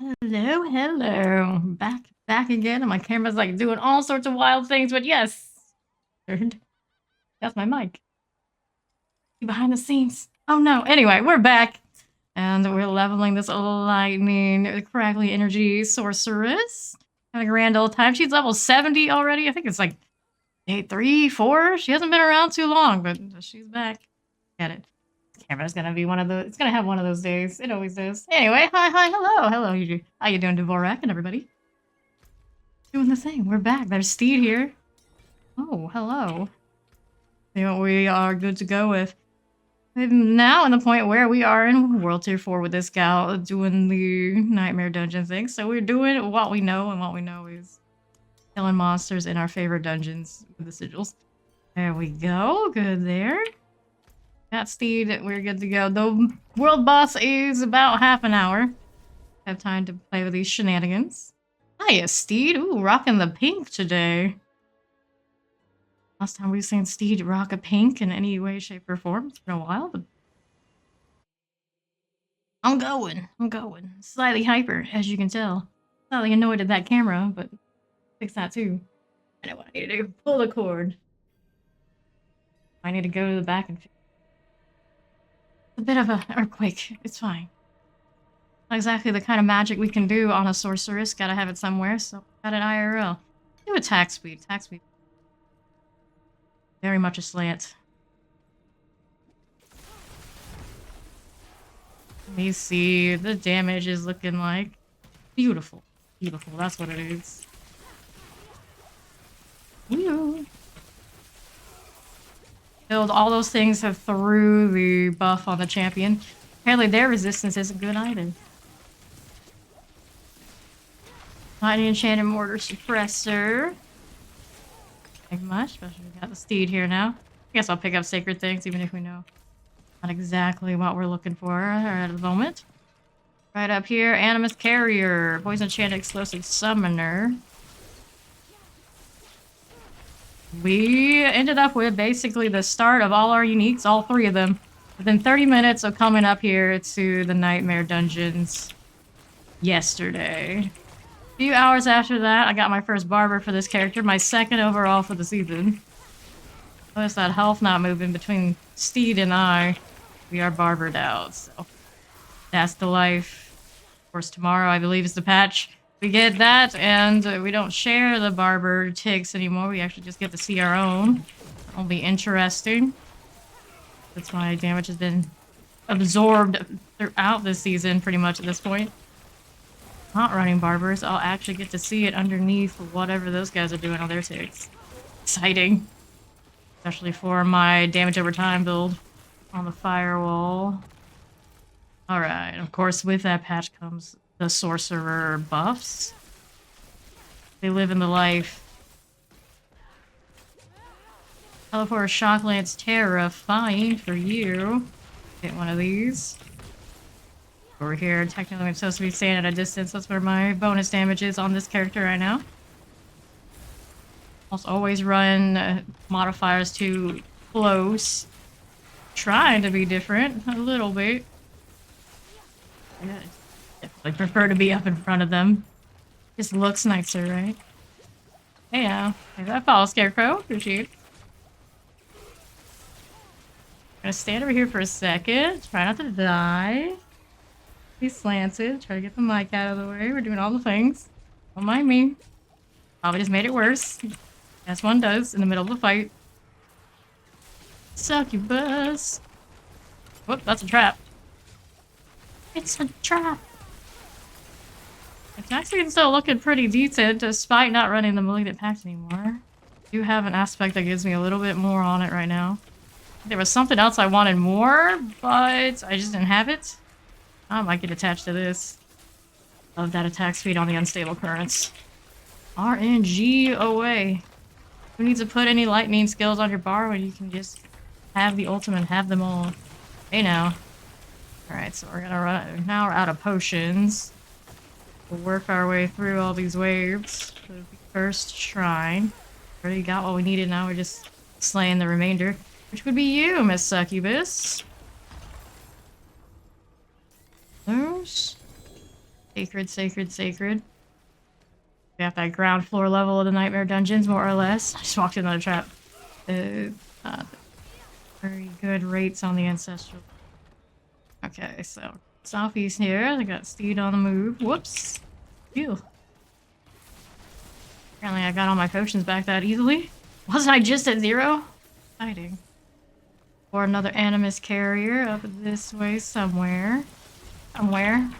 Hello, hello. Back again, and my camera's like doing all sorts of wild things, but yes. That's my mic. Behind the scenes. Oh no. Anyway, we're back. And we're leveling this lightning crackly energy sorceress. Having a grand old time. She's level 70 already. I think it's like day 3, 4. She hasn't been around too long, but she's back. Get it. Camera's gonna be one of those. It's gonna have one of those days. It always does. Anyway, hi, hello, hello. How you doing, Dvorak and everybody? Doing the same. We're back. There's Steed here. Oh, hello. You know what we are good to go with. We're now in the point where we are in World Tier 4 with this gal doing the Nightmare Dungeon thing. So we're doing what we know, and what we know is killing monsters in our favorite dungeons with the sigils. There we go. Good there. Got Steed. We're good to go. The world boss is about half an hour. Have time to play with these shenanigans. Hiya, Steed. Ooh, rocking the pink today. Last time we've seen Steed rock a pink in any way, shape, or form. It's been a while, but I'm going. Slightly hyper, as you can tell. Slightly annoyed at that camera, but fix that too. I know what I need to do. Pull the cord. I need to go to the back and fix a bit of an earthquake. It's fine. Not exactly the kind of magic we can do on a sorceress. Gotta have it somewhere, so got an IRL. Do attack speed. Attack speed. Very much a slant. Let me see. The damage is looking like beautiful. Beautiful. That's what it is. Ew. Build all those things through the buff on the champion. Apparently their resistance isn't good either. Lightning Enchanted Mortar Suppressor. Thank you much, especially we got the Steed here now. I guess I'll pick up Sacred Things, even if we know not exactly what we're looking for at the moment. Right up here, Animus Carrier, Poison Enchanted Explosive Summoner. We ended up with basically the start of all our uniques, all 3 of them, within 30 minutes of coming up here to the Nightmare Dungeons yesterday. A few hours after that, I got my first barber for this character, my 2nd overall for the season. Notice that health not moving between Steed and I. We are barbered out, so that's the life. Of course, tomorrow, I believe, is the patch. We get that, and we don't share the barber ticks anymore. We actually just get to see our own. That'll be interesting. That's why damage has been absorbed throughout this season, pretty much at this point. Not running barbers, I'll actually get to see it underneath whatever those guys are doing on their ticks. Exciting. Especially for my damage over time build on the firewall. Alright, of course with that patch comes the sorcerer buffs. They live in the life. Teleport Shocklance terrifying for you. Get one of these. Over here, technically I'm supposed to be staying at a distance. That's where my bonus damage is on this character right now. Almost always run modifiers too close. Trying to be different, a little bit. I definitely prefer to be up in front of them. Just looks nicer, right? Hey now. Hey, that follow Scarecrow. Appreciate it. Gonna stand over here for a second. Try not to die. Be slanted. Try to get the mic out of the way. We're doing all the things. Don't mind me. Probably just made it worse. As one does in the middle of the fight. Succubus. Whoop, that's a trap. It's a trap. It's actually still looking pretty decent despite not running the Malignant Pact anymore. I do have an aspect that gives me a little bit more on it right now. There was something else I wanted more, but I just didn't have it. I might get attached to this. Love that attack speed on the unstable currents. RNG away. Who needs to put any lightning skills on your bar when you can just have the ultimate and have them all? Hey now. Alright, so we're gonna run. Now we're out of potions. We'll work our way through all these waves. For the first shrine. Already got what we needed, now we're just slaying the remainder. Which would be you, Miss Succubus. Those. Sacred, sacred, sacred. We have that ground floor level of the Nightmare Dungeons, more or less. I just walked in another trap. Very good rates on the Ancestral. Okay, so southeast here. I got Steed on the move. Whoops. Phew. Apparently I got all my potions back that easily. Wasn't I just at 0? Fighting. Or another Animus carrier up this way somewhere. Somewhere.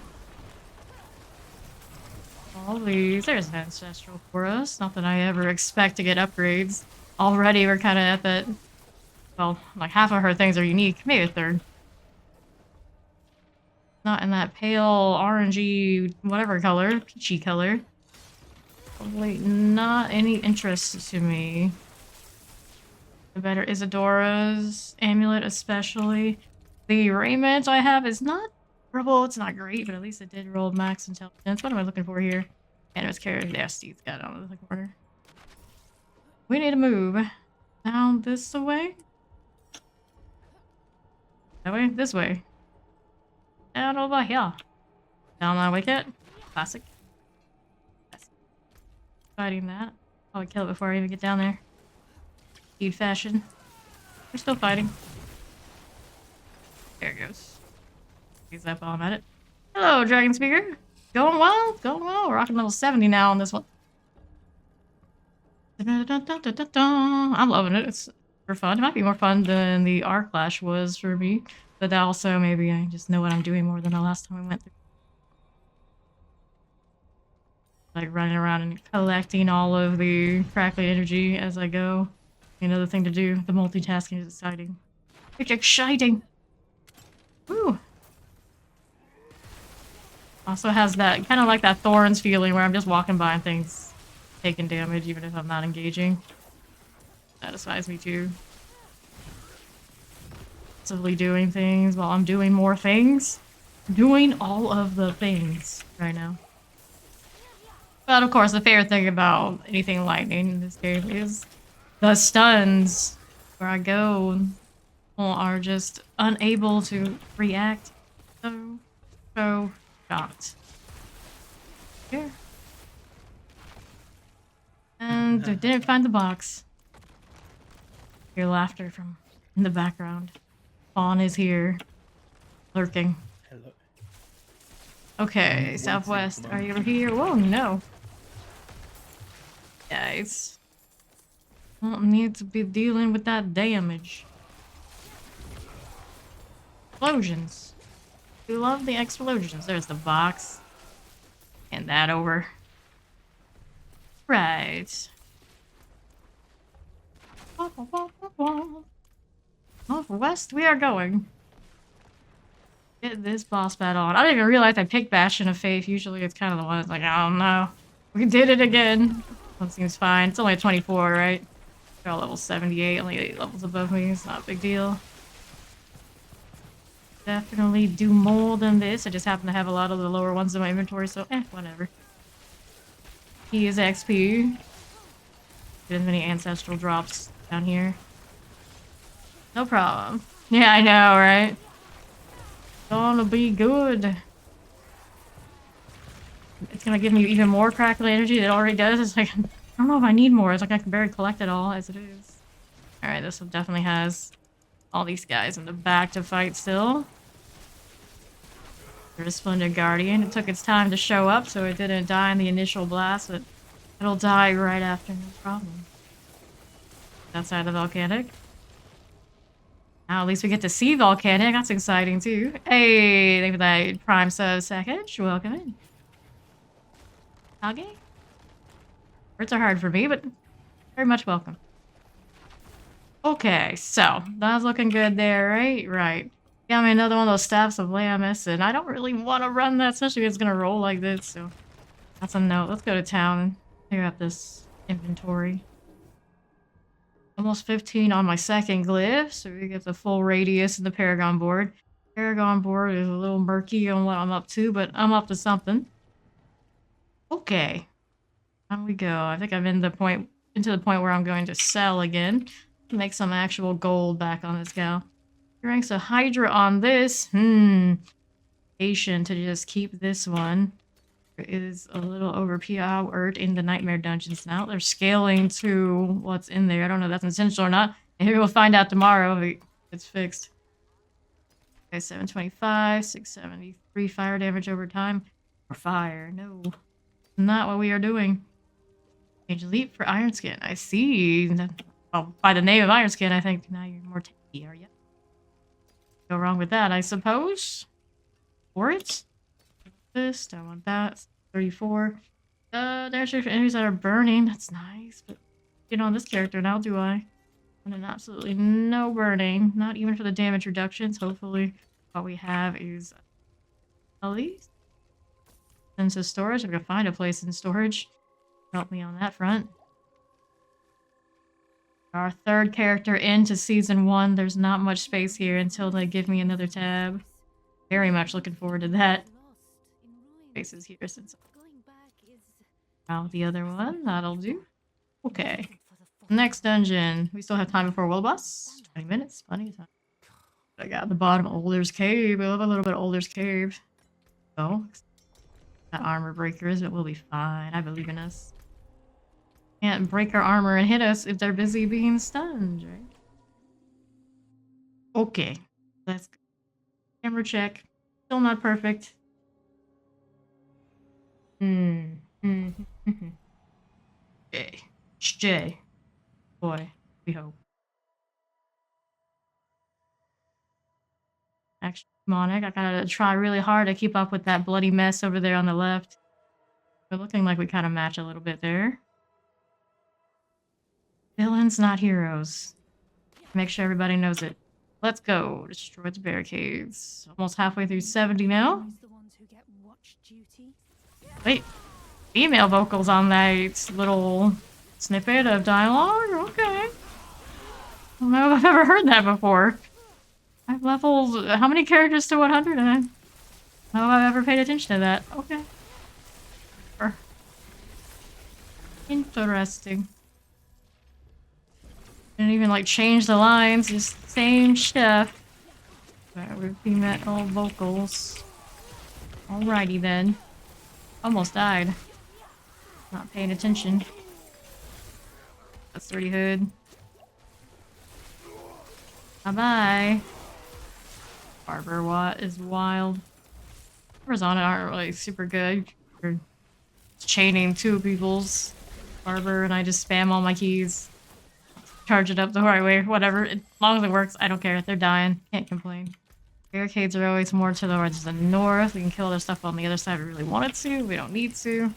All these. There's an Ancestral for us. Not that I ever expect to get upgrades. Already we're kind of at that... Well, like half of her things are unique. Maybe a third. Not in that pale orangey whatever color. Peachy color. Probably not any interest to me. The better Isadora's amulet especially. The raiment I have is not terrible. It's not great, but at least it did roll max intelligence. What am I looking for here? Animus carrier. Yeah, Steve's got it on the corner. We need to move. Down this way? That way? This way. Down over here. Down that wicket. Classic. Fighting that. Probably kill it before I even get down there. Speed fashion. We're still fighting. There it goes. Use that while I'm at it. Hello, Dragon Speaker. Going well? Going well. We're rocking level 70 now on this one. I'm loving it. It's super fun. It might be more fun than the R-Clash was for me. But also maybe I just know what I'm doing more than the last time we went through. Like running around and collecting all of the crackly energy as I go. Another thing to do. The multitasking is exciting. It's exciting! Woo! Also has that, kind of like that Thorns feeling where I'm just walking by and things taking damage even if I'm not engaging. Satisfies me too. Passively doing things while I'm doing more things. Doing all of the things right now. But of course, the favorite thing about anything lightning in this game is the stuns. Where I go, people are just unable to react. So shocked. Here. And I didn't find the box. Hear laughter from in the background. Fawn is here. Lurking. Hello. Okay, southwest. Are you here? Whoa, no. Guys. Don't need to be dealing with that damage. Explosions. We love the explosions. There's the box. And that over. Right. Northwest we are going. Get this boss battle on. I didn't even realize I picked Bastion of Faith. Usually it's kind of the one that's like, I don't know. We did it again. That seems fine. It's only a 24, right? They're all level 78, only 8 levels above me. It's not a big deal. Definitely do more than this. I just happen to have a lot of the lower ones in my inventory, so whatever. He is XP. Get as many ancestral drops down here. No problem. Yeah, I know, right? Gonna be good. It's gonna give me even more crackly energy than it already does. It's like, I don't know if I need more. It's like I can barely collect it all as it is. Alright, this one definitely has all these guys in the back to fight still. There's a Splendid Guardian. It took its time to show up, so it didn't die in the initial blast, but it'll die right after, no problem. Outside the volcanic. Now at least we get to see volcanic. That's exciting too. Hey, thank you for that prime sub package. Welcome in. Okay. Words are hard for me, but very much welcome. Okay, so that's looking good there, right? Right. Got me another one of those staffs of Lamis, and I don't really want to run that, especially if it's gonna roll like this. So that's a note. Let's go to town and clear up this inventory. Almost 15 on my second glyph, so we get the full radius in the Paragon board. Paragon board is a little murky on what I'm up to, but I'm up to something. Okay. On we go. I think I'm into the point where I'm going to sell again to make some actual gold back on this gal. Ranks a Hydra on this. Patient to just keep this one. is a little overpowered in the nightmare dungeons now. They're scaling to what's in there. I don't know if that's intentional or not. Maybe we'll find out tomorrow if it's fixed. Okay, 725, 673 fire damage over time. Or fire. No. Not what we are doing. Mage leap for Iron Skin. I see. Well, by the name of Iron Skin, I think now you're more tanky, are you? Go wrong with that, I suppose. For it? This, don't want that. 34. There's your enemies that are burning. That's nice, but get on this character now, do I? And then absolutely no burning. Not even for the damage reductions. Hopefully, what we have is at least into storage. I'm gonna find a place in storage. Help me on that front. Our third character into season 1. There's not much space here until they give me another tab. Very much looking forward to that. Spaces here since out the other one. That'll do. Okay. Next dungeon. We still have time before World Boss. 20 minutes. Plenty of time. I got the bottom Older's Cave. I love a little bit of Older's Cave. So, that armor breakers, but we'll be fine. I believe in us. Can't break our armor and hit us if they're busy being stunned, right? Okay. Let's go. Camera check. Still not perfect. J. Boy, we hope. Actually, demonic. I gotta try really hard to keep up with that bloody mess over there on the left. We're looking like we kind of match a little bit there. Villains, not heroes. Make sure everybody knows it. Let's go. Destroy the barricades. Almost halfway through 70 now. Wait. Female vocals on that little snippet of dialogue? Okay. I don't know if I've ever heard that before. I've leveled how many characters to 100 and I don't know if I've ever paid attention to that. Okay. Interesting. Didn't even like change the lines, just same stuff. Alright, we're female vocals. Alrighty then. Almost died. Not paying attention. That's 30 hood. Bye-bye. Barber Watt is wild. Barbers on it aren't really super good. We're chaining two people's Barber and I just spam all my keys. Charge it up the right way, whatever. As long as it works, I don't care. They're dying. Can't complain. Barricades are always more towards the north. We can kill their stuff on the other side if we really wanted to. We don't need to.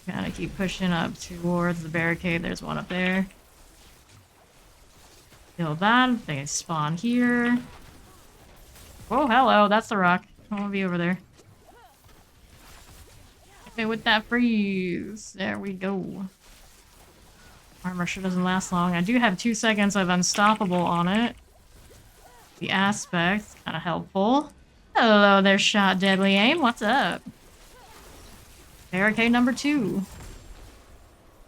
Gotta keep pushing up towards the barricade. There's one up there. Kill that. They spawn here. Oh, hello. That's the rock. I want to be over there. Hit me with that freeze. There we go. Armor sure doesn't last long. I do have 2 seconds of unstoppable on it. The aspect, kind of helpful. Hello there, Shot Deadly Aim. What's up? Barricade number 2.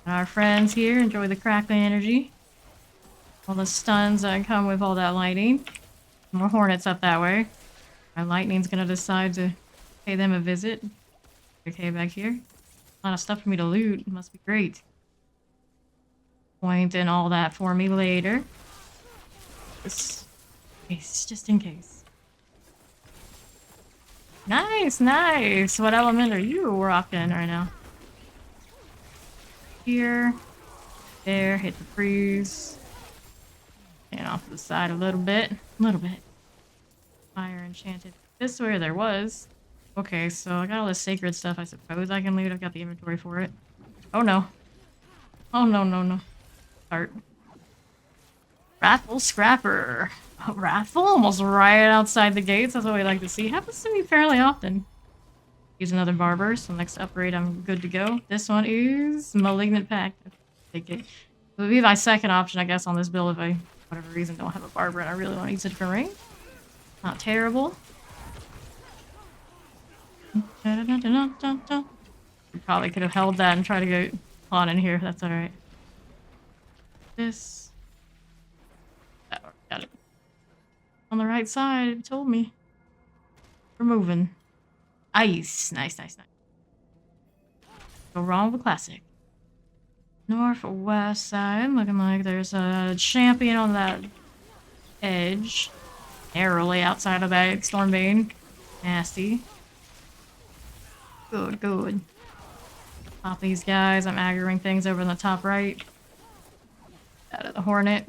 And our friends here enjoy the crackling energy. All the stuns that come with all that lightning. More hornets up that way. Our lightning's gonna decide to pay them a visit. Okay, back here. A lot of stuff for me to loot. It must be great. Point and all that for me later. Just in case. Nice, nice. What element are you rocking right now? Here. There, hit the freeze. And off to the side a little bit. Fire enchanted. This way there was. Okay, so I got all this sacred stuff I suppose I can loot. I've got the inventory for it. Oh no. Oh no. Start. Wrathful Scrapper. Oh, Wrathful? Almost right outside the gates. That's what we like to see. Happens to me fairly often. Use another Barber, so next upgrade I'm good to go. This one is Malignant Pact. Take it. It would be my second option, I guess, on this build if I, for whatever reason, don't have a Barber and I really want to use it for range. Not terrible. Probably could have held that and tried to get on in here. That's alright. This. Oh, got it. On the right side, it told me. We're moving. Nice. Go wrong with classic. Northwest side, looking like there's a champion on that edge. Narrowly outside of that Stormbane. Nasty. Good, good. Pop these guys. I'm aggroing things over in the top right. Out of the Hornet.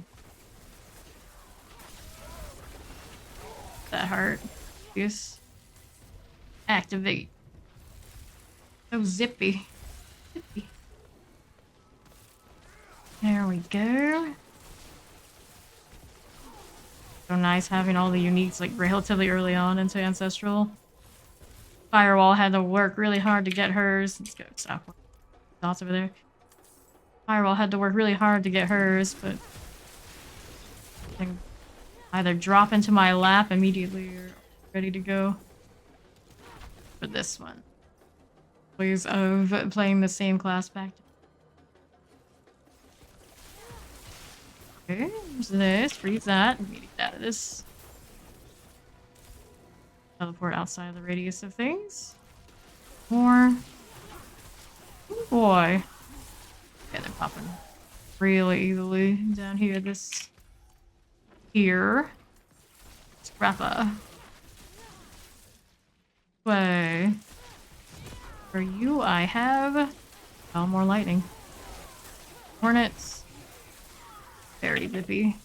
That hurt. Yes. Activate. So zippy. Zippy. There we go. So nice having all the uniques like relatively early on into Ancestral. Firewall had to work really hard to get hers. Let's go stop. Dots over there. Firewall had to work really hard to get hers, but I can either drop into my lap immediately or ready to go for this one. Ways of playing the same class back. Okay, there's this. Freeze that. We need to get out of this. Teleport outside of the radius of things. More. Oh boy. Yeah, they're popping really easily down here. This here. Scrappa. Way. For you, I have more lightning. Hornets. Very zippy.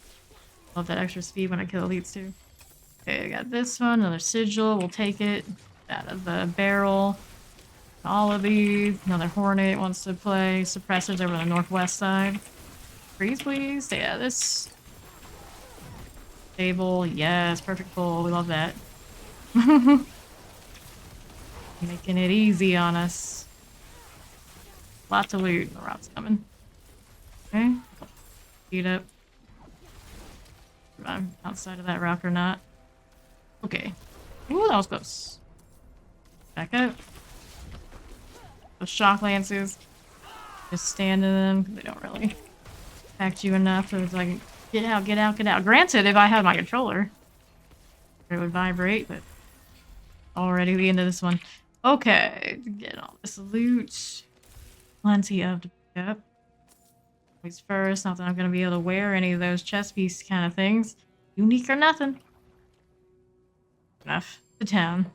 Love that extra speed when I kill elites too. Okay, I got this one. Another sigil. We'll take it out of the barrel. All of these. Another Hornet wants to play. Suppressors over the northwest side. Freeze, please. Yeah, this. Stable. Yes, perfect pull. We love that. Making it easy on us. Lots of loot. The rout's coming. Okay. Speed up. I'm outside of that rock or not. Okay. Ooh, that was close. Back up. Those shock lances. Just stand in them. They don't really impact you enough. So it's like, get out, get out, get out. Granted, if I had my controller, it would vibrate, but already the end of this one. Okay. Get all this loot. Plenty of to pick up. Always first. Not that I'm going to be able to wear any of those chest piece kind of things. Unique or nothing. Enough. The town.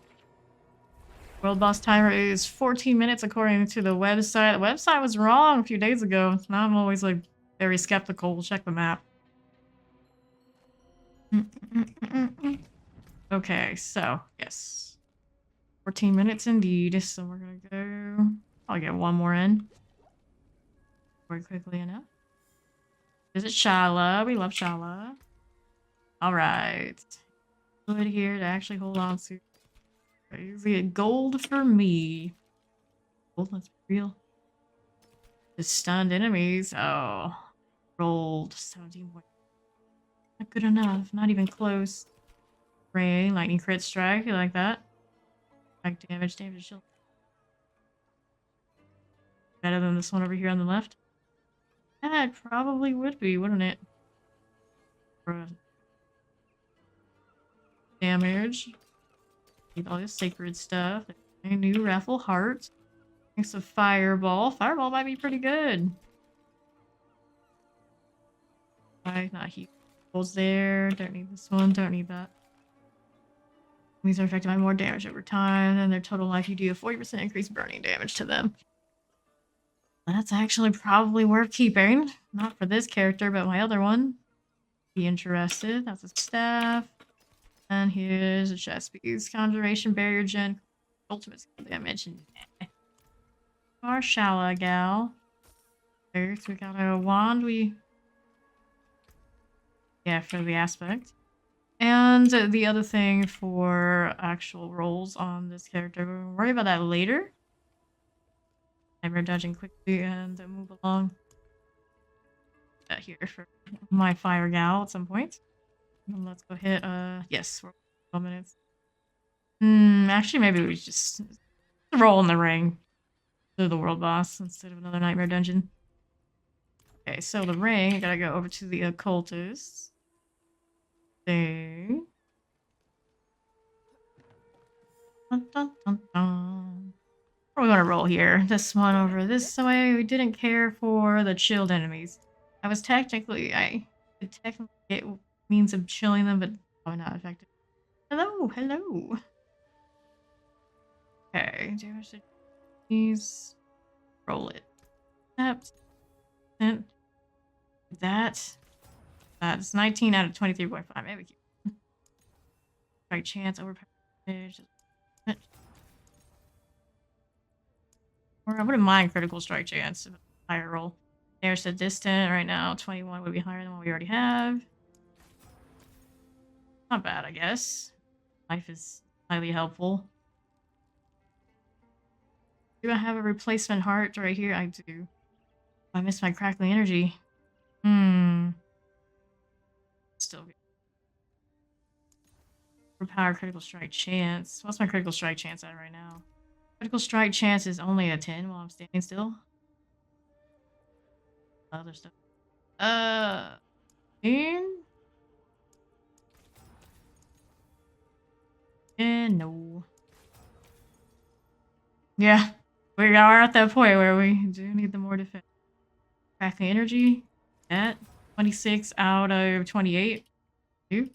World boss timer is 14 minutes according to the website. The website was wrong a few days ago. Now I'm always like very skeptical. We'll check the map. Okay, so yes. 14 minutes indeed. So we're gonna go. I'll get one more in. Very quickly enough. Visit Shala. We love Shala. Alright. Good here to actually hold on to. Crazy. Gold for me. Gold, let's be real. The stunned enemies. Oh. Rolled 17 points. Not good enough. Not even close. Rain, lightning crit strike. You like that? Strike damage, damage shield. Better than this one over here on the left? Yeah, it probably would be, wouldn't it? Damage. Need all this sacred stuff. A new raffle heart. Thanks to fireball. Fireball might be pretty good. Why not heat? Holes there. Don't need this one. Don't need that. These are affected by more damage over time than their total life. You do a 40% increased burning damage to them. That's actually probably worth keeping. Not for this character, but my other one. Be interested. That's a staff. And here's a chest piece. Conjuration, barrier gen, ultimate skill damage. Our Shala gal. There, so we got a wand. Yeah, for the aspect. And the other thing for actual rolls on this character, we'll worry about that later. Nightmare dodging quickly and move along. That here for my fire gal at some point. And let's go hit, yes, we're 12 minutes. Actually, maybe we just roll in the ring to the world boss instead of another nightmare dungeon. Okay, so the ring, I gotta go over to the occultist thing. Dun, dun, dun, dun. Or we want want to roll here. This one over this way. We didn't care for the chilled enemies. I could technically get means of chilling them, but probably not effective. Hello, hello. Okay, damage to these. Roll it. Accept. That's 19 out of 23.5. Maybe keep right chance overpower. Or I wouldn't mind critical strike chance if it's a higher roll. There's the distant right now. 21 would be higher than what we already have. Not bad, I guess. Life is highly helpful. Do I have a replacement heart right here? I do. I missed my crackling energy. Still good. Overpower critical strike chance. What's my critical strike chance at right now? Critical strike chance is only a 10 while I'm standing still. Other stuff. 10? No. Yeah. We are at that point where we do need the more defense. Crackling energy. At 26 out of 28. Two.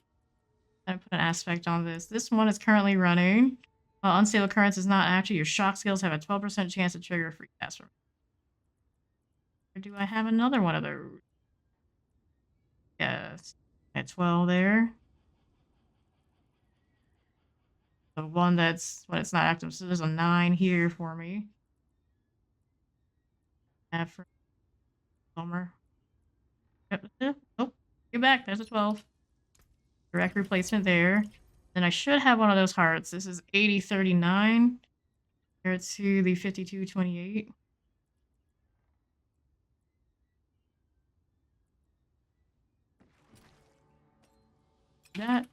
I put an aspect on this. This one is currently running. While unstable currents is not active, your shock skills have a 12% chance to trigger a free cast from. Or do I have another one of those? Yes. At 12 there. The one that's when it's not active, so there's a 9 here for me. For Bummer. Yep. Oh, get back. There's a 12. Direct replacement there. Then I should have one of those hearts. This is 8039 compared to the 5228. That.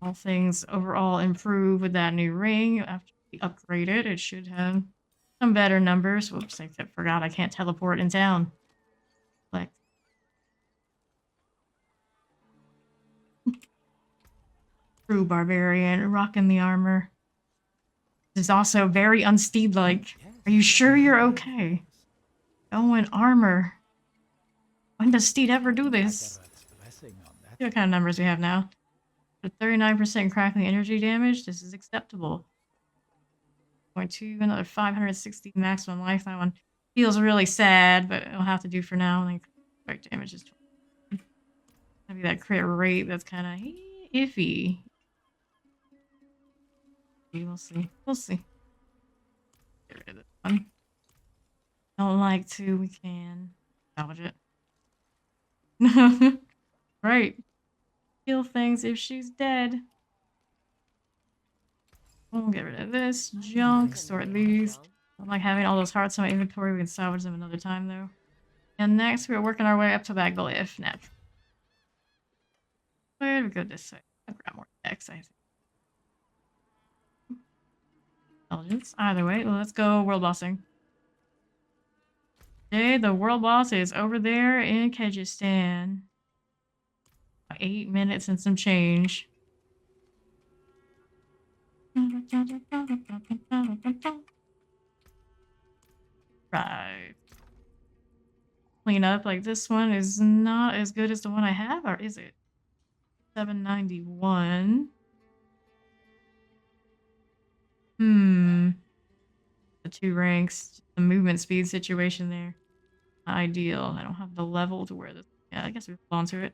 All things overall improve with that new ring. After we upgrade it, it should have some better numbers. Whoops, I forgot I can't teleport in town. Like, true barbarian, rocking the armor. This is also very unsteed-like. Are you sure you're okay? Oh, in armor. When does Steed ever do this? See what kind of numbers we have now. With 39% crackling energy damage, this is acceptable. Going to another 560 maximum life. That one feels really sad, but it'll have to do for now. Like, strike damage is 20. Maybe that crit rate that's kind of iffy. We'll see. We'll see. Get rid of this one. Don't like to, we can salvage it. Right. Kill things if she's dead. We'll get rid of this junk, store these. I like having all those hearts in my inventory. We can salvage them another time, though. And next, we're working our way up to that glyph. Natural. Where do we go this way? I'll grab more decks, I think. Intelligence. Either way, let's go world bossing. Today, the world boss is over there in Kyrgyzstan. 8 minutes and some change. Right. Clean up like this one is not as good as the one I have, or is it? 791. The 2 ranks, the movement speed situation there. Ideal. I don't have the level to where this. Yeah, I guess we hold on to it.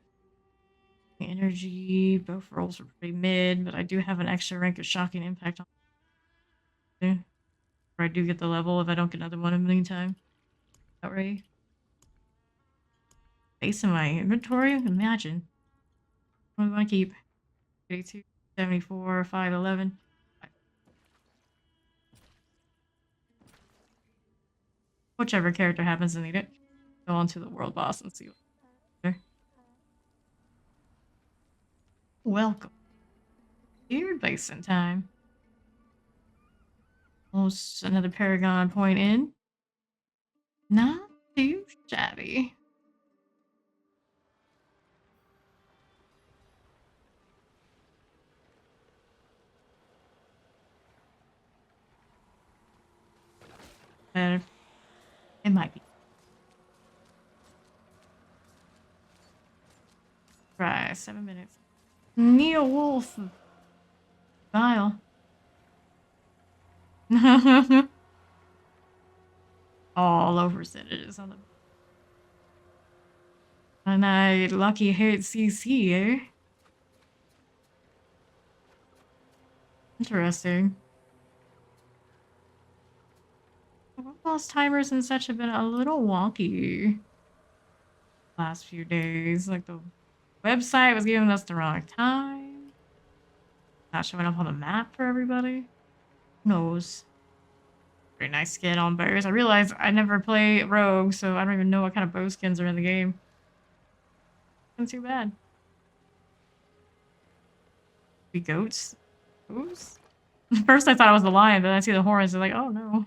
Energy, both rolls are pretty mid, but I do have an extra rank of shocking impact on. Or I do get the level if I don't get another one in the meantime. Outright. Base in my inventory? Imagine. What do we want to keep? 82, 74, 511. Whichever character happens to need it. Go on to the world boss and see what's there. Welcome. Weird basin time. Almost another Paragon point in. Not too shabby. But it might be. Right, 7 minutes. Neo Wolf. Vile. All over senators on the. And I lucky hit CC, eh? Interesting. Boss timers and such have been a little wonky last few days. Like the website was giving us the wrong time. Not showing up on the map for everybody. Who knows? Very nice skin on bows. I realized I never play rogue, so I don't even know what kind of bow skins are in the game. Not too bad. Be goats? Who's? First I thought it was the lion, then I see the horns. I'm like, oh no.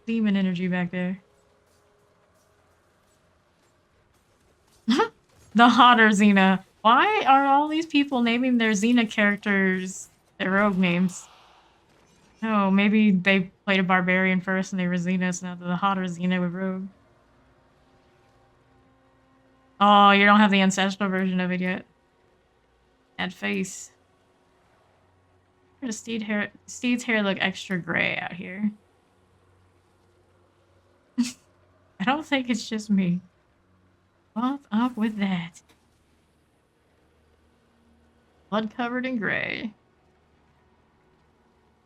Demon energy back there. The hotter Xena. Why are all these people naming their Xena characters their rogue names? Oh, maybe they played a barbarian first and they were Xena, so now they're the hotter Xena with rogue. Oh, you don't have the ancestral version of it yet. That face. Does Steed's hair look extra gray out here? I don't think it's just me. What's up with that? Blood covered in gray.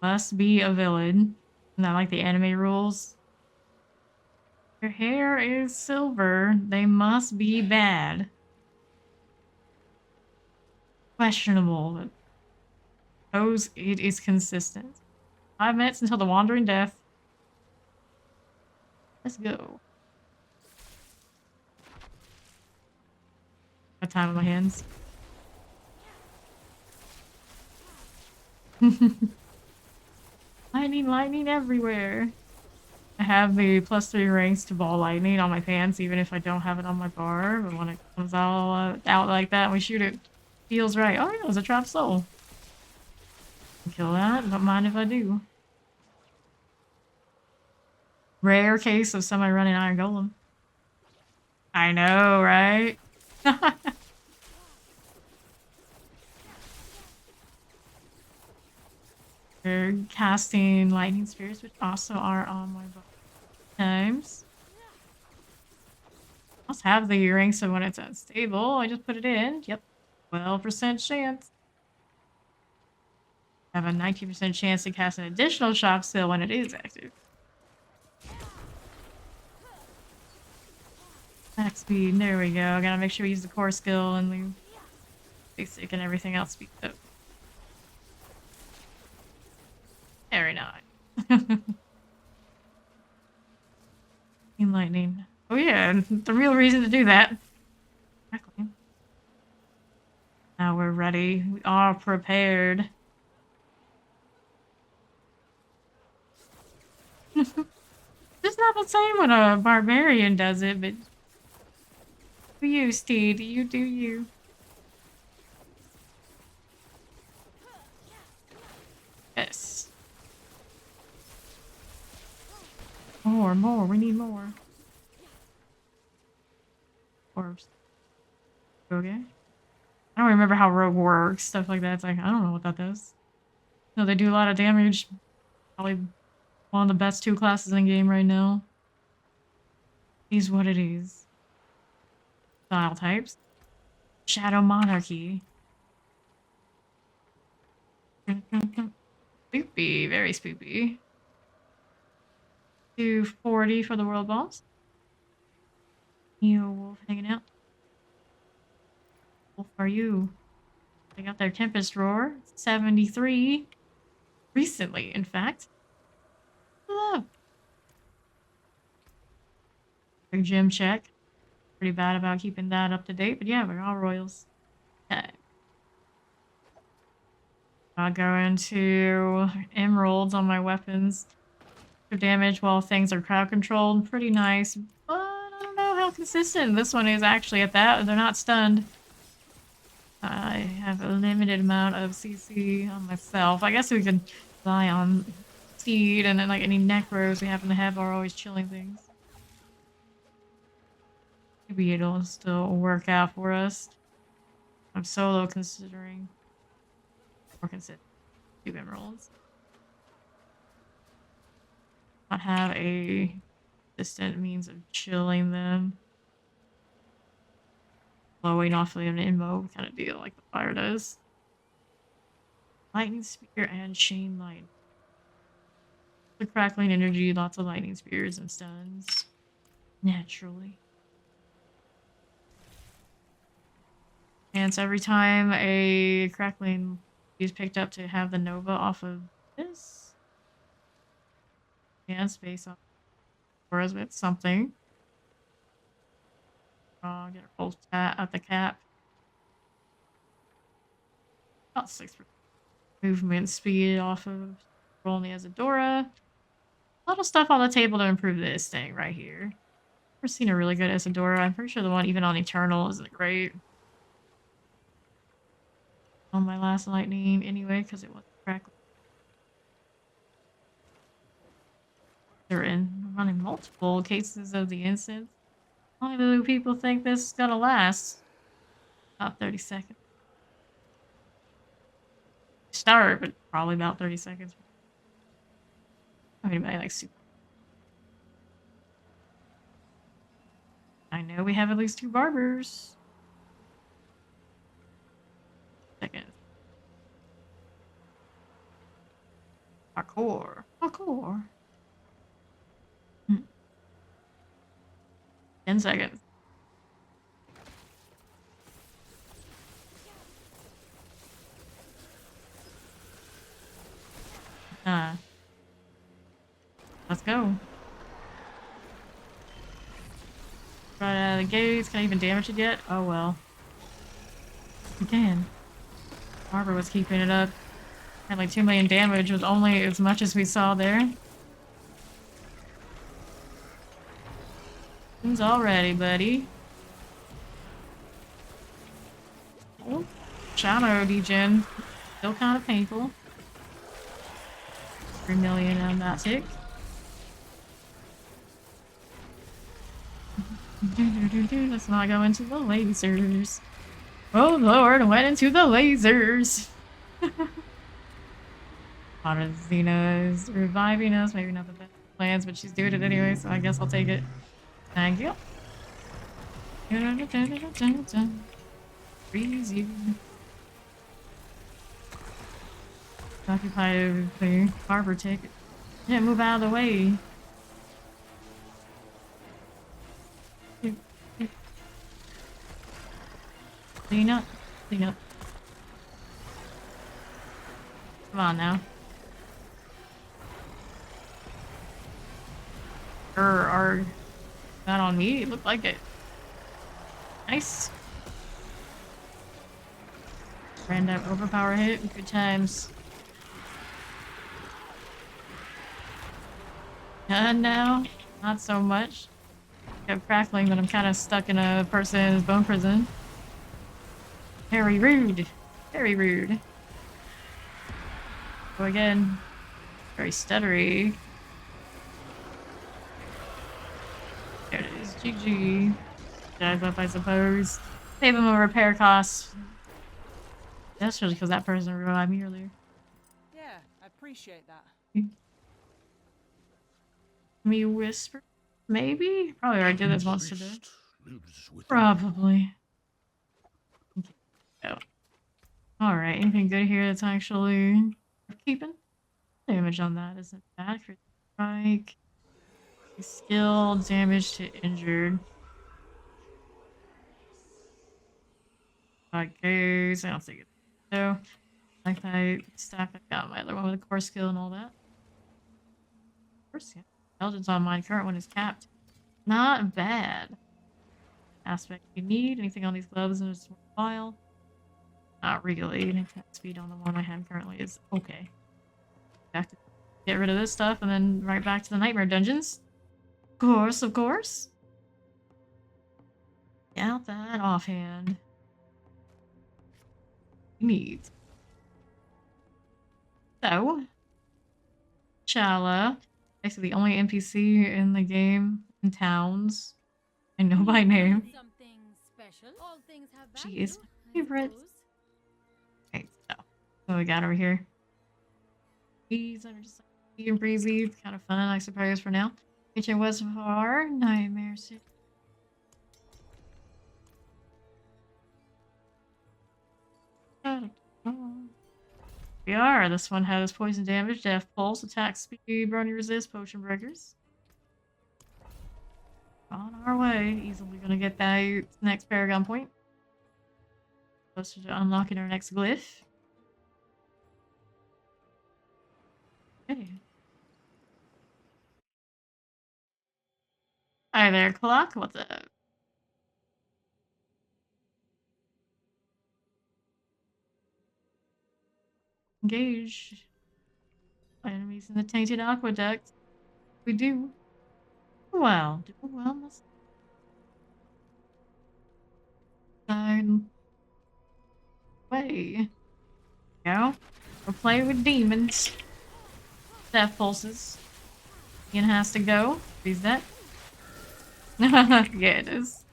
Must be a villain. Not like the anime rules. Your hair is silver. They must be bad. Questionable, but suppose it is consistent. 5 minutes until the wandering death. Let's go. Got time on my hands. Lightning, lightning everywhere. I have the +3 ranks to ball lightning on my pants, even if I don't have it on my bar. But when it comes all out like that and we shoot it, feels right. Oh yeah, it's a trapped soul. Kill that, don't mind if I do. Rare case of somebody running Iron Golem. I know, right? They're casting lightning spirits, which also are on my times. I must have the rank, so when it's unstable, I just put it in. Yep, 12% chance. I have a 19% chance to cast an additional shock skill when it is active. Max speed, there we go. Gotta make sure we use the core skill and leave basic and everything else speeds up. Very nice. Lightning. Oh yeah, the real reason to do that. Exactly. Now we're ready. We are prepared. It's not the same when a barbarian does it, but do you, Steed? You do you. Yes. More. We need more. Orbs. Okay. I don't remember how rogue works. Stuff like that. It's like, I don't know what that does. No, they do a lot of damage. Probably one of the best 2 classes in the game right now. Is what it is. Style types. Shadow Monarchy. Spoopy. Very spoopy. 240 for the world boss. Neo Wolf hanging out. Wolf, are you? They got their Tempest Roar. 73. Recently, in fact. Hello. Big gym check. Pretty bad about keeping that up to date, but yeah, we're all royals. Okay. I'll go into emeralds on my weapons. Damage while things are crowd controlled. Pretty nice, but I don't know how consistent this one is actually at that. They're not stunned. I have a limited amount of CC on myself. I guess we could rely on Seed, and then like any necros we happen to have are always chilling things. Maybe it'll still work out for us. I'm solo considering. Or consider 2 emeralds. Not have a distant means of chilling them. Blowing off of an invo kind of deal like the fire does. Lightning spear and chain light. The crackling energy, lots of lightning spears and stuns. Naturally. And so every time a crackling is picked up to have the Nova off of this. And space off auras with something. Get a full stat at the cap. About 6% movement speed off of rolling as Adora. A lot of stuff on the table to improve this thing right here. Never seen a really good Isadora. I'm pretty sure the one even on Eternal isn't great. On my last lightning anyway, because it was crackling. They're running multiple cases of the instance. Why do people think this is gonna last? About 30 seconds. Start, but probably about 30 seconds. I mean, anybody like super. I know we have at least 2 barbers. Second. Parkour. Parkour. 10 seconds. Let's go. Right out of the gates. Can I even damage it yet? Oh well. We can. Barbara was keeping it up. Had like 2 million damage with only as much as we saw there. Who's all ready, buddy? Oh, Shadow degen. Still kind of painful. 3 million on that tick. Let's not go into the lasers. Oh lord, went into the lasers. Xena is reviving us. Maybe not the best plans, but she's doing it anyway, so I guess I'll take it. Thank you. Freeze you. Occupy the harbor ticket. Yeah, move out of the way. Clean up. Clean up. Come on now. Arg. Not on me? It looked like it. Nice. Random overpower hit. Good times. Now, not so much. Kept crackling, but I'm kind of stuck in a person's bone prison. Very rude. Very rude. Go again. Very stuttery. There it is. GG. Dive up, I suppose. Save him a repair cost. That's really because that person revived me earlier. Yeah, I appreciate that. Me whisper? Maybe? Probably already did this once today. Probably. Okay. Oh. Alright, anything good here that's actually worth keeping? Damage on that isn't bad. Strike. Skill, damage to injured. Okay, I don't think it. So, like that stack I got my other one with a core skill and all that. First, yeah. Intelligence on mine. Current one is capped. Not bad. Aspect you need. Anything on these gloves in this file? Not really. Attack speed on the one I have currently is okay. Back to get rid of this stuff and then right back to the nightmare dungeons. Of course, of course. Out that offhand. Neat. So, T'Challa. Basically the only NPC in the game in towns I know by name. Something special. All things have She value, is my I favorite. suppose. Okay, so what we got over here? These are just like and breezy, kind of fun, I suppose, for now. Kitchen was far, nightmare city. We are. This one has poison damage, death pulse, attack speed, brony resist, potion breakers. On our way. Easily gonna get that next Paragon point. Closer to unlocking our next glyph. Okay. Hi there, clock. What's up? Engage. Enemies in the tainted aqueduct. We do. Well, do well. Side way. Go. We'll play with demons. Death pulses. Ian has to go. Freeze that. Yeah, it is.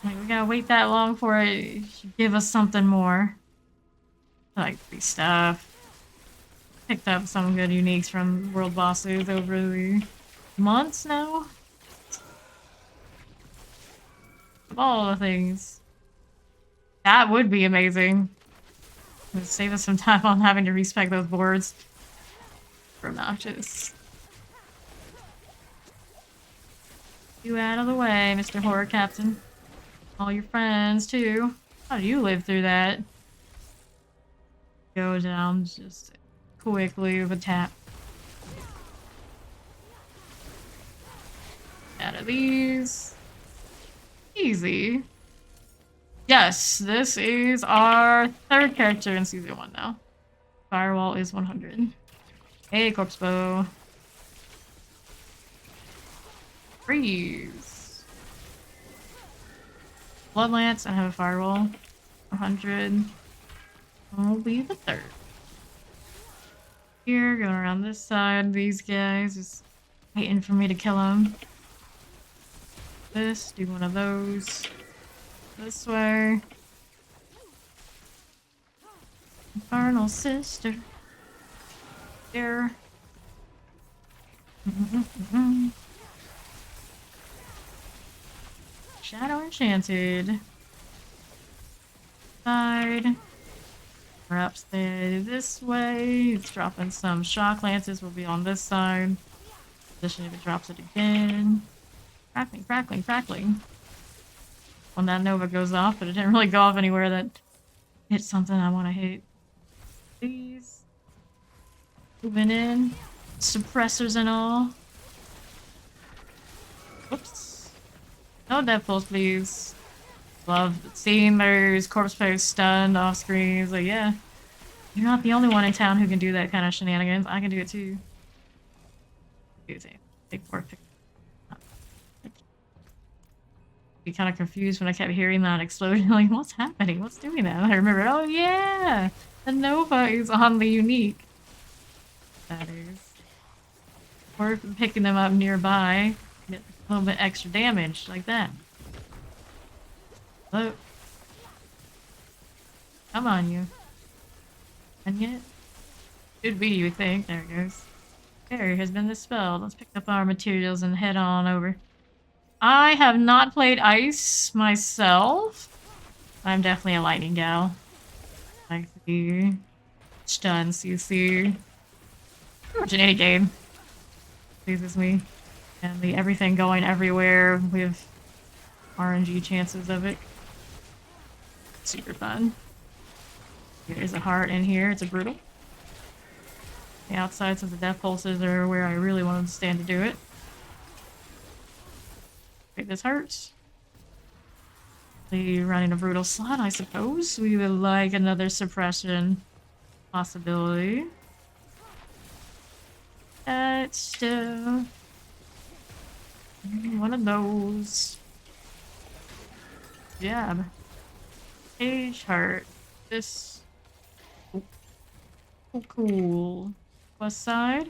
Like, we gotta wait that long for it to give us something more. I like free stuff. Picked up some good uniques from world bosses over the months now. Of all the things. That would be amazing. It would save us some time on having to respec those boards. For obnoxious. You out of the way, Mr. Horror Captain. All your friends, too. How do you live through that? Go down just quickly with a tap. Out of these. Easy. Yes, this is our third character in season 1 now. Firewall is 100. Hey, corpse bow. Freeze. Blood lance. I have a firewall. 100. I'll be the third. Here, going around this side. These guys just waiting for me to kill them. This, do one of those. This way. Infernal sister. There. Shadow enchanted. Side. We're upstairs this way. It's dropping some shock lances. Will be on this side. Position if it drops it again. Crackling, crackling, crackling. When that Nova goes off, but it didn't really go off anywhere that hit something I want to hit. Please. Moving in. Suppressors and all. Whoops. No death pulse, please. Love seeing there's corpse players stunned off screen. It's like, yeah. You're not the only one in town who can do that kind of shenanigans. I can do it too. Take more pick. Be kind of confused when I kept hearing that explosion. Like, what's happening? What's doing that? And I remember, oh yeah! The Nova is on the unique. That is. Or picking them up nearby. Get a little bit extra damage, like that. Oh. Come on, you. And yet? Should be, you think. There it goes. Barrier has been dispelled. Let's pick up our materials and head on over. I have not played Ice myself. I'm definitely a lightning gal. Like the stun CC. Pretty much in any game. Pleases me. And the everything going everywhere with RNG chances of it. Super fun. There's a heart in here. It's a brutal. The outsides of the death pulses are where I really wanted to stand to do it. Okay, this hurts. Running a brutal slot, I suppose. We would like another suppression possibility. That's still one of those. Jab. Page heart. This. Oh, cool. West side.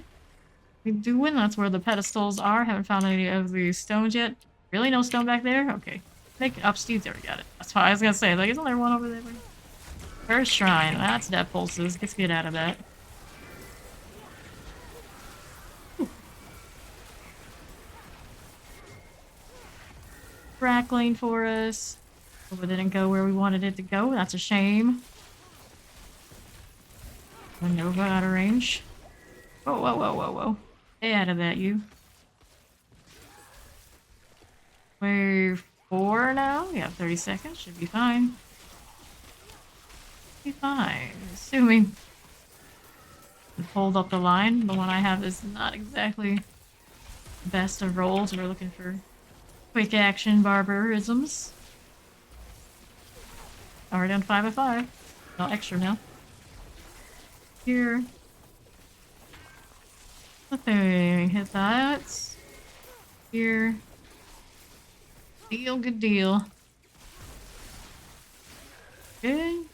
We doing? That's where the pedestals are. Haven't found any of the stones yet. Really? No stone back there? Okay. Make it upstairs. There, we got it. That's what I was gonna say. Like, isn't there one over there? First shrine. That's death pulses. Let's get out of that. Crackling for us. Oh, it didn't go where we wanted it to go. That's a shame. A Nova out of range. Whoa, whoa, whoa, whoa, whoa. Stay out of that, you. Wave 4 now. We have 30 seconds. Should be fine. Be fine. Assuming. Hold up the line. The one I have is not exactly the best of rolls. We're looking for quick action barbarisms. Already on 5 of 5. No extra now. Here. Okay, hit that. Here. Deal, good deal. Good.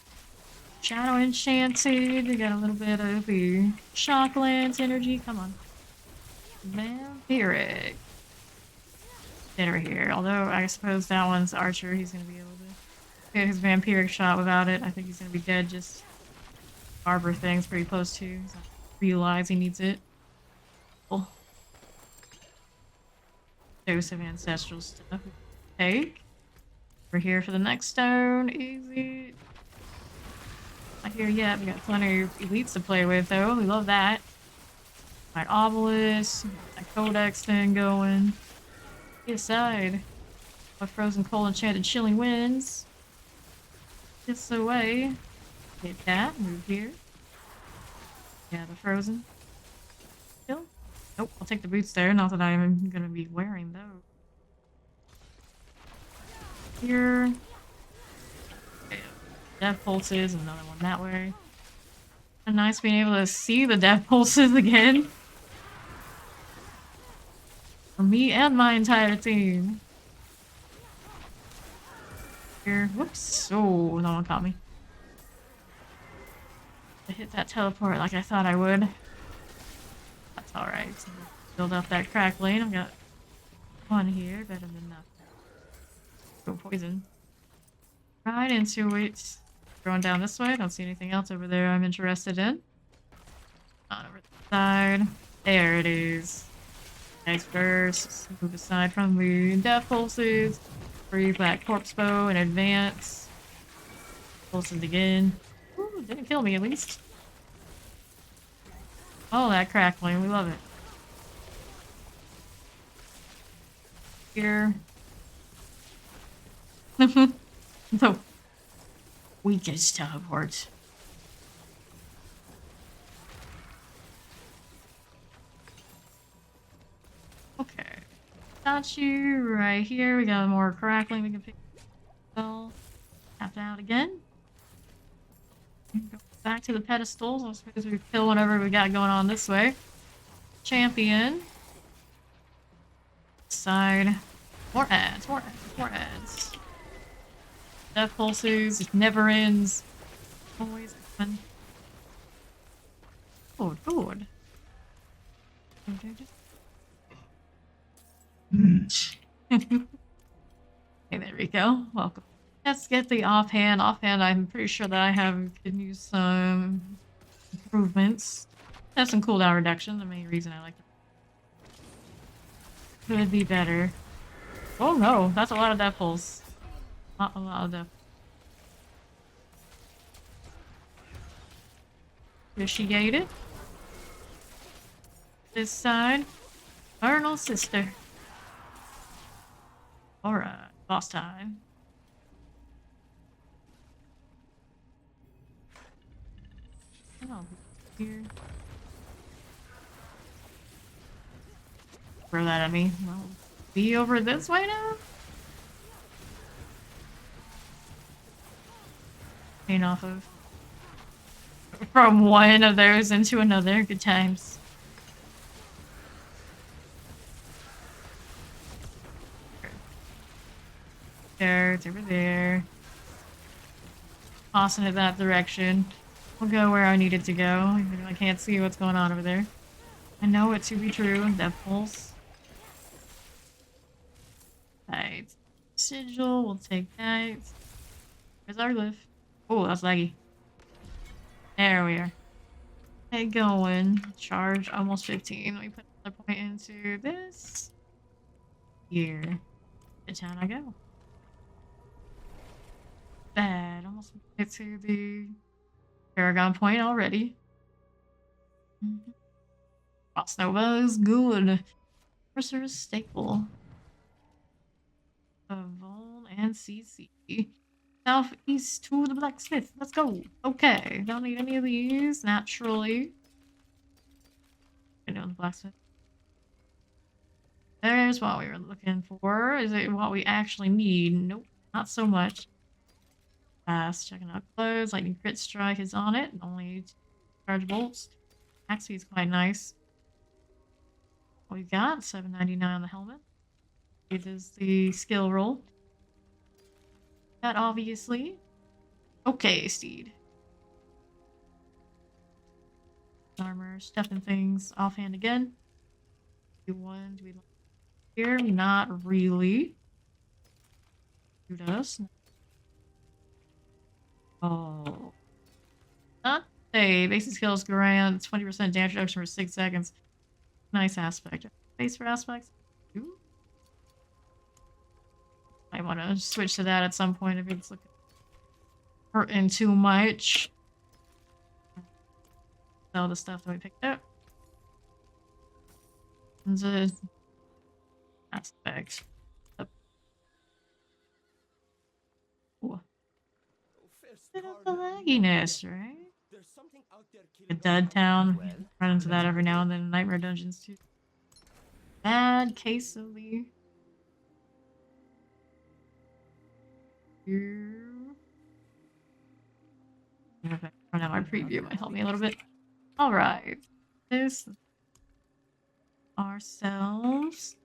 Shadow Enchanted. We got a little bit of the Shocklands energy. Come on. Vampiric. Get over here. Although I suppose that one's Archer. He's gonna be able to get his vampiric shot without it. I think he's gonna be dead. Just Arbor thing's pretty close to. He's not realize he needs it. Cool. Dose of ancestral stuff. Take. We're here for the next stone. Easy. Not here yet. We got plenty of elites to play with, though. We love that. My obelisk. That codex thing going. Aside. A frozen cold enchanted chilling winds. This away. Hit that. Move here. Yeah, the frozen. Kill. Nope, I'll take the boots there. Not that I'm gonna be wearing those. Here. Okay. Death pulses, another one that way. And nice being able to see the death pulses again. For me and my entire team. Here. Whoops. Oh, no one caught me. I hit that teleport like I thought I would. That's alright. So build up that crackling. I've got one here. Better than nothing. Go poison. Right into it. Going down this way. Don't see anything else over there I'm interested in. On over the side. There it is. Nice burst. Move aside from the death pulses. Free black corpse bow in advance. Pulses again. Ooh, didn't kill me at least. Oh, that crackling. We love it. Here. The weakest teleport. Okay. Got you right here. We got more crackling we can pick. Well, tapped out again. Go back to the pedestals. I suppose we kill whatever we got going on this way. Champion. Side. More ads, more ads, more ads. Death pulses, it never ends. Always fun. Good, good. Okay, there we go. Welcome. Let's get the offhand. Offhand, I'm pretty sure that I could use some improvements. Have some cooldown reduction. The main reason I like it. Could be better. Oh no, that's a lot of death pulse. Not a lot of death. Appreciate it. This side. Eternal Sister. Alright, boss time. Oh, here. Throw that at me. Well, be over this way now? Pain off of. From one of those into another. Good times. There, it's over there. Tossing it that direction. I'll go where I need it to go, even if I can't see what's going on over there. I know it to be true. Death Pulse. Right. Sigil, we'll take that. Where's our glyph? Oh, that's laggy. There we are. Okay, going. Charge almost 15. Let me put another point into this. Here. To town I go. Bad. Almost made it to the Paragon point already. Frost Nova is good. Mercer's Staple. Vol and CC. Southeast to the blacksmith. Let's go. Okay. Don't need any of these, naturally. I know the blacksmith. There's what we were looking for. Is it what we actually need? Nope, not so much. Fast. Checking out clothes. Lightning Crit Strike is on it. Only 2 charge bolts. Axe speed's quite nice. What we got? $7.99 on the helmet. It is the skill roll. That obviously. Okay, Steed. Armor, stuffing things offhand again. Do we like here? Not really. Shoot us. Oh. Not say basic skills grant 20% damage reduction for 6 seconds. Nice aspect. Face for aspects. Ooh. I want to switch to that at some point if it's looking hurting too much. Sell the stuff that we picked up. And the aspect. Ooh. Bit of the lagginess, right? A dud town. Run into that every now and then in Nightmare Dungeons too. Bad case of the run out my preview might help me a little bit. Alright. This ourselves.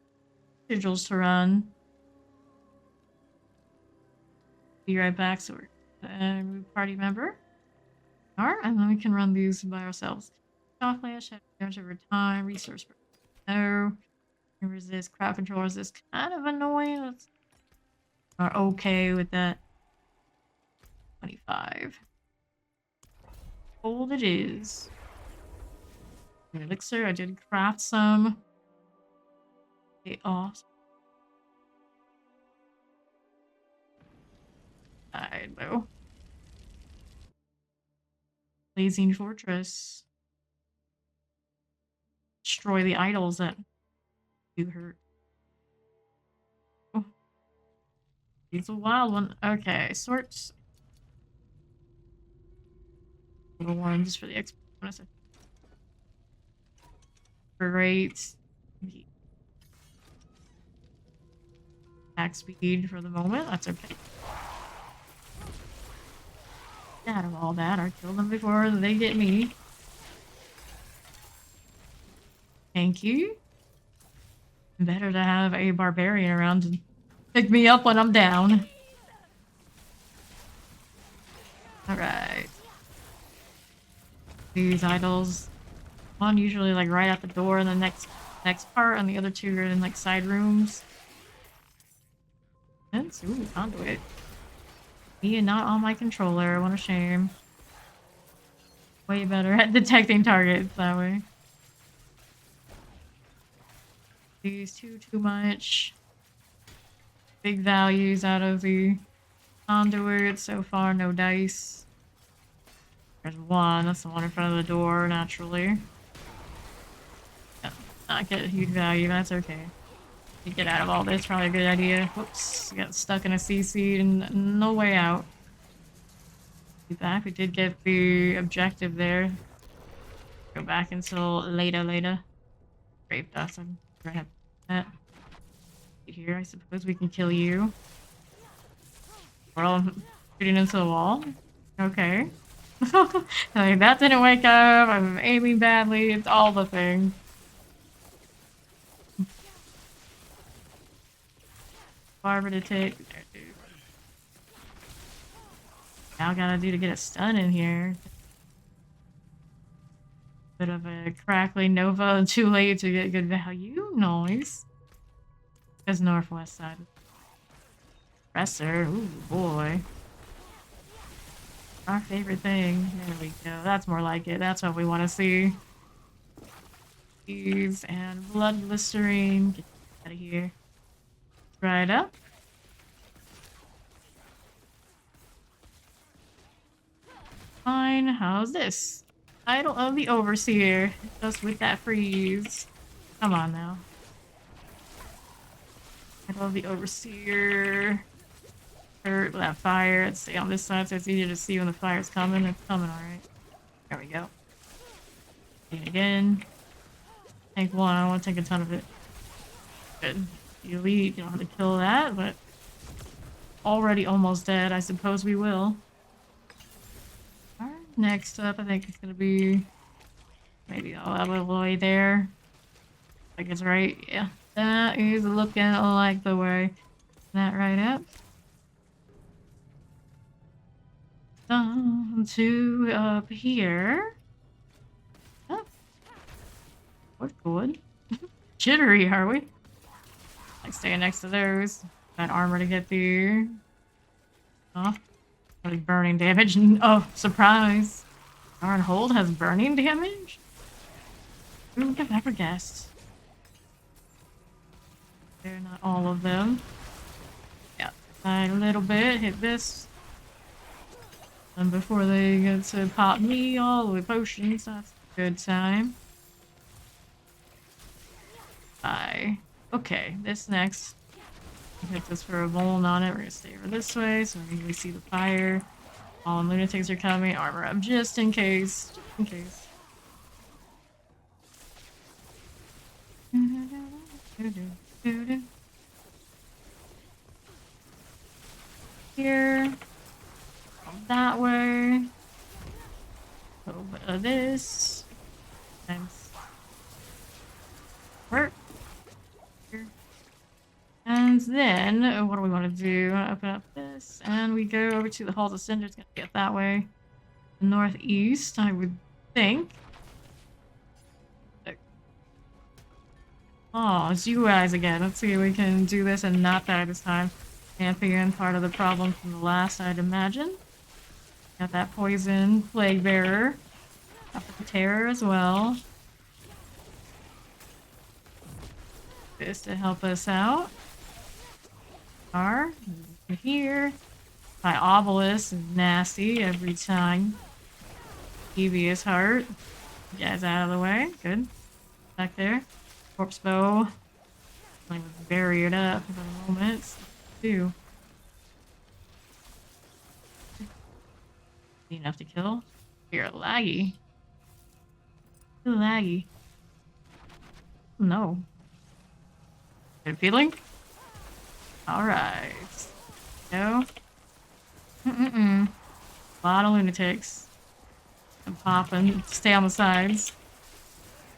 Sigils to run. Be right back, so we're remove party member. Alright, and then we can run these by ourselves. Shock Flash, have damage over time, resource no. Resist, crowd control resist, kind of annoying. Let's are okay with that. 25. Gold it is. Elixir, I did craft some. Okay, awesome. I know. Blazing Fortress. Destroy the idols that do hurt. Oh. He's a wild one. Okay, sorts. Little one just for the XP bonus. Great. Attack speed for the moment. That's okay. Out of all that, I killed them before they get me. Thank you. Better to have a barbarian around to pick me up when I'm down. Alright. These idols. One usually like right at the door and the next part, and the other two are in like side rooms. And ooh, conduit. Me and not on my controller. What a shame. Way better at detecting targets that way. These too much. Big values out of the conduit so far. No dice. There's one. That's the one in front of the door, naturally. Yeah, not get a huge value. That's okay. Get out of all this. Probably a good idea. Whoops. Got stuck in a CC and no way out. Be back. We did get the objective there. Go back until later. Brave dust. I'm gonna have that. Here, I suppose we can kill you. We're all shooting into the wall. Okay. Like, that didn't wake up. I'm aiming badly. It's all the things. Barber to take. Now I gotta do to get a stun in here. Bit of a crackly Nova, too late to get good value. Nice. Because northwest side. Presser, ooh boy. Our favorite thing. There we go. That's more like it. That's what we want to see. These and blood blistering. Get out of here. Right up. Fine. How's this? Title of the Overseer. Just with that freeze. Come on now. Title of the Overseer. Hurt that fire. Let's stay on this side so it's easier to see when the fire's coming. It's coming, alright. There we go. And again. Take one. I don't want to take a ton of it. Good. The elite, you don't have to kill that, but already almost dead. I suppose we will. Alright, next up, I think it's gonna be maybe all the way there. I think it's right. Yeah, that is looking like the way. That right up. Down to up here. Oh, we're good. Jittery, are we? Like staying next to those. Got armor to get through. Oh, really burning damage. Oh, surprise! Darn hold has burning damage. Who would have ever guessed? They're not all of them. Yeah, a little bit. Hit this. And before they get to pop me all with potions, that's a good time. Bye. Okay, this next. Hit this for a bone on it. We're gonna stay over this way so we can see the fire. All the lunatics are coming. Armor up just in case. Just in case. Here. That way. A little bit of this. Nice. Work. Here. And then, what do we want to do? Open up this, and we go over to the Halls of Cinder. It's gonna get that way. The northeast, I would think. Oh, it's you guys again. Let's see if we can do this and not die this time. Pantheon, part of the problem from the last, I'd imagine. Got that poison plague bearer. Got the terror as well. This to help us out. Are here. My obelisk is nasty every time. Devious heart. You guys out of the way. Good. Back there. Corpse bow. Like bury it up for the moment. Two. Enough to kill. You're laggy. You're laggy. No. Good feeling? Alright. Go. A lot of lunatics. And popping. Stay on the sides.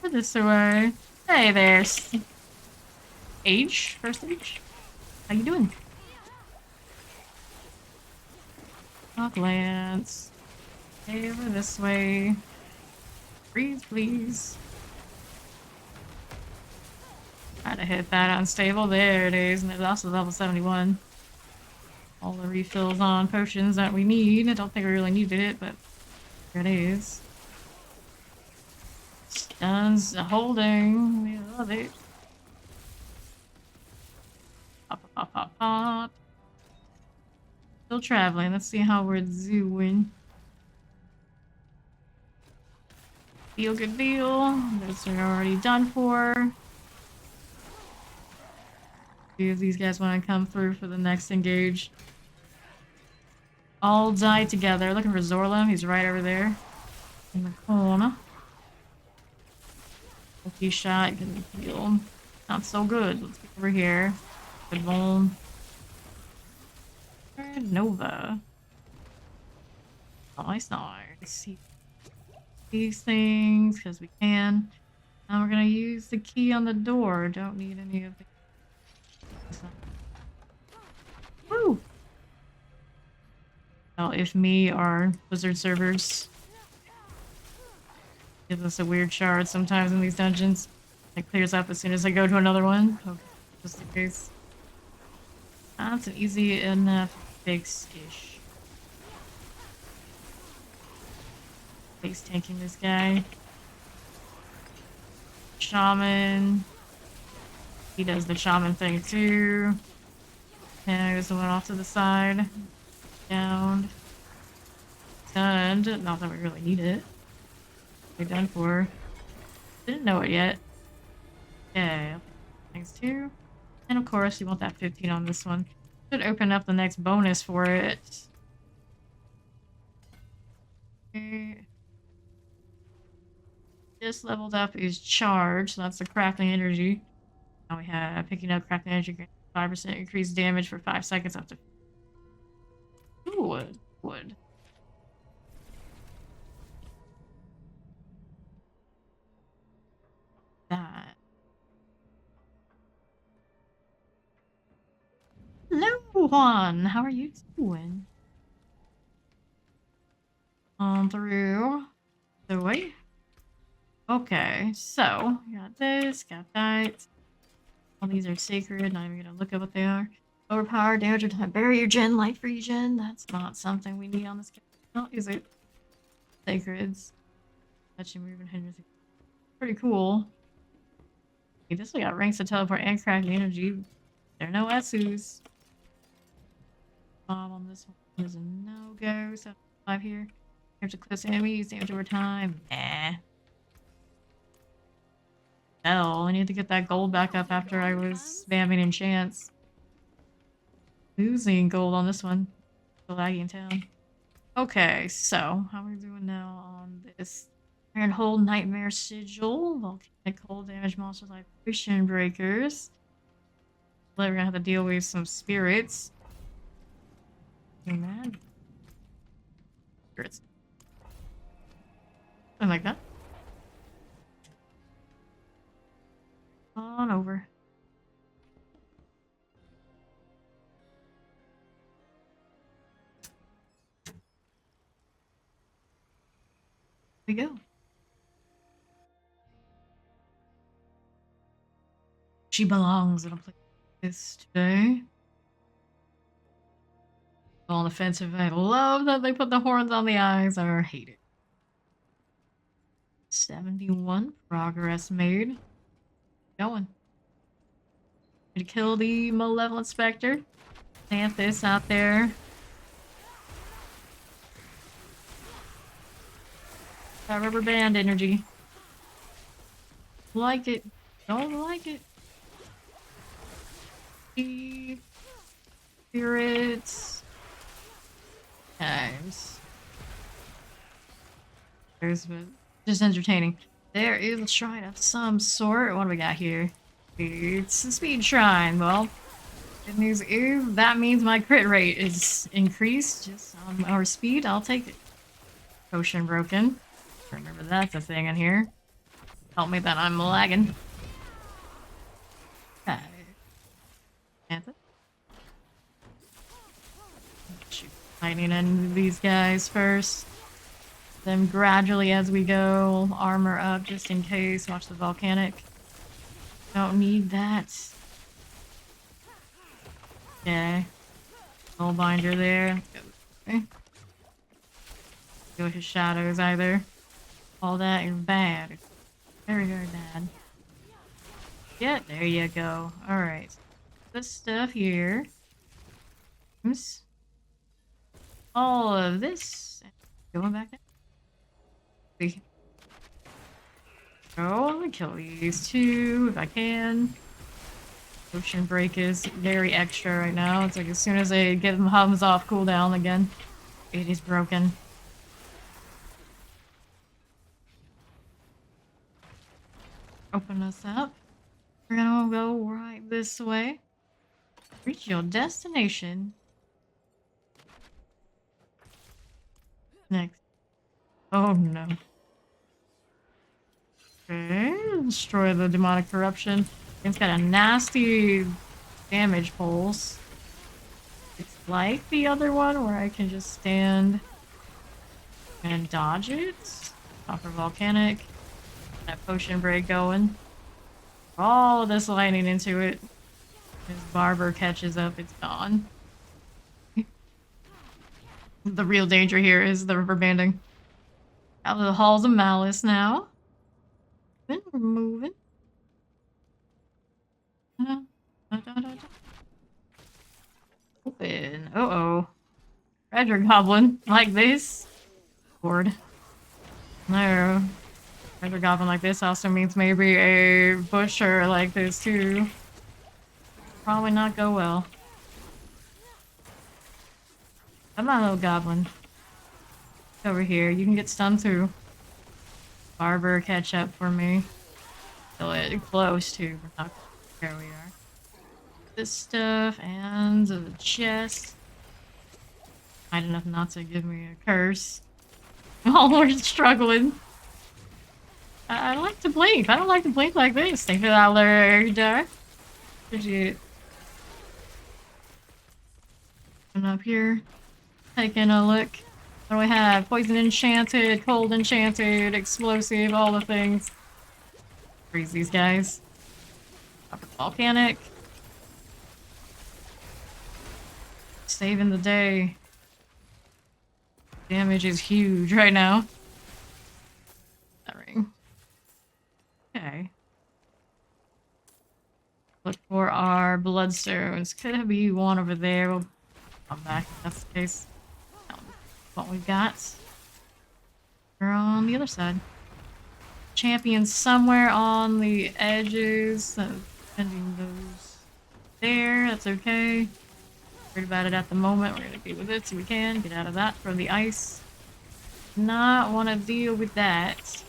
Put this away. Hey there. Age? First age? How you doing? Hawk Lance. Stay over this way. Freeze, please. Try to hit that unstable. There it is. And it's also level 71. All the refills on potions that we need. I don't think we really needed it, but there it is. Stuns holding. We love it. Pop, pop, pop, pop, pop. Still traveling. Let's see how we're doing. Feel good deal. Those are already done for. See if these guys want to come through for the next engage. All die together. Looking for Zorlum. He's right over there. In the corner. Lucky shot. Getting healed. Not so good. Let's get over here. Good bone. Nova. Nice, nice. See these things because we can. Now we're gonna use the key on the door. Don't need any of the. Woo! Well, if me or Blizzard servers. Gives us a weird shard sometimes in these dungeons. It clears up as soon as I go to another one. Okay, just in case. That's an easy enough fix-ish. Face tanking this guy. Shaman. He does the shaman thing too. And there's the one off to the side. Down. Stunned. Not that we really need it. We're done for. Didn't know it yet. Okay. Thanks too. And of course, you want that 15 on this one. Should open up the next bonus for it. Okay. Just leveled up is charge, so that's the crafting energy. Now we have picking up crafting energy, 5% increased damage for 5 seconds up to. Ooh, wood. That. Hello, Juan. How are you doing? On through the way. Okay, so got this, got that. All these are sacred. Not even gonna look at what they are. Overpower, damage or time. Barrier gen, light regen. That's not something we need on this character. Don't use it. Sacreds. Touching, move, and hindrance. Pretty cool. Okay, this one got ranks to teleport and crafting energy. There are no Esus. Bomb on this one is a no-go. 75 here. Damage to close enemies, damage over time. Nah. Hell, I need to get that gold back up after I was spamming enchants. Losing gold on this one. The laggy in town. Okay, so how are we doing now on this? Iron Hold, Nightmare Sigil, Volcanic Cold, Damage Monsters like Potion Breakers. We're gonna have to deal with some spirits. You mad? Spirits. Something like that. On over. Here we go. She belongs in a place like this today. On offensive, I love that they put the horns on the eyes, or hate it. 71 progress made. Going. To kill the Malevolent Spectre. Plant this out there. That rubber band energy. Like it. Don't like it. Spirits. Times. There's just entertaining. There is a shrine of some sort. What do we got here? It's a speed shrine. Well, good news is that means my crit rate is increased. Just our speed, I'll take it. Potion broken. Remember that's a thing in here. Help me that I'm lagging. Okay. Panther. Shoot lightning into these guys first. Then gradually as we go, armor up just in case. Watch the volcanic. Don't need that. Okay. Soul binder there. Okay. Go with his shadows either. All that is bad. Very, very bad. Yeah, there you go. Alright. This stuff here. Oops. All of this. Going back down. Oh, I'm gonna kill these two if I can. Potion break is very extra right now. It's like as soon as I get them hums off cooldown again, it is broken. Open us up. We're gonna go right this way. Reach your destination. Next. Oh no. Okay, destroy the demonic corruption. It's got a nasty damage pulse. It's like the other one where I can just stand and dodge it. Copper volcanic. That potion break going. All of this lightning into it. As Barber catches up, it's gone. The real danger here is the river banding. Out of the halls of malice now. Then we're moving. Open. Uh-oh. Treasure goblin like this. Lord. No. Treasure goblin like this also means maybe a butcher like this too. Probably not go well. Come on, little goblin. Over here. You can get stunned too. Barber, catch up for me. Still close too. We're not here we are. This stuff and the chest. Hide enough not to give me a curse. Oh, we're struggling. I like to blink. I don't like to blink like this. Thank you for that alert. Appreciate it. Coming up here. Taking a look. What do we have? Poison enchanted, cold enchanted, explosive, all the things. Freeze these guys. Volcanic. Saving the day. Damage is huge right now. That ring. Okay. Look for our bloodstones. Could be one over there. We'll come back if that's the case. What we've got. We're on the other side. Champion somewhere on the edges. Sending those there. That's okay. Worried about it at the moment. We're gonna deal with it so we can get out of that from the ice. Not want to deal with that.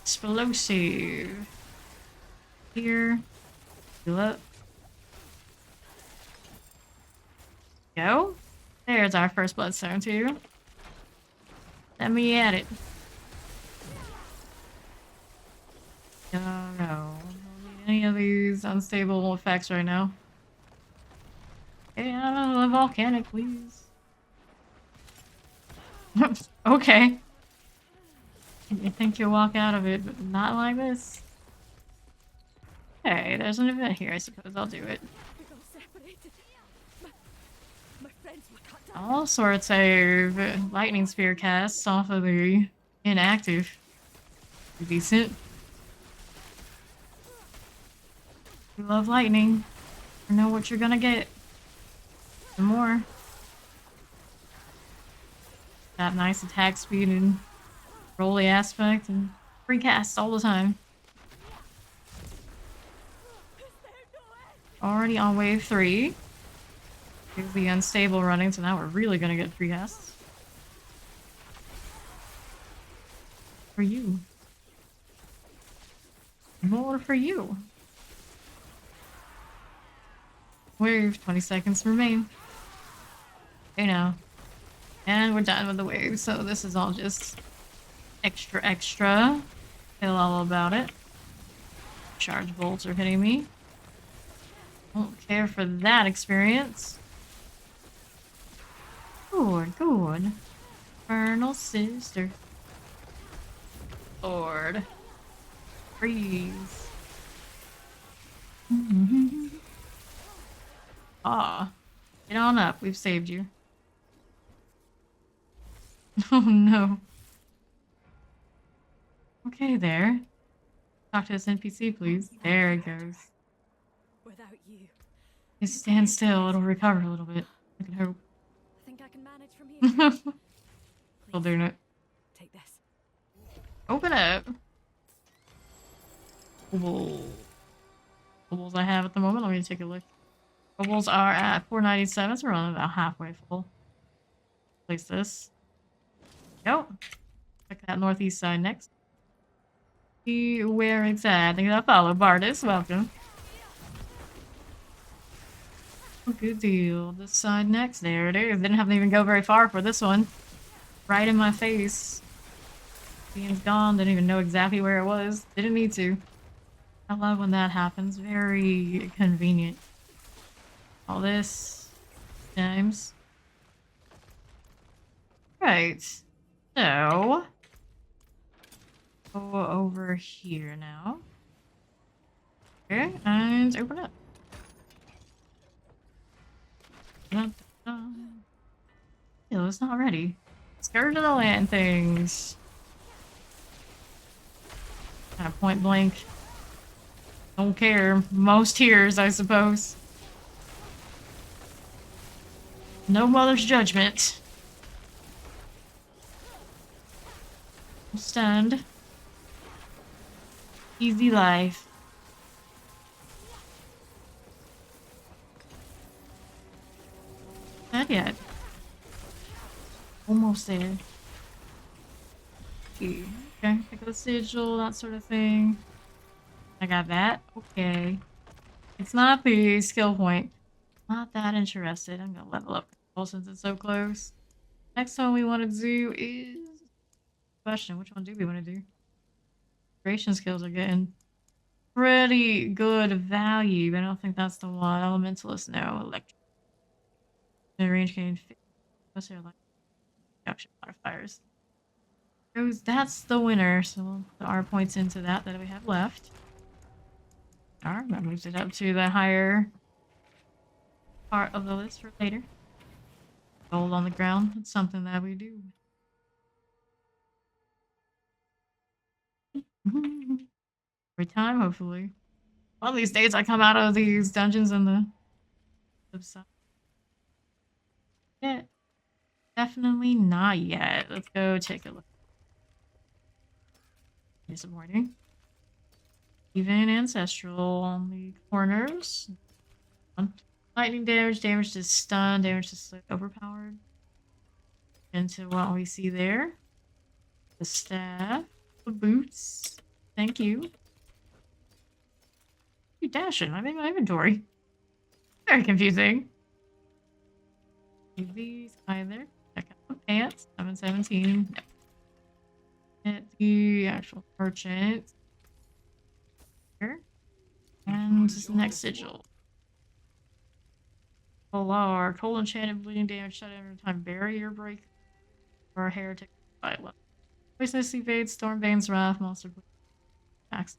Explosive. Here. Heal up. Go. There's our first bloodstone too. Let me at it. No, no. I don't need any of these unstable effects right now. Yeah, the volcanic, please. Okay. You think you'll walk out of it, but not like this. Okay, there's an event here, I suppose I'll do it. All sorts of lightning spear casts off of the inactive. Pretty decent. You love lightning. You know what you're gonna get. Some more. That nice attack speed and rolly aspect and free casts all the time. Already on wave 3. Here's the unstable running, so now we're really gonna get free casts. For you. More for you. Wave, 20 seconds remain. Okay now. And we're done with the wave, so this is all just extra. Feel all about it. Charge bolts are hitting me. Don't care for that experience. Good. Infernal sister. Lord. Freeze. Ah. Get on up. We've saved you. Oh no. Okay there. Talk to this NPC, please. There it goes. Without you, Just stand still. It'll recover a little bit. I can hope. I think I can manage from here. Still doing it. Take this. Open up. Bubbles I have at the moment. Let me take a look. Bubbles are at 497, so we're on about halfway full. Place this. Go. Check that northeast side next. See where it's at. I think I'll follow Bardis. Welcome. Good deal. This side next. There it is. Didn't have to even go very far for this one. Right in my face. Being's gone. Didn't even know exactly where it was. Didn't need to. I love when that happens. Very convenient. All this. Times. Right. So. over here now. Okay, and open up. Dun, dun, dun. Ew, it's not ready. Scared of the land things. Kind of point blank. Don't care. Most tears, I suppose. No mother's judgment. Stand. Easy life. Not yet. Almost there. Okay, pick up the sigil, that sort of thing. I got that. Okay. It's not the skill point. Not that interested. I'm gonna level up since it's so close. Next one we want to do is question. Which one do we want to do? Creation skills are getting pretty good value, but I don't think that's the one. Elementalist, no. Electric. The range gain. What's there like? Reduction modifiers. That's the winner, so we'll put our points into that we have left. Alright, that moves it up to the higher part of the list for later. Gold on the ground, it's something that we do. Every time, hopefully. One of these days I come out of these dungeons in the subside. Yeah, definitely not yet. Let's go take a look. Disappointing. Even ancestral on the corners. Lightning damage, damage to stun, damage to slip, overpowered. Into what we see there. The staff, the boots. Thank you. You dashing? I'm in my inventory. Very confusing. Leave these either. Check out the pants. 717. Get the actual merchant. Here. And just the next sigil. Polar. Cold enchanted bleeding damage shut every time barrier break. Or heretic fight level. Poisonous evade, storm bane's wrath, monster Max.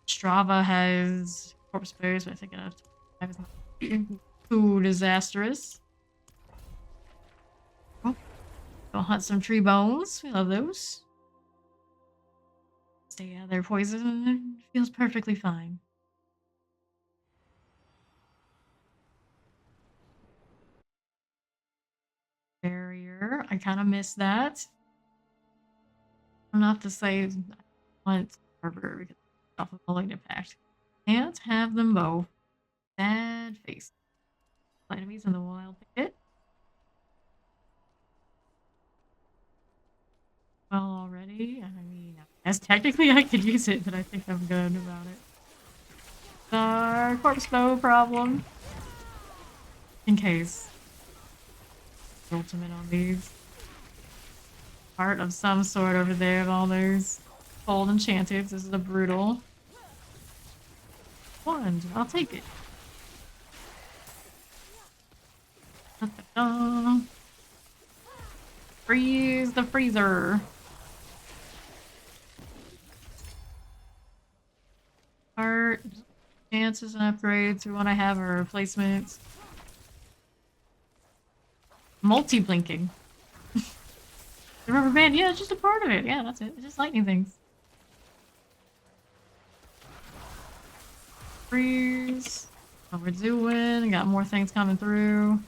Strava has corpse bears, but I think I have too disastrous. Oh. Go hunt some tree bones. We love those. Stay out of their poison. It feels perfectly fine. Barrier. I kind of miss that. Not to say I want Harbor because it's off of the light impact. Can't have them both. Bad face. Enemies in the wild pit. Well, already. I mean, as technically I could use it, but I think I'm good about it. Corpse bow problem. In case. Ultimate on these. Part of some sort over there of all those cold enchanted. This is a brutal wand. I'll take it. Freeze the freezer. Art chances and upgrades. We want to have our replacements. Multi-blinking. The rubber band, yeah, it's just a part of it. Yeah, that's it. It's just lightning things. Freeze. What we're doing. Got more things coming through.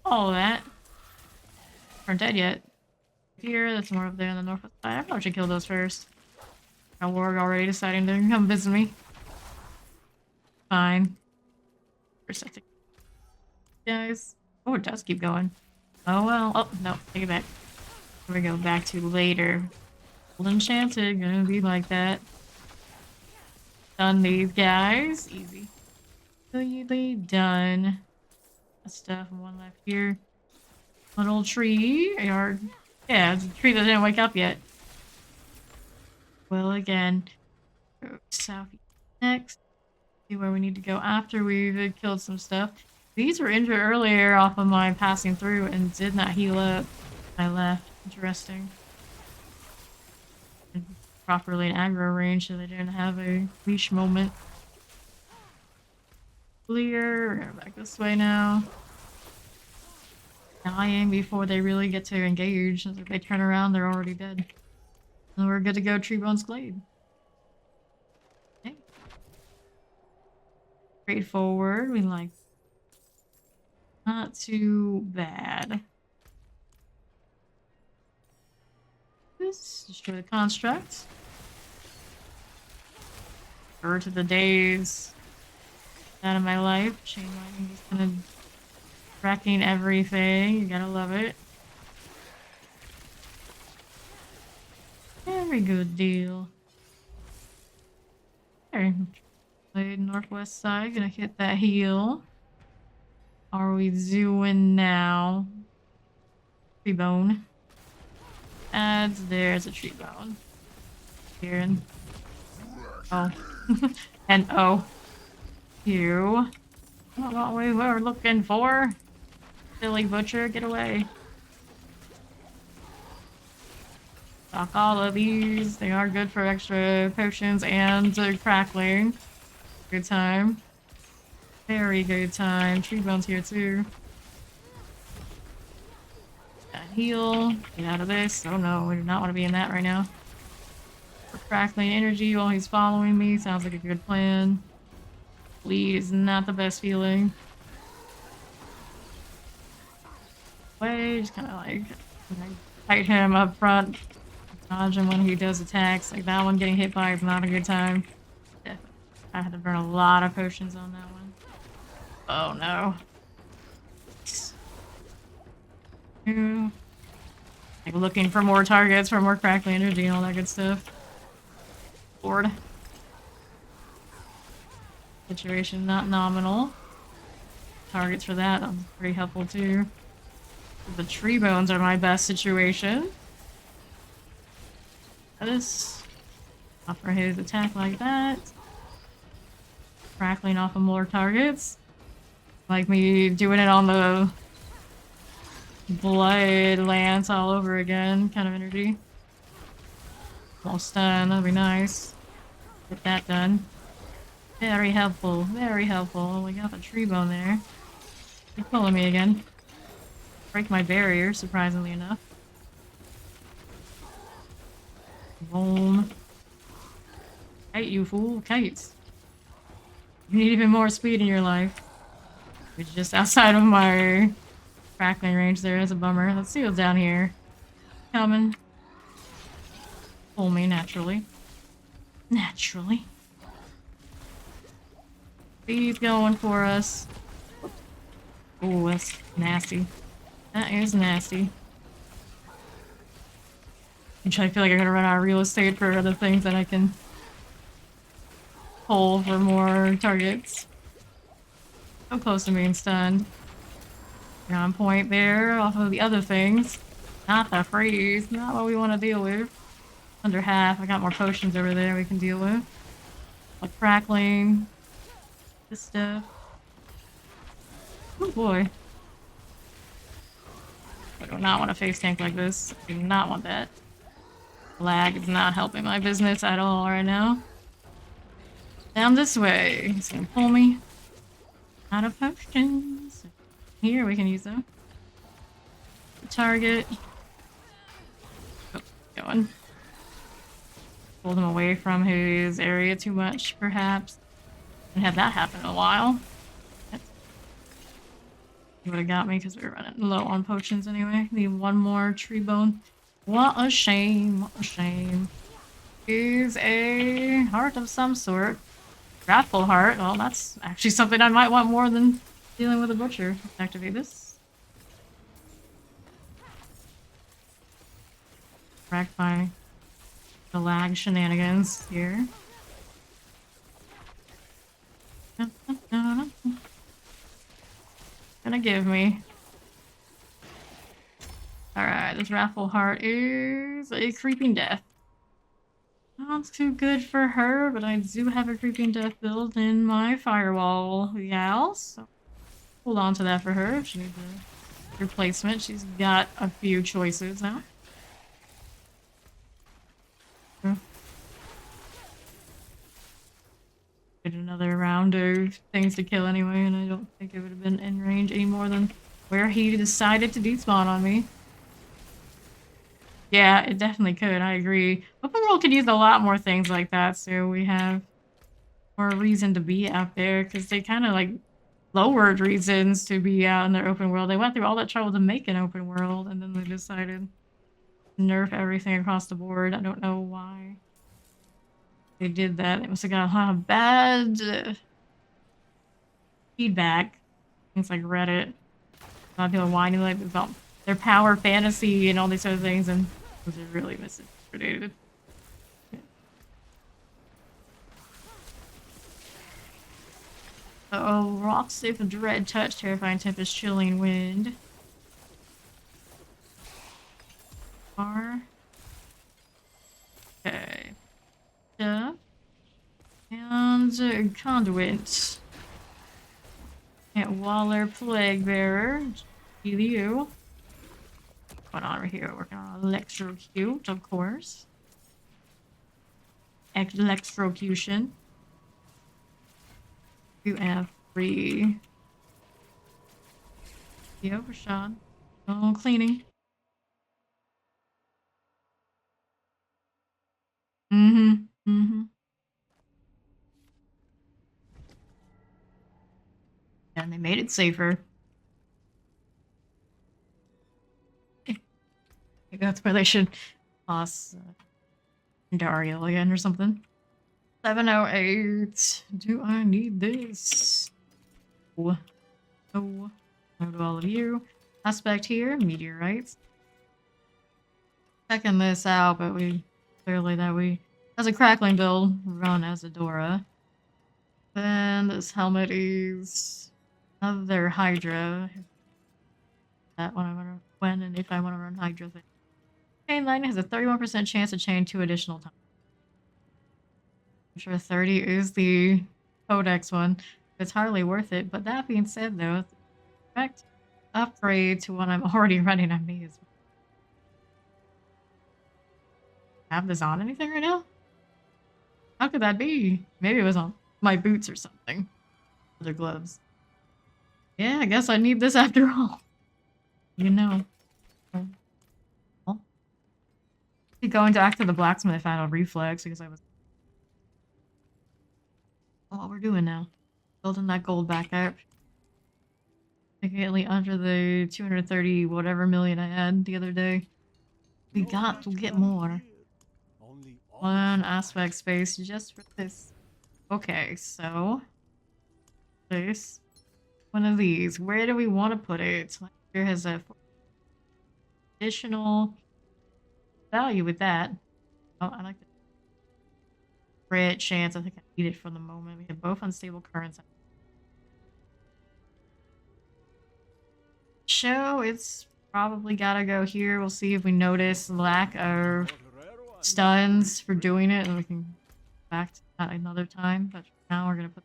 All of that. Aren't dead yet. Here, there's more up there on the northwest side. I probably should kill those first. Our warg already deciding to come visit me. Fine. First, I think. Guys. Oh, it does keep going. Oh well. Oh, no. Take it back. Here we go. Back to later. Old enchanted. Gonna be like that. Done these guys. Easy. Completely done. That stuff. One left here. Little tree. Or, yeah, it's a tree that didn't wake up yet. Well, again. Go south next. See where we need to go after we've killed some stuff. These were injured earlier off of my passing through and did not heal up. I left. Interesting. Properly in aggro range so they didn't have a leash moment. Clear. We're going back this way now. Dying before they really get to engage. If they turn around, they're already dead. And we're good to go, Treebone's Glade. Okay. Straightforward. We like. Not too bad. This. Destroy the construct. Bird to the days. Out of my life. Chain lightning just kind of wrecking everything. You gotta love it. Very good deal. There. Played northwest side. Gonna hit that heal. How are we doing now? Tree bone. Adds. There's a tree bone. Here and. Oh. And oh. You. Not what we were looking for. Silly butcher, get away. Stock all of these. They are good for extra potions and crackling. Good time. Very good time. Tree bones here too. Got heal. Get out of this. Oh no, we do not want to be in that right now. For crackling energy while he's following me. Sounds like a good plan. Bleed is not the best feeling. Way, just kind of like fight him up front, dodge him when he does attacks. Like that one getting hit by is not a good time. Definitely. I had to burn a lot of potions on that one. Oh no. Like looking for more targets for more crackling energy and all that good stuff. Lord. Situation not nominal. Targets for that, pretty helpful too. The tree bones are my best situation. This. Offer his attack like that. Crackling off of more targets. Like me doing it on the blood lance all over again kind of energy. Almost done, that'll be nice. Get that done. Very helpful, very helpful. We got the tree bone there. You're pulling me again. Break my barrier, surprisingly enough. Boom. Kite, you fool. Kites. You need even more speed in your life. It's just outside of my crackling range there. That's a bummer. Let's see what's down here. Coming. Pull me, naturally. Naturally. He's going for us. Oh, that's nasty. That is nasty. I feel like I'm gonna run out of real estate for other things that I can pull for more targets. So close to being stunned. You're on point there off of the other things. Not the freeze. Not what we want to deal with. Under half. I got more potions over there we can deal with. Like crackling. This stuff. Oh boy. I do not want a face tank like this. I do not want that. Lag is not helping my business at all right now. Down this way. He's gonna pull me. Out of potions. Here, we can use them. Target. Oh, going. Pulled him away from his area too much, perhaps. Haven't had that happen in a while. He would have got me because we were running low on potions anyway. Need one more tree bone. What a shame. What a shame. Is a heart of some sort. Wrathful heart. Well, that's actually something I might want more than dealing with a butcher. Let's activate this. Wrecked by the lag shenanigans here. Gonna give me. Alright, this Wrathful Heart is a Creeping Death. Not too good for her, but I do have a Creeping Death build in my Firewall Gal, so hold on to that for her if she needs replacement. She's got a few choices now. Did another round of things to kill anyway, and I don't think it would have been in range any more than where he decided to despawn on me. Yeah, it definitely could. I agree. Open world could use a lot more things like that, so we have more reason to be out there, because they kind of like lowered reasons to be out in their open world. They went through all that trouble to make an open world, and then they decided to nerf everything across the board. I don't know why they did that. They must have got a lot of bad feedback. Things like Reddit. A lot of people whining like about their power fantasy and all these other things, and those are really misinterpreted. Oh, rock safe of dread touch, terrifying tempest, chilling wind. R. Okay. Yeah. And conduit. And Waller, plague bearer. Heal you. What's going on right here? Working on electrocute, of course. Electrocution. You have 3. The overshot. Oh, cleaning. And they made it safer. Maybe that's where they should toss Dario again or something. 708. Do I need this? Oh. No. No to all of you. Aspect here. Meteorites. Checking this out, but we clearly that we as a crackling build run as a Dora. Then this helmet is another Hydra. That when I want to when and if I want to run Hydra thing. Chain lightning has a 31% chance to chain 2 additional times. I'm sure 30 is the Codex one. It's hardly worth it. But that being said, though, direct upgrade to what I'm already running, I may as well. Have this on anything right now? How could that be? Maybe it was on my boots or something. Other gloves. Yeah, I guess I need this after all. You know. Well, going back to the blacksmith if I had a reflex because I was. Oh, what we're doing now. Building that gold back up. Significantly under the 230 whatever million I had the other day. We got to get more. One aspect space just for this. Okay, so this one of these. Where do we want to put it? Here has a additional value with that. Oh, I like the crit chance. I think I need it for the moment. We have both unstable currents. Show, it's probably gotta go here. We'll see if we notice lack of stuns for doing it, and we can go back to that another time. But now we're gonna put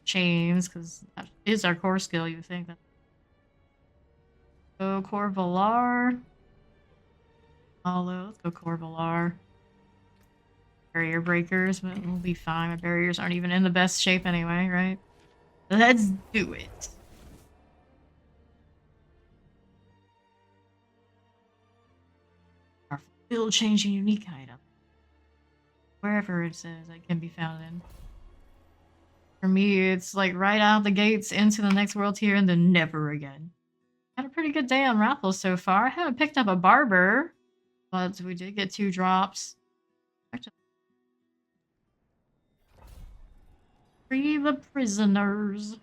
chains because that is our core skill. You think that? So core Valar. Hollow. Let's go core Valar. Barrier breakers, but we'll be fine. My barriers aren't even in the best shape anyway, right? Let's do it. Our field changing unique item. Wherever it says it can be found in. For me, it's like right out the gates into the next world tier and then never again. Had a pretty good day on raffles so far. I haven't picked up a barber, but we did get 2 drops. Free the prisoners.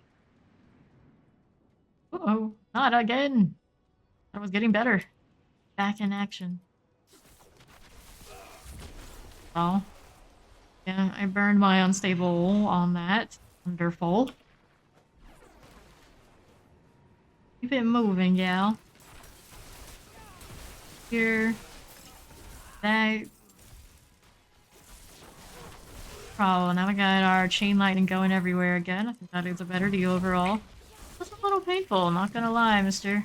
Uh-oh, not again. I was getting better. Back in action. Oh. Yeah, I burned my unstable on that. Wonderful. Keep it moving, gal. Here. That. Oh, now we got our chain lightning going everywhere again. I think that is a better deal overall. That's a little painful, not gonna lie, Mr.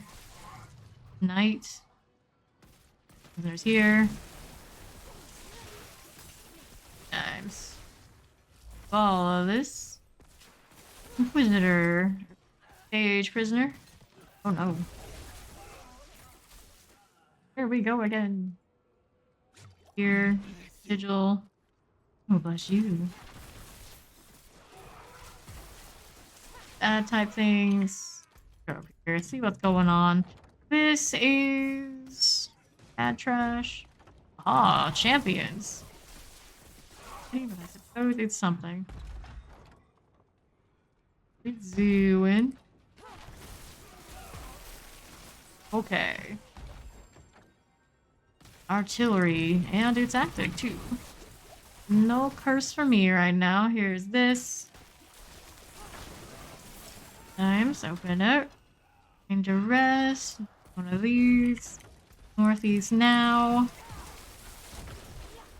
Knight. There's here. Times. Follow this. Inquisitor. Stage prisoner. Oh no. Here we go again. Here. Sigil. Oh, bless you. Type things. Go over here and see what's going on. This is bad trash. Ah, champions. But I suppose it's something. It's doing. Okay. Artillery, and it's active too. No curse for me right now. Here's this. Times, open it. Into rest. One of these. Northeast now.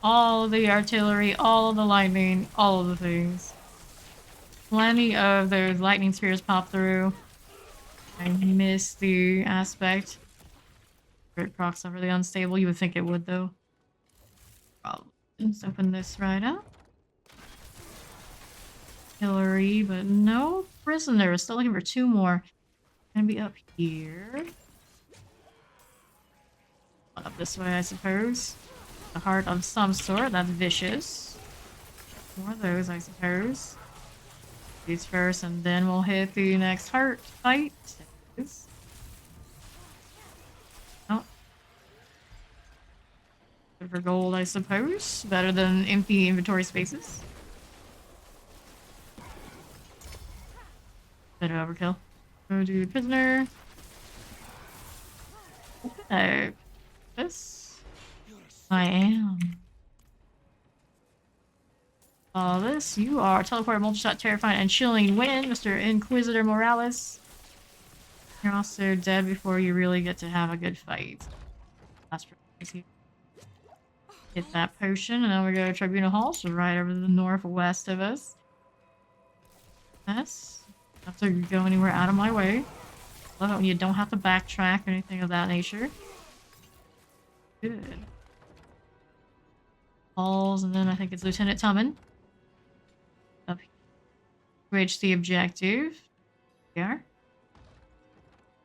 All of the artillery, all of the lightning, all of the things. Plenty of those lightning spears pop through. I missed the aspect. Crit procs are really unstable. You would think it would, though. Probably. Let's open this right up. Artillery, but no prisoners. Still looking for 2 more. Gonna be up here. Up this way, I suppose. A heart of some sort. That's vicious. More of those, I suppose. These first, and then we'll hit the next heart fight. Oh. Good for gold, I suppose. Better than empty inventory spaces. Bit of overkill. Go to prisoner. Okay. This. I am. This. You are teleported, multi-shot, terrifying, and chilling wind, Mr. Inquisitor Morales. You're also dead before you really get to have a good fight. That's pretty easy. Hit that potion, and then we go to Tribunal Hall, so right over the northwest of us. Yes. Don't have to go anywhere out of my way. Love it when you don't have to backtrack or anything of that nature. Good. Halls, and then I think it's Lieutenant Tumman. Up here. Reach the objective. Here.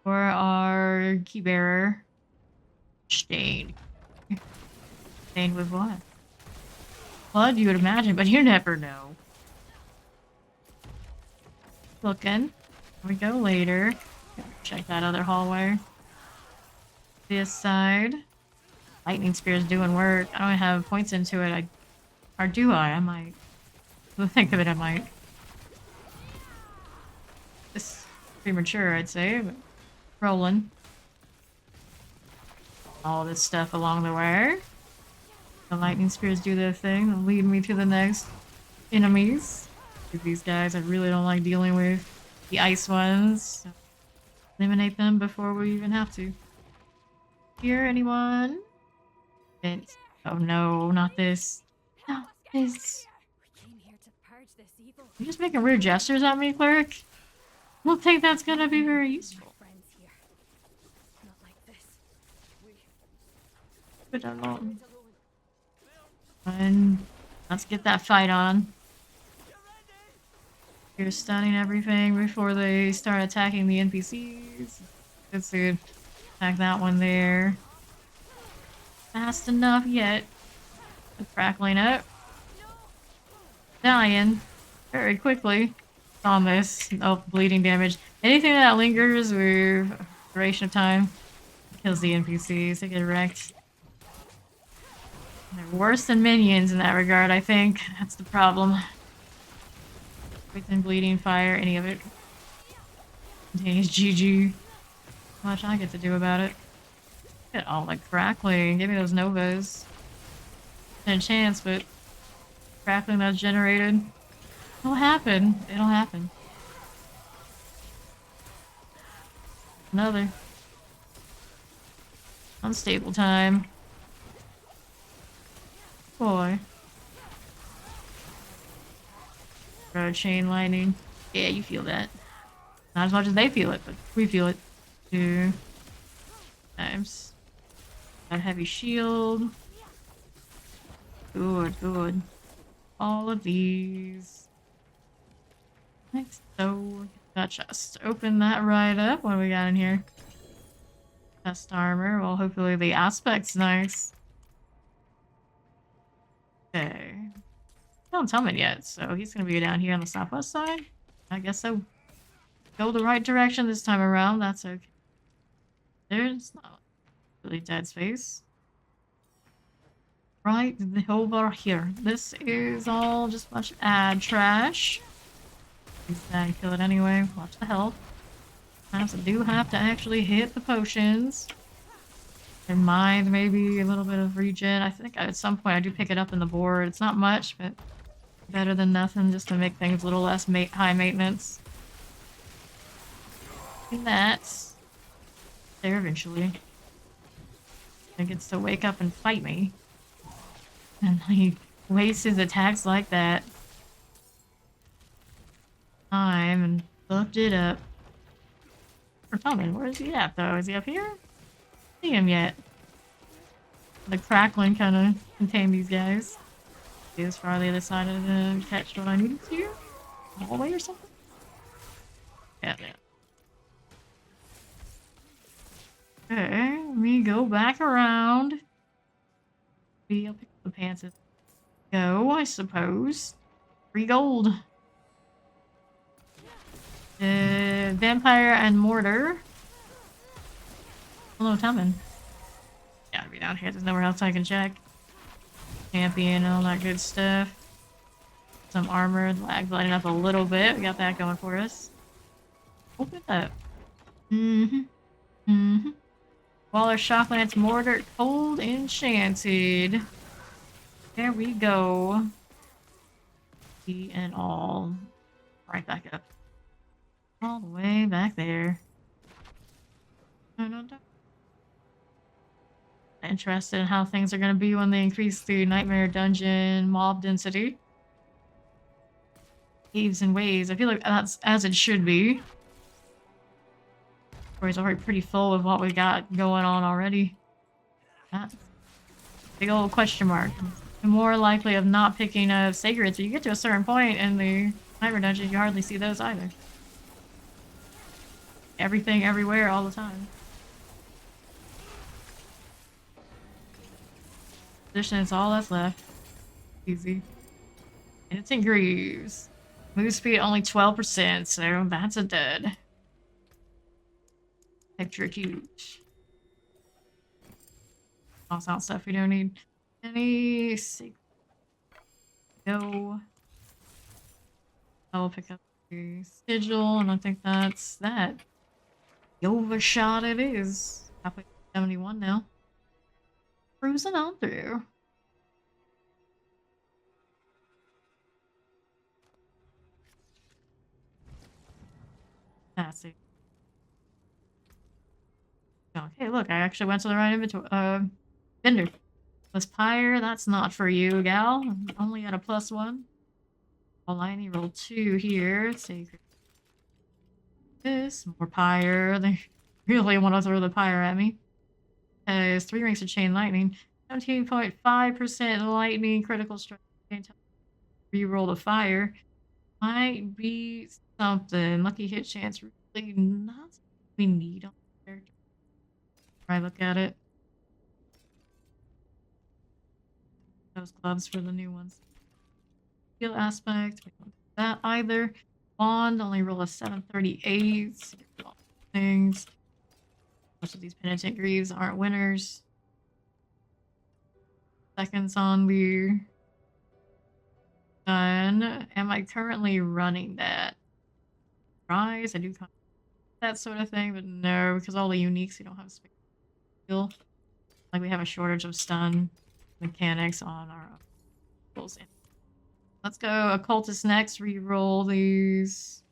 For our key bearer. Stained. Stained with what? Blood, you would imagine, but you never know. Looking. Here we go later. Check that other hallway. This side. Lightning spear is doing work. I don't have points into it. Or do I? I might. To think of it, I might. This premature, I'd say. But rolling. All this stuff along the way. The lightning spears do their thing. They'll lead me to the next enemies. These guys I really don't like dealing with. The ice ones. So eliminate them before we even have to. Here, anyone? Oh no, not this. No, this. We came here to purge this evil. You're just making weird gestures at me, cleric? I don't think that's gonna be very useful. Friends here. Not like this. But alone. And let's get that fight on. You're stunning everything before they start attacking the NPCs. Let's see. Attack that one there. Fast enough yet. Crackling up. Dying. Very quickly. On this. Oh, bleeding damage. Anything that lingers with duration of time kills the NPCs. They get wrecked. They're worse than minions in that regard, I think. That's the problem. Within bleeding fire, any of it. Contains GG. Not much I get to do about it. Look at all the crackling. Give me those novas. No chance, but crackling that's generated. It'll happen. It'll happen. Another. Unstable time. Boy. Chain lightning. Yeah, you feel that. Not as much as they feel it, but we feel it. 2 times. Got a heavy shield. Good, good. All of these. Next, so that chest. Open that right up. What do we got in here? Chest armor. Well, hopefully the aspect's nice. Okay. Don't tell me yet, so he's gonna be down here on the southwest side. I guess so. Go the right direction this time around. That's okay. There's not really dead space. Right over here. This is all just a bunch of ad trash. He's gonna kill it anyway. Watch the health. Sometimes I do have to actually hit the potions. And mind maybe a little bit of regen. I think at some point I do pick it up in the board. It's not much, but better than nothing just to make things a little less high maintenance. And that's there eventually. He gets to wake up and fight me. And he wastes his attacks like that. Time and fucked it up. Or tell me, where is he at though? Is he up here? See him yet. The crackling kind of contained these guys. He was far the other side of the catch what I needed to. Hallway or something? Yeah, yeah. Okay, let me go back around. Maybe I'll pick up the pants as I go, I suppose. 3 gold. Vampire and mortar. Hello, Tommen. Gotta be down here. There's nowhere else I can check. Champion, all that good stuff. Some armor. The lag's lighting up a little bit. We got that going for us. Open it up. Waller Shoplands Mortar Cold Enchanted. There we go. And all. Right back up. All the way back there. Interested in how things are going to be when they increase the Nightmare Dungeon mob density. Caves and ways. I feel like that's as it should be. It's already pretty full with what we got going on already. That's big old question mark. The more likely of not picking up sacreds. You get to a certain point in the Nightmare Dungeon, you hardly see those either. Everything, everywhere, all the time. Position is all that's left. Easy. And it's in Greaves. Move speed only 12%, so that's a dud. Extra huge. Toss out stuff we don't need. Any go. I will pick up the sigil, and I think that's that. The overshot it is. Halfway to 71 now. Cruising on through. That's it. Okay, look, I actually went to the right inventory. Vendor. Plus Pyre, that's not for you, gal. I'm only at a +1. All I need roll 2 here. Sacred. This, more Pyre. They really want to throw the Pyre at me. It's 3 ranks of Chain Lightning. 17.5% lightning, critical strike. Reroll the fire. Might be something. Lucky hit chance, really not something we need on the character. I look at it. Those gloves for the new ones. Skill aspect, we don't do that either. Bond, only roll a 738. Things. Most of these penitent greaves aren't winners. Seconds on the gun. Am I currently running that? Rise, I do that sort of thing, but no, because all the uniques, we don't have space. Feel like we have a shortage of stun mechanics on our rolls. Let's go occultist next. Re-roll these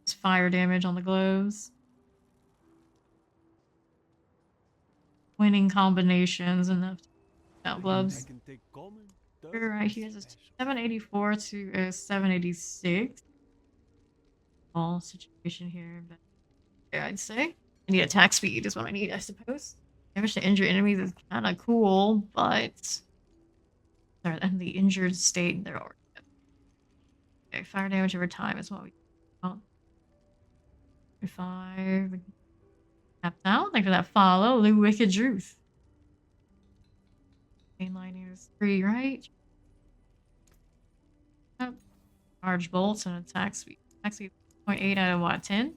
fire damage on the gloves. Winning combinations enough to out gloves. Right here is 784 to 786. All situation here, but Yeah, I'd say. I need attack speed is what I need, I suppose. Damage to injured enemies is kind of cool, but they're in the injured state. They're already dead. Okay, fire damage over time is what we want. 5. Tapped out. Thanks for that follow. Lou Wicked Truth. Mainline is 3, right? Yep. Charge bolts and attack speed. Attack speed 0.8 out of what? 10?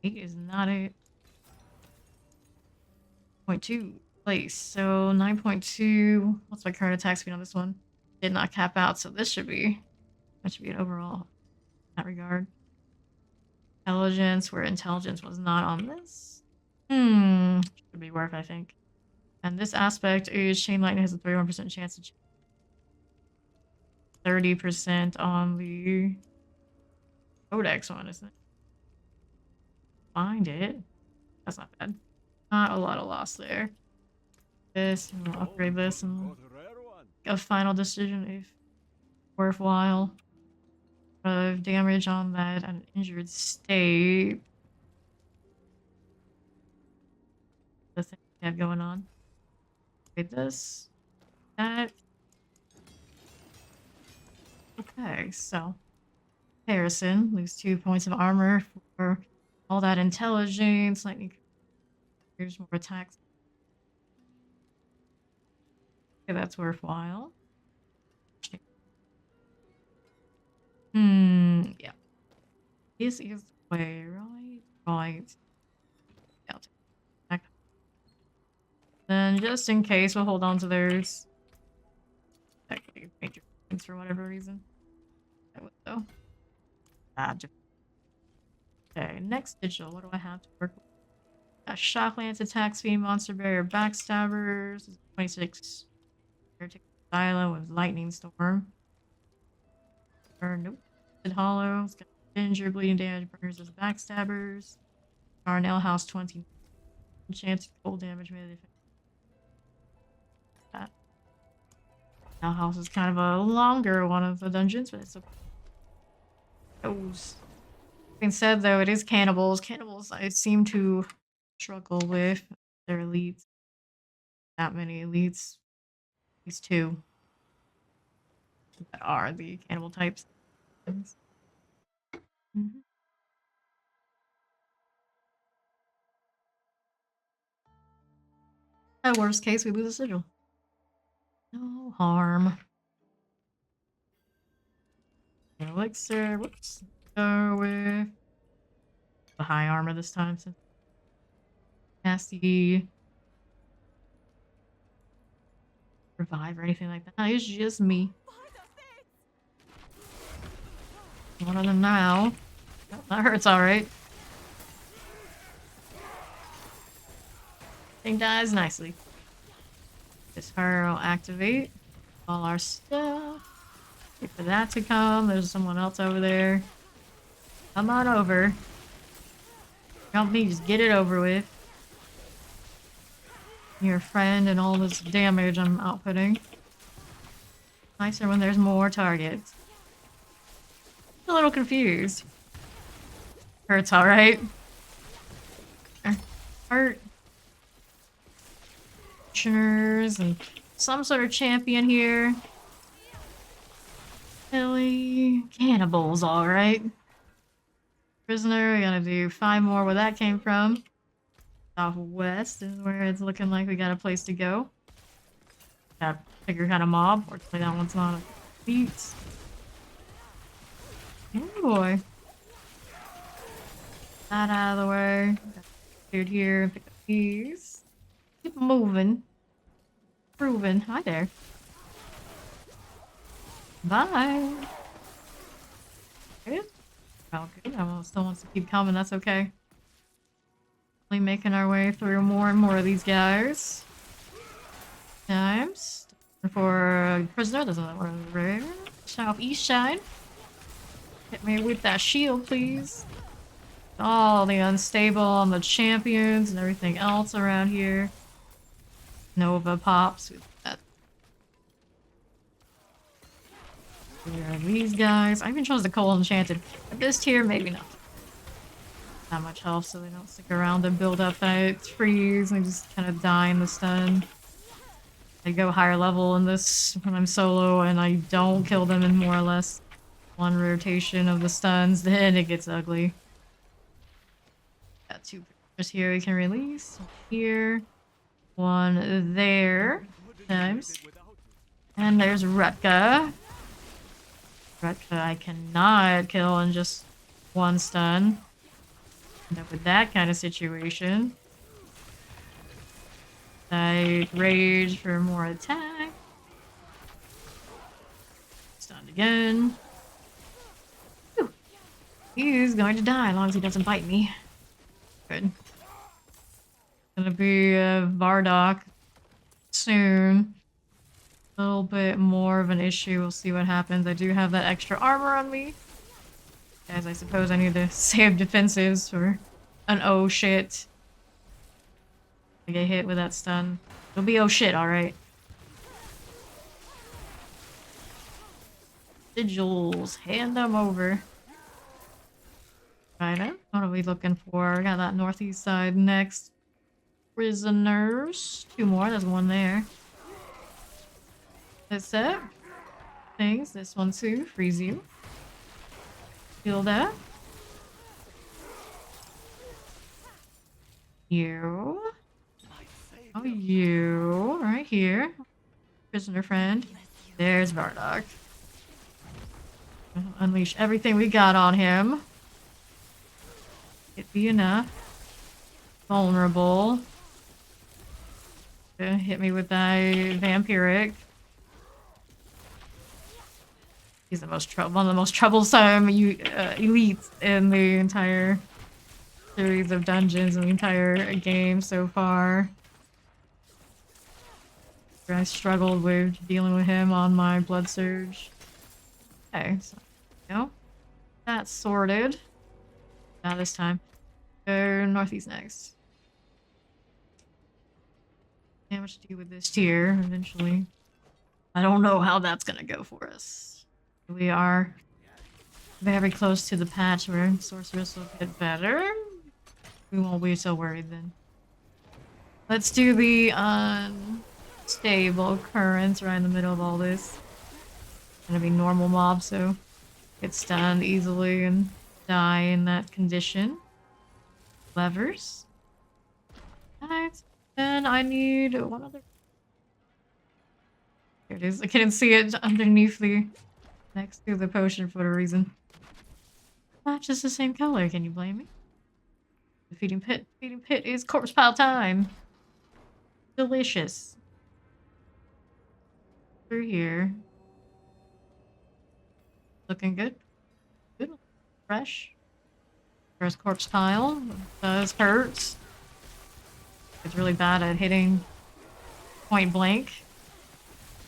8 is not it. 0.2 place. So 9.2. What's my current attack speed on this one? Did not cap out, so this should be an overall in that regard. Intelligence, where intelligence was not on this. Should be worth, I think. And this aspect is chain lightning has a 31% chance to 30% on the codex one, isn't it? Find it. That's not bad. Not a lot of loss there. This, and we'll upgrade this and a final decision if worthwhile. Of damage on that and injured state. The thing we have going on. Upgrade this. That. Okay, so Harrison lose 2 points of armor for all that intelligence. Lightning. Here's more attacks. Okay, that's worthwhile. Yeah. This is the way, right? Right. Yeah, I'll take it back. Then, just in case, we'll hold on to those. Actually, major points for whatever reason. I would, though. Okay, next digital. What do I have to work with? Shocklance, attack speed, monster barrier, backstabbers. 26. Silo with lightning storm. Or nope. Hollow. It's got danger, bleeding damage, burners as backstabbers. Arnell House 20. Chance of cold damage made it. That. Arnell House is kind of a longer one of the dungeons, but it's okay. Those. Being said though, it is cannibals. Cannibals I seem to struggle with their elites. That many elites. At least 2. That are the cannibal types. At worst case, we lose a sigil. No harm. Elixir. Whoops. Go with the high armor this time. Since nasty revive or anything like that. It's just me. One of them now. Oh, that hurts alright. Thing dies nicely. This hurl activate all our stuff. Wait for that to come. There's someone else over there. Come on over. Help me just get it over with. Your friend and all this damage I'm outputting. Nicer when there's more targets. A little confused. Hurts alright. Hurt. And some sort of champion here. Billy. Cannibals, alright. Prisoner, we gotta do 5 more where that came from. Southwest is where it's looking like we got a place to go. Got a bigger kind of mob. Fortunately, that one's not a beat. Oh boy. That out of the way. Cleared here and pick up these. Keep moving. Proving. Hi there. Bye. Good. Oh, good. I still wants to keep coming. That's okay. Only making our way through more and more of these guys. Times. For a prisoner, there's another rare. Southeast side. Hit me with that shield, please. All the unstable on the champions and everything else around here. Nova pops with that. There are these guys. I even chose the Coal Enchanted. At this tier, maybe not. Not much health, so they don't stick around and build up that freeze and just kind of die in the stun. I go higher level in this when I'm solo and I don't kill them in more or less one rotation of the stuns, then it gets ugly. Got 2 just here we can release. Here. 1 there. Times. And there's Rutka. Rutka I cannot kill in just 1 stun. End up with that kind of situation. I rage for more attack. Stunned again. Whew. He's going to die as long as he doesn't bite me. Good. Gonna be Vardock soon. A little bit more of an issue. We'll see what happens. I do have that extra armor on me. Guys, I suppose I need to save defensives for an oh shit. I get hit with that stun. It'll be oh shit, alright. Sigils, hand them over. Right, what are we looking for? We got that northeast side next. Prisoners. 2 more, there's 1 there. That's it. Things, this one too. Freeze you. Heal that. You. Oh, you. Right here. Prisoner friend. There's Vardock. Unleash everything we got on him. It be enough. Vulnerable. Hit me with that vampiric. He's the most one of the most troublesome elites in the entire series of dungeons in the entire game so far. I struggled with dealing with him on my blood surge. Okay, so that's sorted. Now this time, go northeast next. Yeah, much to do with this tier eventually. I don't know how that's gonna go for us. We are very close to the patch where sorceress will get better. We won't be so worried then. Let's do the unstable currents right in the middle of all this. Gonna be normal mob, so get stunned easily and die in that condition. Levers. Alright. Then I need 1 other. Here it is. I couldn't see it underneath the next to the potion for a reason. Not just the same color, can you blame me? The feeding pit. Feeding pit is corpse pile time. Delicious. Through here. Looking good. Good. Fresh. First corpse pile. Does hurt. It's really bad at hitting point blank.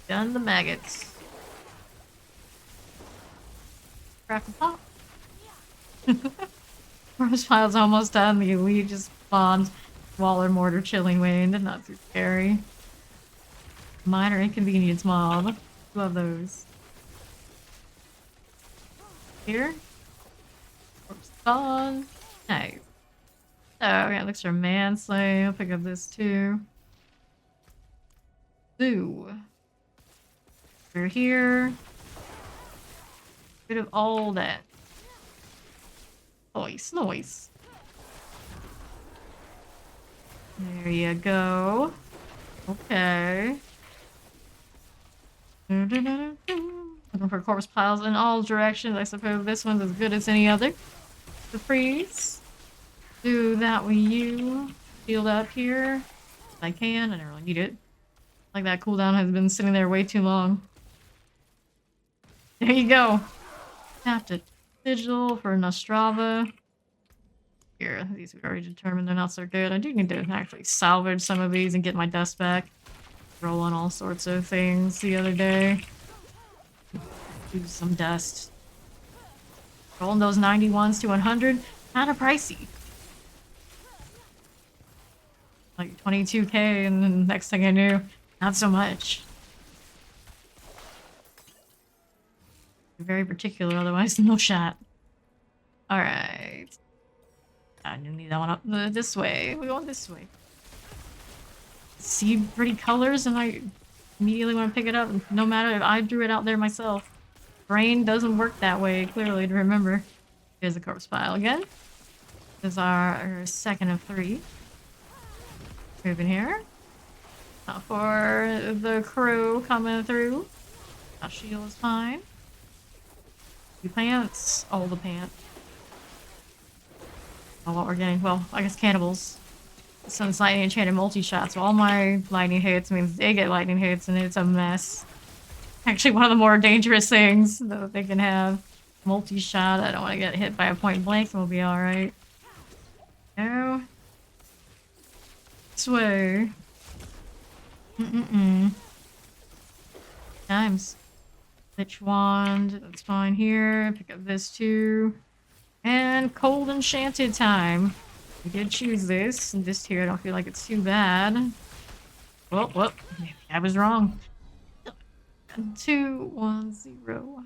Gun the maggots. Crack and pop. Corpse pile's almost done. The elite just spawned. Waller mortar chilling wind. Not too scary. Minor inconvenience mob. Love those. Here. Corpse gone. Nice. So, we got extra manslay. I'll pick up this too. Zoo. We're here. Rid of all that. Noise. There you go. Okay. Looking for corpse piles in all directions. I suppose this one's as good as any other. The freeze. Do that with you. Shield up here. If I can. I don't really need it. Like that cooldown has been sitting there way too long. There you go. Tapped it. Digital for Nostrava. Here, these we already determined they're not so good. I do need to actually salvage some of these and get my dust back. Rolling all sorts of things the other day. Do some dust. Rolling those 91s to 100. Kinda pricey. Like 22k, and then next thing I knew, not so much. Very particular, otherwise no shot. Alright. I didn't need that one up this way. We going this way. See pretty colors and I immediately want to pick it up, no matter if I drew it out there myself. Brain doesn't work that way, clearly, to remember. Here's the corpse pile again. This is our second of 3. Moving here. Not for the crew coming through. Our shield is fine. The pants. All the pants. Oh, what we're getting. Well, I guess cannibals. Since lightning enchanted multi-shot, so all my lightning hits means they get lightning hits and it's a mess. Actually, one of the more dangerous things that they can have. Multi-shot. I don't want to get hit by a point blank, we'll be alright. No. This way. Times. Lich wand. That's fine here. Pick up this too. And cold enchanted time. We did choose this. And this tier, I don't feel like it's too bad. Whoop. Maybe I was wrong. 2, 1, 0.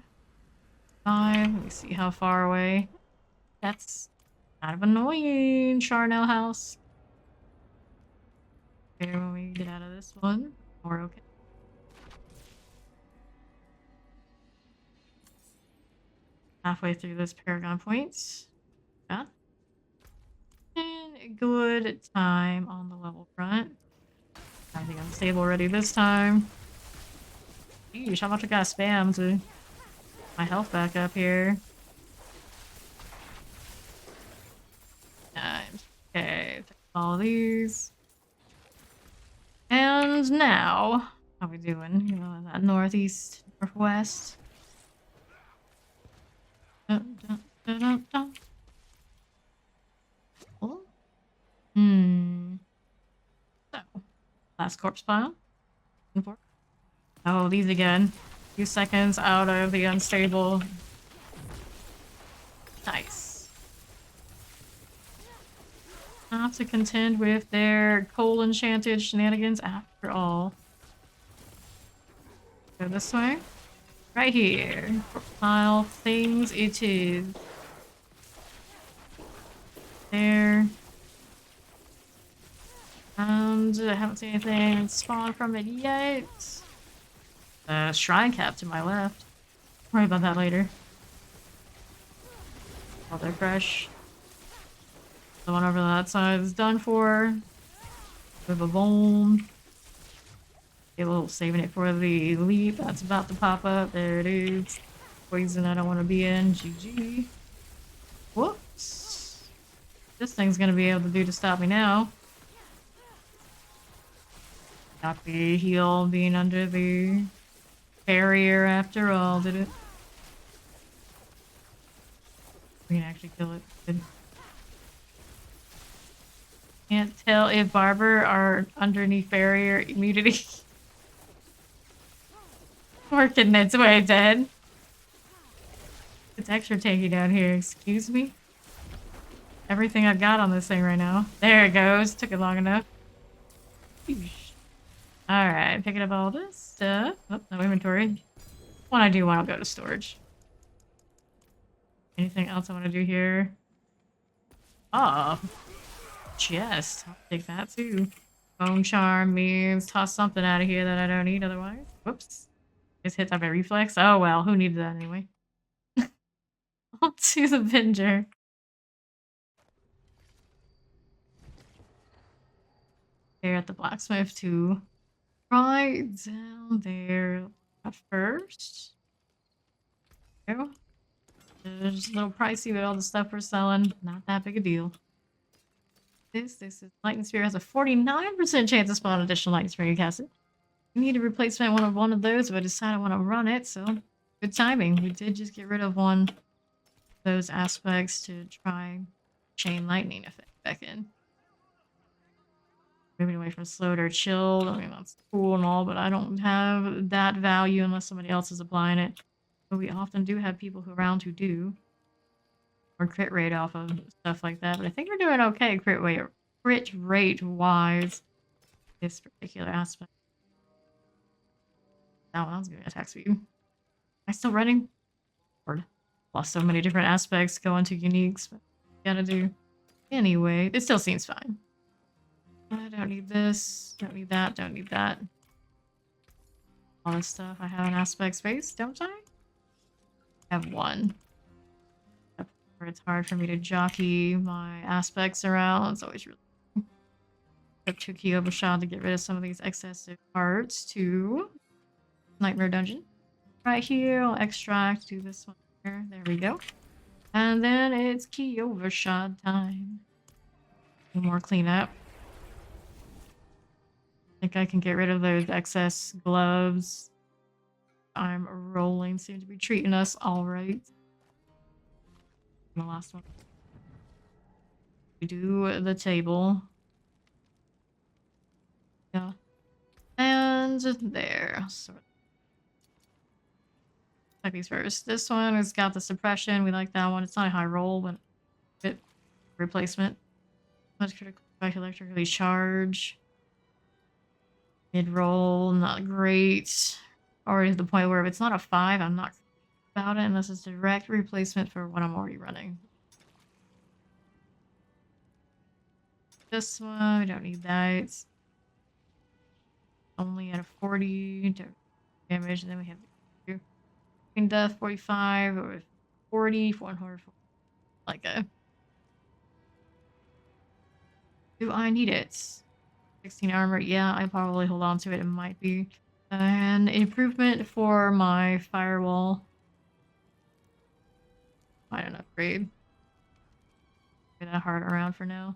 5. Let me see how far away. That's kind of annoying. Charnel House. Okay, when we get out of this one, we're okay. Halfway through this Paragon Points. Yeah. And good time on the level front. I think I'm stable already this time. Yeesh, how much I gotta spam to my health back up here. Nice. Okay, take all these. And now, how we doing? You know, that northeast, northwest. Dun, dun, dun, dun, dun. Oh. So, last corpse pile. Oh, these again. A few seconds out of the unstable. Nice. Not to contend with their cold enchanted shenanigans after all. Go this way. Right here. Pile things it is. There. And I haven't seen anything spawn from it yet. Shrine cap to my left. Worry about that later. Oh, they're fresh. The one over that side is done for. With a bone. A little saving it for the leap. That's about to pop up. There it is. Poison I don't want to be in. GG. Whoops. This thing's gonna be able to do to stop me now. Not the heal being under the barrier after all, did it? We can actually kill it. Good. Can't tell if Barber are underneath barrier immunity. Working its way dead. It's extra tanky down here, excuse me? Everything I've got on this thing right now. There it goes. Took it long enough. Alright, picking up all this stuff. Oh, no inventory. When I do one, I'll go to storage. Anything else I want to do here? Oh. Chest. I'll take that too. Bone charm means toss something out of here that I don't need otherwise. Whoops. Just hit that by reflex. Oh well, who needed that anyway? On to the Avenger. There at the blacksmith too. Right down there at first. There. It's a little pricey with all the stuff we're selling. Not that big a deal. This is Lightning Spear has a 49% chance to spawn additional Lightning Spear you cast it. You need a replacement one of those, but I decided I want to run it, so good timing. We did just get rid of one of those aspects to try chain lightning effect back in. Moving away from slowed or chilled. I mean, that's cool and all, but I don't have that value unless somebody else is applying it. But we often do have people around who do. Or crit rate off of stuff like that. But I think we're doing okay crit rate wise. This particular aspect. That one's gonna attack speed. Am I still running? Lord. Lost so many different aspects going to uniques, but gotta do. Anyway, it still seems fine. I don't need this. Don't need that. Don't need that. All this stuff. I have an aspect space, don't I? I have one. Where it's hard for me to jockey my aspects around. It's always really took 2 key overshot to get rid of some of these excessive parts to Nightmare Dungeon. Right here, I'll extract, do this one here. There we go. And then it's key overshot time. One more cleanup. I think I can get rid of those excess gloves. I'm rolling. Seem to be treating us all right. The last one. We do the table. Yeah. And there. So like these first. This one has got the suppression. We like that one. It's not a high roll, but it replacement. Much critical effect, electrically charge. Mid roll, not great. Already to the point where if it's not a 5, I'm not about it unless it's direct replacement for what I'm already running. This one, we don't need that. It's only at a 40 damage, and then we have death 45 or 40, 400, like a. Do I need it? 16 armor, yeah, I probably hold on to it. It might be an improvement for my firewall. I don't upgrade. Get that heart around for now.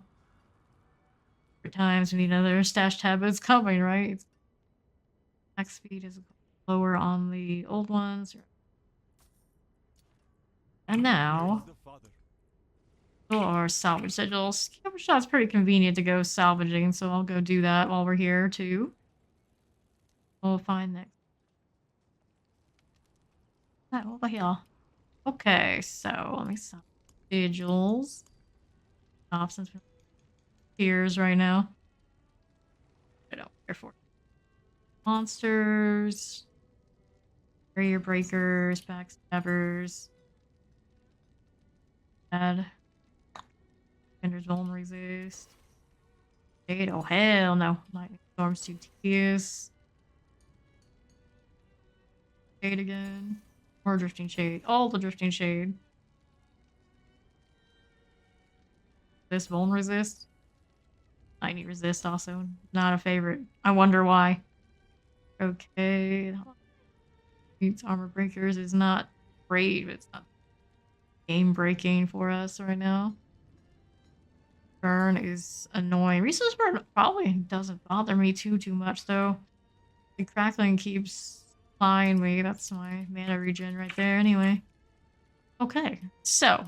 For times we need another stash tab. It's coming, right? Max speed is lower on the old ones. And now, our salvage sigils. Salvage shot's pretty convenient to go salvaging, so I'll go do that while we're here too. We'll find next. What the hell? Okay, so let me stop. Sigils. Options for tears right now. I don't care for monsters, barrier breakers, backstabbers. Bad. Defender's vuln resist. Shade, oh hell no. Lightning storms 2 tears. Shade again. More drifting shade. All the drifting shade. This vuln resist. Lightning resist also. Not a favorite. I wonder why. Okay. Mutes armor breakers is not great, but it's not game breaking for us right now. Burn is annoying. Resource burn probably doesn't bother me too much though. The crackling keeps flying me. That's my mana regen right there anyway. Okay, so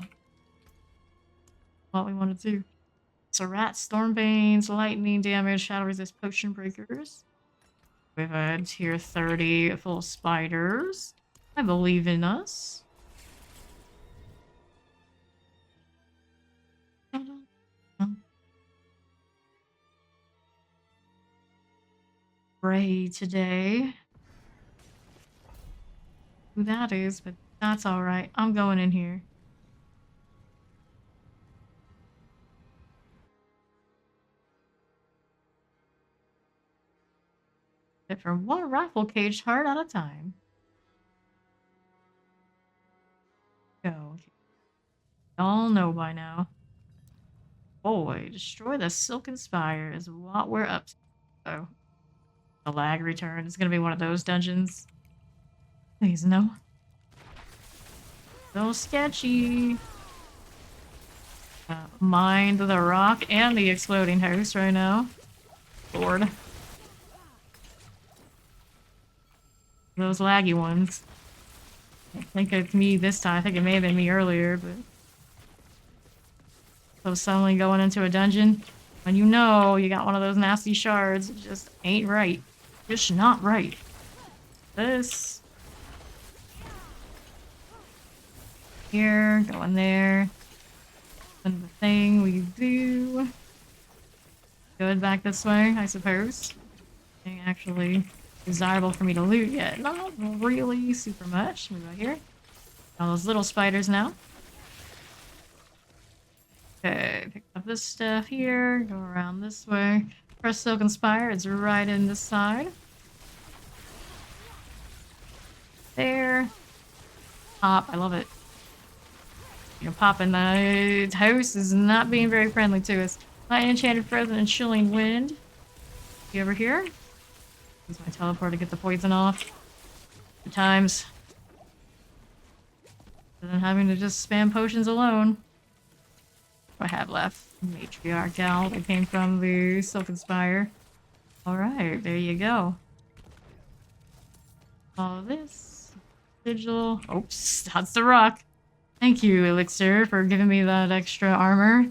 what we want to do. So rat, storm veins, lightning damage, shadow resist, potion breakers. We've had tier 30 full of spiders. I believe in us. Ray today. Who that is, but that's alright. I'm going in here. Fit for one rifle cage heart at a time. Go. Y'all know by now. Boy, destroy the Silken Spire is what we're up to. Oh. The lag return. It's gonna be one of those dungeons. Please, no. So sketchy. Mind the rock and the exploding house right now. Lord. Those laggy ones. I think it's me this time. I think it may have been me earlier, but... So suddenly going into a dungeon, when you know you got one of those nasty shards, it just ain't right. Just not right. This. Here, going there. And the thing we do. Good back this way, I suppose. Nothing actually desirable for me to loot yet. Not really super much. Move out here. All those little spiders now. Okay, pick up this stuff here. Go around this way. Press Silken Spire. It's right in this side. There. Pop. I love it. You know, popping the house is not being very friendly to us. My enchanted frozen and chilling wind. You over here? Use my teleport to get the poison off. 2 times. And then having to just spam potions alone. What do I have left? Matriarch gal that came from the Silken Spire. Alright, there you go. All this. Sigil. Oops, that's the rock. Thank you, Elixir, for giving me that extra armor.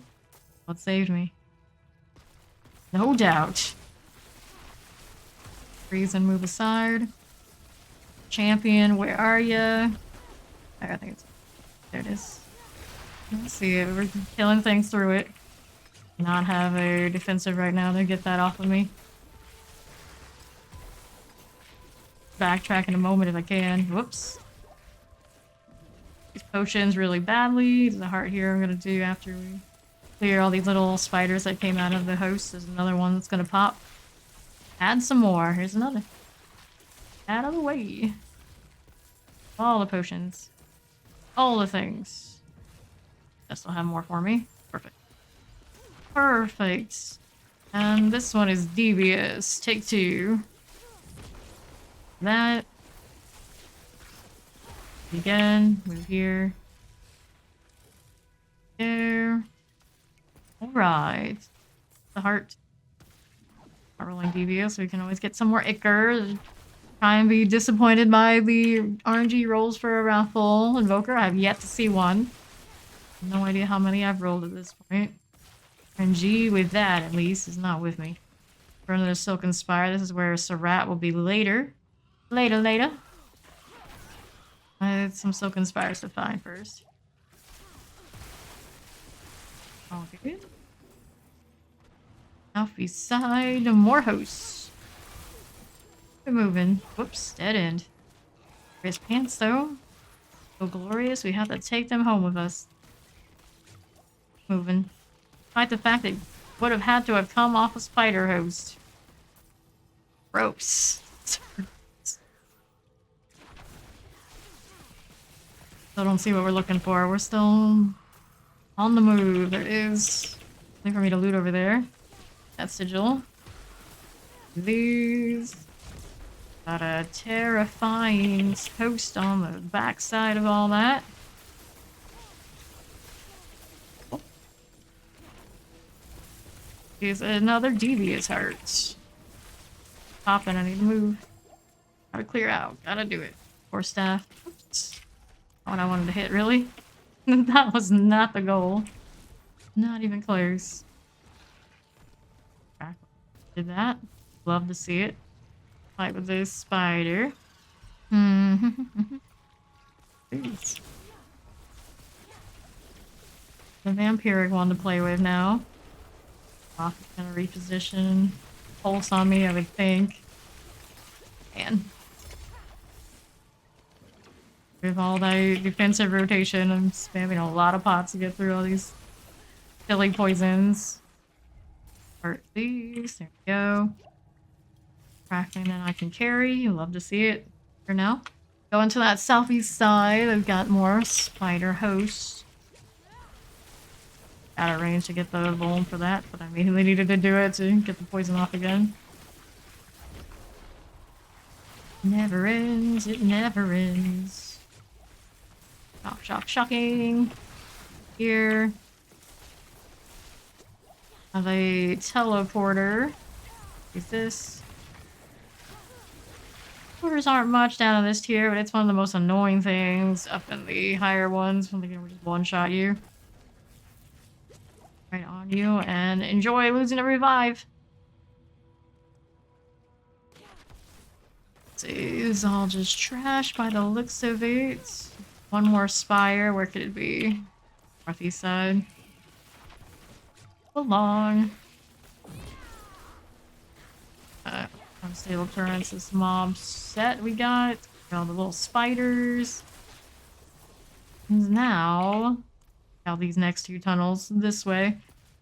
What saved me. No doubt. Freeze and move aside. Champion, where are ya? I think it's... There it is. Let's see it. We're killing things through it. Not have a defensive right now to get that off of me. Backtrack in a moment if I can. Whoops. These potions really badly. There's a heart here I'm gonna do after we clear all these little spiders that came out of the host. There's another one that's gonna pop. Add some more. Here's another. Out of the way. All the potions. All the things. Guess they'll have more for me. Perfect. Perfect. And this one is devious. Take 2. That. Again. Move here. There. Alright. The heart. Not rolling devious, so we can always get some more ichor. Try and be disappointed by the RNG rolls for a raffle invoker. I have yet to see one. No idea how many I've rolled at this point. RNG with that, at least, is not with me. For another Silken Spire, this is where Sarat will be later. Later. I had some Silken Spires to find first. Okay. Out beside more hosts. We're moving. Whoops, dead end. There's pants though. So glorious, we have to take them home with us. Moving. Despite the fact that would have had to have come off a spider host. Gross. Still don't see what we're looking for. We're still on the move. There is something for me to loot over there. That sigil. These. Got a terrifying host on the backside of all that. Here's another devious heart. Popping, I need to move. Gotta clear out. Gotta do it. Poor staff. Oops. Not what I wanted to hit, really? That was not the goal. Not even close. Did that. Love to see it. Fight with this spider. Please. The vampiric one to play with now. Off is gonna reposition. Pulse on me, I would think. Man. With all that defensive rotation, I'm spamming a lot of pots to get through all these silly poisons. Part these. There we go. Crafting that I can carry. You love to see it. For now. Going to that southeast side. I've got more spider hosts. Out of range to get the vuln for that, but I immediately needed to do it to get the poison off again. Never ends. It never ends. Shocking. Here. Have a teleporter. Use this. Teleporters aren't much down in this tier, but it's one of the most annoying things up in the higher ones when they can just one-shot you. Right on you, and enjoy losing a revive. This is all just trash by the looks of it. One more spire. Where could it be? Northeast side. Along. Unstable currents. This mob set we got. All the little spiders. Now, out these next two tunnels this way.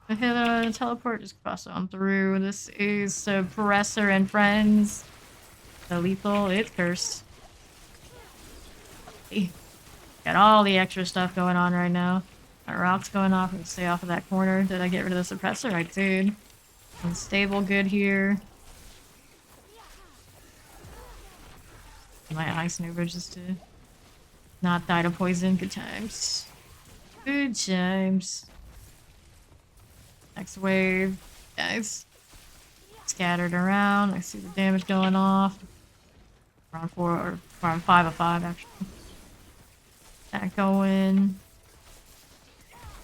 Go ahead and teleport, just cross on through. This is Suppressor and Friends. The lethal, it's cursed. Got all the extra stuff going on right now. My rock's going off and stay off of that corner. Did I get rid of the suppressor? I did. Unstable good here. My ice maneuver just to not die to poison. Good times. Good times. Next wave. Guys. Scattered around. I see the damage going off. Round 4 or round 5 of 5 actually. That going.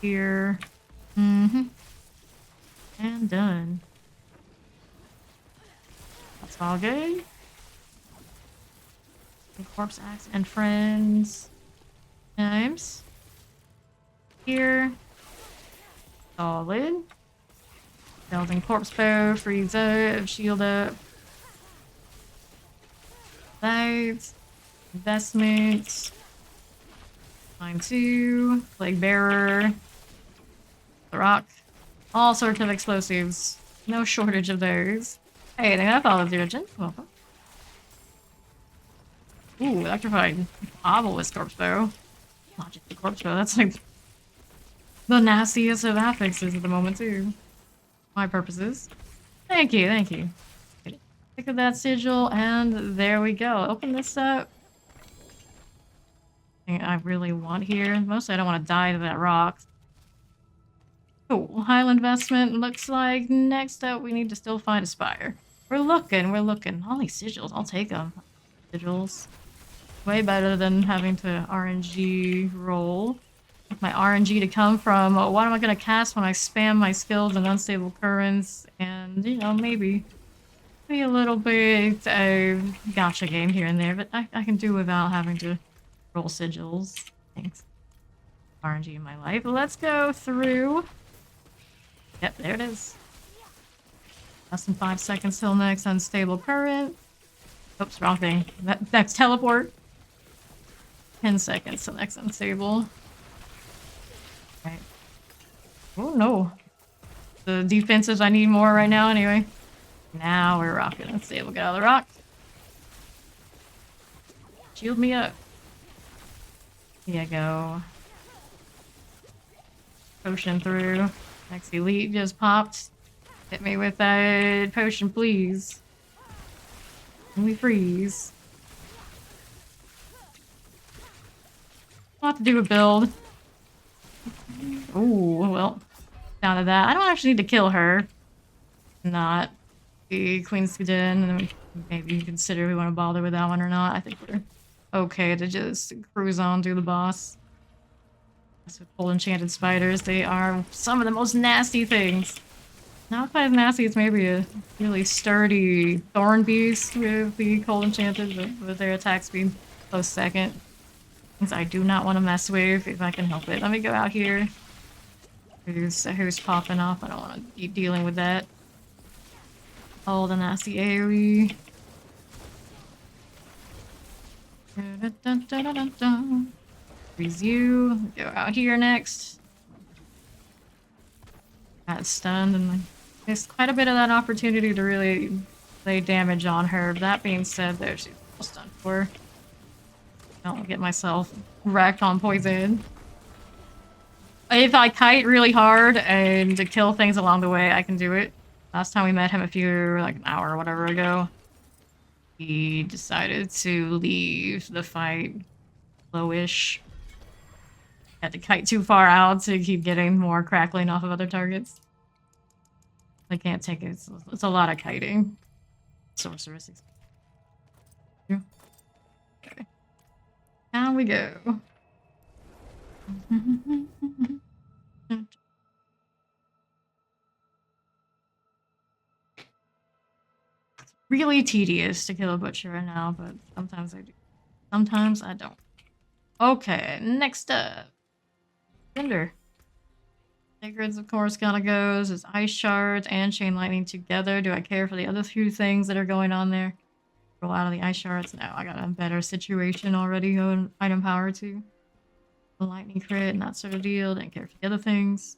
Here. And done. That's all good. Corpse Axe and Friends. Times. Here. Solid. Building Corpse Bow, freeze up, shield up. Lights. Investments. Line 2. Plague Bearer. The Rock. All sorts of explosives. No shortage of those. Hey, I think I followed the urgent. Welcome. Ooh, electrified obelisk corpse bow. Not just the corpse bow, that's like the nastiest of affixes at the moment too. My purposes. Thank you, thank you. Pick up that sigil, and there we go. Open this up. Thing I really want here. Mostly I don't want to die to that rock. Cool. Highland investment looks like next up we need to still find a spire. We're looking, we're looking. All these sigils, I'll take them. Sigils. Way better than having to RNG roll. My RNG to come from what am I gonna cast when I spam my skills and unstable currents, and you know, maybe a little bit of gotcha game here and there, but I can do without having to roll sigils. Thanks. RNG in my life. Let's go through. Yep, there it is. Less than 5 seconds till next unstable current. Oops, wrong thing. That's teleport. 10 seconds till next unstable. Right. Oh no. The defenses I need more right now anyway. Now we're rocking. Unstable, get out of the rock. Shield me up. Here you go. Potion through. Next elite just popped. Hit me with that potion, please. Can we freeze? I'll have to do a build. Ooh, well, down to that. I don't actually need to kill her. Not the Queen's Den, and then maybe consider we want to bother with that one or not. I think we're okay to just cruise on to the boss. With full enchanted spiders, they are some of the most nasty things. Not quite as nasty as maybe a really sturdy thorn beast with the cold enchanted, but with their attack speed close second. Things I do not want to mess with if I can help it. Let me go out here. Who's popping off? I don't want to be dealing with that. Oh, the nasty AoE. Freeze you. Go out here next. Got stunned and missed quite a bit of that opportunity to really lay damage on her. That being said, though, she's almost done for. Don't get myself wrecked on poison. If I kite really hard and to kill things along the way, I can do it. Last time we met him like an hour or whatever ago, he decided to leave the fight lowish. Had to kite too far out to keep getting more crackling off of other targets. I can't take it. It's a lot of kiting. Sorceress. Okay. Down we go. It's really tedious to kill a butcher right now, but sometimes I do. Sometimes I don't. Okay, next up. Cinder. Sacreds, of course, kind of goes. It's ice shards and chain lightning together. Do I care for the other few things that are going on there? Roll out of the ice shards. No, I got a better situation already going item power too. The lightning crit and that sort of deal. Didn't care for the other things.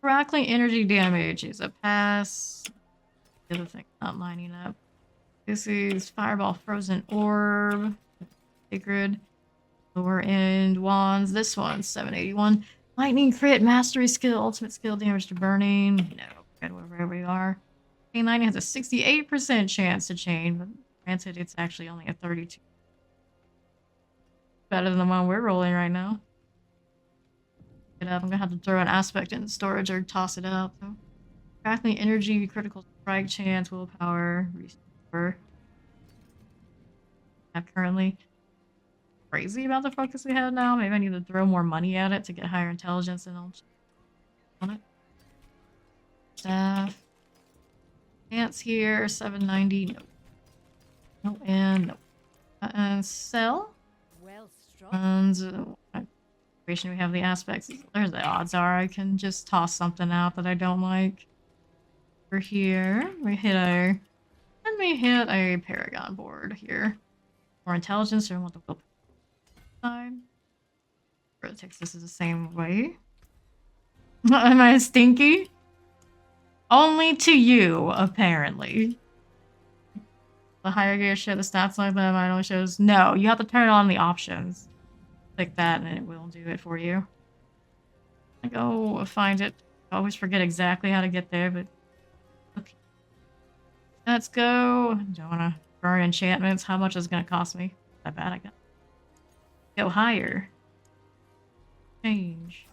Crackling energy damage is a pass. The other thing not lining up. This is Fireball Frozen Orb. Sacred. Lower end wands. This one's 781. Lightning crit, mastery skill, ultimate skill, damage to burning. No, good wherever we are. K90 has a 68% chance to chain, but granted, it's actually only a 32. Better than the one we're rolling right now. Get up. I'm gonna have to throw an aspect in storage or toss it out. So. Crackling energy, critical strike chance, willpower, restore. Have currently. Crazy about the focus we have now. Maybe I need to throw more money at it to get higher intelligence and all on it. Staff. Dance here, 790. Nope. No, and nope. And sell. Well struck. And we have the aspects. There's the odds are I can just toss something out that I don't like. Over here, we hit a Paragon board here. More intelligence, or I want the will side. It takes this is the same way. Am I stinky? Only to you, apparently. The higher gear shit, the stats like that, mine only shows. No, you have to turn on the options. Click that and it will do it for you. I go find it. I always forget exactly how to get there, but okay. Let's go. Don't want to burn enchantments. How much is it going to cost me? That bad, I got. Go higher. Change.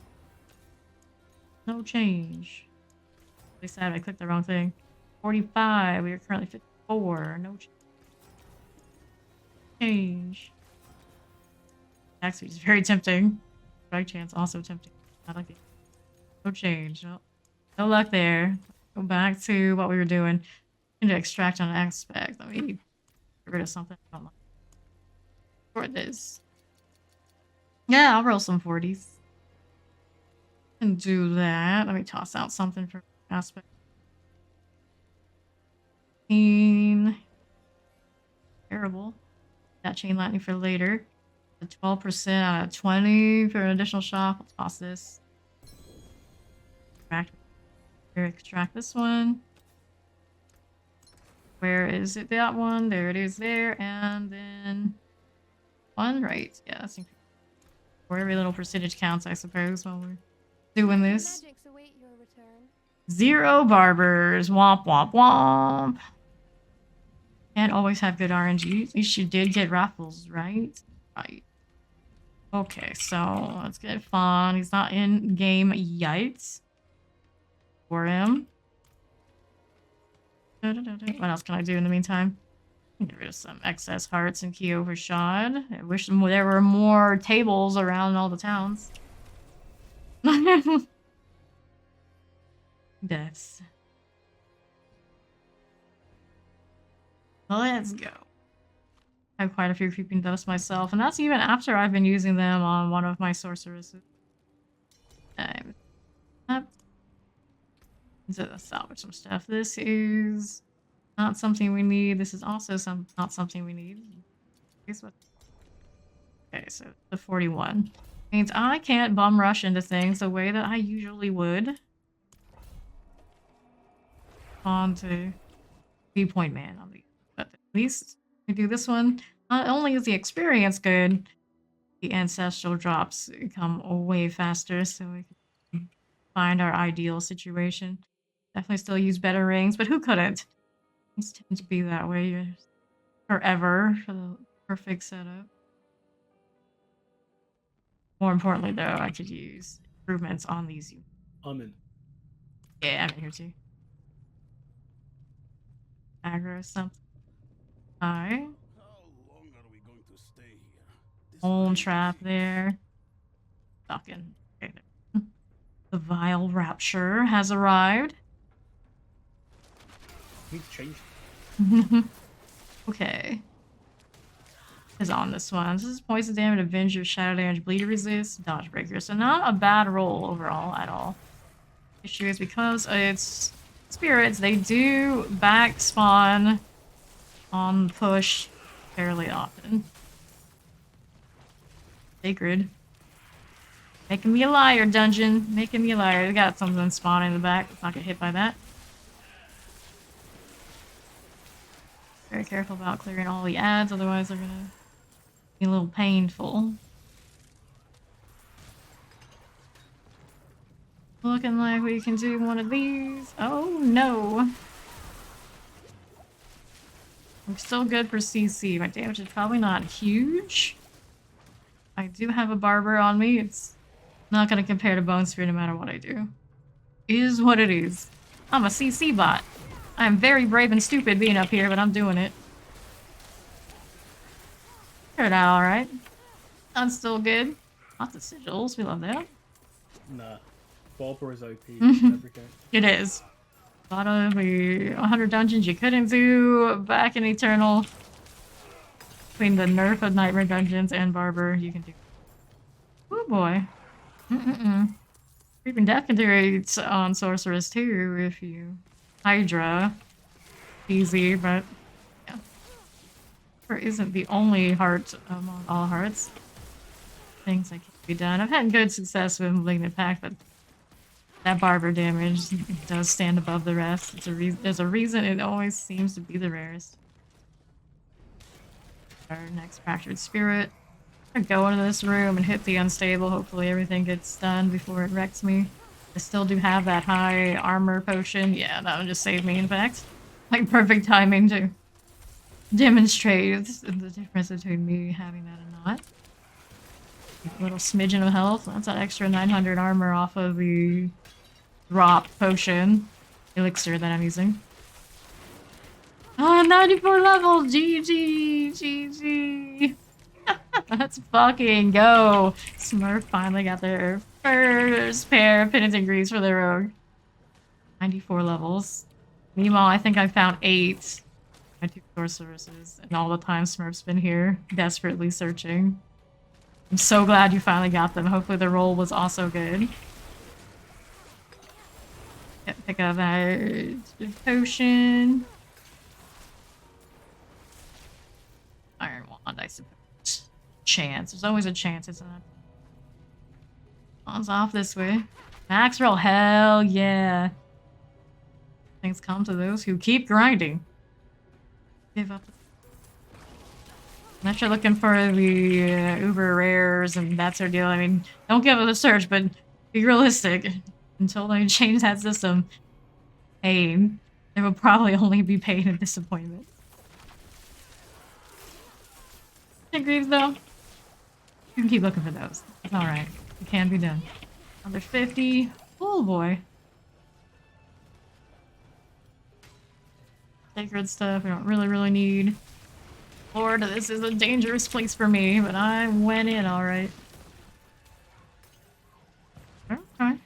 No change. Really sad I clicked the wrong thing. 45. We are currently 54. No change. Attack speed is very tempting. Strike chance also tempting. I like it. No change. No luck there. Go back to what we were doing. Need to extract on aspect. Let me get rid of something I don't like. For this. Yeah, I'll roll some 40s. And do that. Let me toss out something for aspect. 15. Terrible. That chain lightning for later. A 12% out of 20 for an additional shock. Let's toss this. Extract this one. Where is it? That one. There it is there. And then one. Right. Yeah, that's where every little percentage counts, I suppose, while we're doing this. Magics await your return. 0 barbers. Womp womp womp. Can't always have good RNG. At least you did get raffles, right? Right. Okay, so let's get Fawn. He's not in game yet. For him. What else can I do in the meantime? Get rid of some excess hearts and key overshot. I wish there were more tables around all the towns. Deaths. Let's go. I have quite a few creeping dust myself, and that's even after I've been using them on one of my sorceresses. To salvage some stuff. This is not something we need. This is also not something we need. Okay, so the 41 means I can't bum rush into things the way that I usually would. On to viewpoint man on the, but at least we do this one. Not only is the experience good, the ancestral drops come way faster, so we can find our ideal situation. Definitely still use better rings, but who couldn't? These tend to be that way forever for the perfect setup. More importantly, though, I could use improvements on these. I'm in. Yeah, I'm in here too. Aggro something. Hi. How long are we going to stay here? Home trap there. Fucking. Okay. The vile rapture has arrived. Need to change. Okay. Is on this one. This is poison damage, avenger, shadow damage, bleed resist, dodge breaker. So not a bad roll overall at all. Issue is because it's spirits, they do back spawn on push fairly often. Sacred. Making me a liar, dungeon. Making me a liar. They got something spawning in the back. Let's not get hit by that. Very careful about clearing all the ads, otherwise they're gonna be a little painful. Looking like we can do one of these. Oh no. I'm still good for CC. My damage is probably not huge. I do have a barber on me. It's not gonna compare to Bone Spear no matter what I do. Is what it is. I'm a CC bot. I'm very brave and stupid being up here, but I'm doing it. Turned out alright. I'm still good. Lots of sigils. We love that. Nah. Barber is OP in everything. It is. A lot of the 100 dungeons you couldn't do back in Eternal. Between the nerf of Nightmare Dungeons and Barber, you can do. Oh boy. Creeping Death can do it on Sorceress too if you Hydra. Easy, but yeah. Or isn't the only heart among all hearts. Things that can be done. I've had good success with Malignant Pact, but that Barber damage does stand above the rest. There's a reason it always seems to be the rarest. Our next Fractured Spirit. I go into this room and hit the Unstable. Hopefully everything gets done before it wrecks me. I still do have that high armor potion. Yeah, that'll just save me, in fact. Like, perfect timing to demonstrate the difference between me having that and not. A little smidgen of health. That's that extra 900 armor off of the drop potion elixir that I'm using. Ah, 94 level! GG! GG! Let's fucking go! Smurf finally got their first pair of penitent greaves for their rogue. 94 levels. Meanwhile, I think I found 8. My 2 sorceresses, and all the time Smurf's been here, desperately searching. I'm so glad you finally got them. Hopefully the roll was also good. Pick up that potion. Iron wand, I suppose. Chance. There's always a chance, isn't it? Wand's off this way. Max roll, hell yeah. Things come to those who keep grinding. Give up. Unless you're looking for the uber rares and that sort of deal. I mean, don't give up the search, but be realistic. Until they change that system, pain. There will probably only be pain and disappointment. Greaves though, you can keep looking for those. It's alright. It can be done. Another 50. Oh boy. Sacred stuff we don't really need. Lord, this is a dangerous place for me, but I went in alright. Okay.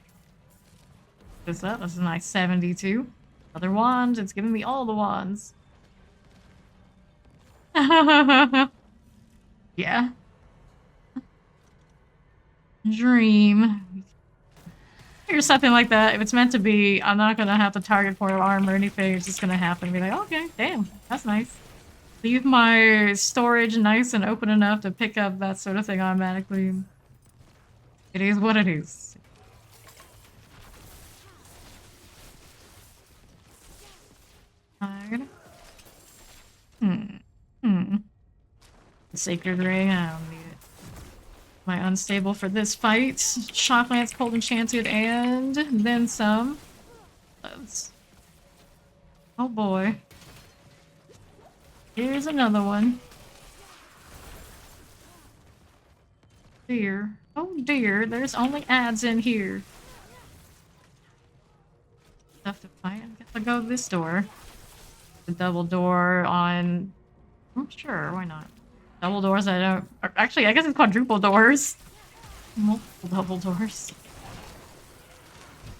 This up. This is my 72. Other wands. It's giving me all the wands. Yeah. Dream. Or something like that. If it's meant to be, I'm not gonna have to target for arm or anything. It's just gonna happen and be like, okay, damn, that's nice. Leave my storage nice and open enough to pick up that sort of thing automatically. It is what it is. Tired. Sacred Ring, I don't need it. My unstable for this fight. Shock Lance, Cold Enchanted, and then some. Oh boy. Here's another one. Dear. Oh dear, there's only ads in here. Stuff to fight. I guess I'll go this door. The double door on... Oh, sure, why not? Double doors I don't... Actually, I guess it's quadruple doors. Multiple double doors.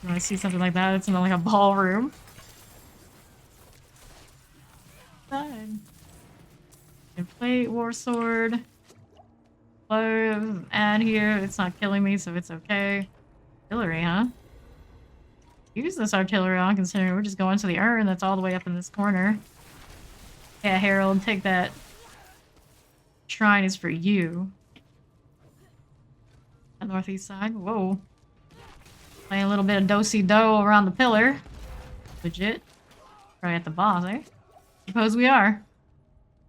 When I see something like that, it's in like a ballroom. Fine. Inflate, War Sword. Clothes, add here. It's not killing me, so it's okay. Artillery, huh? Use this artillery on, considering we're just going to the urn that's all the way up in this corner. Yeah, Harold, take that. Shrine is for you. The northeast side. Whoa. Playing a little bit of do-si-do around the pillar. Legit. Right at the boss, eh? Suppose we are.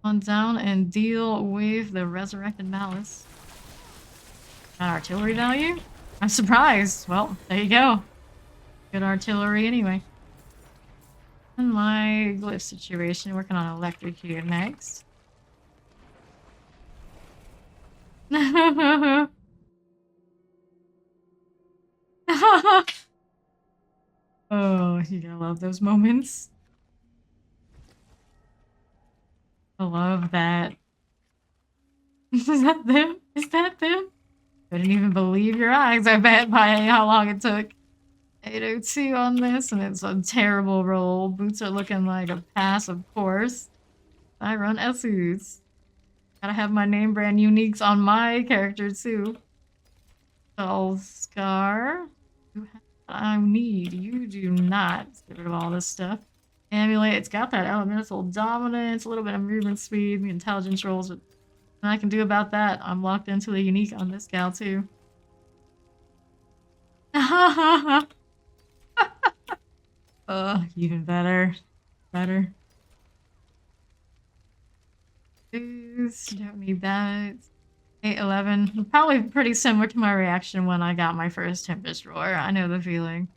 On down and deal with the resurrected malice. Got artillery value? I'm surprised. Well, there you go. Good artillery anyway. And my glyph situation. Working on electric here next. Oh, you gotta love those moments. I love that. Is that them? Is that them? Couldn't even believe your eyes, I bet, by how long it took. 802 on this, and it's a terrible roll. Boots are looking like a pass, of course. I run Essus. Gotta have my name brand uniques on my character, too. Skull Scar. You have what I need. You do not. Let's get rid of all this stuff. Amulet. It's got that elemental dominance, a little bit of movement speed, the intelligence rolls. But nothing I can do about that. I'm locked into the unique on this gal, too. Even better. Better. Boost. Don't need that. 811. Probably pretty similar to my reaction when I got my first Tempest Roar. I know the feeling.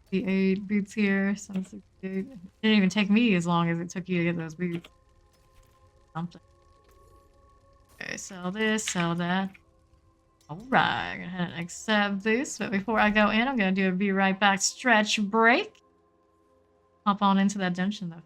The 8 boots here. 768. It didn't even take me as long as it took you to get those boots. Something. Okay, sell this, sell that. Alright, I'm gonna head and accept this. But before I go in, I'm gonna do a be right back stretch break. Hop on into that dungeon though.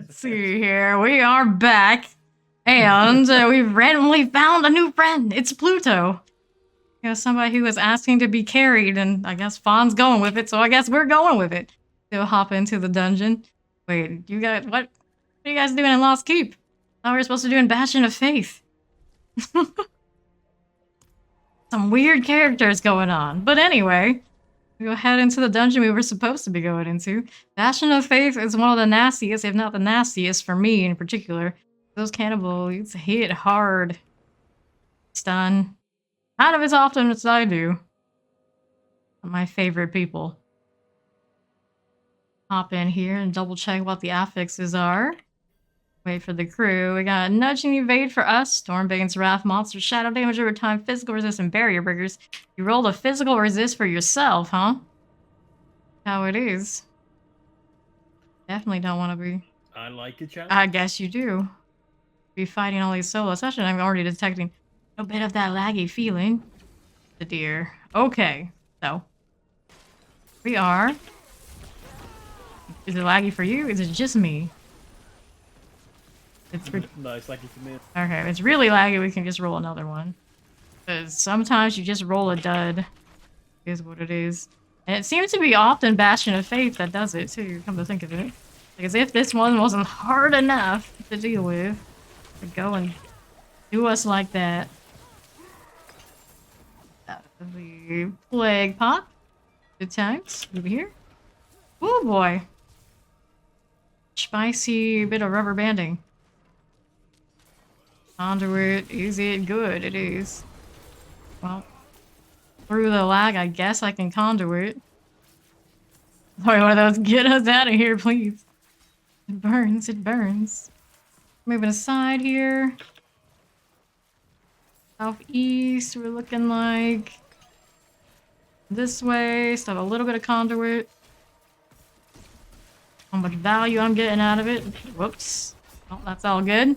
Let's see here. We are back. And we randomly found a new friend. It's Pluto. You know, somebody who was asking to be carried, and I guess Fawn's going with it, so I guess we're going with it. He'll hop into the dungeon. Wait, you guys, what are you guys doing in Lost Keep? I thought we were supposed to do in Bastion of Faith. Some weird characters going on. But anyway, we go head into the dungeon we were supposed to be going into. Bastion of Faith is one of the nastiest, if not the nastiest, for me in particular. Those cannibals hit hard. Stun. Kind of as often as I do. My favorite people. Hop in here and double check what the affixes are. Wait for the crew. We got Nudge and Evade for us. Stormbane's Wrath, Monster Shadow Damage over time, Physical Resist, and Barrier Breakers. You rolled a Physical Resist for yourself, huh? How it is. Definitely don't want to be. I like a challenge. I guess you do. Be fighting all these solo sessions. I'm already detecting a bit of that laggy feeling. The deer. Okay, so. We are. Is it laggy for you? Is it just me? No, it's laggy for me. Okay, if it's really laggy, we can just roll another one. Because sometimes you just roll a dud. Is what it is. And it seems to be often Bastion of Faith that does it, too, come to think of it. Like, as if this one wasn't hard enough to deal with. To go and do us like that. The Plague Pop. Good times. Over here. Oh boy. Spicy bit of rubber banding. Conduit, is it good? It is. Well, through the lag, I guess I can conduit. Sorry, one of those, get us out of here, please. It burns, it burns. Moving aside here. Southeast, we're looking like this way. Still have a little bit of conduit. How much value I'm getting out of it. Whoops. Oh, that's all good.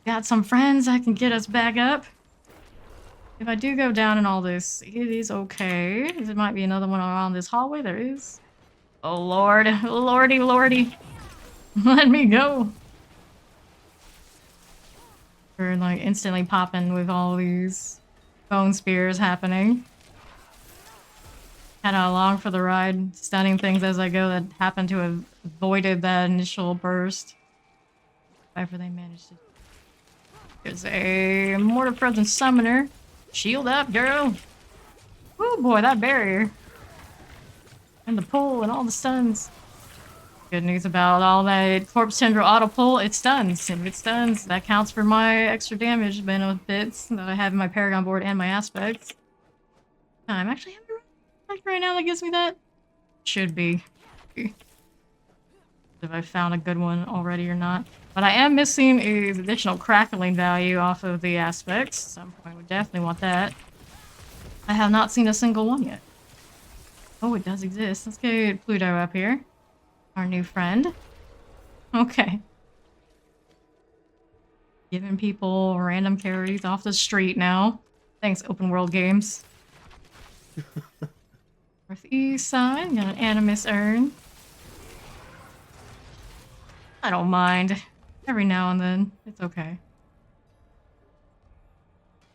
Got some friends that can get us back up. If I do go down in all this, it is okay. There might be another one around this hallway. There is. Oh lord. Lordy, lordy. Let me go. We're like instantly popping with all these bone spears happening. Kind of along for the ride, stunning things as I go that happen to have avoided that initial burst. However they managed to. There's a Mortar Frozen Summoner. Shield up, girl! Oh boy, that barrier. And the pull and all the stuns. Good news about all that Corpse Tendril auto pull, it stuns. If it stuns, that counts for my extra damage benefits that I have in my Paragon board and my aspects. I'm actually having a right now that gives me that. Should be. If I found a good one already or not. But I am missing is additional crackling value off of the aspects. At some point, we definitely want that. I have not seen a single one yet. Oh, it does exist. Let's get Pluto up here. Our new friend. Okay. Giving people random carries off the street now. Thanks, open world games. Northeast side, got an Animus urn. I don't mind. Every now and then. It's okay.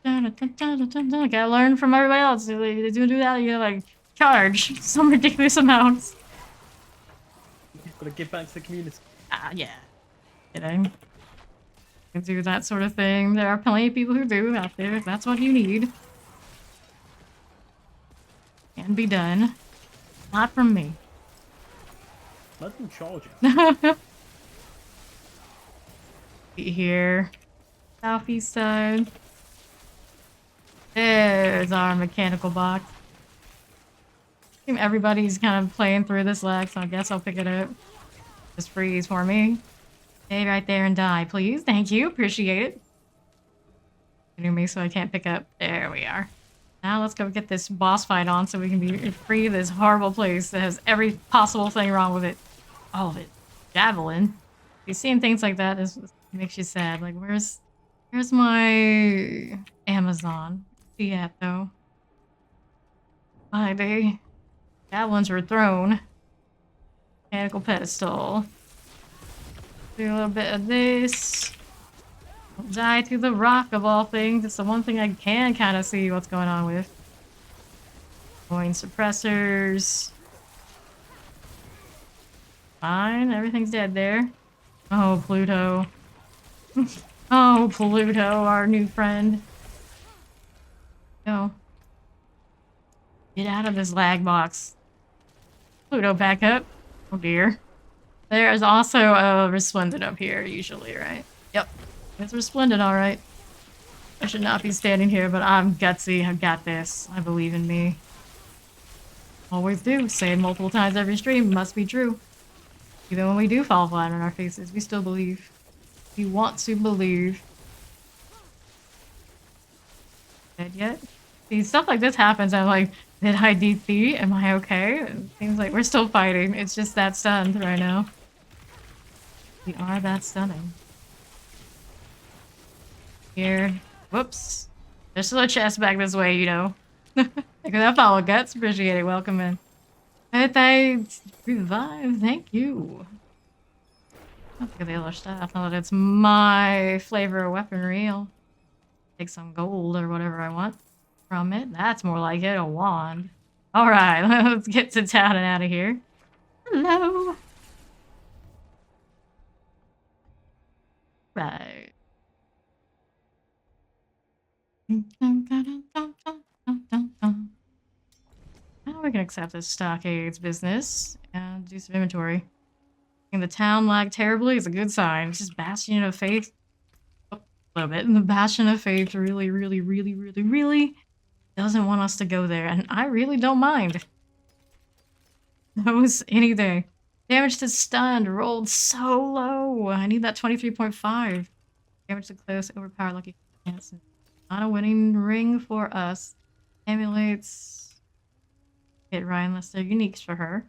Gotta learn from everybody else. They do that, you like charge some ridiculous amounts. You've got to give back to the community. Yeah. Kidding. You do that sort of thing. There are plenty of people who do out there if that's what you need. Can be done. Not from me. Let them charge it. Here. Southeast side. There's our mechanical box. I think everybody's kind of playing through this lag, so I guess I'll pick it up. Just freeze for me. Stay right there and die, please. Thank you. Appreciate it. Hitting me so I can't pick up. There we are. Now let's go get this boss fight on so we can be free of this horrible place that has every possible thing wrong with it. All of it. Javelin. You seeing things like that, it makes you sad. Like, where's my Amazon? Where's he at, though? Javelins were thrown. Mechanical pedestal. Do a little bit of this. Don't die to the rock of all things. It's the one thing I can kind of see what's going on with. Going suppressors. Fine, everything's dead there. Oh, Pluto. Oh, Pluto, our new friend. No. Get out of this lag box. Pluto, back up. Oh dear. There is also a Resplendent up here, usually, right? Yep. It's Resplendent, alright. I should not be standing here, but I'm gutsy. I've got this. I believe in me. Always do. Say it multiple times every stream. Must be true. Even when we do fall flat on our faces, we still believe. We want to believe. Dead yet? See, stuff like this happens. I'm like, did I DP? Am I okay? It seems like we're still fighting. It's just that stunned right now. We are that stunning. Here. Whoops. There's still a chest back this way, you know. Because I follow guts. Appreciate it. Welcome in. Hey, thanks. Revive. Thank you. I'll take the other stuff. Now that it's my flavor of weaponry, I'll take some gold or whatever I want from it. That's more like it. A wand. Alright, let's get to town and out of here. Hello. Right. Now we can accept this stockades business and do some inventory. And the town lagged terribly is a good sign. It's just Bastion of Faith. Oh, a little bit. And the Bastion of Faith really doesn't want us to go there. And I really don't mind. Those any day. Damage to stunned rolled so low. I need that 23.5. Damage to close, overpower lucky chance. Not a winning ring for us. Amulets. Hit Ryan unless they're uniques for her.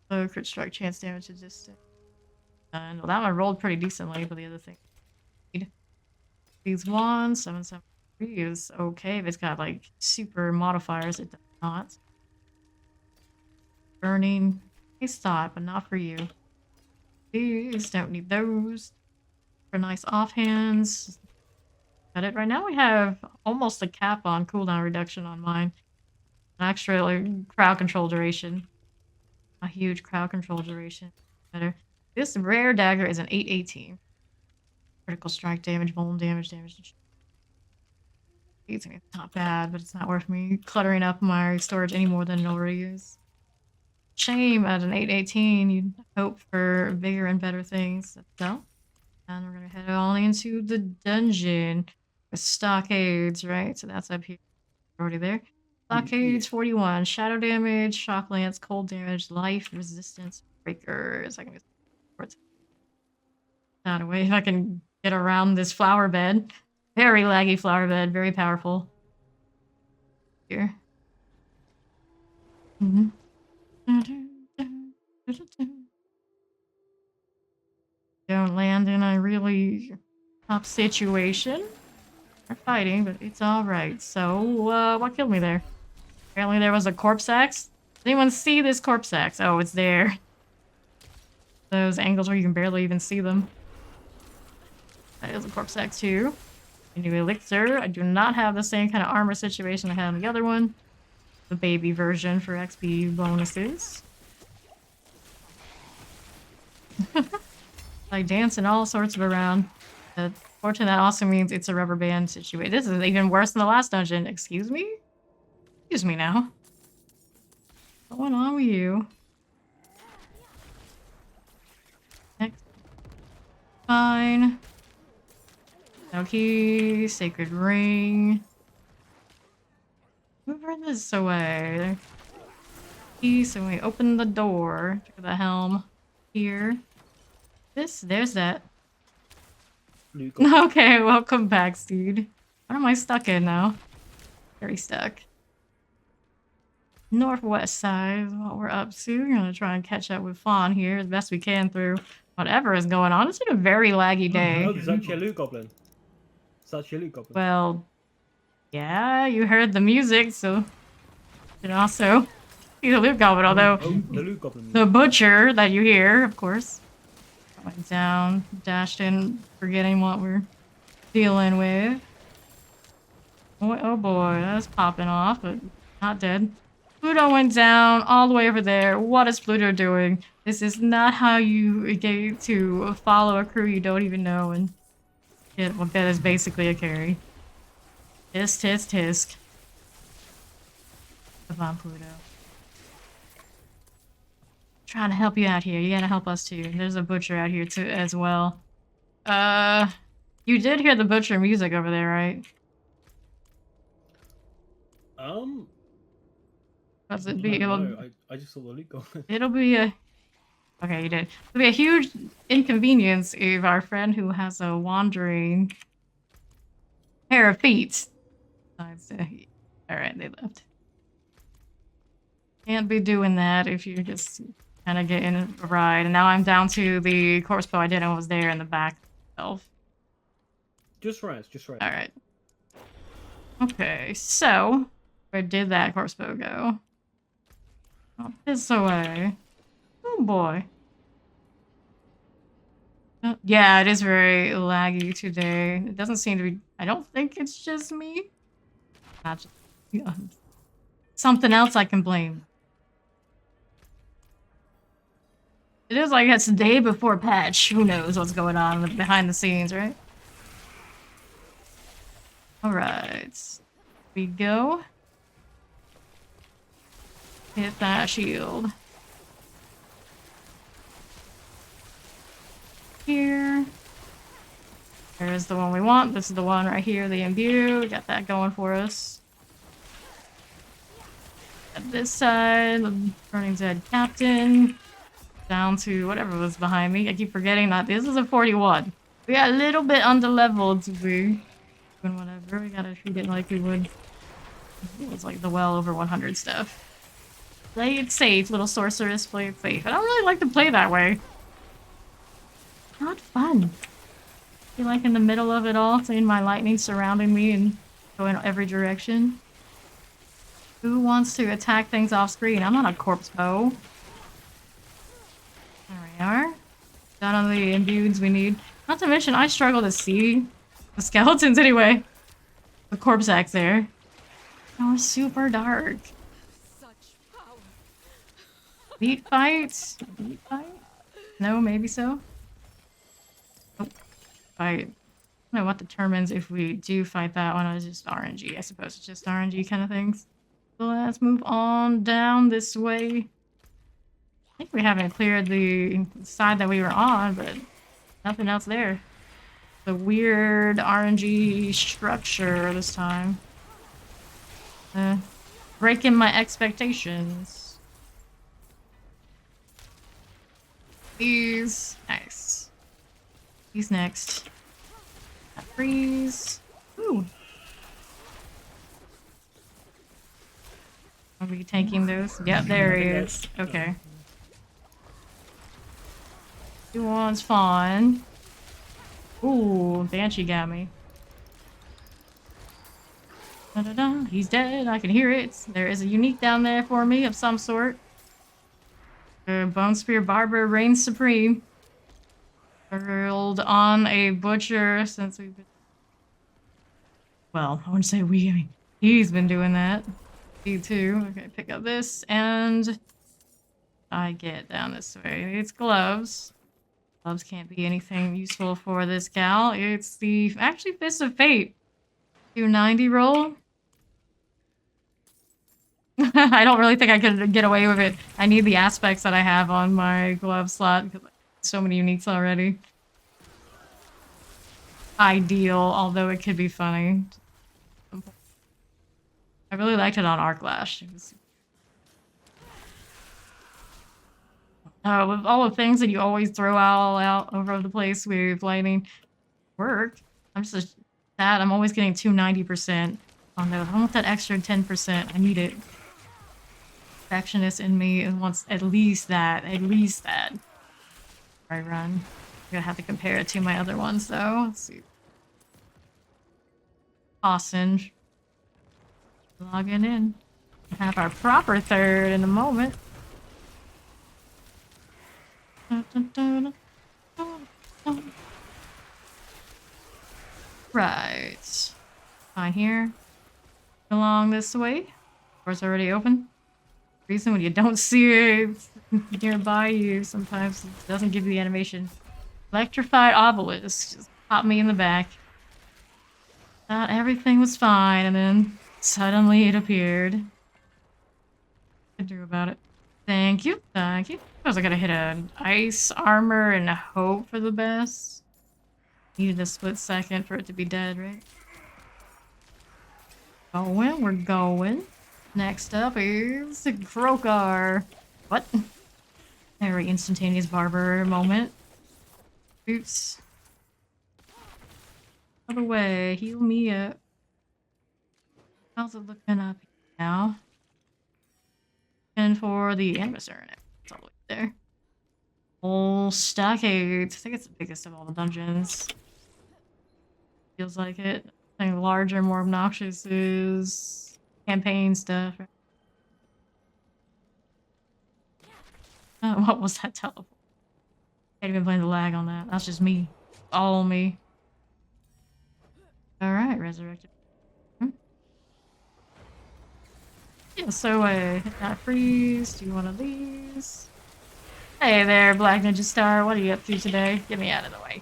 So crit strike chance damage to distance. And well, that one rolled pretty decently, but the other thing. These wands, 773 is okay if it's got like super modifiers. It does not. Burning. Nice thought, but not for you. These don't need those. For nice offhands. Got it. Right now we have almost a cap on cooldown reduction on mine. An extra like, crowd control duration. A huge crowd control duration. Better. This rare dagger is an 818. Critical strike damage, bone damage. It's not bad, but it's not worth me cluttering up my storage any more than it already is. Shame at an 818, you'd hope for bigger and better things. So, and we're gonna head on into the dungeon with stockades, right? So that's up here. Already there. Stockades 41, shadow damage, shock lance, cold damage, life resistance breakers. I can get that away if I can get around this flower bed. Very laggy flower bed, very powerful. Here. Don't land in a really tough situation. We're fighting, but it's alright. So, what killed me there? Apparently there was a corpse axe. Does anyone see this corpse axe? Oh, it's there. Those angles where you can barely even see them. That is a corpse axe too. A new elixir. I do not have the same kind of armor situation I had in the other one. The baby version for XP bonuses. Like dancing all sorts of around. Fortunately, that also means it's a rubber band situation. This is even worse than the last dungeon. Excuse me? Excuse me now. What's going on with you? Next. Fine. No key. Sacred ring. Move this away. Key, so we open the door. Check the helm. Here. There's that. Okay, welcome back, Steed. What am I stuck in now? Very stuck. Northwest side is what we're up to. We're gonna try and catch up with Fawn here as best we can through whatever is going on. It's been a very laggy day. Oh, there's actually a loot goblin. It's actually a loot goblin. Well, yeah, you heard the music, so you can also see the loot goblin, although the loot goblin. the butcher that you hear, of course. Went down, dashed in, forgetting what we're dealing with. Oh boy, that's popping off, but not dead. Pluto went down all the way over there. What is Pluto doing? This is not how you get to follow a crew you don't even know and get what that is basically a carry. Tisk, tisk, tisk. Come on, Pluto. Trying to help you out here. You gotta help us too. There's a butcher out here too as well. You did hear the butcher music over there, right? What's it be? No, I just saw the loot gone. It'll be a... Okay, you did. It'll be a huge inconvenience if our friend who has a wandering pair of feet decides to... Alright, they left. Can't be doing that if you're just kind of getting a ride. And now I'm down to the corpse bow I didn't know was there in the back itself. Just rest, just rest. Alright. Okay, so... Where did that corpse bow go? Oh, this away. Oh boy. Yeah, it is very laggy today. It doesn't seem to be... I don't think it's just me. Not just... Yeah. Something else I can blame. It is like it's the day before patch. Who knows what's going on behind the scenes, right? Alright. We go. Hit that shield. Here. There's the one we want. This is the one right here, the imbue. Got that going for us. At this side, the Burning Dead Captain. Down to whatever was behind me. I keep forgetting that this is a 41. We got a little bit underleveled to be doing whatever. We gotta treat it like we would. It was like the well over 100 stuff. Play it safe, little sorceress. Play it safe. I don't really like to play that way. Not fun. I feel like in the middle of it all, seeing my lightning surrounding me and go in every direction. Who wants to attack things off screen? I'm on a corpse bow. There we are. Got on the imbues we need. Not to mention, I struggle to see the skeletons anyway. The corpse axe there. Oh, super dark. Such power. Meat fight? Meat fight? No, maybe so. Oh, fight. I don't know what determines if we do fight that one. It's just RNG. I suppose it's just RNG kind of things. So let's move on down this way. I think we haven't cleared the side that we were on, but nothing else there. The weird RNG structure this time. Breaking my expectations. These. Nice. These next. That freeze. Ooh. Are we tanking those? Yep, there he is. Okay. Two one's fine. Ooh, Banshee got me. Da-da-da. He's dead. I can hear it. There is a unique down there for me of some sort. Bone Spear Barber reigns supreme. Hurled on a butcher since we've been... Well, I wouldn't say we. I mean, he's been doing that. Me too. Okay, pick up this and I get down this way. It's gloves. Gloves can't be anything useful for this gal. It's the actually Fist of Fate. 290 roll. I don't really think I could get away with it. I need the aspects that I have on my glove slot because so many uniques already. Ideal, although it could be funny. I really liked it on Arclash. With all the things that you always throw out over the place with lightning work, I'm just sad. I'm always getting 290% on those. I want that extra 10%. I need it. Perfectionist in me wants at least that. At least that. I run. I'm gonna have to compare it to my other ones though. Let's see. Austin. Logging in. We'll have our proper third in a moment. Oh. Right. Fine here. Along this way. Door's already open. Reason when you don't see it nearby you, sometimes it doesn't give you the animation. Electrified obelisk just popped me in the back. Thought everything was fine, and then suddenly it appeared. What to do about it? Thank you, thank you. I was gonna hit an ice armor and hope for the best. Needed a split second for it to be dead, right? Going, we're going. Next up is the Krokar. What? Very instantaneous barber moment. Boots. Out of the way, heal me up. How's it looking up now? And for the emissary, it's all the way there. Whole stockade. I think it's the biggest of all the dungeons. Feels like it. I think larger, more obnoxious is campaign stuff. Oh, what was that teleport? Can't even blame the lag on that. That's just me. All me. Alright, resurrected. Yeah, so hit that freeze. Do one of these. Hey there, Black Ninja Star. What are you up to today? Get me out of the way.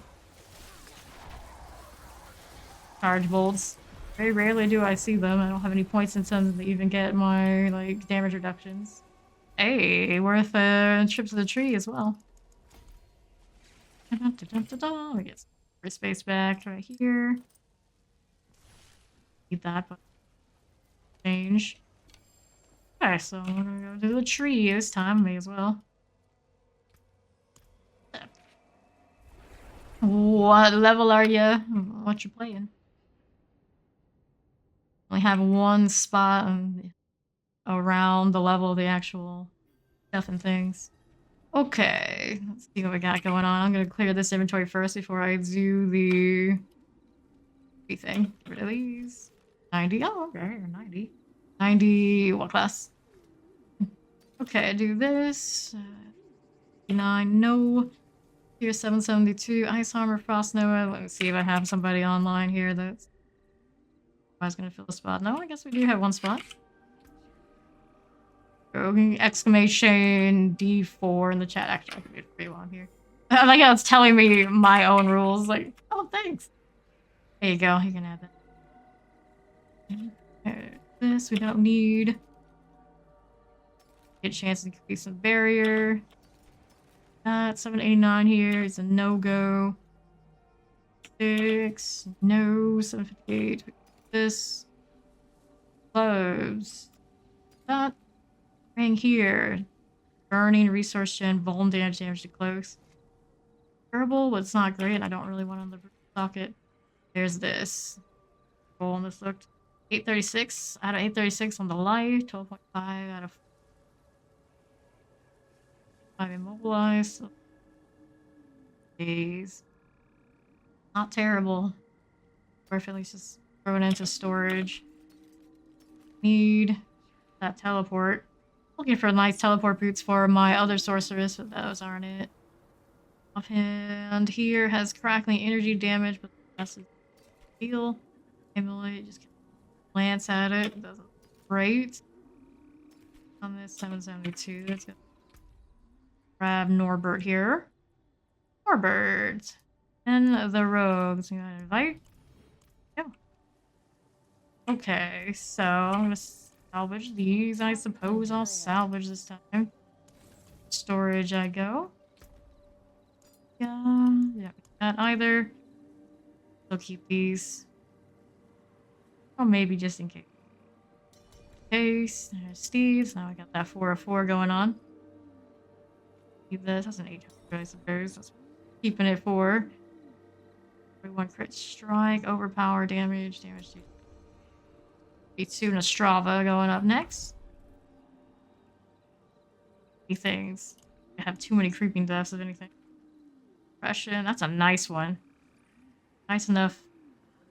Charge bolts. Very rarely do I see them. I don't have any points in some to even get my like damage reductions. Hey, worth a trip to the tree as well. We get some space back right here. Need that, but change. Okay, so we're gonna go to the tree this time. May as well. What level are you? What you playing? Only have one spot around the level of the actual stuff and things. Okay, let's see what we got going on. I'm gonna clear this inventory first before I do the thing. Get rid of these. 90. Oh, okay, 90. 90. What class? Okay, do this. 59. No. Tier 772. Ice Armor, Frost Nova. Let me see if I have somebody online here that's. I was gonna fill the spot. No, I guess we do have one spot. Exclamation D4 in the chat. Actually, I can read it pretty well here. I like how it's telling me my own rules. Like, oh, thanks. There you go. You can add that. This we don't need. Get a chance to increase some barrier. 789 here is a no-go. 6. No. 758. This. Close. That. Ring here. Burning, resource gen, volume damage to cloaks. Terrible, but it's not great, and I don't really want to socket. There's this. Roll on this looked. 836 out of 836 on the life. 12.5 out of 5 immobilized. Days. Not terrible. Or if at least just throw it into storage. Need that teleport. Looking for nice teleport boots for my other sorceress, but those aren't it. Offhand here has crackling energy damage, but that's a deal. Emily just glance at it. Doesn't great. On this 772, let's go. Grab Norbert here. Norbert. And the rogues. You gonna invite? Yeah. Okay, so I'm gonna salvage these. I suppose I'll salvage this time. Storage I go. Yeah, not either. I'll keep these. Or maybe just in case. There's Steve's. Now I got that 404 going on. Keep this. That's an 800, I suppose. That's keeping it for. 41 crit strike, overpower damage, damage to Itsu Strava going up next. Things. I have too many creeping deaths of anything. Depression. That's a nice one. Nice enough.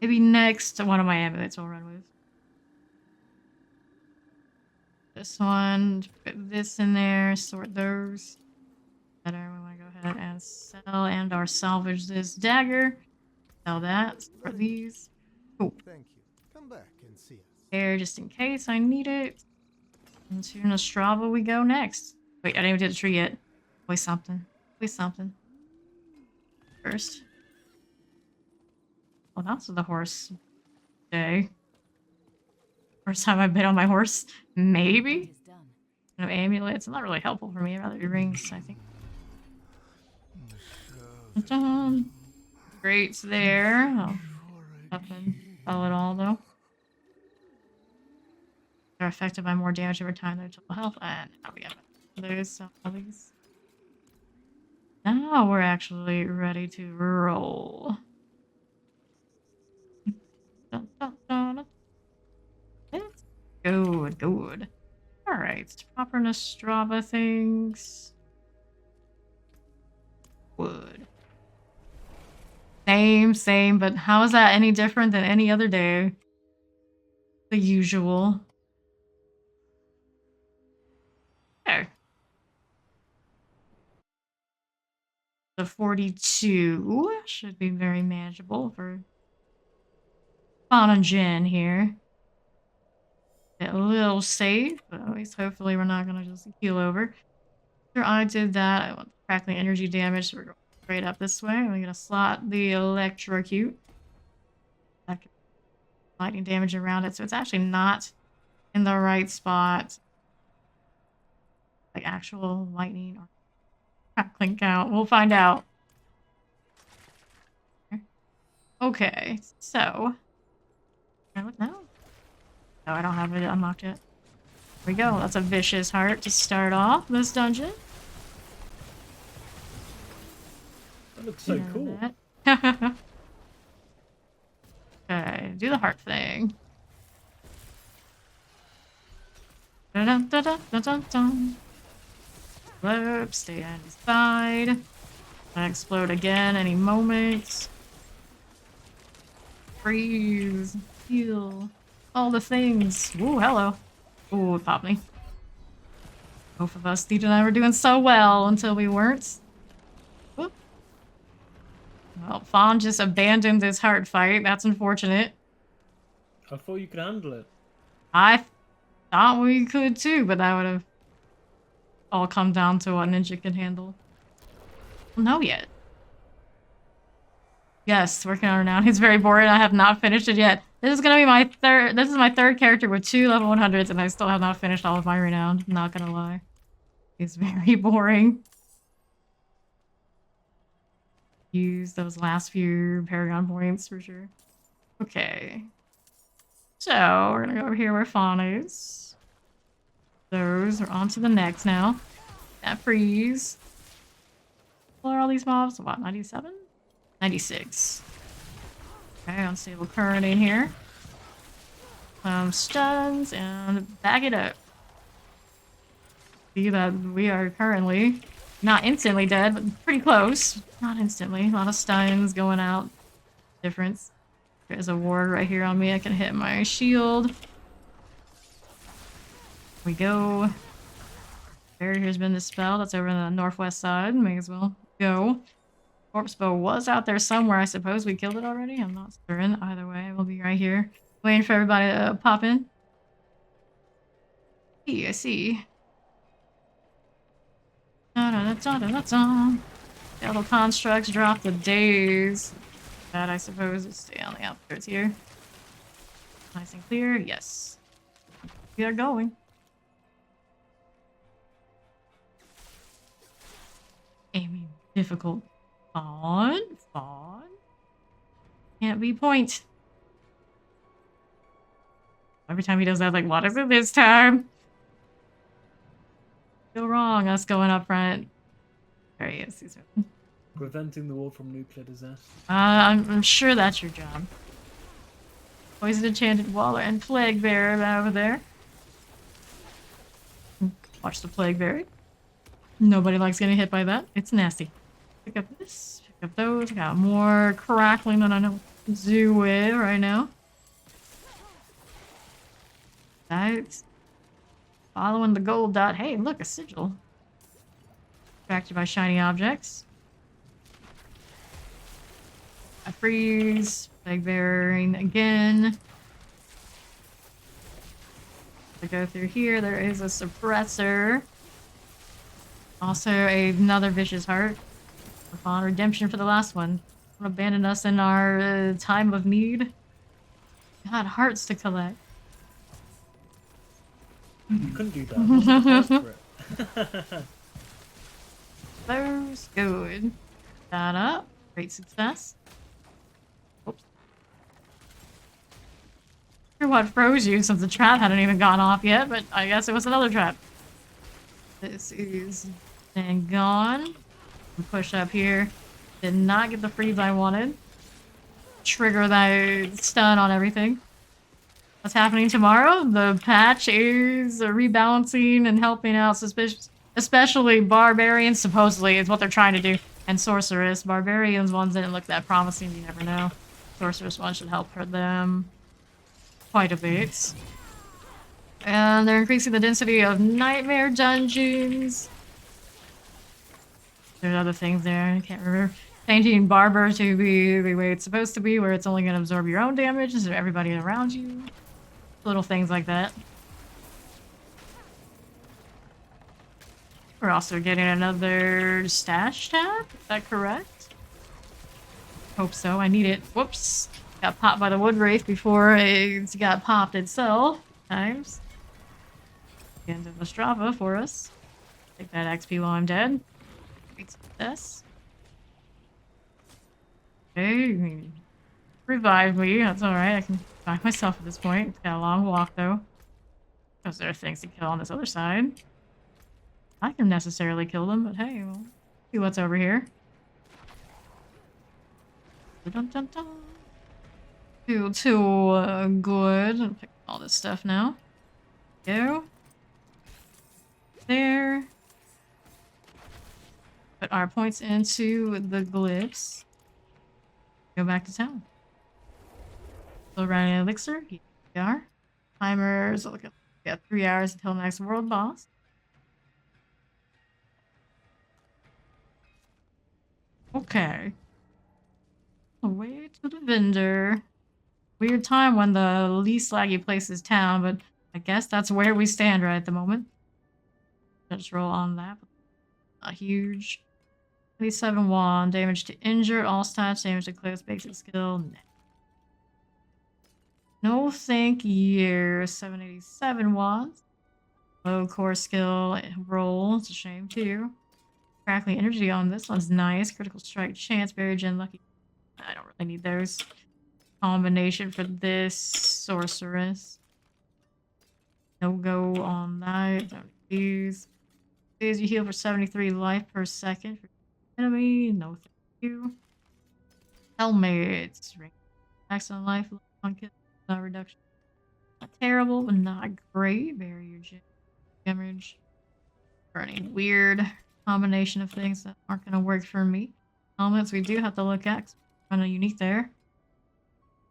Maybe next to one of my amulets I'll run with. This one. Put this in there. Sort those. better. We want to go ahead and sell and or salvage this dagger. Sell that for these. Cool. Thank you. Come back and see us. Here, just in case I need it. Into Nostrava we go next. Wait, I didn't even do the tree yet. Wait something. Wait something. First. Oh, that's the horse day. First time I've been on my horse. Maybe? It is done. No amulets. Not really helpful for me. I'd rather earrings, I think. Dun-dun. Great there. Oh, up and sell it all though. They're affected by more damage over time. Their total health. And now we have those. So all these. Now we're actually ready to roll. Dun, dun, dun, dun. It's good, good. Alright, proper Nostrava things. Wood. Same, but how is that any different than any other day? The usual. Okay. The 42 should be very manageable for Fawn and Jen here. Get a little safe, but at least hopefully we're not gonna just keel over. After I did that, I want crackling energy damage, so we're going straight up this way. We're gonna slot the electrocute. Lightning damage around it, so it's actually not in the right spot. Like actual lightning or crackling count. We'll find out. Okay, so. Can I look now? No, I don't have it unlocked yet. There we go. That's a vicious heart to start off this dungeon. That looks so cool. Okay, do the heart thing. Dun-dun-dun-dun-dun-dun. Whoop, stay on his side. Gonna explode again any moment. Freeze. Heal. All the things. Ooh, hello. Ooh, it popped me. Both of us, Steve and I, were doing so well until we weren't. Whoop. Well, Fawn just abandoned this heart fight. That's unfortunate. I thought you could handle it. I thought we could too, but that would have all come down to what Ninja can handle. Well, no yet. Yes, working on it now. He's very bored. I have not finished it yet. This is gonna be my third. This is my third character with 2 level 100s, and I still have not finished all of my renown. I'm not gonna lie. It's very boring. Use those last few Paragon points for sure. Okay. So, we're gonna go over here where Fawn is. Those are on to the next now. That freeze. What are all these mobs? What, 97? 96. Okay, unstable current in here. Stuns and back it up. See that we are currently not instantly dead, but pretty close. Not instantly. A lot of stuns going out. Difference. There's a ward right here on me. I can hit my shield. We go. Barrier's been dispelled. That's over on the northwest side. May as well go. Corpse bow was out there somewhere. I suppose we killed it already. I'm not certain. Either way, we'll be right here waiting for everybody to pop in. I see. Skeletal constructs drop the days. That I suppose is stay on the outskirts here. Nice and clear. Yes. We are going. Aiming difficult. Fawn. Can't be point. Every time he does that, like, what is it this time? Go wrong, us going up front. There he is. He's Preventing the war from nuclear disaster. I'm sure that's your job. Poison enchanted waller and plague bearer over there. Watch the plague berry. Nobody likes getting hit by that. It's nasty. Pick up this. Pick up those. Got more crackling than I know what to do with right now. Right. Following the gold dot. Hey, look, a sigil. Distracted by shiny objects. I freeze. Big bearing again. I go through here. There is a suppressor. Also another vicious heart. Upon redemption for the last one. Don't abandon us in our time of need. God, hearts to collect. You couldn't do that. Wasn't the heart for it. Those good. That up. Great success. Oops. Not sure what froze you since the trap hadn't even gone off yet, but I guess it was another trap. This is then gone. Push up here. Did not get the freeze I wanted. Trigger that stun on everything. What's happening tomorrow? The patch is rebalancing and helping out especially barbarians, supposedly, is what they're trying to do. And sorceress. Barbarians ones didn't look that promising, you never know. Sorceress one should help them quite a bit. And they're increasing the density of nightmare dungeons. There's other things there, I can't remember. Changing Barber to be the way it's supposed to be, where it's only going to absorb your own damage instead of everybody around you. Little things like that. We're also getting another stash tab, is that correct? Hope so, I need it. Whoops. Got popped by the wood wraith before it got popped itself. Times. The end of the Strava for us. Take that XP while I'm dead. Great success. Okay. Revive me, that's alright. I can revive myself at this point. It's got a long walk though. Because there are things to kill on this other side. I can necessarily kill them, but hey, we'll see what's over here. Dun, dun, dun. Too good. I'll pick all this stuff now. Go. There. Put our points into the glyphs. Go back to town. Still running an elixir. Here we are. Timers. Look at, we got 3 hours until next world boss. Okay. Away to the vendor. Weird time when the least laggy place is town, but I guess that's where we stand right at the moment. Just roll on that. Not huge. 27 wand. Damage to injured. All stats. Damage to close. Basic skill. No thank you. 787 wands. Low core skill. Roll. It's a shame too. Crackling energy on this one's nice. Critical strike chance. Berry gen lucky. I don't really need those. Combination for this sorceress. No go on that. Don't need these. These you heal for 73 life per second. For enemy. No thank you. Helmets. Max on life. On kill. Not reduction. Not terrible, but not great. Barrier damage. Burning weird combination of things that aren't going to work for me. Helmets we do have to look at. Kind of unique there.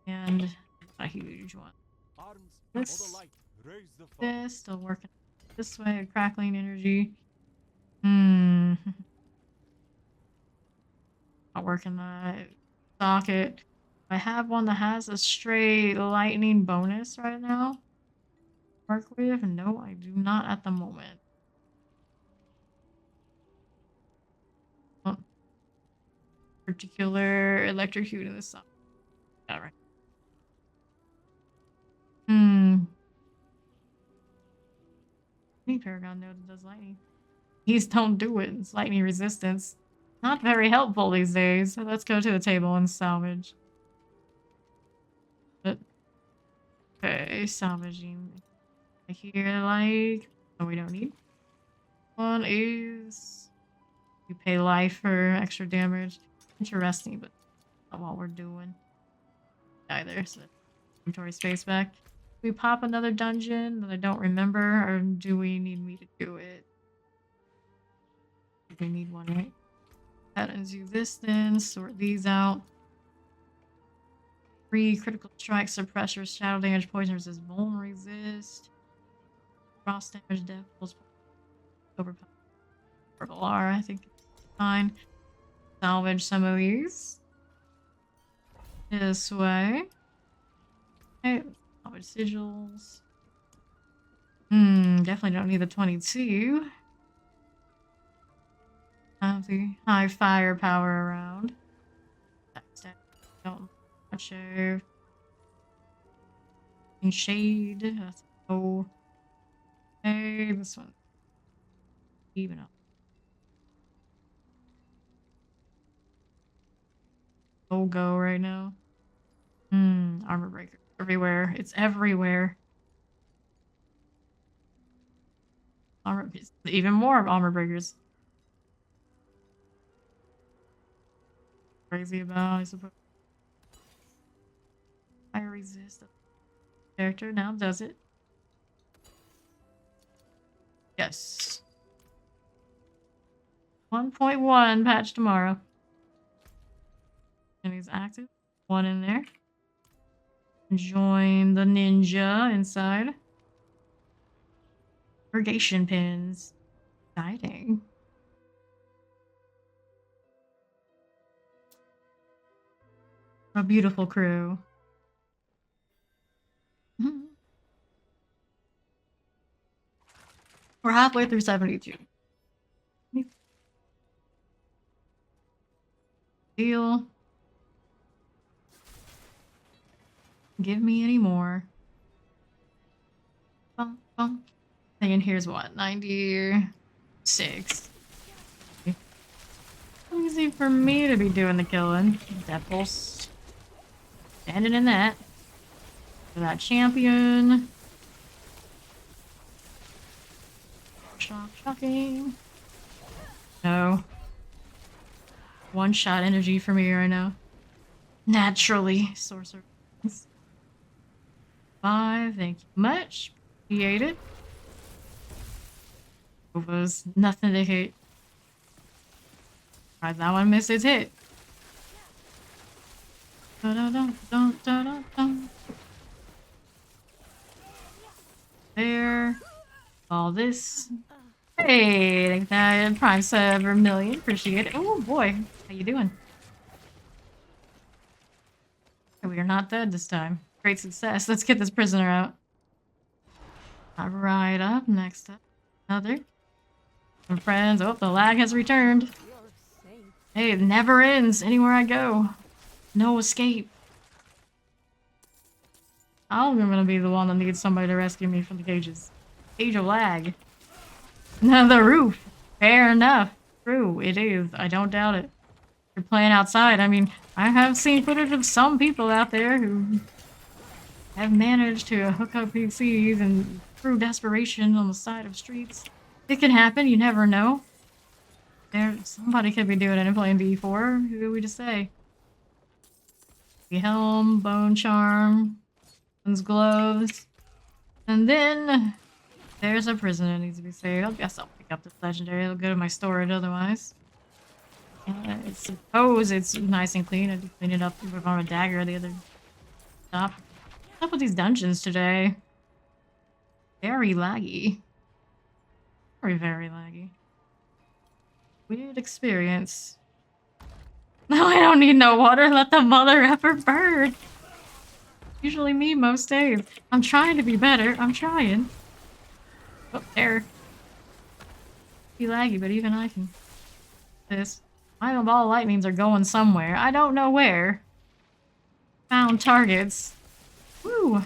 And a huge one. This still working this way. Crackling energy. Not working that socket. I have one that has a straight lightning bonus right now. Work with? No, I do not at the moment. Oh. Particular electrocuting the sun. All right. Any Paragon node that does lightning. Please don't do it. It's lightning resistance. Not very helpful these days. So let's go to the table and salvage. But okay, salvaging here like no we don't need. One is you pay life for extra damage. Interesting, but not what we're doing. Either so inventory space back. We pop another dungeon that I don't remember, or do we need me to do it? We need one, right? And do this then, sort these out. 3 critical strikes, suppressors, shadow damage, poison resist, vuln resist. Frost damage, death, overpower. Purple R, I think it's fine. Salvage some of these. This way. Okay, salvage sigils. Definitely don't need the 22. Have the high firepower around. Don't much of shade. That's oh. Hey, this one. Even up. Go right now. Armor breaker everywhere. It's everywhere. Even more armor breakers. Crazy about, I suppose. Fire resist. Character now does it. Yes. 1.1 patch tomorrow. And he's active. One in there. Join the ninja inside. Purgation pins. Exciting. A beautiful crew. We're halfway through 72. Deal. Give me any more. Bum, bum. And here's what? 96. Easy for me to be doing the killing. Death Pulse. Standing in that. For that champion. Shocking. No. One shot energy for me right now. Naturally. Sorcerer. 5. Thank you much. Appreciate it. Ovas. Nothing to hit. Alright, that one missed its hit. There. All this. Hey, thank that Prime sub Vermilion. Appreciate it. Oh boy, how you doing? We are not dead this time. Great success. Let's get this prisoner out. Right up. Next up. Another. Some friends. Oh, the lag has returned. Hey, it never ends anywhere I go. No escape. I'm gonna be the one that needs somebody to rescue me from the cages. Cage of lag. No, the roof. Fair enough. True, it is. I don't doubt it. You're playing outside. I mean, I have seen footage of some people out there who have managed to hook up PCs and through desperation on the side of streets. It can happen. You never know. Somebody could be doing it and playing B4. Who are we to say? The helm, bone charm, one's gloves, and then there's a prison that needs to be saved. I guess I'll pick up this legendary. It'll go to my storage otherwise. I suppose it's nice and clean. I just cleaned it up with a dagger the other stop. What's up with these dungeons today? Very laggy. Very laggy. Weird experience. No, I don't need no water. Let the mother effer burn. Usually me most days. I'm trying to be better. I'm trying. Oh, there. Be laggy, but even I can. This. My ball lightnings are going somewhere. I don't know where. Found targets. Woo.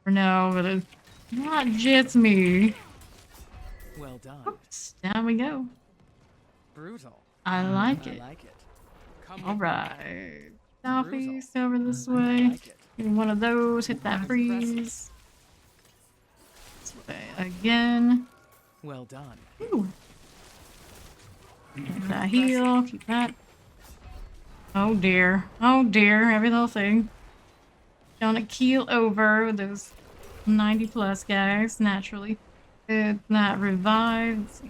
Or no, but it's not just me. Well done. Oops, down we go. Brutal. I like I it. like it. Come All with right. Southeast over this I way. like it. Give me one of those. Hit that freeze. This way again. Well done. Ooh. Get that heal. Keep that. Oh dear. Oh dear. Every little thing. Gonna keel over with those 90 plus guys, naturally. Get that revived.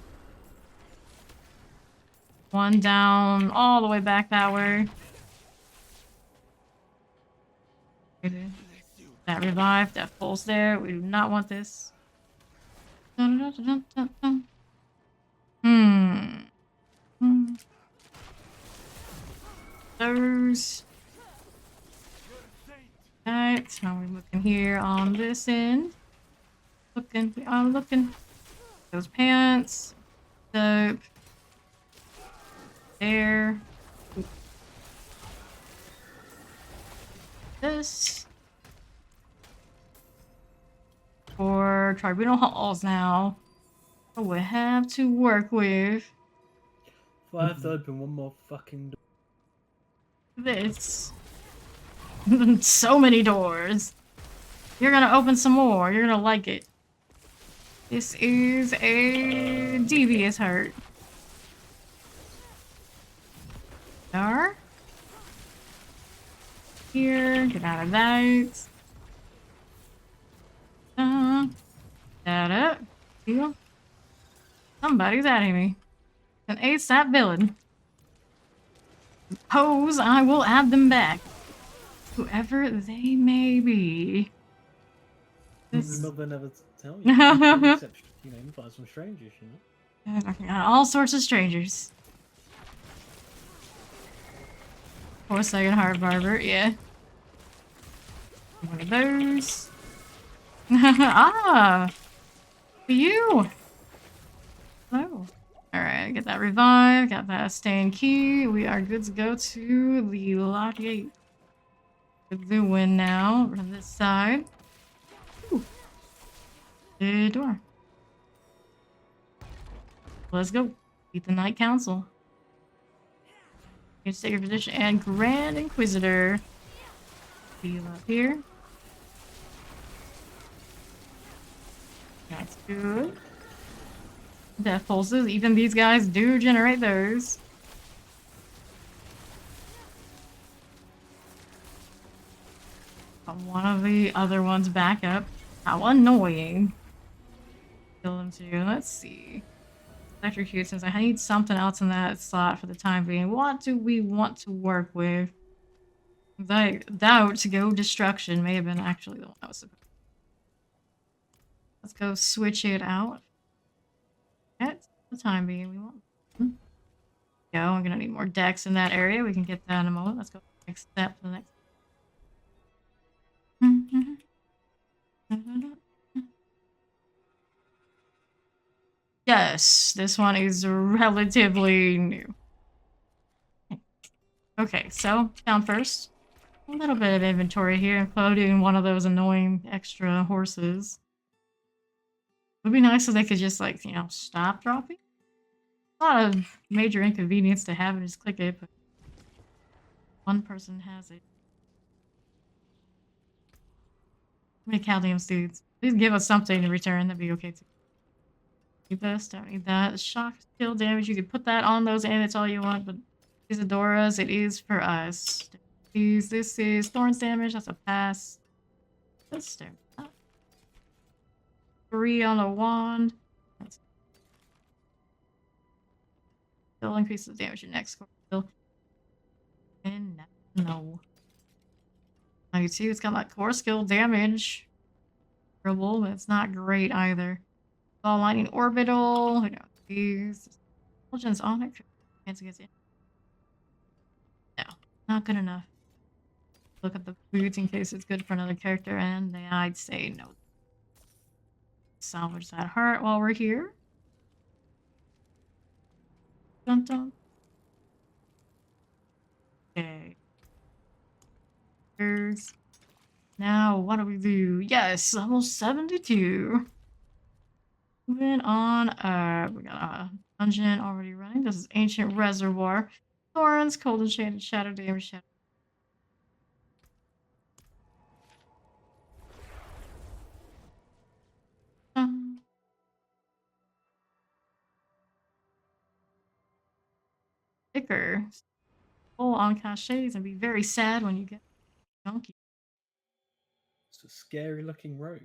One down all the way back that way. That revived, that pulse there. We do not want this. Dun, dun, dun, dun, dun. Hmm. Hmm. Those. Right. How are we looking here on this end? Looking. We are looking. Those pants. Dope. There. This. For tribunal halls now. We have to work with If I have to open one more fucking door. this. So many doors. You're gonna open some more. You're gonna like it. This is a devious heart. There. Here. Get out of that. That up. Heal. Somebody's adding me. An ASAP villain. Suppose I will add them back. Whoever they may be. This... Not been able to tell you. Except, you know, you find some strangers, you know. All sorts of strangers. 4-second hard barber, yeah. One of those. Ah! You! Hello. Alright, get that revive, got that staying key. We are good to go to the lock gate. Good to win now. From this side. Ooh. The door. Let's go. Beat the Night Council. You take your position and Grand Inquisitor. Heal up here. That's good. Death pulses. Even these guys do generate those. One of the other ones back up. How annoying. Kill them too. Let's see. Electrocute, since I need something else in that slot for the time being. What do we want to work with? I doubt Go Destruction may have been actually the one I was supposed to. Let's go switch it out. At the time being, we want. Go. I'm gonna need more decks in that area. We can get that in a moment. Let's go next step to the next. Yes, this one is relatively new. Okay, so down first. A little bit of inventory here, including one of those annoying extra horses. It would be nice if they could just, like, you know, stop dropping. A lot of major inconvenience to have and just click it, but one person has it. How many calcium seeds? Please give us something in return, that'd be okay too. Need this, don't need that. Shock, kill damage, you could put that on those and it's all you want, but Isadora's, it is for us. This is Thorns damage, that's a pass. Let's start with that. 3 on the wand. Still increases damage your next score. And no. 92, it's got like core skill damage. Terrible, but it's not great either. Ball lightning orbital. Who knows these? Intelligence on it. Chance against it. No, not good enough. Look at the boots in case it's good for another character, and I'd say no. Salvage that heart while we're here. Dun dun. Okay. Here's... Now, what do we do? Yes, level 72. Moving on, we got a dungeon already running. This is Ancient Reservoir. Thorns, Cold and Shaded, Shadow Damage, Shadow. Sticker. Full on cachets and be very sad when you get donkey. It's a scary looking rogue.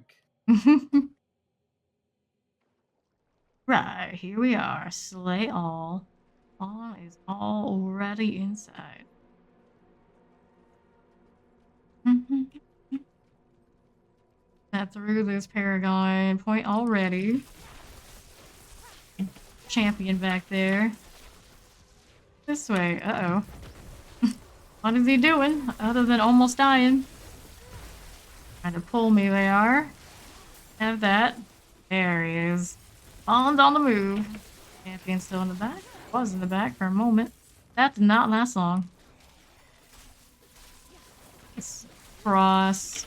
Right, here we are. Slay all. All is already inside. Got through this Paragon point already. champion back there. This way. Uh-oh. What is he doing other than almost dying? Trying to pull me, they are. Have that. There he is. Bond's on the move. Champion's still in the back. Was in the back for a moment. That did not last long. Let's cross.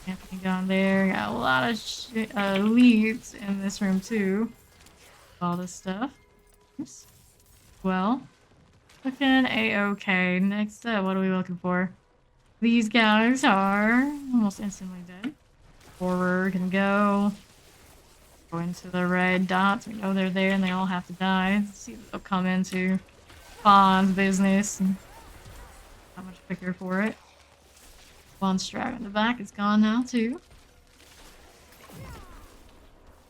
Champion down there. Got a lot of leads in this room too. All this stuff. Oops. Well, looking a-okay. Next up, what are we looking for? These guys are almost instantly dead. Forward can go. Go into the red dots. We know they're there and they all have to die. Let's see if they'll come into Bond's business. And how much quicker for it. One strap in the back is gone now too.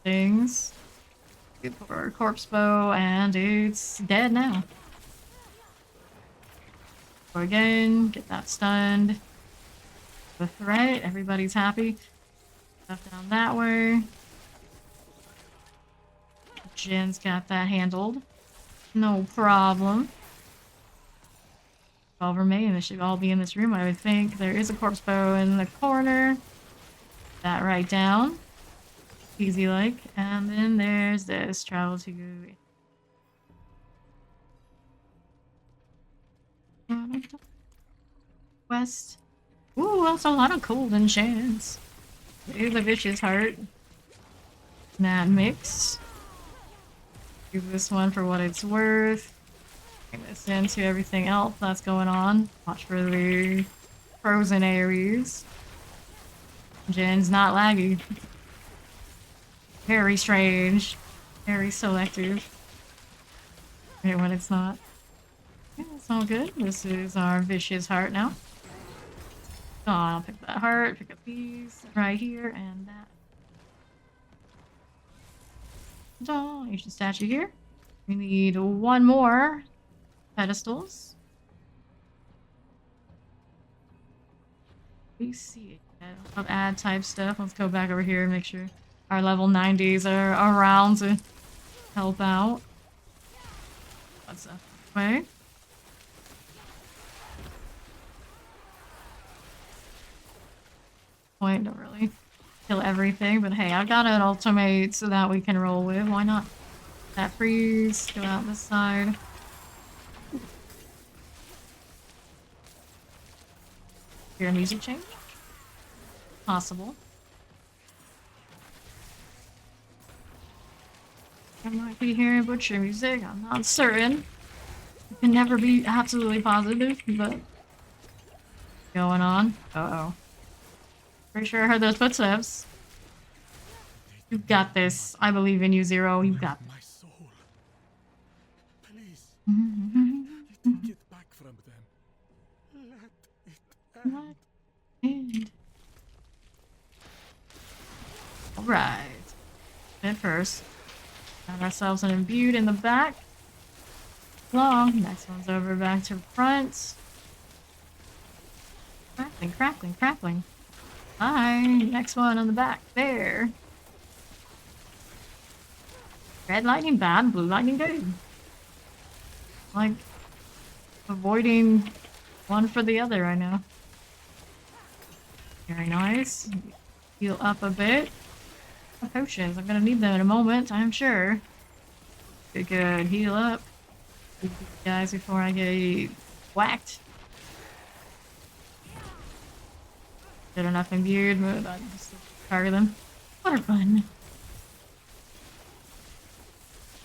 Things. Good for corpse bow and it's dead now. Go again, get that stunned. The threat, everybody's happy. Stuff down that way. Jin's got that handled. No problem. 12 remain. They should all be in this room, I would think. There is a corpse bow in the corner. That right down. Easy like. And then there's this. Travel to... West. Ooh, that's a lot of cold enchants. There's a vicious heart. That mix. Use this one for what it's worth. Bring this into everything else that's going on. Watch for the frozen areas. Jin's not laggy. Very strange. Very selective. Okay, when it's not. Yeah, it's all good. This is our vicious heart now. Oh, I'll pick that heart, pick up these right here, and that. Oh, ancient statue here. We need one more pedestals. We see it. Of add type stuff. Let's go back over here and make sure our level 90s are around to help out. What's up? Way. Point, don't really kill everything, but hey, I've got an ultimate so that we can roll with. Why not? That freeze, go out this side. Hear a music change? Possible. I might be hearing butcher music, I'm not certain. You can never be absolutely positive, but going on. Uh-oh. Pretty sure I heard those footsteps. You got this. I believe in you, Zero. You got My soul. Please, this. get back from them. Let it end. What? And... Alright. At first. Got ourselves an imbued in the back. Long. Next one's over back to the front. Crackling, crackling, crackling. Hi. Next one on the back. There. Red lightning bad, blue lightning good. Like, avoiding one for the other right now. Very nice. Heal up a bit. Potions. I'm gonna need them in a moment, I'm sure. Good, good. Heal up. Guys, before I get whacked. Good enough imbued, but I just target them. Water fun.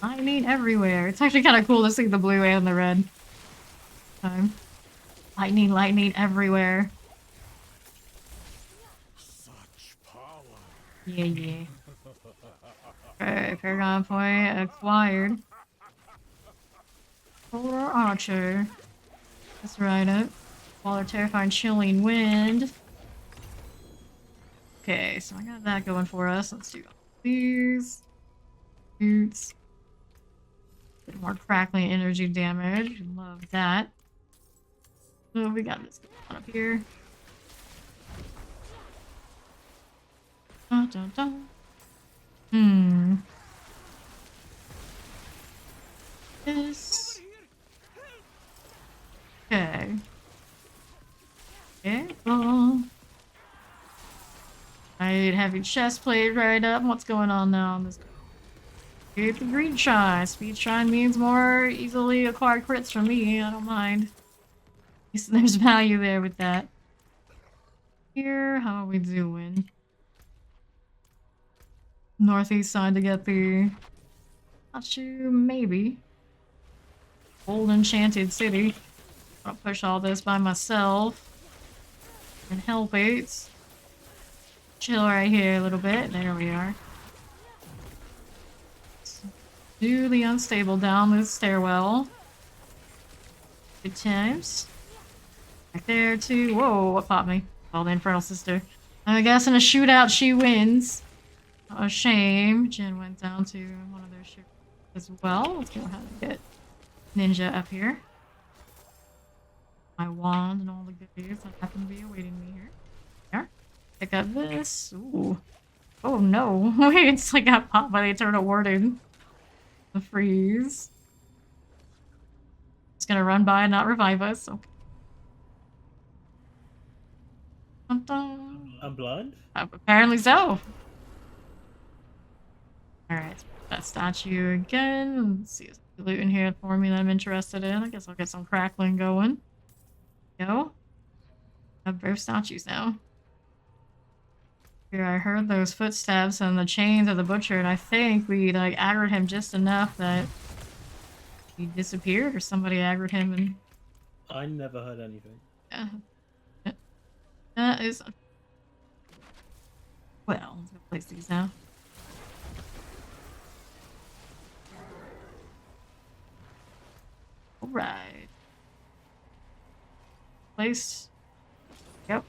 Lightning everywhere. It's actually kind of cool to see the blue and the red. Lightning, lightning everywhere. Such power. Yeah, yeah. Okay, Paragon point acquired. Polar Archer. Let's ride it. Polar Terrifying Chilling Wind. Okay, so I got that going for us. Let's do these. Boots. Bit more crackling energy damage. Love that. Oh, we got this going on up here. Dun, dun, dun. this. Okay. Careful. Right, have your chest plate right up. What's going on now on this? Get the green shine. Speed shine means more easily acquired crits from me. I don't mind. At least there's value there with that. Here, how are we doing? Northeast side to get the... Not you, maybe. Old enchanted city. I'll push all this by myself. And help it. Chill right here a little bit. There we are. Do the unstable down this stairwell. Good times. Back there too. Whoa, what popped me? Oh, the Infernal Sister. I guess in a shootout she wins. A shame. Jen went down to one of their ships as well. Let's go ahead and get Ninja up here. My wand and all the goodies that happen to be awaiting me here. There. Pick up this. Ooh. Oh no. Wait, it's like got popped by the Eternal Warden. The freeze. It's gonna run by and not revive us. Okay. Dun dun. I'm blind? Apparently so. Alright, that statue again. Let's see, is there loot in here for me that I'm interested in? I guess I'll get some crackling going. Go. I have both statues now. Here, I heard those footsteps and the chains of the butcher, and I think we like aggroed him just enough that he disappeared, or somebody aggroed him and... I never heard anything. Yeah. That is... Well, let's go place these now. Alright. Placed. Yep.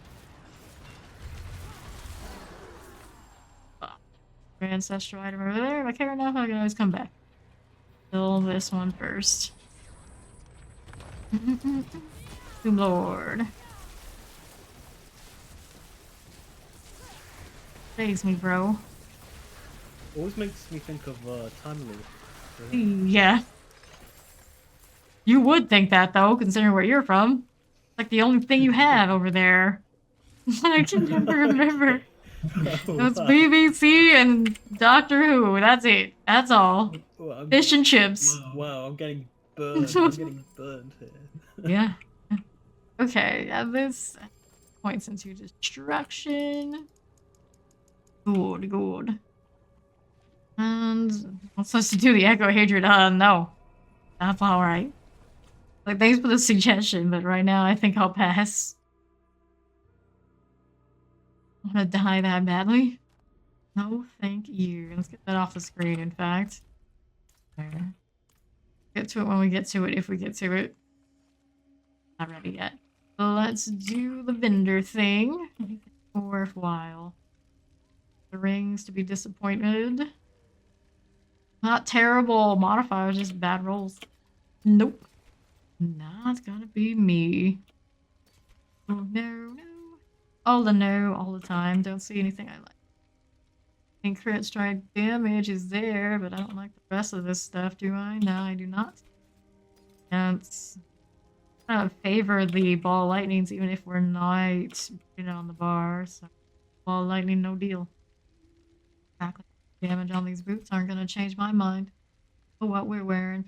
Ancestral item over there. If I care enough, I can always come back. Kill this one first. Doom Lord. Saves me, bro. Always makes me think of Time Loop. Yeah. You would think that, though, considering where you're from. It's like the only thing you have over there. I can never remember. It's BBC and Doctor Who. That's it. That's all. Well, Fish and chips. wow, I'm getting burned. I'm getting burned here. Yeah. Okay, this points into destruction. Good, good. And I'm supposed to do the Echo Hatred. No. That's alright. Like, thanks for the suggestion, but right now I think I'll pass. I'm gonna die that badly. No, thank you. Let's get that off the screen, in fact. There. Get to it when we get to it, if we get to it. Not ready yet. Let's do the vendor thing. Make it worthwhile. The rings to be disappointed. Not terrible modifiers, just bad rolls. Nope. Not gonna be me. Oh no, no. All the no, all the time. Don't see anything I like. I think crit strike damage is there, but I don't like the rest of this stuff, do I? No, I do not. And I don't favor the ball lightnings, even if we're not on the bar. So ball lightning, no deal. Exactly. Damage on these boots aren't gonna change my mind. Oh, what we're wearing.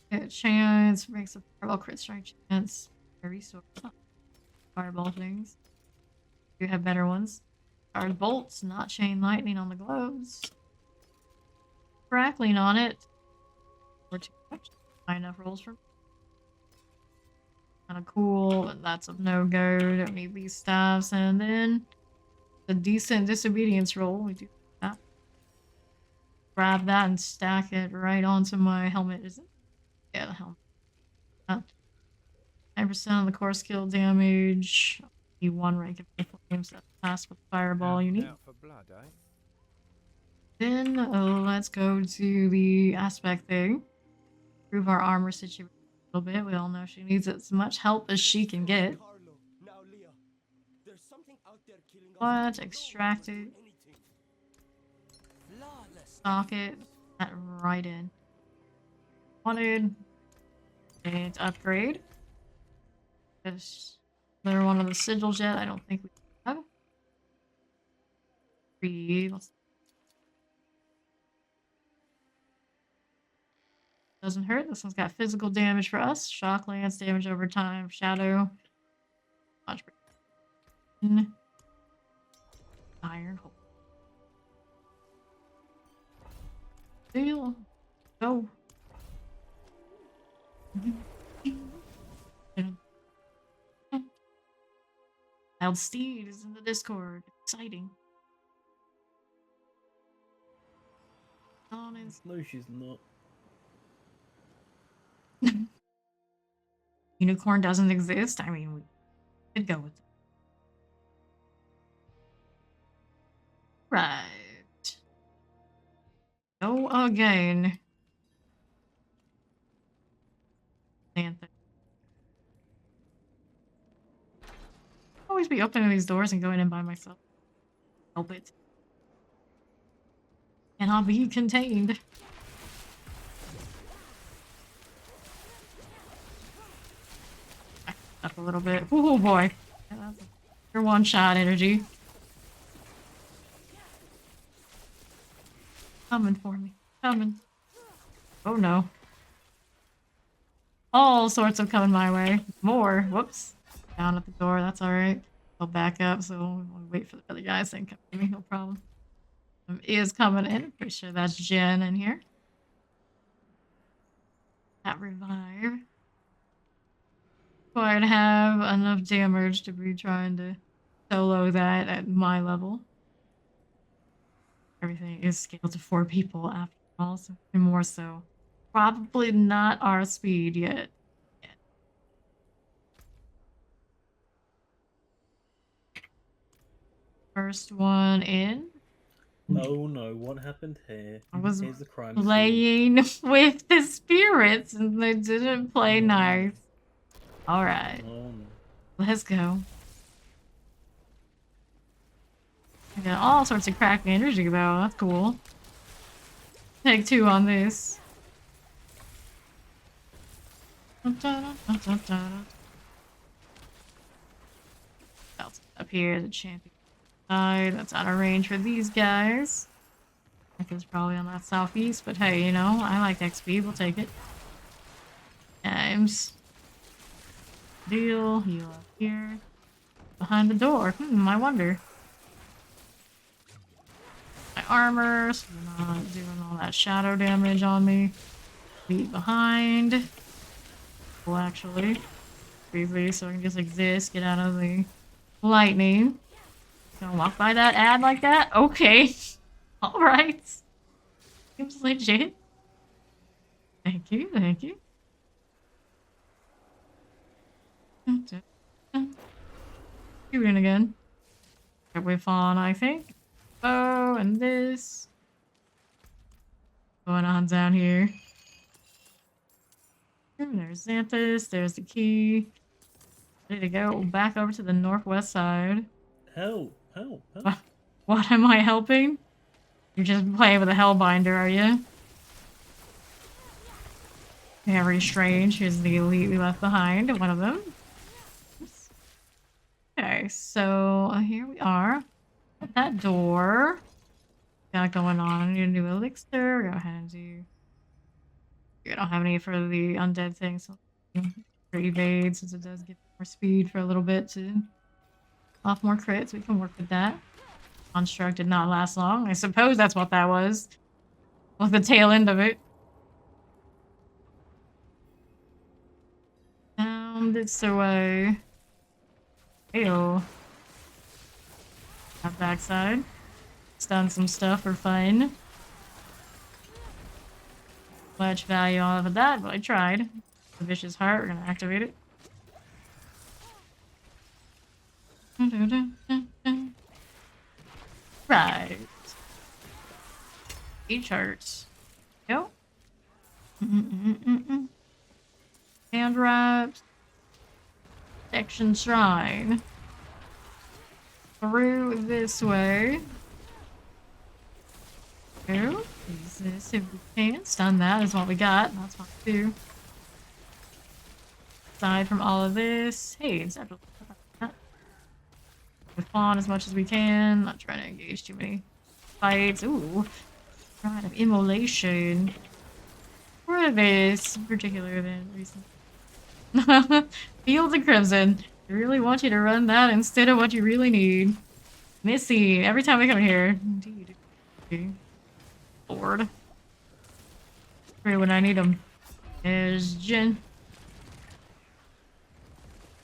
Hit chance makes a fireball crit strike chance. Very sort of fireball things. You have better ones. Charge bolts, not chain lightning on the gloves. Crackling on it. Or too much. High enough rolls for. Kind of cool, but that's a no-go. Don't need these staffs. And then the decent disobedience roll. We do that. Grab that and stack it right onto my helmet. Is it? Yeah, the helmet. 9% of the core skill damage. One rank of flames that pass with fireball you need. Out for blood, eh? Then let's go to the aspect thing. Improve our armor situation a little bit. We all know she needs as much help as she can get. What? Extract it. Stock it. That right in. wanted. And upgrade. Is there one of the sigils yet? I don't think we have. 3. Doesn't hurt. This one's got physical damage for us. Shock lance damage over time. Shadow. Iron hole. Deal. Go. Wild Steed is in the Discord. Exciting. No, she's not. Unicorn doesn't exist. I mean, we could go with it. Right. Go again. Panther. Always be opening these doors and going in by myself. Help it. And I'll be contained. Up a little bit. Oh boy. Your one shot energy. Coming for me. Coming. Oh no. All sorts of coming my way. More. Whoops. Down at the door. That's alright. I'll back up so we'll wait for the other guys to come to me. No problem. Is coming in. Pretty sure that's Jen in here. That revive. Quite have enough damage to be trying to solo that at my level. Everything is scaled to 4 people after all, so more so. Probably not our speed yet. First one in. Oh no, what happened here? I was Here's the crime scene. playing with the spirits and they didn't play nice. Alright, Oh no. let's go. I got all sorts of cracking energy about. That's cool. Take 2 on this. Up here, the champion side. That's out of range for these guys. I think it's probably on that southeast, but hey, you know, I like XP. We'll take it. Times. Deal. Heal up here. Behind the door. I wonder. My armor, so they're not doing all that shadow damage on me. Beat behind. Well, actually. Briefly, so I can just exist, get out of the lightning. Gonna walk by that ad like that? Okay. Alright. Seems legit. Thank you, thank you. Shooting again. Whiff on, I think. Oh, and this. Going on down here. There's Xanthus, there's the key. Ready to go back over to the northwest side. Help! What am I helping? You're just playing with a Hellbinder, are you? Very strange. Here's the elite we left behind, one of them. Oops. Okay, so here we are. At that door. Got going on. Need a new elixir. Go ahead and do. I don't have any for the undead thing, so for evade, since it does give more speed for a little bit to off more crits. We can work with that. Construct did not last long. I suppose that's what that was. With the tail end of it. Down this way. Heyo. That backside. Stun some stuff for fun. Much value off of that, but I tried. The Vicious Heart, we're gonna activate it. Right. Each hearts. Go. Hand wraps. Section shrine. Through this way. Use this if we can. Stun that is what we got. That's fine too. Aside from all of this, hey, instead of that, we fawn as much as we can. Not trying to engage too many fights. Ooh, right of immolation. For this particular event recently. Fields of Crimson. I really want you to run that instead of what you really need. Missy, every time we come here. Indeed. Lord. Right when I need them. There's Jin.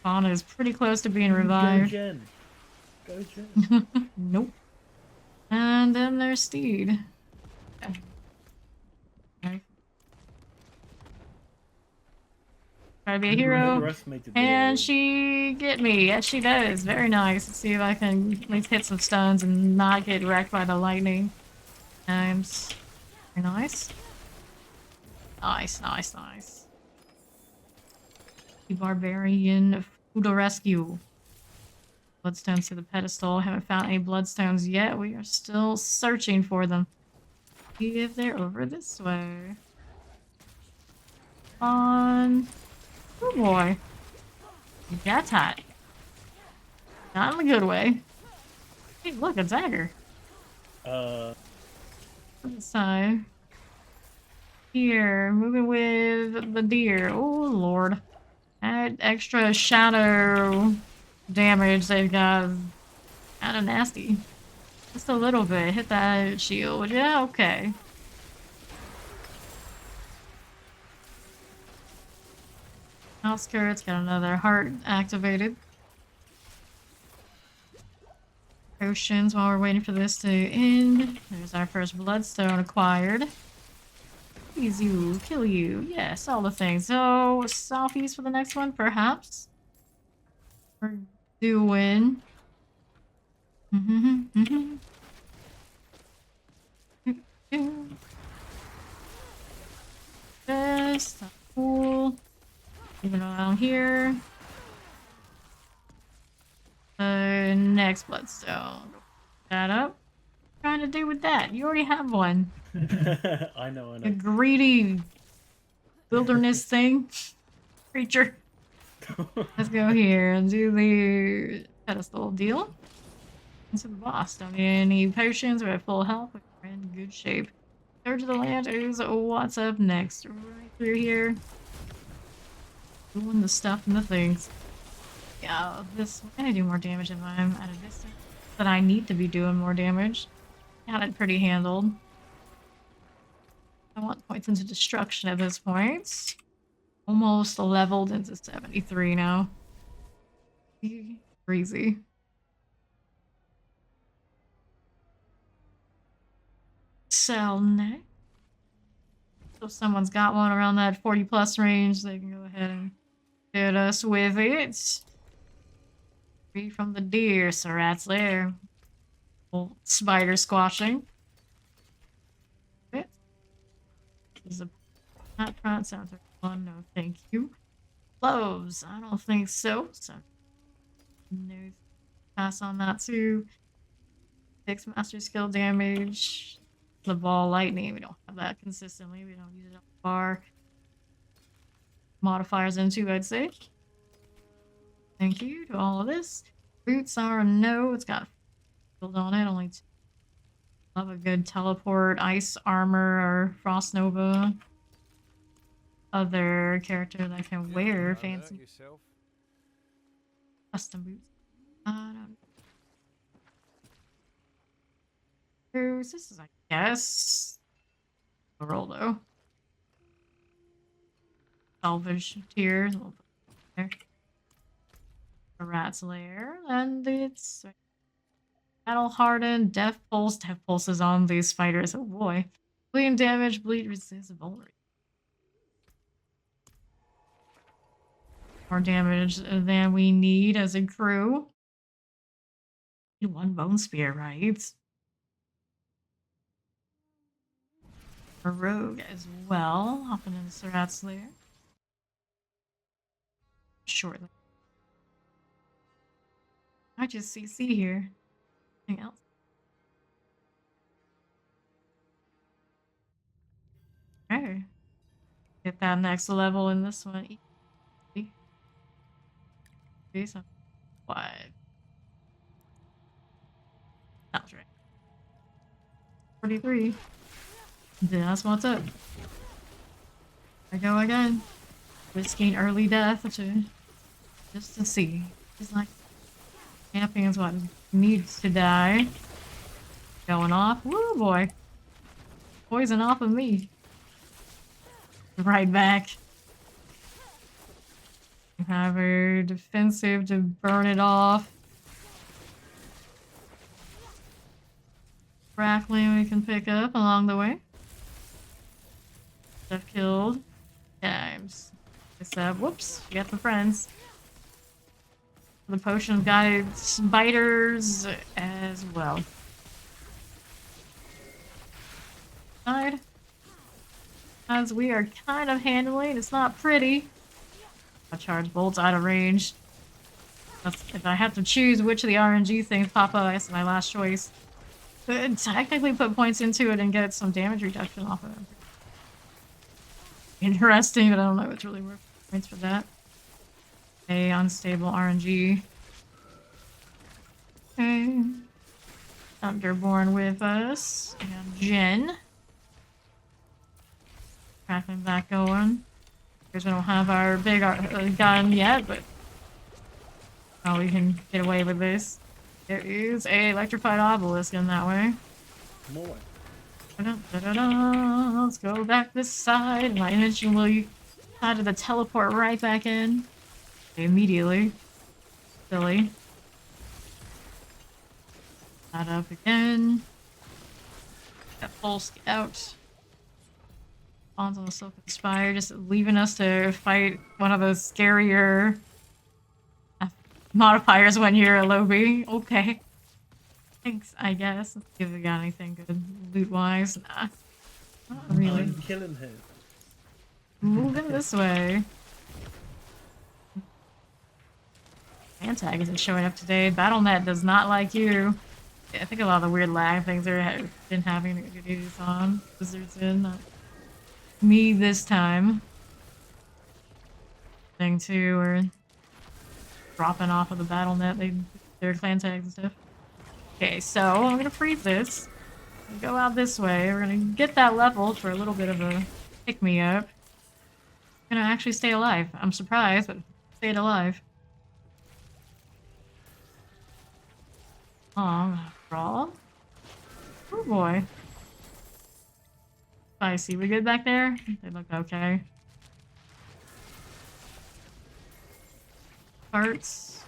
Fauna is pretty close to being Go revived. Jen. Go Jen. Nope. And then there's Steed. Okay. Try to be a hero. Underestimated the And she get me. Yes, she does. Very nice. Let's see if I can at least hit some stuns and not get wrecked by the lightning. Times. Very nice. Nice, nice, nice. The Barbarian Food Rescue. Bloodstones to the pedestal. Haven't found any bloodstones yet. We are still searching for them. See if they're over this way. On. Oh boy. That's hot. Not in a good way. Hey, look, a dagger. This side. Here, moving with the deer. Oh lord. That extra shadow damage they've got is kinda nasty. Just a little bit. Hit that shield. Yeah, okay. Outskirts, got another heart activated. Potions while we're waiting for this to end. There's our first bloodstone acquired. Please you, kill you. Yes, all the things. So, southeast for the next one, perhaps? We're doing... Just cool. Moving around here. Next bloodstone. Pick that up. What are you trying to do with that? You already have one. I know. A greedy wilderness thing. Creature. Let's go here and do the pedestal deal. Into the boss. Don't need any potions. We're at full health. We're in good shape. Surge of the Land is what's up next. Right through here. Doing the stuff and the things. Yeah, this we're gonna do more damage if I'm at a distance. But I need to be doing more damage. Got it pretty handled. I want points into destruction at this point. Almost leveled into 73 now. Crazy. Sell next. So if someone's got one around that 40 plus range, they can go ahead and hit us with it. Free from the deer, so rats there. Little spider squashing. This is a not front sounds like fun, no thank you. Cloves, I don't think so. So no pass on that too. 6 master skill damage. The ball lightning, we don't have that consistently. We don't use it on the bar. Modifiers into, I'd say. Thank you to all of this. Boots are a no. It's got field on it. Only 2. Love a good teleport, ice armor, or frost nova. Other character that I can wear fancy custom boots. Who's this? Is I guess a roll though. Salvage tier. There. A rat's lair, and it's battle hardened, death pulse. Death pulse is on these spiders. Oh boy. Bleeding damage, bleed resist vulnerable. More damage than we need as a crew. Need 1 bone spear, right? A rogue as well. Hopping into Surat's lair. Shortly. I just CC here. Anything else? Get that next level in this one. Easy. Okay, so 5. Sounds right. 43. That's what's up. I go again. Risking early death just to see. Just like camping is what needs to die. Going off. Woo boy. Poison off of me. Right back. Have her defensive to burn it off. Crackling we can pick up along the way. Stuff killed. Times. Whoops, we got some friends. The potion guides biters as well. Side. As we are kind of handling, it's not pretty. I charge bolts out of range. If I have to choose which of the RNG things pop up, that's my last choice. Could technically put points into it and get some damage reduction off of it. Interesting, but I don't know if it's really worth points for that. Okay, unstable RNG. Okay. Thunderborn with us. And Jen. Cracking back going. Because we don't have our big gun yet, but oh, we can get away with this. There is a electrified obelisk in that way. More. Let's go back this side. My energy will decided to teleport right back in. Immediately. Silly. That up again. Got full scout. Spawns on the Silk Spire, just leaving us to fight one of those scarier modifiers when you're a lobby. Okay. Thanks, I guess. Let's see if we got anything good loot-wise. Nah. Not really. I'm killing him. Moving this way. Antag isn't showing up today. BattleNet does not like you. Yeah, I think a lot of the weird lag things they've been having is on Blizzard's in. Not me this time. Thing too, or dropping off of the BattleNet. Their clan tags and stuff. Okay, so I'm gonna freeze this. Go out this way. We're gonna get that level for a little bit of a pick-me-up. Gonna actually stay alive. I'm surprised, but stayed alive. Crawl. Oh boy. Spicy. We good back there? They look okay. Parts.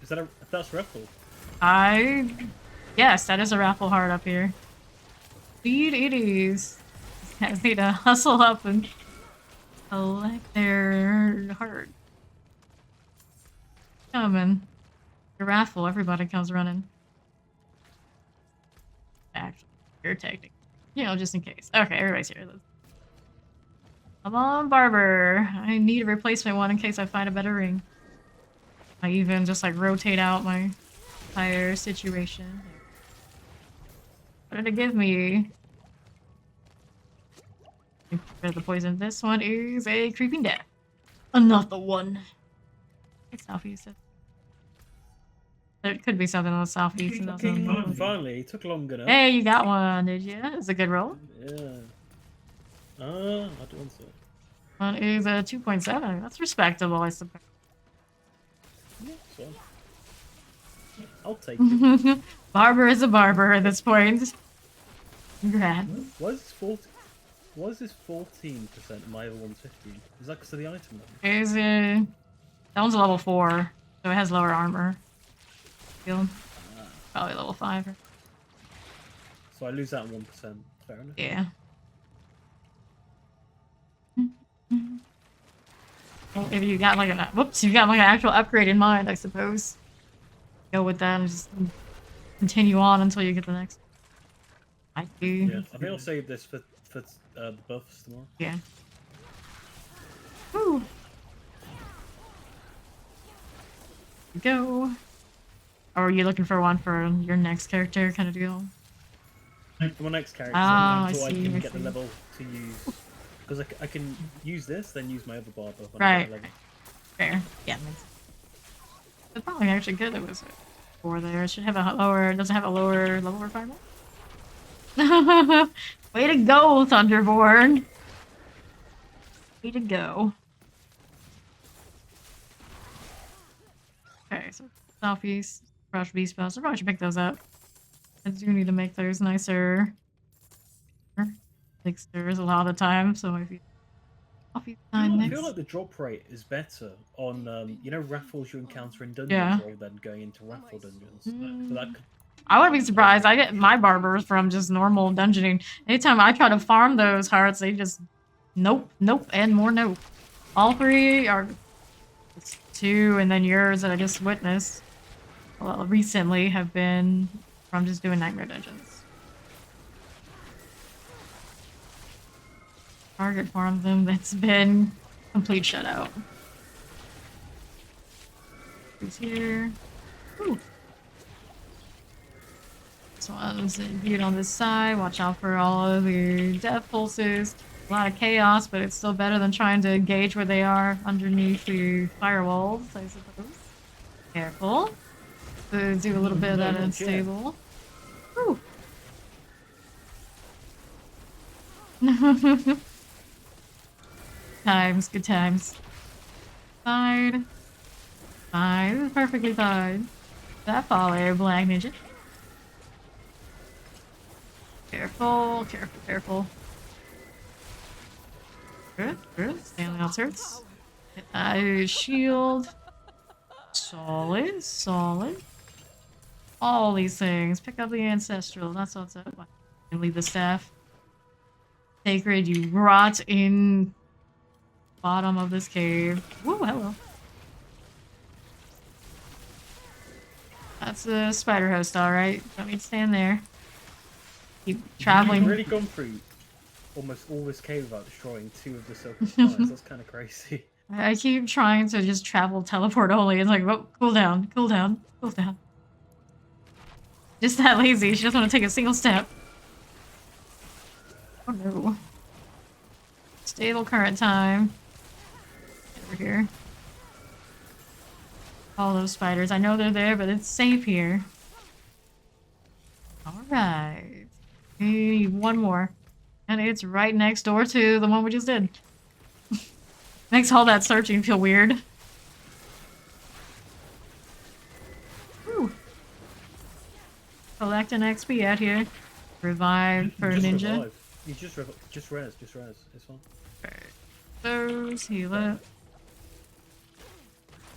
Is that that's raffle? Yes, that is a raffle heart up here. Indeed it is. These guys need to hustle up and collect their heart. Coming. The raffle, everybody comes running. Actually, you're technical. You know, just in case. Okay, everybody's here. Come on, Barber. I need a replacement one in case I find a better ring. I even just like rotate out my entire situation. What did it give me? The poison. This one is a creeping death. Another one. It's southeast. There could be something on the southeast. Finally, it took long enough. Hey, you got one, did you? It's a good roll. Yeah. I don't want to. One is a 2.7. That's respectable, I suppose. Yeah, so. I'll take it. Barber is a barber at this point. Congrats. Why is this 40? Why is this 14% of my other 150? Is that because of the item then? Is it? That one's a level 4, so it has lower armor. Feel probably level 5. So I lose that 1%. Fair enough. Yeah. Well, if you got like an you got like an actual upgrade in mind, I suppose. Go with that and just continue on until you get the next. I do. Yeah, I think I'll save this for the buffs tomorrow. Yeah. Woo. Go. Or are you looking for one for your next character kind of deal? For my next character, Oh, so I I can see. get the level to use Because I can use this, then use my other barber. When I Right. get level. Fair. Yeah, makes sense. It's probably actually good it was 4 there. It should have a lower, doesn't have a lower level requirement. Way to go, Thunderborn. Way to go. Okay, so southeast, crush beast spells. I probably should pick those up. I do need to make those nicer. Fixers a lot of the time, so if you coffee time I next. feel like the drop rate is better on you know, raffles you encounter in dungeons Yeah. rather than going into raffle dungeons. Mm. So that could, I wouldn't be surprised. I get my barbers from just normal dungeoning. Anytime I try to farm those hearts, they just nope, nope, and more nope. All 3 are it's 2, and then yours that I just witnessed well, recently have been from just doing nightmare dungeons. Target farm them. That's been complete shutout. Who's here? Ooh. This one's viewed on this side. Watch out for all of the death pulses. A lot of chaos, but it's still better than trying to gauge where they are underneath the firewalls, I suppose. Careful. Do a little bit of that unstable. Whew. Times, good times. Fine. Fine, this is perfectly fine. That follow, Black Ninja. Careful, careful, careful. Good, good. Stay on the outskirts. Shield. Solid, solid. All these things. Pick up the ancestral. That's what's up. And leave the staff. Sacred, you rot in bottom of this cave. Woo, hello. That's a spider host, alright. Don't need to stand there. Keep traveling. You've really gone through almost all this cave without destroying 2 of the circle spires. That's kind of crazy. I keep trying to just travel teleport only. It's like, oh, cool down, cool down, cool down. Just that lazy. She doesn't want to take a single step. Oh no. Stable current time. Over here. All those spiders. I know they're there, but it's safe here. Alright. We need one more. And it's right next door to the one we just did. Makes all that searching feel weird. Whew. Collect an XP out here. Revive for Just Ninja. revive. You just res. It's fine. Those, heal up.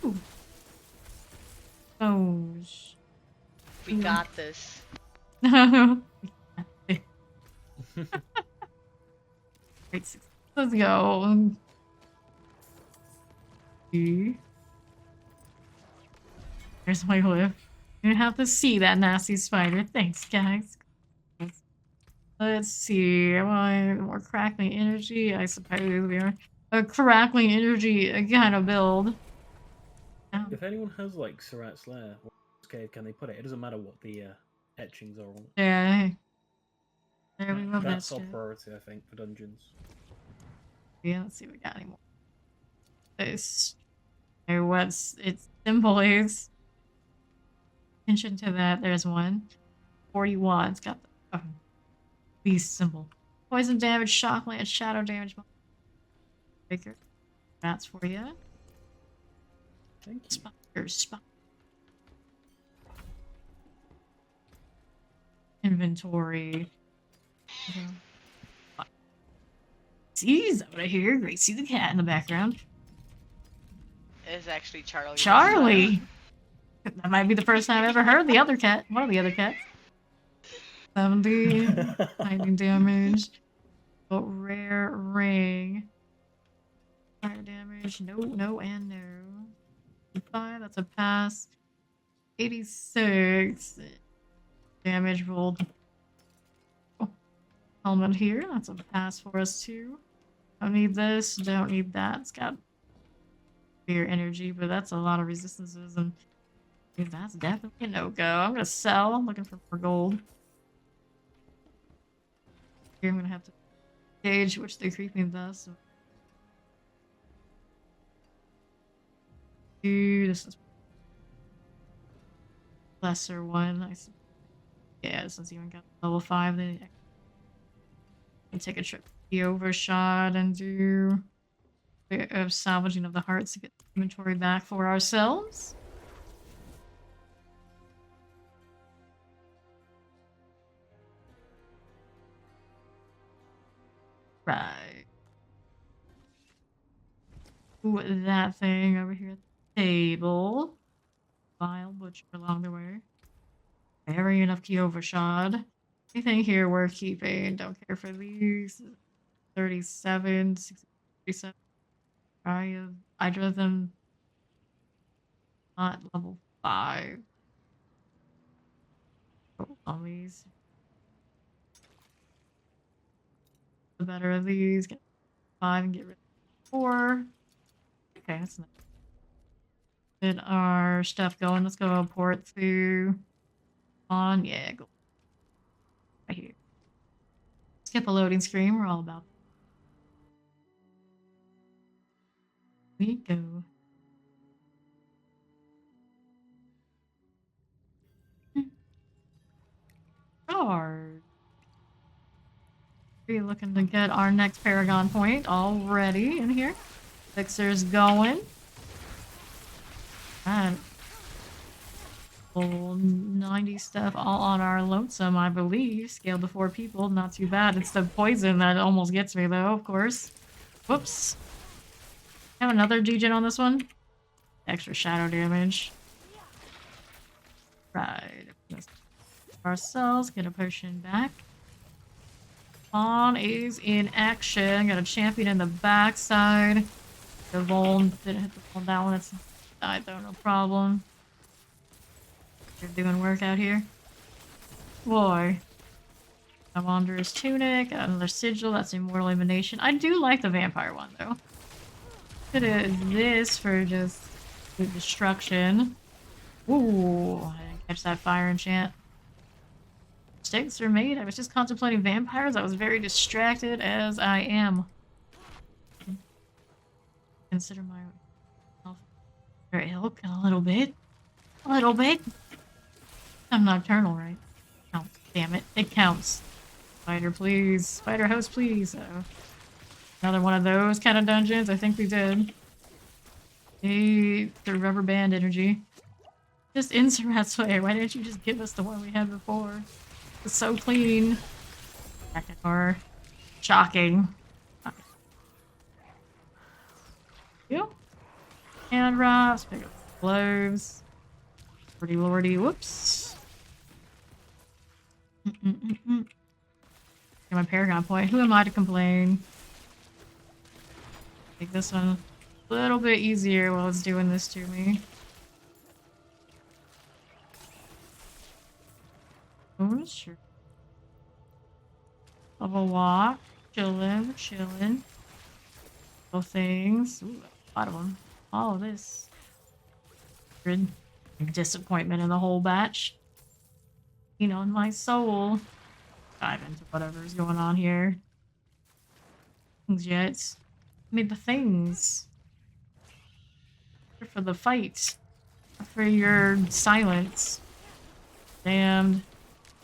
Ooh. Those. We got this. Great success. Let's go. There's my whip. You don't have to see that nasty spider. Thanks, guys. Let's see. Am I more crackling energy? I suppose we are. A crackling energy kind of build. Oh. If anyone has like Surat's lair, what cave can they put it? It doesn't matter what the etchings are on it. Yeah. There we go. That's our priority, I think, for dungeons. Yeah, let's see if we got any more. This. What's its symbol is. Attention to that. There's one. 41. It's got the beast symbol. Poison damage, shock lance, shadow damage. Bigger. That's for you. Thank you. Spiders. Inventory. Gracie's over here. Gracie the cat in the background. It's actually Charlie. Charlie! That might be the first time I've ever heard the other cat. One of the other cats. 70. 90 damage. But rare ring. Fire damage. No, no, and no. 5. That's a pass. 86. Damage rolled. Oh. Helmet here. That's a pass for us too. Don't need this. Don't need that. It's got fear energy, but that's a lot of resistances, and that's definitely a no-go. I'm gonna sell. I'm looking for more gold. Here I'm gonna have to Stage, which they creep me thus. So. Ooh, this is lesser one. Yeah, this one's even got level 5. Then I take a trip to the overshot and do a bit of salvaging of the hearts to get the inventory back for ourselves. Right. Ooh, that thing over here at the table. Vile butcher along the way. Very enough key overshot. Anything here worth keeping? Don't care for these. 37, 67. I'd rather them not level 5. On these. The better of these. Get 5 and get rid of 4. Okay, that's nice. Get our stuff going. Let's go port through on. Yeah, go right here. Skip a loading screen. We're all about that. We go. Hard. Be looking to get our next Paragon point already in here. Fixer's going. And full 90 stuff all on our lonesome, I believe. Scaled to 4 people, not too bad. It's the poison that almost gets me though, of course. Whoops. Have another G-Gen on this one. Extra shadow damage. Right. Ourselves, get a potion back. Pawn is in action. Got a champion in the backside. The Voln didn't hit the Voln. That one, it's died though, no problem. They're doing work out here. Boy. A Wanderer's Tunic, another Sigil, that's Immortal Emanation. I do like the Vampire one though. Could have this for just the destruction. Ooh, I didn't catch that fire enchant. Mistakes are made. I was just contemplating vampires. I was very distracted as I am. Consider myself very ill a little bit. A little bit. I'm nocturnal, right? Counts. Damn it. It counts. Spider, please. Spider host, please. Another one of those kind of dungeons. I think we did. Hey, the rubber band energy. Just insert Slayer. Why didn't you just give us the one we had before? It's so clean. Or shocking. You. And Ross, pick up gloves. Lordy lordy, whoops. Get my Paragon point. Who am I to complain? Make this one a little bit easier while it's doing this to me. Oh, sure. Level walk. Chillin', chillin'. Little things. Ooh, a lot of them. All of this. Good. Disappointment in the whole batch. You know, in my soul. Dive into whatever's going on here. Things yet. I mean, the things. For the fight. For your silence. Damned.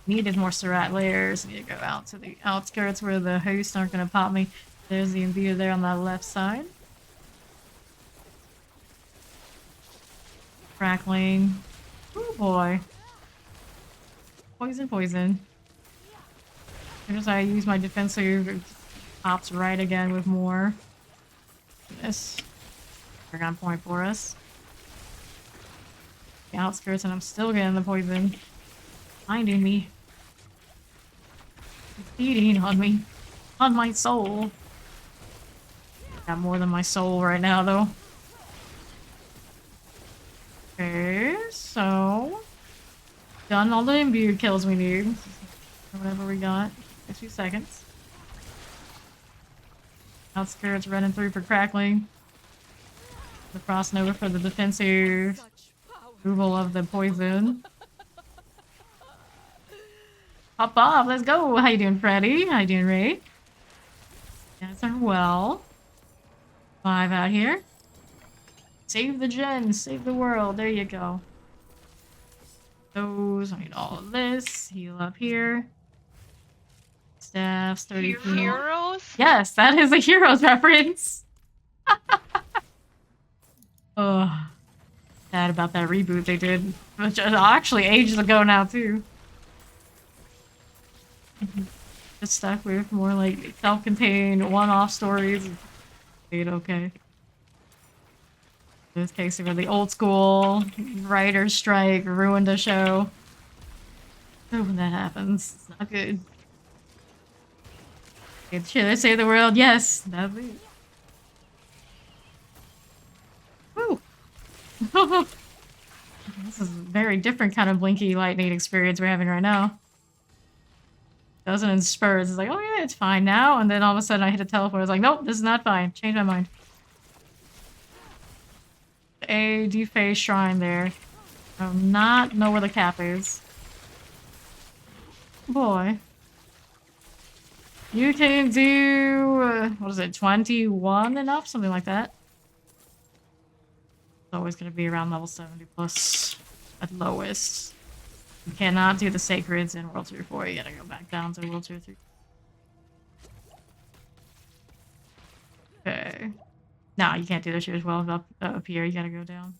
Needed more Surratt layers. Need to go out to the outskirts where the hosts aren't going to pop me. There's the Imbued there on that left side. Crackling. Oh boy. Poison, poison. As I use my defensive, it pops right again with more. This. Paragon point for us. The outskirts, and I'm still getting the poison. Finding me. It's feeding on me. On my soul. Got more than my soul right now, though. Okay, so... Done all the imbued kills we need. Or whatever we got. A few seconds. Outskirts running through for crackling. The crossing over for the defensive Such power. removal of the poison. Pop off, let's go! How you doing, Freddy? How you doing, Ray? Guys are well. 5 out here. Save the gen, save the world. There you go. Those, I need all of this. Heal up here. Staffs, 33. Heroes? Yes, that is a Heroes reference. Oh, sad about that reboot they did, which actually ages ago now too. Just stuck with more like self-contained one-off stories. Made okay. In this case, they were the old school writer's strike ruined the show. Oh, when that happens, it's not good. Should I save the world? Yes, that's it. Woo! This is a very different kind of blinky lightning experience we're having right now. Doesn't in spurs. It's like, oh yeah, it's fine now. And then all of a sudden I hit a teleport. I was like, nope, this is not fine. Change my mind. A deface shrine there. I do not know where the cap is. Boy. You can do, what is it, 21 and up? Something like that. It's always going to be around level 70 plus at lowest. You cannot do the sacreds in World Tier 4. You gotta go back down to World Tier 3. Okay. No, you can't do this as well up here. You gotta go down.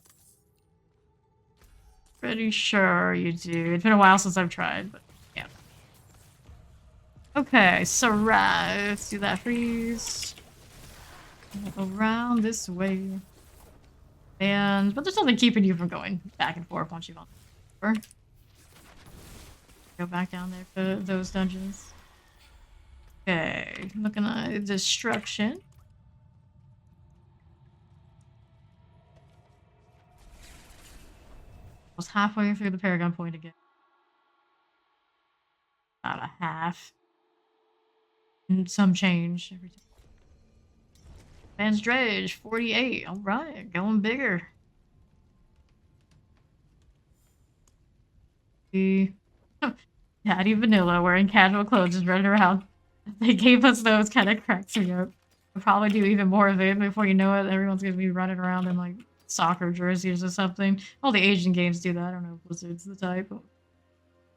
Pretty sure you do. It's been a while since I've tried, but yeah. Okay, so right, let's do that freeze. Around this way. And, but there's nothing keeping you from going back and forth once you've gone over. Go back down there for those dungeons. Okay, looking at destruction. Was halfway through the Paragon Point again. About a half. And some change every time. Man's Dredge, 48. Alright, going bigger. The Daddy Vanilla wearing casual clothes just running around. They gave us those, kind of cracks me up. We'll probably do even more of it before you know it. Everyone's gonna be running around in like soccer jerseys or something. All the Asian games do that. I don't know if Blizzard's the type, but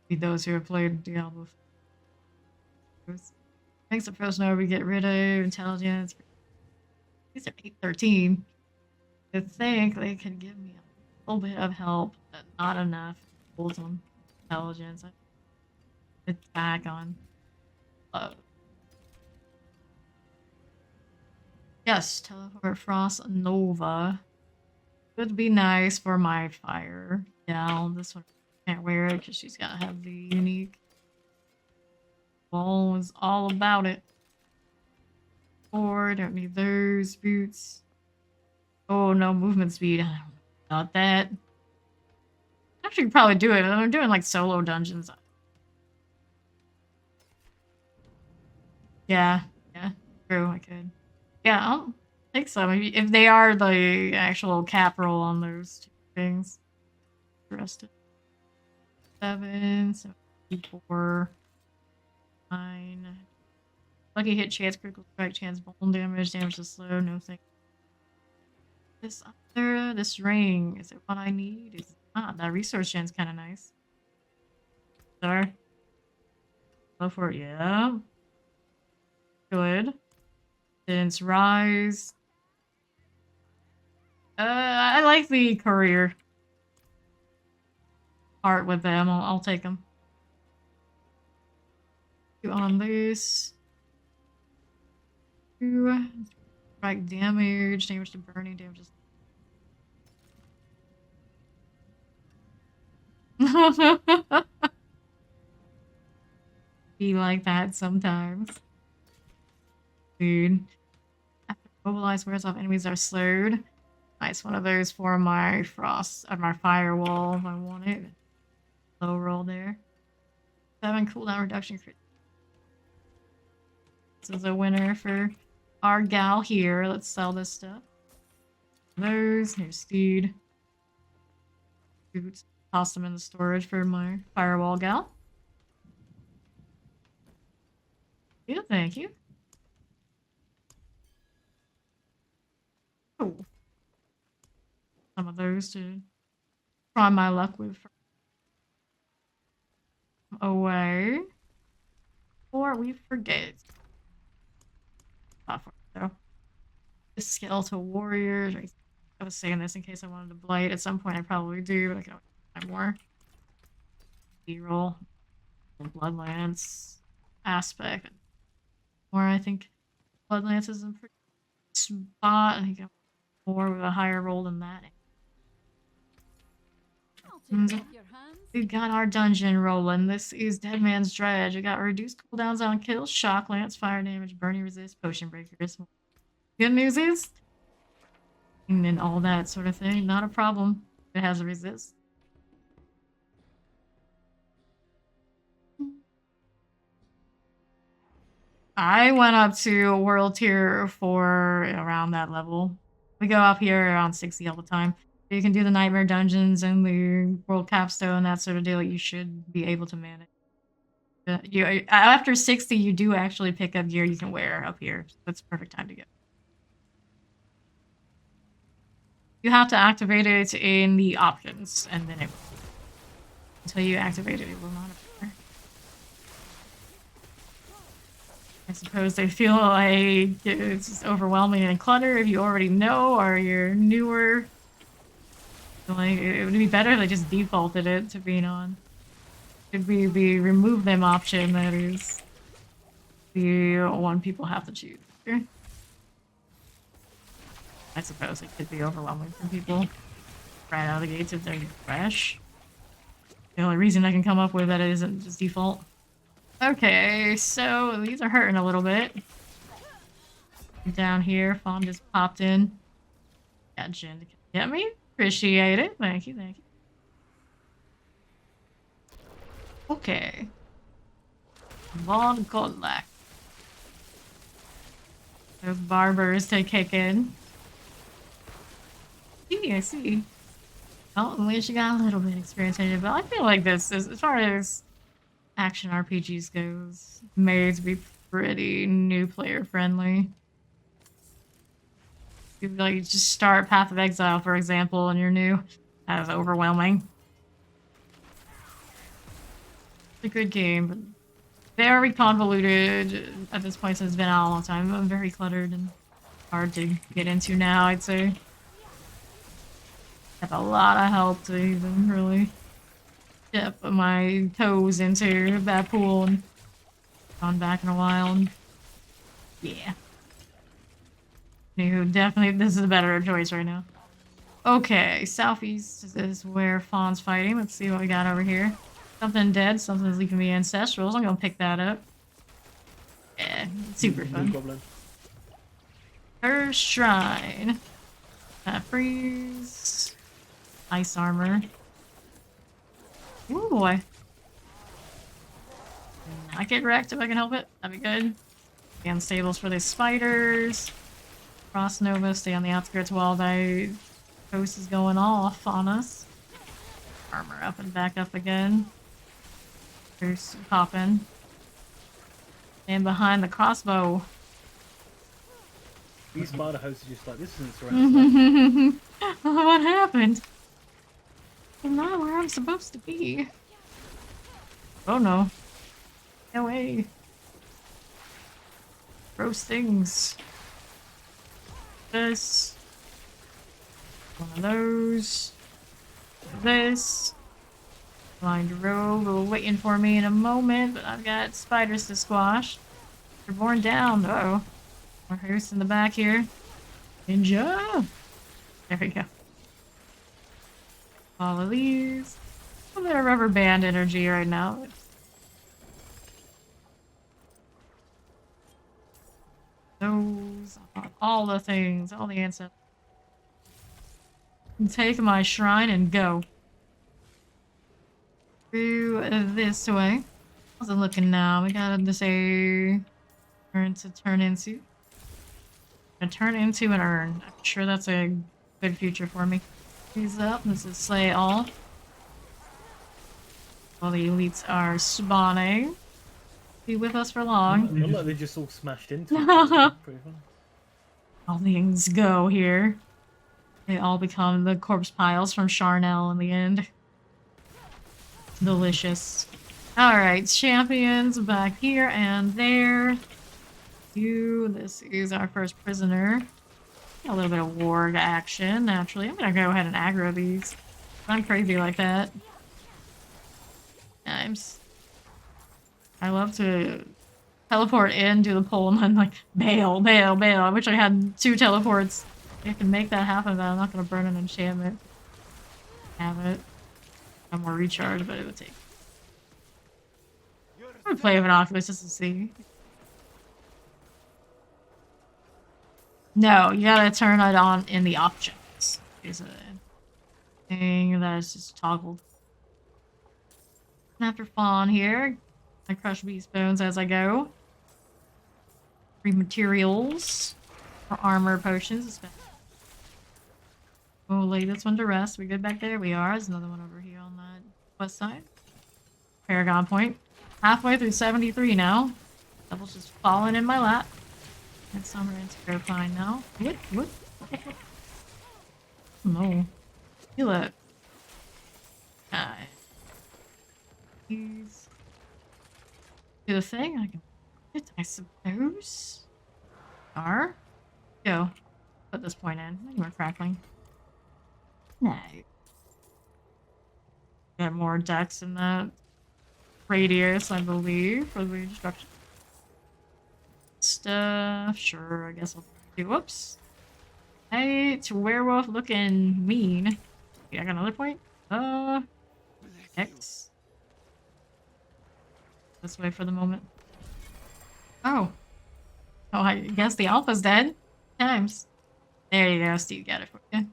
be those who have played Diablo. Thanks to Frozen we get rid of intelligence. These are 813. I think they can give me a little bit of help, but not enough. Hold on intelligence. Attack on. Yes, teleport Frost Nova. Would be nice for my fire. Yeah, this one can't wear it because she's gotta have the unique. Ball is all about it. Or don't need those boots. Oh no, movement speed. I don't know about that. Actually, could probably do it. I'm doing like solo dungeons. Yeah, true. I could. Yeah, I'll take some if they are the actual cap roll on those two things. Interested. 7, 74, 9. Lucky hit chance, critical strike chance, bone damage to slow. No thing. This other, this ring, is it what I need? It's not. That resource gen's kind of nice. Sorry. Go for it. Yeah. Good. Since Rise. I like the courier part with them. I'll take them. On this. Strike damage to burning, damage. Be like that sometimes. Dude. After mobilize wears off, enemies are slowed. Nice one of those for my frost or my firewall if I want it. Low roll there. 7 cooldown reduction crit. This is a winner for our gal here. Let's sell this stuff. Those. Here's Steed. Boots. Toss them in the storage for my firewall gal. Yeah, thank you. Oh. Some of those to try my luck with. Away. Or we forget. Not for though. The skeletal warriors. I was saying this in case I wanted to blight. At some point I probably do, but I can always find more. B-roll. Bloodlance aspect. Or I think Bloodlance is a pretty good spot. I think I'm more with a higher roll than that. I'll take it off your hands. We got our dungeon rolling. This is Dead Man's Dredge. We got reduced cooldowns on kills, shock lance, fire damage, burning resist, potion breakers. Good news is, and all that sort of thing, not a problem. It has a resist. I went up to world tier 4 around that level. We go up here around 60 all the time. You can do the nightmare dungeons and the world capstone, that sort of deal. You should be able to manage. After 60, you do actually pick up gear you can wear up here. So that's the perfect time to go. You have to activate it in the options, and then until you activate it, it will not appear. I suppose they feel like it's just overwhelming and clutter if you already know or you're newer. Like, it would be better if they just defaulted it to being on. Should be the remove them option, that is the one people have to choose. I suppose it could be overwhelming for people right out of the gates if they're fresh. The only reason I can come up with that isn't just default. Okay, so these are hurting a little bit. Down here, Fawn just popped in. Got Jen to get me. Appreciate it. Thank you, thank you. Okay. Von Godlack. Those barbers to kick in. I see. Well, at least you got a little bit of experience in it, but I feel like this, as far as action RPGs goes, made to be pretty new player friendly. You like just start Path of Exile, for example, and you're new. That is overwhelming. It's a good game, but very convoluted at this point since it's been out a long time. Very cluttered and hard to get into now, I'd say. Have a lot of help to even really dip my toes into that pool and gone back in a while. And yeah. Definitely this is a better choice right now. Okay, southeast is where Fawn's fighting. Let's see what we got over here. Something dead, something's leaving me ancestrals. I'm gonna pick that up. Yeah, super fun. Her shrine. Freeze. Ice armor. Ooh boy. Not get wrecked if I can help it. That'd be good. And stables for the spiders. Frost Nova, stay on the outskirts while the coast is going off on us. Armor up and back up again. There's popping. And behind the crossbow. These spider hosts are just like, this isn't surrounded. What happened? I'm not where I'm supposed to be. Oh no. No way. Gross things. This. One of those. This. Blind rogue will waiting for me in a moment, but I've got spiders to squash. They're born down. Uh oh. More hosts in the back here. Ninja! There we go. All of these. A little bit of rubber band energy right now. Those are all the things, all the ancestors. Take my shrine and go. Through this way. How's it looking now? We got to say urn to turn into. Gonna turn into an urn. I'm sure that's a good future for me. These up. This is slay all. All the elites are spawning. Be with us for long. Look like they just all smashed into it. Pretty fun. All things go here. They all become the corpse piles from Charnel in the end. Delicious. Alright, champions back here and there. This is our first prisoner. A little bit of warg action, naturally. I'm gonna go ahead and aggro these. I'm crazy like that. Times. I love to teleport in, do the pull, and then like bail, bail, bail. I wish I had 2 teleports. I can make that happen, but I'm not gonna burn an enchantment. Have it. I'm more recharge, but it would take. I'm gonna play with an Oculus just to see. No, you gotta turn it on in the options. There's a thing that is just toggled. And after fawn here, I crush beast bones as I go. Free materials for armor potions. We'll lay this one to rest. We good back there? We are. There's another one over here on that west side. Paragon point. Halfway through 73 now. Devil's just falling in my lap. And summer into terrifying now. What? No. Feel it. Please. Do the thing? I can it, I suppose. Go. Put this point in. Maybe we're crackling. No. Got more decks in that radius, I believe, for the destruction. Stuff. Sure, I guess I'll do. Whoops. Hey, it's werewolf looking mean. Okay, I got another point. X. This way for the moment. Oh, I guess the alpha's dead. Times. There you go, Steve. Got it for you.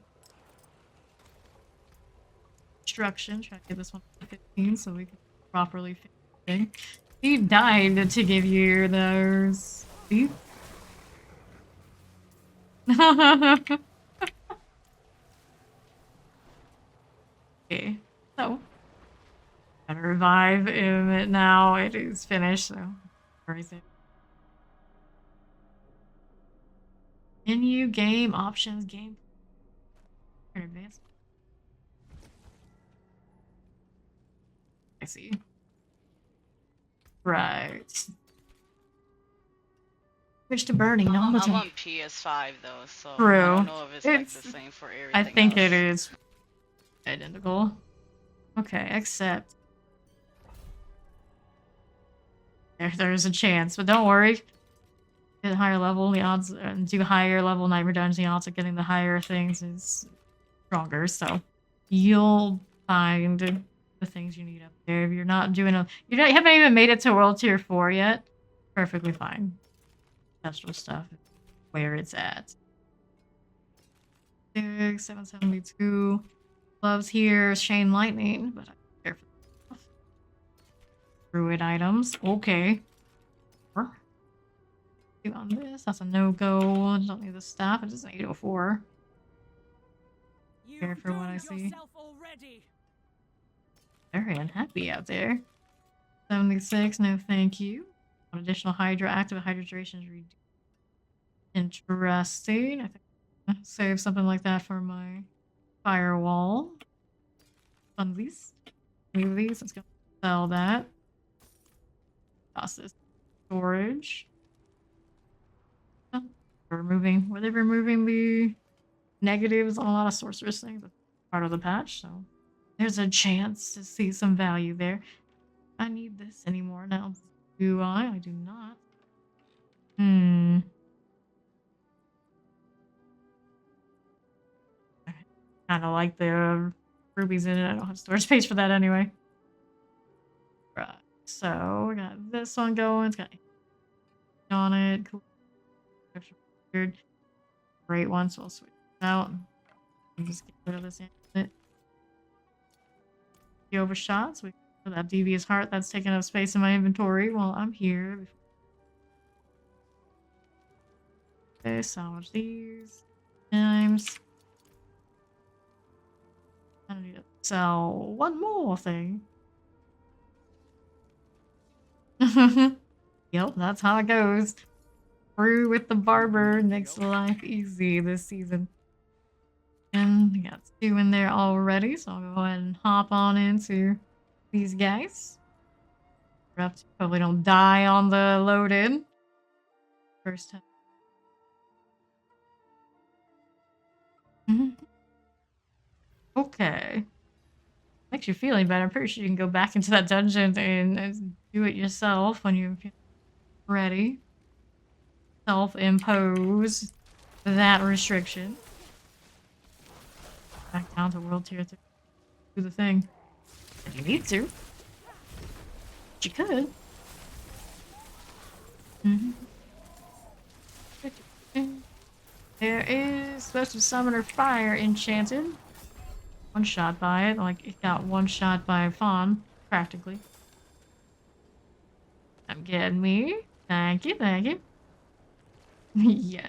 Destruction. Try to get this one to 15 so we can properly fix it. He died to give you those. Steve? Okay, so gotta revive him now. It is finished, so where is it? Menu, game, options, game. Advanced. I see. Right. Switch to burning. No, I'm on PS5 though, so True. I don't know if it's like the same for everything. I think else. it is identical. Okay, except there's a chance, but don't worry. Get higher level, the odds and do higher level night redundancy, the odds of getting the higher things is stronger. So you'll find the things you need up there. If you're not doing you haven't even made it to World Tier 4 yet. Perfectly fine. Special stuff where it's at. 772 gloves here. Shane Lightning, but I'm there for the stuff. Druid items. Okay. On this, that's a no-go. I don't need the staff. It is an 804. Care for what I see. Very unhappy out there. 76, no thank you. Additional Hydra, active hydration is reduced. Interesting. I think I'll save something like that for my firewall. Funsies. Move these. Let's go sell that. Toss this storage. Were they removing the negatives on a lot of sorceress things? That's part of the patch, so there's a chance to see some value there. I need this anymore now. Do I? I do not. I kind of like the rubies in it. I don't have storage space for that anyway. Right. So we got this one going. It's got on it. Cool. Weird. Great one, so I'll switch it out and just get rid of this the overshots. We put that devious heart that's taking up space in my inventory while I'm here. Okay, salvage these times. I need to sell one more thing. Yep, that's how it goes. Brew with the barber makes life easy this season. And we got 2 in there already, so I'll go ahead and hop on into these guys. We're up to, hopefully don't die on the load-in. First time. Okay. Makes you feeling better. I'm pretty sure you can go back into that dungeon and do it yourself when you're ready. Self-impose that restriction. Back down to World Tier 3. Do the thing. If you need to. But you could. There is Special Summoner Fire enchanted. One shot by it. Like, it got one shot by Fawn, practically. I'm getting me. Thank you, thank you. Yeah.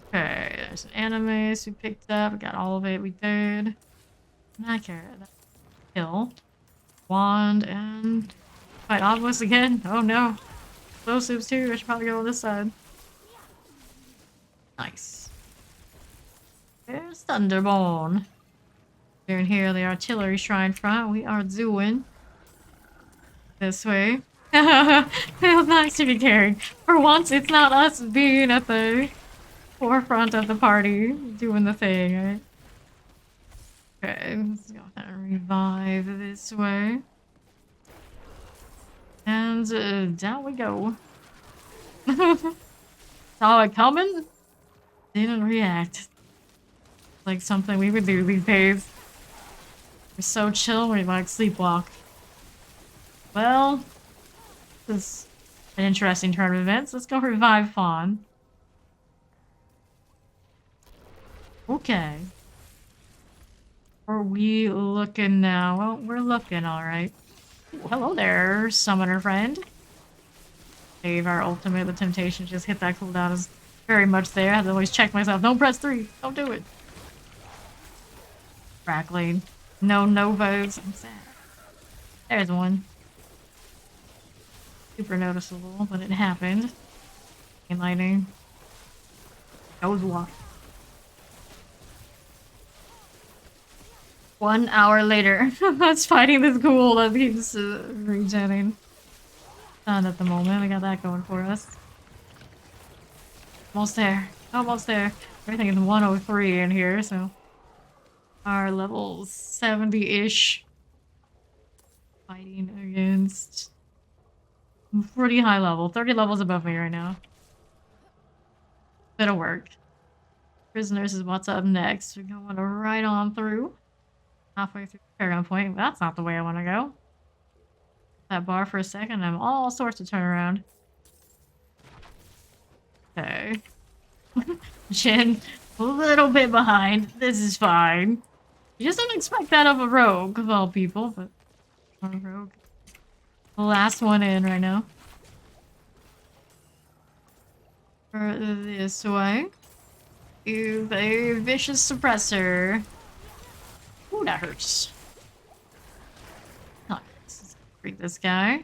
Okay, there's an animus we picked up. We got all of it. We did. Not carrot. Kill. Wand and fight Obelisk again. Oh no. Explosives too. I should probably go on this side. Nice. There's Thunderborn. We're in here, the artillery shrine front. We are doing this way. Feels nice to be carried. For once, it's not us being at the forefront of the party, doing the thing, right? Okay, let's go ahead and revive this way. And down we go. Saw it coming, didn't react. Like something we would do these days. We're so chill, we like sleepwalk. Well, this is an interesting turn of events. Let's go revive Fawn. Okay. Are we looking now? Well, we're looking alright. Hello there, summoner friend. Save our ultimate. The temptation to just hit that cooldown is very much there. I have to always check myself. Don't press 3. Don't do it. Crackling. No Novos. I'm sad. There's one. Super noticeable when it happened. And lightning. Goes what? 1 hour later. That's fighting this ghoul that keeps regenerating. Not at the moment. We got that going for us. Almost there. Almost there. Everything is 103 in here, so. Our level 70-ish. Fighting against pretty high level. 30 levels above me right now. Bit of work. Prisoners is what's up next. We're going right on through. Halfway through Paragon Point. That's not the way I want to go. That bar for a second. I'm all sorts of turn around. Okay. Jin, a little bit behind. This is fine. You just don't expect that of a rogue, of all people, but a rogue. The last one in right now. For this way. Is a vicious suppressor. Ooh, that hurts. Oh, let's treat this guy.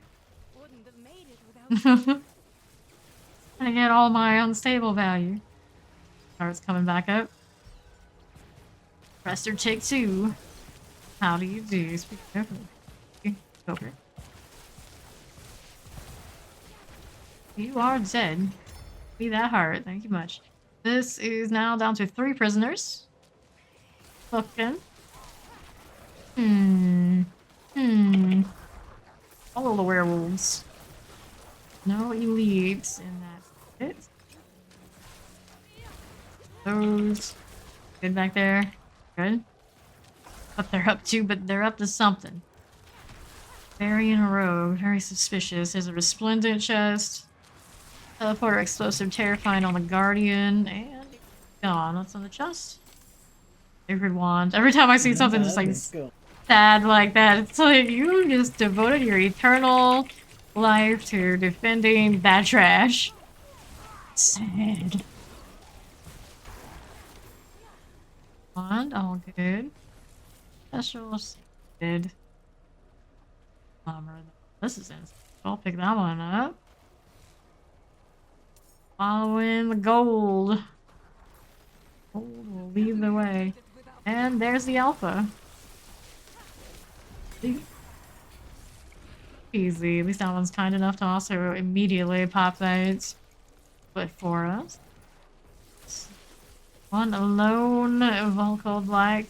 Wouldn't have made it without I get all my unstable value. Starts coming back up. Presser take 2. How do you do? Speak carefully. Over. You are dead. Be that hard. Thank you much. This is now down to 3 prisoners. Looking. All the werewolves. No elites in that pit. Those. Good back there. Good. What they're up to, but they're up to something. Very in a row. Very suspicious. There's a resplendent chest. Teleporter, explosive, terrifying on the guardian, and gone. What's on the chest? Sacred wand. Every time I see something just like sad like that, it's like you just devoted your eternal life to defending that trash. Sad. Wand, all good. Special, good. Armor. This is insane. I'll pick that one up. Following the gold. Gold will lead the way. And there's the alpha. Easy. At least that one's kind enough to also immediately pop that foot for us. One alone, Volcol Black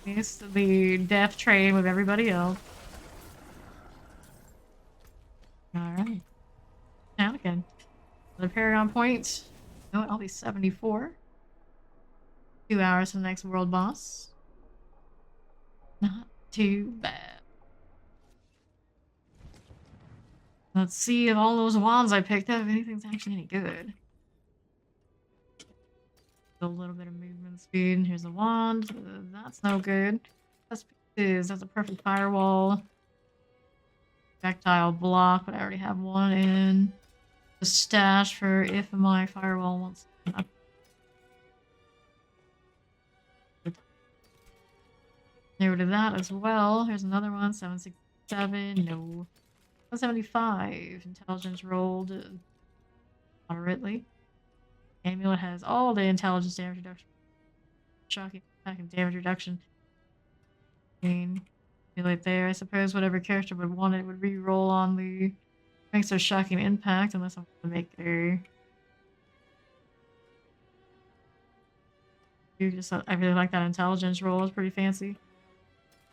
missed the death train with everybody else. Alright. Now again. Another Paragon point. You know what? I'll be 74. 2 hours to the next world boss. Not too bad. Let's see if all those wands I picked up, if anything's actually any good. A little bit of movement speed. Here's a wand. That's no good. That's a perfect firewall. Projectile block, but I already have one in the stash for if my firewall wants to. There to that as well. Here's another one. 767. No. 175. Intelligence rolled moderately. Amulet has all the intelligence damage reduction. Shocking attack and damage reduction. Amulet there. I suppose whatever character would want it would re-roll on the makes a shocking impact unless I'm gonna make a I really like that intelligence roll, it's pretty fancy.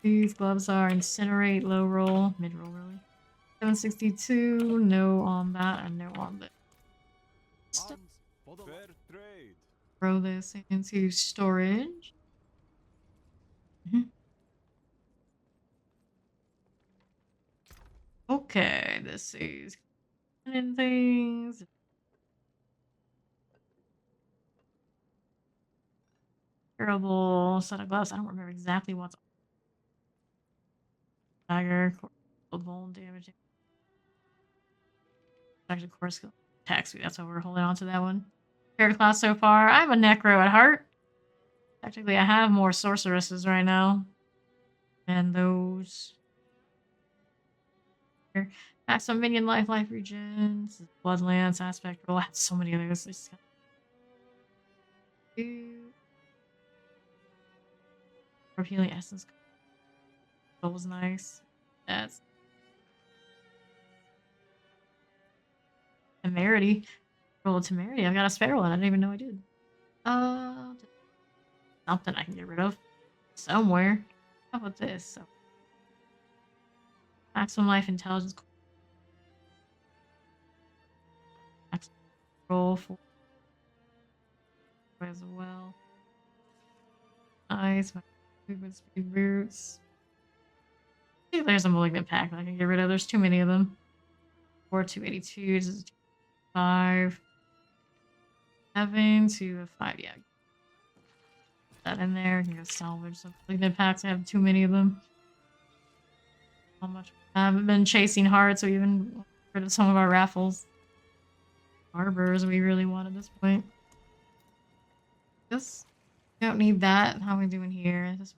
These gloves are incinerate, low roll, mid roll really. 762, no on that, and no on this. Fair trade. Throw this into storage. Okay, this is and things. Terrible set of gloves. I don't remember exactly what's dagger, vuln damage. Actually, core skill attack speed. That's why we're holding on to that one. Character class so far. I'm a necro at heart. Technically, I have more sorceresses right now. And those. Maximum minion life regens. Bloodlance, aspect roll. I have so many of those. I just healing essence. That was nice. That's temerity. Roll a temerity. I've got a spare one. I didn't even know I did. Something I can get rid of somewhere. How about this? So, maximum life intelligence. Maximum roll for as well. Nice. My movement speed boots. I think there's a malignant pack that I can get rid of. There's too many of them. 282. This is 5. 7 to 5. Yeah. Put that in there. I can go salvage some malignant packs. I have too many of them. How much? I haven't been chasing hard, so even rid of some of our raffles. Harbors we really want at this point. This don't need that. How are we doing here? This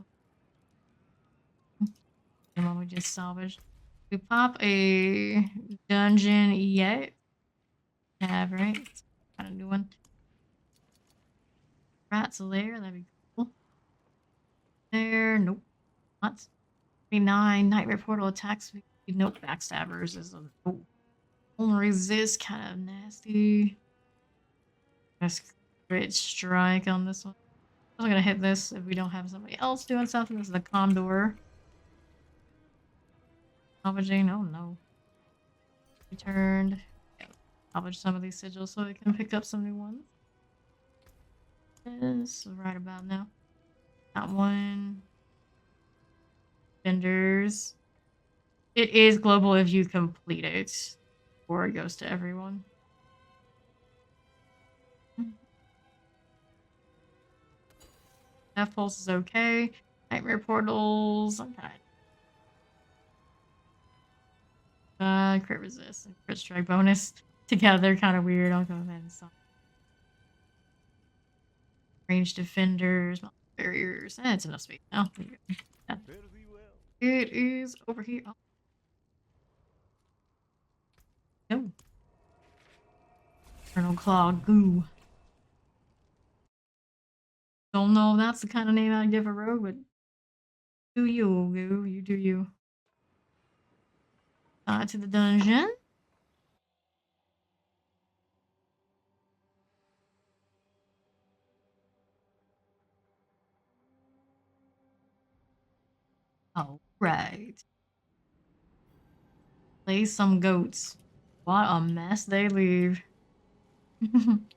one we just salvaged. We pop a dungeon yet? Have right? Kind of new one. Rat's lair. That'd be cool. There. Nope. What? 39 nightmare portal attacks. Nope. Backstabbers is a nope. Only resist. Kind of nasty. Great strike on this one. I'm gonna hit this if we don't have somebody else doing something. This is the Condor. Salvaging. Oh no. Returned. Yeah, salvage some of these sigils so we can pick up some new ones. This right about now. That one. Vendors. It is global if you complete it, or it goes to everyone. Death Pulse is okay. Nightmare Portals. I'm kind of. Crit Resist and Crit Strike bonus together. Kind of weird. I'll go ahead and stop. Range Defenders. Barriers. It's enough space now. Yeah. It is over here. Oh. No. Eternal Claw Goo. Don't know if that's the kind of name I'd give a rogue, but do you, you do you. To the dungeon. All right. Play some goats. What a mess they leave.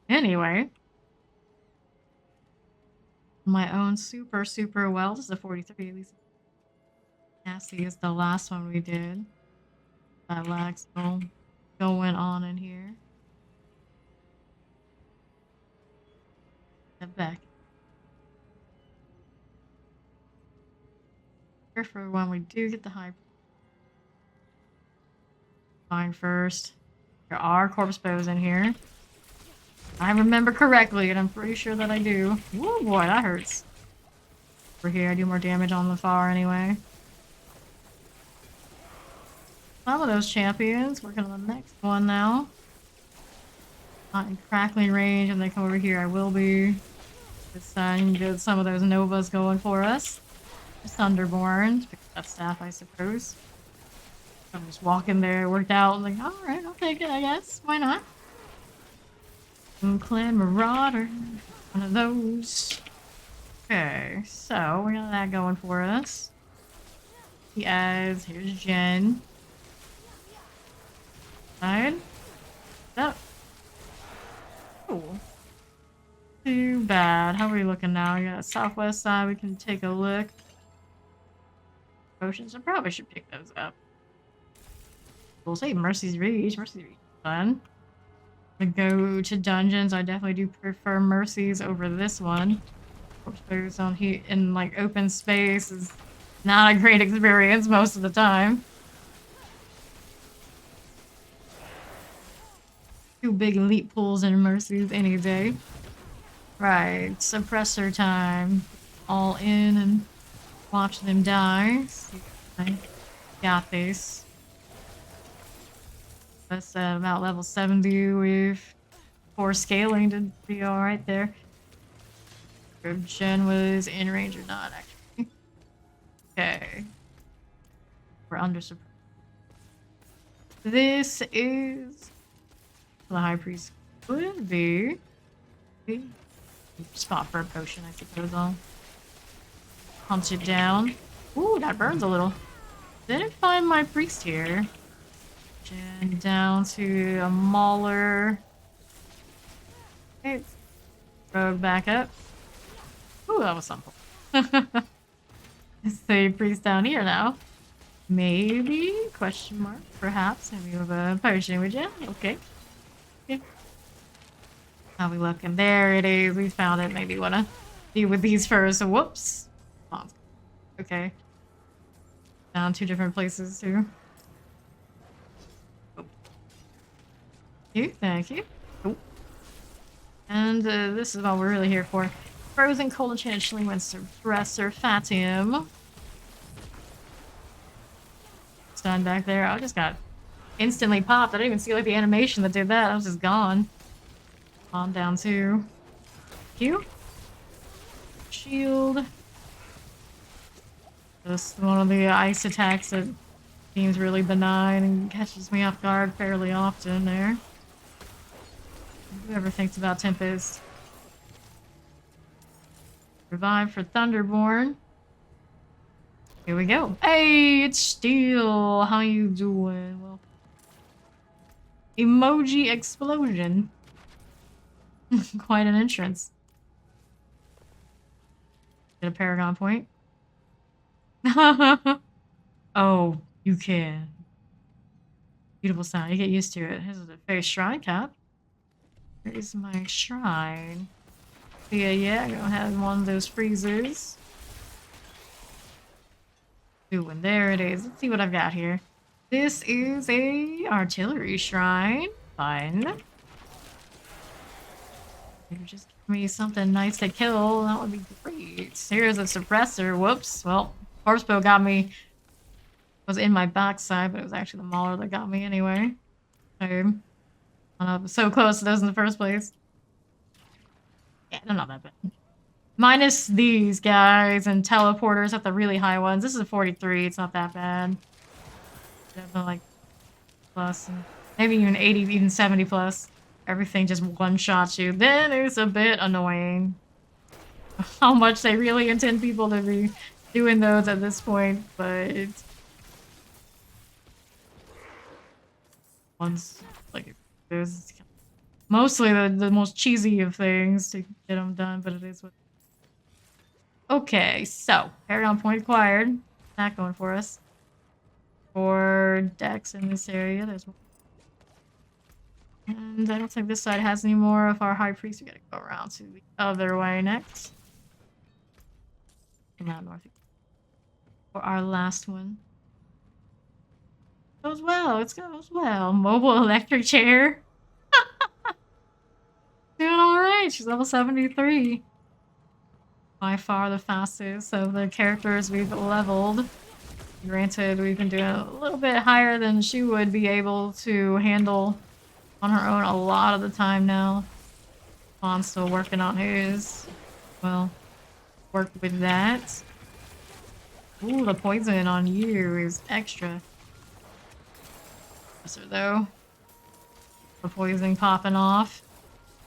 Anyway. My own super well. This is a 43, at least. Nasty is the last one we did. That lag still going on in here. Step back. Here for when we do get the high. Find first. There are corpse bows in here. I remember correctly, and I'm pretty sure that I do. Woo boy, that hurts. Over here, I do more damage on the far anyway. Some of those champions. Working on the next one now. Not in crackling range, and they come over here. I will be. This time, get some of those Novas going for us. Thunderborn. Pick up that staff, I suppose. I'm just walking there, worked out. I'm like, alright, I'll take it, I guess. Why not? Clan Marauder. One of those. Okay, so we got that going for us. Yes, here's Jen. Side. That. Cool. Too bad. How are we looking now? We got southwest side. We can take a look. Potions. I probably should pick those up. We'll say Mercy's Reach. Mercy's Reach is fun. To go to dungeons, I definitely do prefer Mercy's over this one. There's on here in like open space is not a great experience most of the time. Two big elite pools in Mercy's any day. Right, suppressor time. All in and watch them die. I got this. That's about level 70 with 4 scaling to be alright there. If Jen was in range or not, actually. Okay. We're under suppressor. This is the High Priest could be spot for a potion, I suppose. I'll punch it down. Ooh, that burns a little. Didn't find my priest here. And down to a mauler. Okay. Rogue back up. Ooh, that was something. It's the priest down here now. Maybe? Question mark. Perhaps. Maybe with a potion, would you? Okay. Okay. How we looking? There it is. We found it. Maybe wanna deal with these first. Whoops. Oh, okay. Down 2 different places too. Thank you. Oh. And this is what we're really here for. Frozen cold enchanted chilling wind suppressor Fatim. Stunned back there. I just got instantly popped. I didn't even see like the animation that did that. I was just gone. On down to Q. Shield. Just one of the ice attacks that seems really benign and catches me off guard fairly often there. Whoever thinks about Tempest. Revive for Thunderborn. Here we go. Hey, it's Steel. How you doing? Well, emoji explosion. Quite an entrance. Get a Paragon point. Oh, you can. Beautiful sound. You get used to it. This is a face shrine cap. Where is my shrine? Yeah, I'm gonna have one of those freezers. Ooh, and there it is. Let's see what I've got here. This is a artillery shrine. Fine. You just give me something nice to kill. That would be great. Here's a suppressor. Whoops. Well, Horsebow got me. Was in my backside, but it was actually the Mauler that got me anyway. I was so close to those in the first place. Yeah, they're not that bad. Minus these guys and teleporters at the really high ones. This is a 43. It's not that bad. Definitely like plus, and maybe even 80, even 70 plus. Everything just one-shots you. Then it's a bit annoying how much they really intend people to be doing those at this point, but once like there's mostly the most cheesy of things to get them done, but it is what. Okay, so Paragon Point acquired. Not going for us. For decks in this area, there's one. And I don't think this side has any more of our high priest. We gotta go around to the other way next. Come out north. For our last one. Goes well, it goes well. Mobile electric chair. Doing alright, she's level 73. By far the fastest of the characters we've leveled. Granted, we've been doing a little bit higher than she would be able to handle on her own a lot of the time now. Fawn's still working on his. Well, work with that. Ooh, the poison on you is extra. Though. The poison popping off.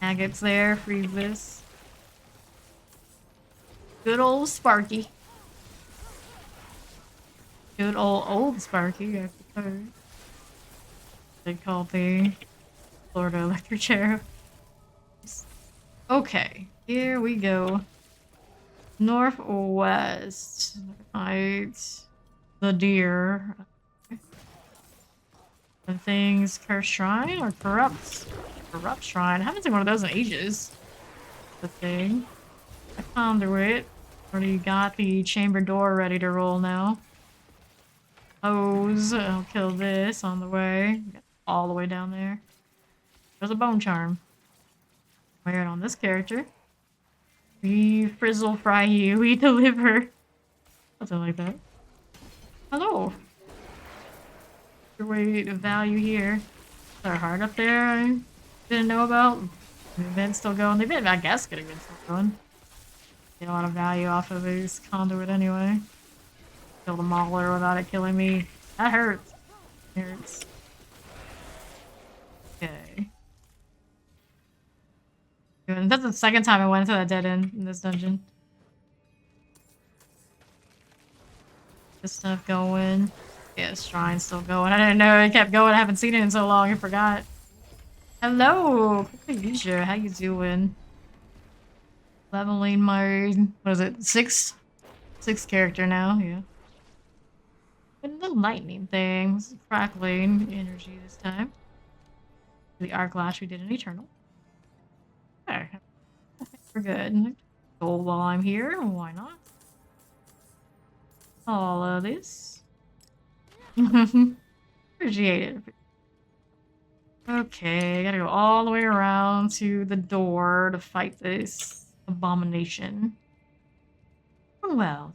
Agate's there, freeze this. Good old Sparky. Good old Sparky, I suppose. They call the Florida electric chair. Okay, here we go. Northwest. Right. The deer. The things Curse Shrine or Corrupt? Corrupt Shrine. I haven't seen one of those in ages. The thing. A conduit. Already got the chamber door ready to roll now. Hose. I'll kill this on the way. All the way down there. There's a bone charm. Wear it on this character. We frizzle fry you. We deliver. Something like that. Hello. Your way of value here. Is there a heart up there I didn't know about? The event's still going. They've been, I guess, getting it still going. Get a lot of value off of this conduit anyway. Kill the mauler without it killing me. That hurts. It hurts. Okay. And that's the second time I went into that dead end in this dungeon. This stuff going. Yeah, Shrine's still going. I didn't know it kept going. I haven't seen it in so long. I forgot. Hello! Asia, how you doing? Leveling my... what is it? Sixth character now, yeah. And the lightning thing. This is crackling energy this time. The arc lash we did in Eternal. Okay. I think we're good. Gold while I'm here. Why not? All of this. Appreciate it. Okay, I gotta go all the way around to the door to fight this abomination. Oh well.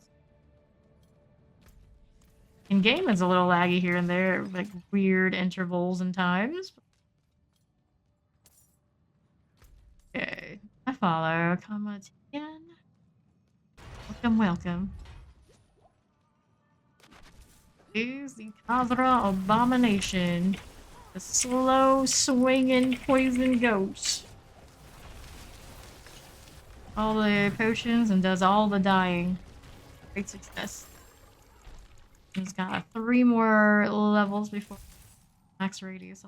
In game, it's a little laggy here and there, like weird intervals and times. Okay, I follow. Come on again. Welcome, welcome. Is the Khazra abomination. The slow swinging poison ghost. All the potions and does all the dying. Great success. He's got 3 more levels before max radius.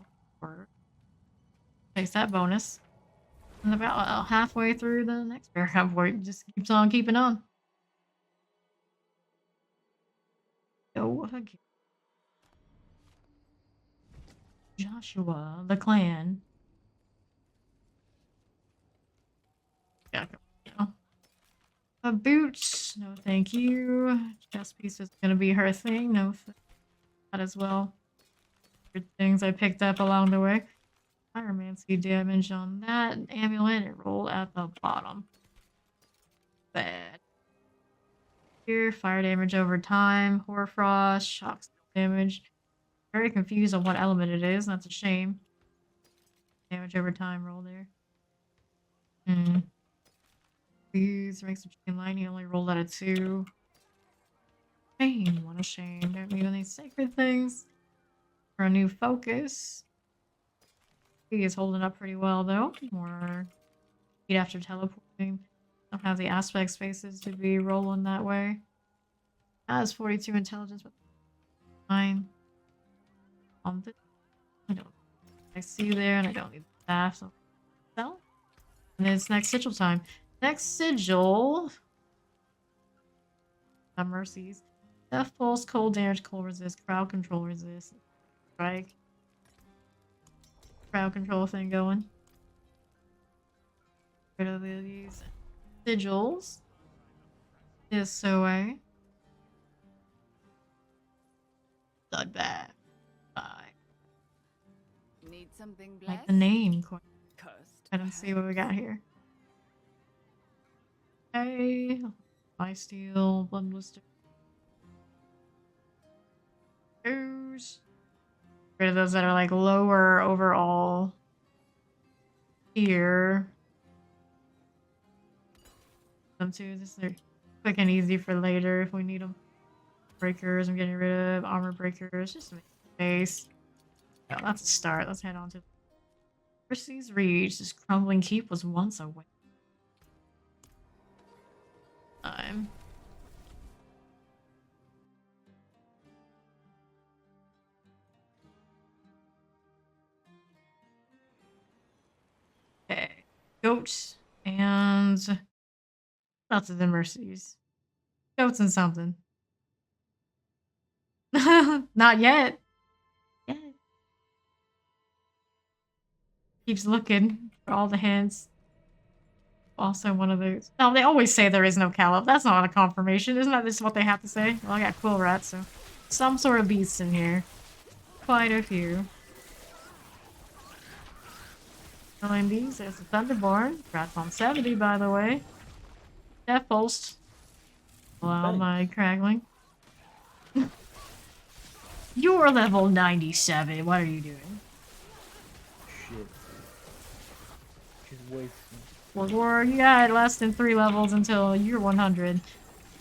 Takes that bonus. And about halfway through the next paragraph point, just keeps on keeping on. Go again. Joshua, the clan. Yeah, a boots, no thank you. Chest piece is gonna be her thing, no that as well. Good things I picked up along the way. Pyromancy damage on that. Amulet, it rolled at the bottom. Bad. Here, fire damage over time. Hoarfrost, shock damage. Very confused on what element it is, and that's a shame. Damage over time roll there. Please make some chain lightning. Only rolled out a 2. Shame, what a shame. Don't need any sacred things. For a new focus. He is holding up pretty well though. More speed after teleporting. Don't have the aspect spaces to be rolling that way. Has 42 intelligence, but fine. I don't. I see there, and I don't need the staff. So sell. And it's next sigil time. Next sigil. Mercies. Death pulse, cold damage, cold resist, crowd control resist. Strike. Crowd control thing going. Rid of these sigils. This away. Bloodbath. Bye. Need something blessed? Like the name. Cursed. I don't see what we got here. Okay. Life steal, blood blister. Those. Rid of those that are like lower overall. Here. Them too. Just they're quick and easy for later if we need them. Breakers, I'm getting rid of armor breakers. Just to make space. Yeah, that's a start. Let's head on to Mercy's Reach. This crumbling keep was once a way. Time. Okay. Goats and lots of the mercies. Goats and something. Not yet. Yet. Keeps looking for all the hints. Also one of those. No, they always say there is no Caliph. That's not a confirmation. Isn't that just what they have to say? Well, I got quill rats, so some sort of beasts in here. Quite a few. Killing these. There's the Thunderborn. Rats on 70, by the way. Death Pulse. Allow my crackling. You're level 97. What are you doing? Shit. She's wasting. Well, you got less than 3 levels until you're 100.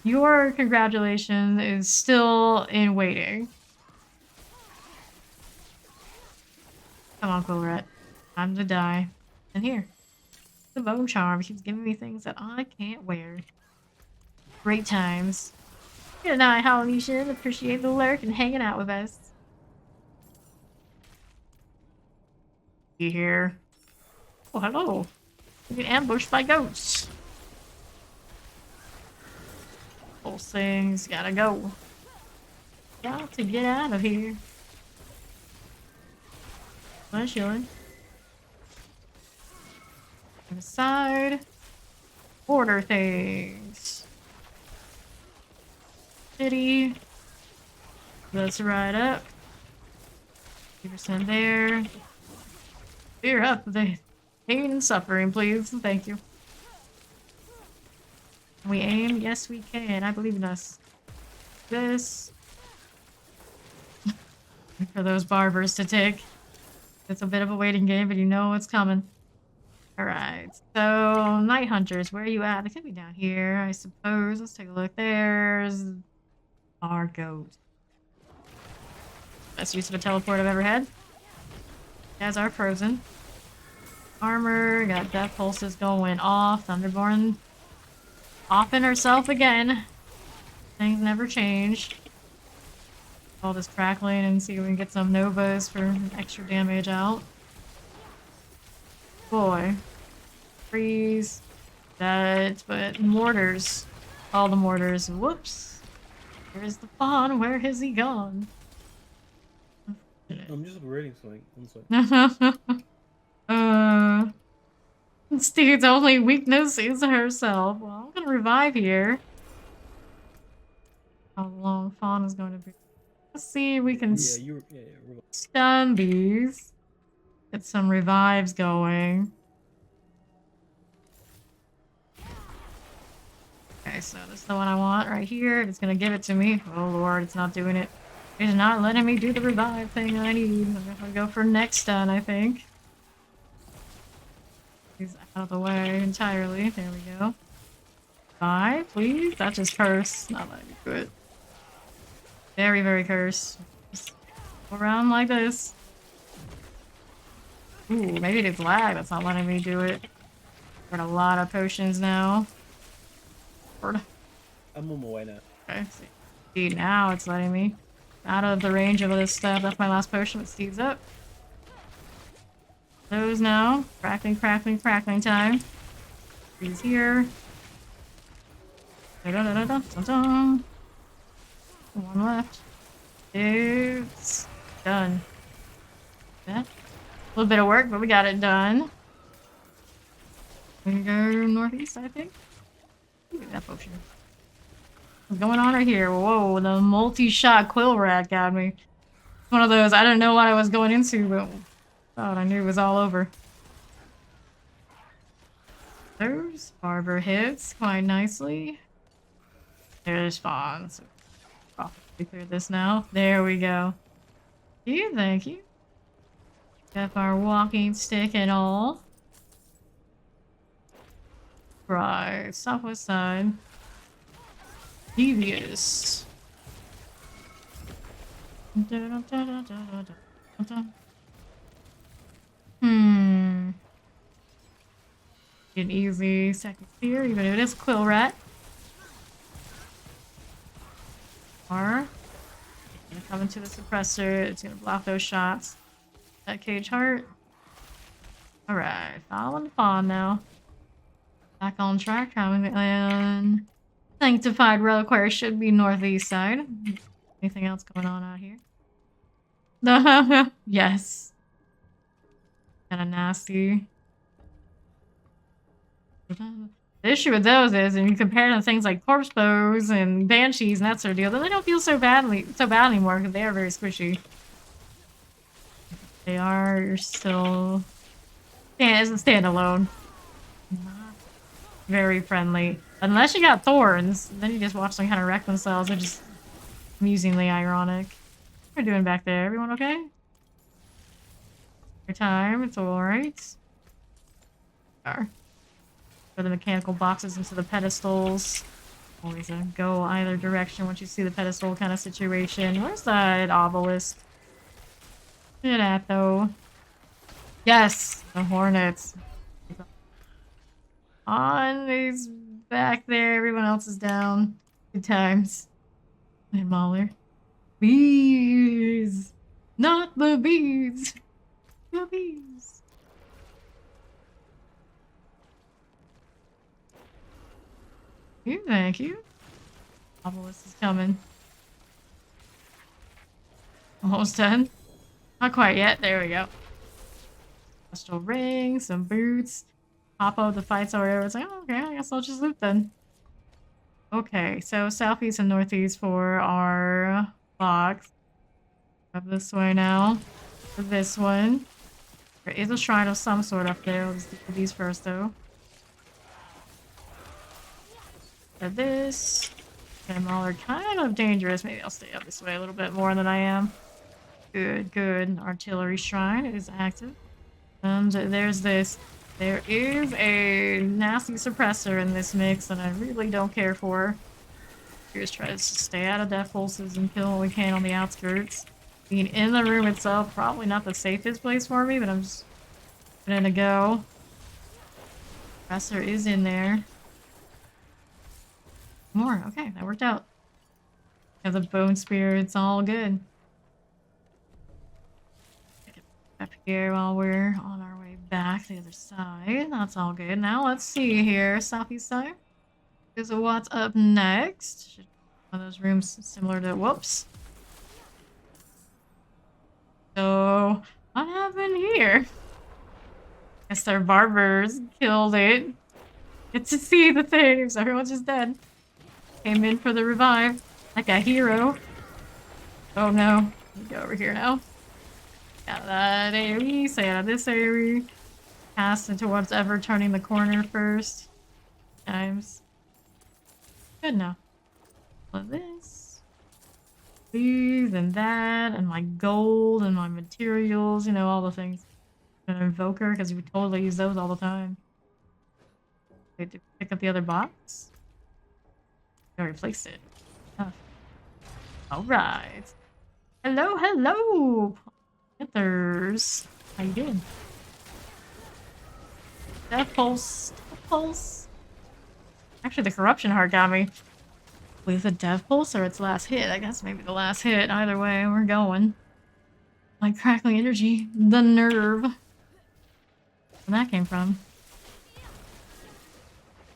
Your congratulations is still in waiting. Come on, Quillret. Time to die. And here. The bone charm keeps giving me things that I can't wear. Great times. Good night, Halloween. Appreciate the lurk and hanging out with us. You here? Oh, hello. You get ambushed by goats. Those things gotta go. Got to get out of here. I'm chilling. On the side. Order things. City. Let's ride up. 2% there. Clear up the pain and suffering, please. Thank you. Can we aim? Yes, we can. I believe in us. This. For those barbers to take. It's a bit of a waiting game, but you know what's coming. Alright, so Night Hunters, where are you at? They could be down here, I suppose. Let's take a look. There's our goat. Best use of a teleport I've ever had. As our frozen. Armor, got death pulses going off. Thunderborn offing herself again. Things never change. All this crackling and see if we can get some novas for extra damage out. Boy. Freeze. That, but mortars. All the mortars. Whoops. Where's the fawn? Where has he gone? I'm just reading something. One second. This dude's only weakness is herself. Well, I'm gonna revive here. How long fawn is going to be? Let's see if we can stun these. Get some revives going. Okay, so this is the one I want right here. It's gonna give it to me. Oh lord, it's not doing it. It's not letting me do the revive thing I need. I'm gonna go for next stun, I think. He's out of the way entirely. There we go. 5, please. That's just cursed. Not letting me do it. Very, very cursed. Just go around like this. Ooh, maybe it's lag that's not letting me do it. Got a lot of potions now. Lord. I'm on my way now. Okay, see, now it's letting me. Out of the range of this stuff. That's my last potion with Steve's up. Those now. Crackling, crackling, crackling time. He's here. Da-da-da-da-da-da-da. One left. It's done. That. A little bit of work, but we got it done. We go northeast, I think. Look at that potion. What's going on right here? Whoa, the multi-shot quill rat got me. It's one of those, I didn't know what I was going into, but thought I knew it was all over. Those barber hits quite nicely. There's spawns. We clear this now. There we go. Thank you. Got our walking stick and all. Right, southwest side. Devious. An easy second here, even if it is Quill Rat. Or gonna come into the suppressor, it's gonna block those shots. That cage heart. Alright, following the fawn now. Back on track, and sanctified reliquary should be northeast side. Anything else going on out here? Yes. Kinda nasty. The issue with those is, and you compare them to things like corpse bows and banshees and that sort of deal, they don't feel so bad anymore because they are very squishy. They are still, yeah, it's a standalone. Not very friendly, unless you got thorns. Then you just watch them kind of wreck themselves. They're just amusingly ironic. What are we doing back there? Everyone okay? Your time. It's all right. Are. For the mechanical boxes into the pedestals. Always a go either direction once you see the pedestal kind of situation. Where's that obelisk? Look at that though. Yes! The hornets. On he's back there. Everyone else is down. Good times. And Mahler. Bees! Not the bees! The bees! Thank you. Obelisk is coming. Almost done. Not quite yet. There we go. Crystal ring, some boots. Pop out the fights or whatever. It's like, oh, okay, I guess I'll just loot then. Okay, so southeast and northeast for our box. Up this way now. For this one. There is a shrine of some sort up there. Let's do these first though. This. And all are kind of dangerous. Maybe I'll stay up this way a little bit more than I am. Good, good. Artillery shrine is active. And there's this. There is a nasty suppressor in this mix that I really don't care for. Just try to stay out of death pulses and kill what we can on the outskirts. Being in the room itself, probably not the safest place for me, but I'm just gonna go. Suppressor is in there. More. Okay, that worked out. Have the bone spear, it's all good. Up here while we're on our way back the other side. That's all good. Now let's see here. Southeast side. Is what's up next. Should be one of those rooms similar to whoops. So what happened here? Guess our barbers killed it. Get to see the things. Everyone's just dead. Came in for the revive. Like a hero. Oh no. Let me go over here now. Out of that AoE, stay out of this AoE. Cast into whatever turning the corner first. Times. Good now. All of this. These and that, and my gold and my materials, you know, all the things. An invoker, because we totally use those all the time. Wait to pick up the other box. I replaced it. Oh. Alright. Hello, hello! Panthers. How you doing? Death Pulse. Death Pulse. Actually, the Corruption Heart got me. With the Death Pulse or its last hit? I guess maybe the last hit. Either way, we're going. Like crackling energy. The nerve. Where that came from.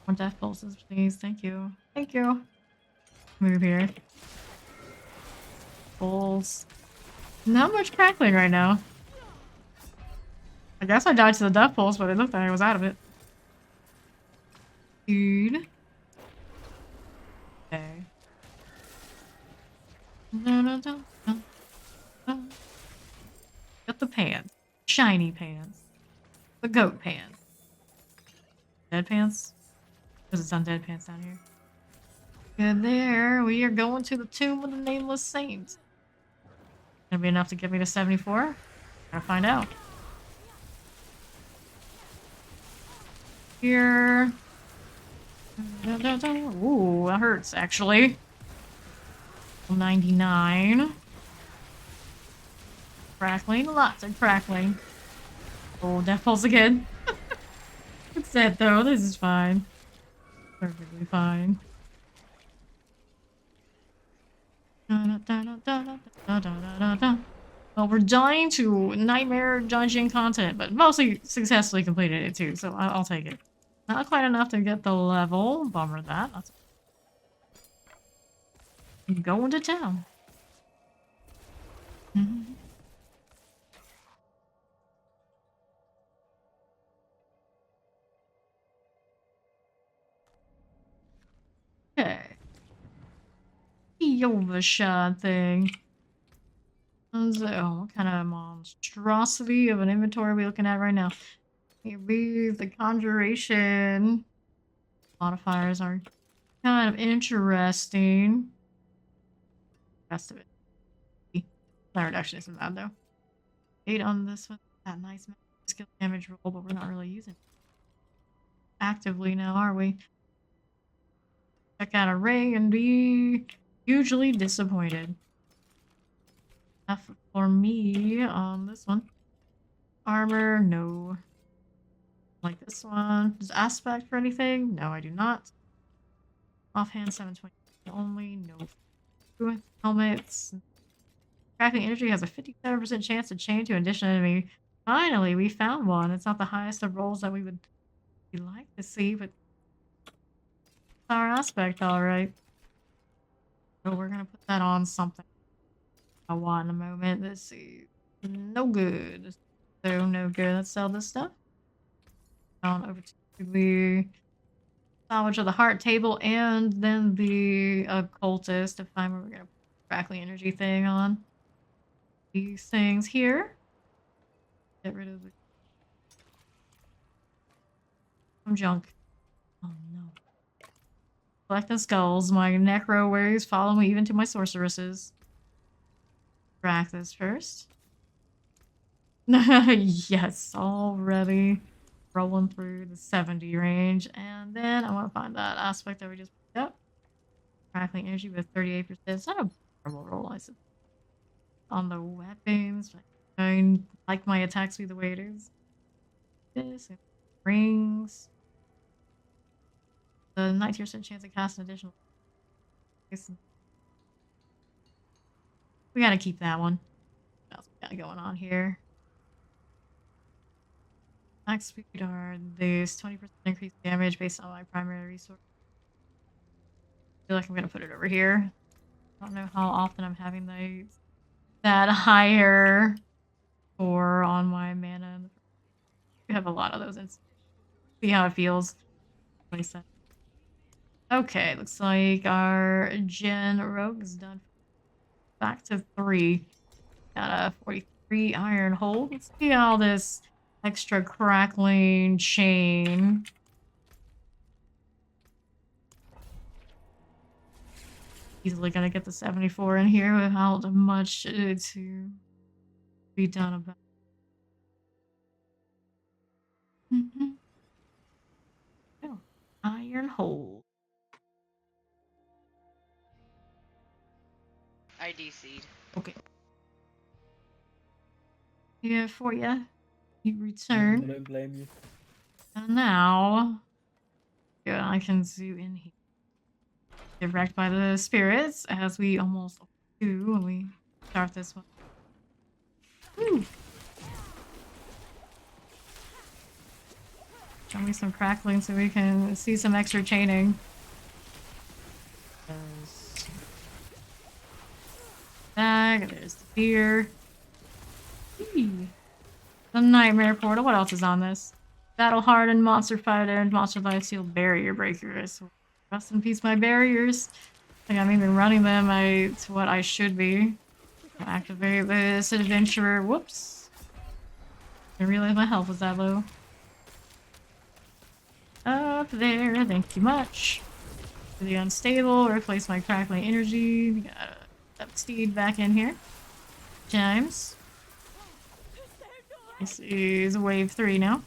More Death Pulses, please. Thank you. Thank you. Move here. Pulse. Not much crackling right now. I guess I died to the Death Pulse, but it looked like I was out of it. Dude. Okay. Got the pants. Shiny pants. The goat pants. Dead pants? Because it's on dead pants down here. Good there. We are going to the tomb of the nameless saint. Gonna be enough to get me to 74? Gotta find out. Here. Ooh, that hurts actually. 99. Crackling, lots of crackling. Oh, Death Pulse again. It's dead though, this is fine. Perfectly fine. Well, we're dying to Nightmare Dungeon content, but mostly successfully completed it too, so I'll take it. Not quite enough to get the level. Bummer that. That's going to town. Okay. The overshot thing. So, what kind of monstrosity of an inventory are we looking at right now? Maybe the conjuration modifiers are kind of interesting. Rest of it. That reduction isn't bad though. 8 on this one. That nice skill damage roll, but we're not really using it actively now, are we? Check out a ring and be hugely disappointed. Enough for me on this one. Armor, no. Like this one. Does aspect for anything? No, I do not. Offhand 720 only, no. Helmets. Crafting energy has a 57% chance to chain to an additional enemy. Finally, we found one. It's not the highest of rolls that we would like to see, but it's our aspect, alright. So we're gonna put that on something I want in a moment. Let's see. No good. So no good. Let's sell this stuff. On over to the salvage of the heart table and then the occultist to find where we're gonna put the crackling energy thing on. These things here. Get rid of the some junk. Oh no. Collecting skulls. My necro ways follow me even to my sorceresses. Crack this first. Yes, already rolling through the 70 range. And then I want to find that aspect that we just picked up. Crackling energy with 38%. It's not a terrible roll, I suppose. On the weapons. I like my attacks be the way it is. This rings. The 19% chance to cast an additional. We gotta keep that one. What else we got going on here? Max speed are this 20% increased damage based on my primary resource. I feel like I'm gonna put it over here. I don't know how often I'm having that higher score on my mana. We have a lot of those. See how it feels. Place that. Okay, looks like our Gen Rogue is done. Back to 3. Got a 43 iron hold. Let's see how this extra crackling chain. Easily gonna get the 74 in here without much to be done about. Oh, iron hold. I DC'd. Okay. Here for ya. You I return. don't blame you. And now, yeah, I can zoom in here. Get wrecked by the spirits, as we almost do when we start this one. Woo! Show me some crackling so we can see some extra chaining. There's bag, there's the beer. Eee. The nightmare portal. What else is on this? Battle hardened, monster fighter, and monster life sealed barrier breakers. So rest in peace, my barriers. I think I'm even running them to what I should be. I'll activate this adventurer. Whoops. I realized my health was that low. Up there, thank you much. For the unstable, replace my crackling energy. Got up steed back in here. Chimes. This is wave 3 now.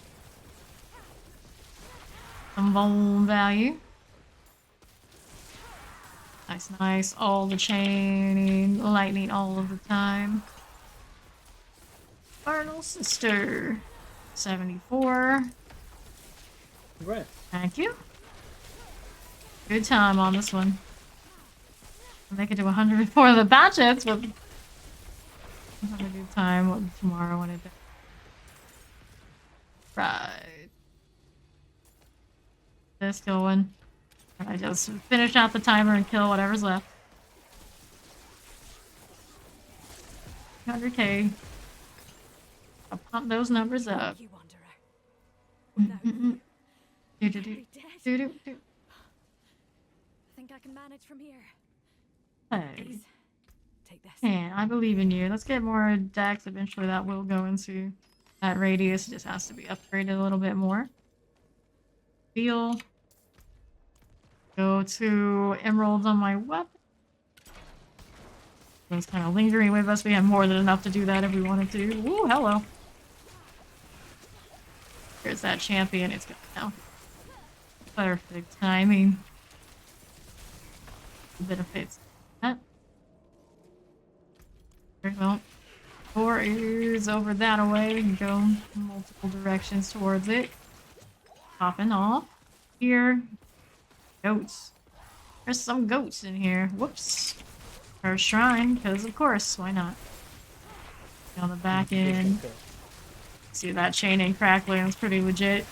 Some bone value. Nice, nice. All the chaining, lightning all of the time. Carnal Sister. 74. Congrats. Thank you. Good time on this one. I'll make it to 100 before the batches, but I'll have a good time tomorrow when it does. Right. This going. I just finish out the timer and kill whatever's left. 100k. I'll pump those numbers up. You wanderer. Without you, Do I'd do do be dead. do do do. I think I can manage from here. Hey. Please, take this. Man, I believe in you. Let's get more decks. Eventually that will go into that radius. It just has to be upgraded a little bit more. Feel. Go to emeralds on my weapon. Those kind of lingering with us. We have more than enough to do that if we wanted to. Ooh, hello. There's that champion. It's good now. Perfect timing. A bit of fits. That. Well, 4 is over that away. We can go multiple directions towards it. Popping off. Here. Goats. There's some goats in here. Whoops. Her shrine, because of course, why not? On the back end. See that chaining crackling, it's pretty legit.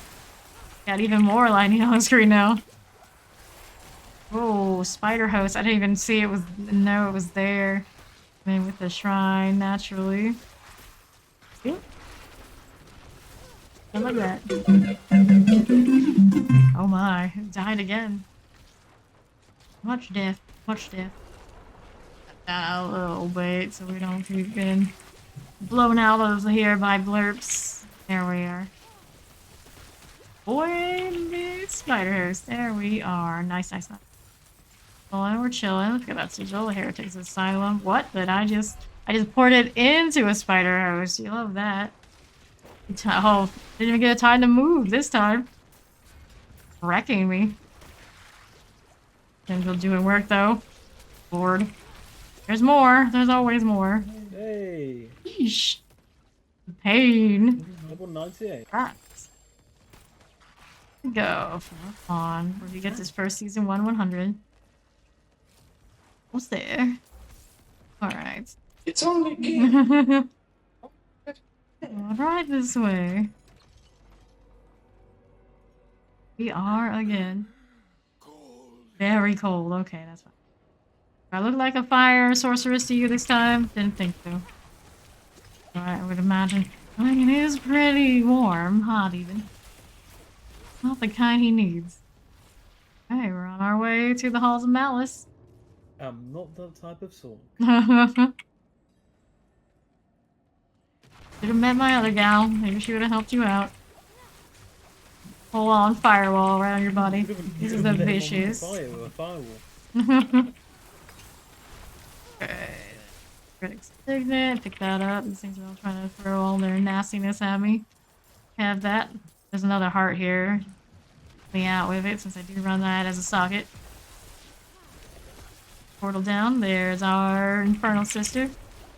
Got even more lightning on the screen now. Oh, spider host. I didn't even see it was it was there. I mean with the shrine, naturally. See? Oh, look at that. Oh my, it died again. Much death, much death. A little bit so we don't keep getting blown out of here by blurps. There we are. Boy, spider host. There we are. Nice, nice, nice. Well, and we're chilling. Look at that sigil. The Heretics Asylum. What? Did I just poured it into a spider host. You love that. Oh, didn't even get a time to move this time. Wrecking me. Angel doing work though. Lord. There's more. There's always more. Hey. Yeesh. The pain. Level 98. Right. Go. Come on. Where we get this first season 100. What's there? Alright. It's only game. Alright, this way. We are again. Very cold. Okay, that's fine. I look like a fire sorceress to you this time? Didn't think so. Alright, I would imagine. I mean, it is pretty warm. Hot, even. Not the kind he needs. Okay, we're on our way to the Halls of Malice. I'm not that type of song. Should have met my other gal. Maybe she would have helped you out. Full on firewall right on your body. This is the vicious. Okay. Critic's Signet. Pick that up. These things are all trying to throw all their nastiness at me. Have that. There's another heart here. Me out with it since I do run that as a socket. Portal down. There's our Infernal Sister.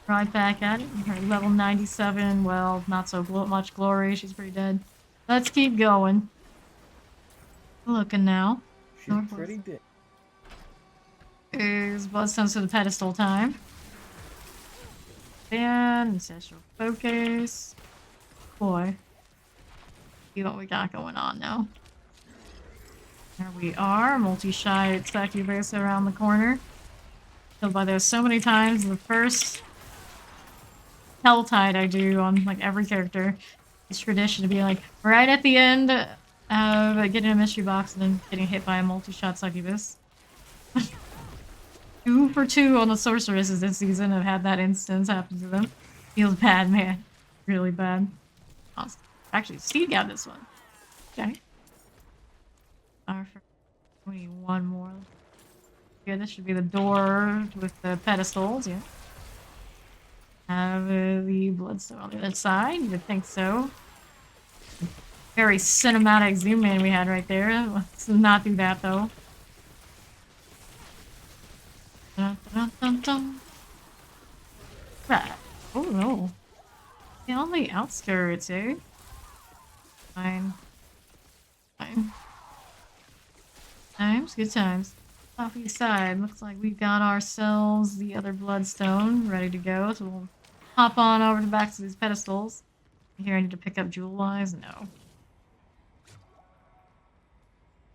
Right back at it. Her level 97. Well, not so much glory. She's pretty dead. Let's keep going. Looking now. She's Northwest. pretty dead. Is Bloodstones to the pedestal time. And Ancestral Focus. Boy. See what we got going on now. There we are. Multi-shite succubus around the corner. Killed by those so many times. The first Helltide I do on like every character. It's tradition to be like right at the end of getting a mystery box and then getting hit by a multi-shot succubus. 2 for 2 on the sorceresses this season have had that instance happen to them. Feels bad, man. Really bad. Awesome. Actually, Steve got this one. Okay. We need one more. Yeah, this should be the door with the pedestals, yeah. Have the bloodstone on the other side. You would think so. Very cinematic zoom in we had right there. Let's not do that though. Dun, dun, dun, dun. Right. Oh no. Yeah, on the outskirts, eh? Fine. Fine. Times, good times. Off east side, looks like we've got ourselves the other bloodstone ready to go, so we'll hop on over to the backs of these pedestals. Here I need to pick up jewel wise? No.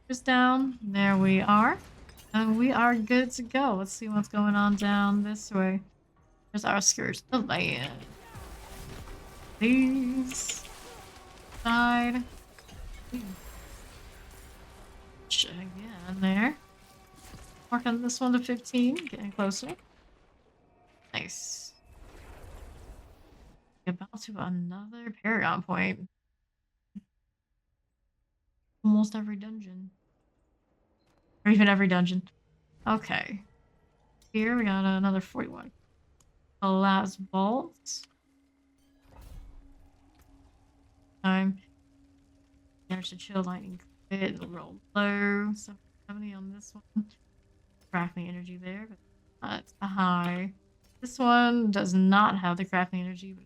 Just down. There we are. And we are good to go. Let's see what's going on down this way. There's our skirts of land. These. Side. Again there. Marking this one to 15. Getting closer. Nice. About to another Paragon point. Almost every dungeon. Or even every dungeon. Okay. Here we got another 41. The last vault. Time. There's a chill lightning crit. Roll low. So 70 on this one. Crafting energy there, but that's a high. This one does not have the crafting energy, but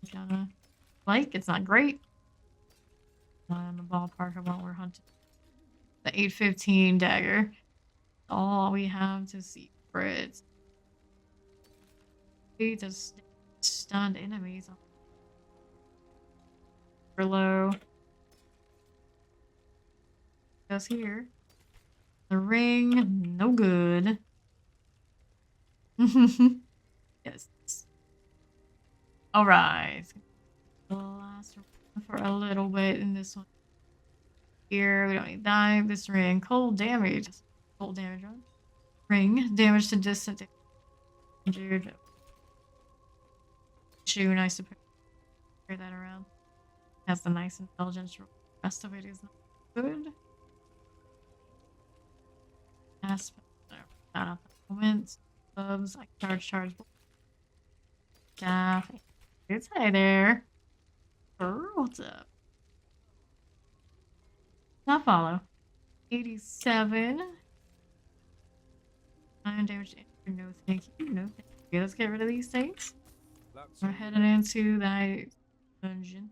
it's kinda like it's not great. Not in the ballpark of what we're hunting. The 815 dagger. All we have to see for it. It does stunned enemies. For low. Goes here. The ring, no good. Yes. Alright. The last one for a little bit in this one. Here, we don't need that. This ring, cold damage. Cold damage on. Ring, damage to distant. Injured. Shoe, nice to pair that around. Has the nice intelligence. The rest of it is not good. Aspect. Not at the moment. Gloves, like charge. Staff. It's hi there. What's up? Not follow. 87. 9 damage. No, thank you. No, thank you. Let's get rid of these things. We're heading into that dungeon.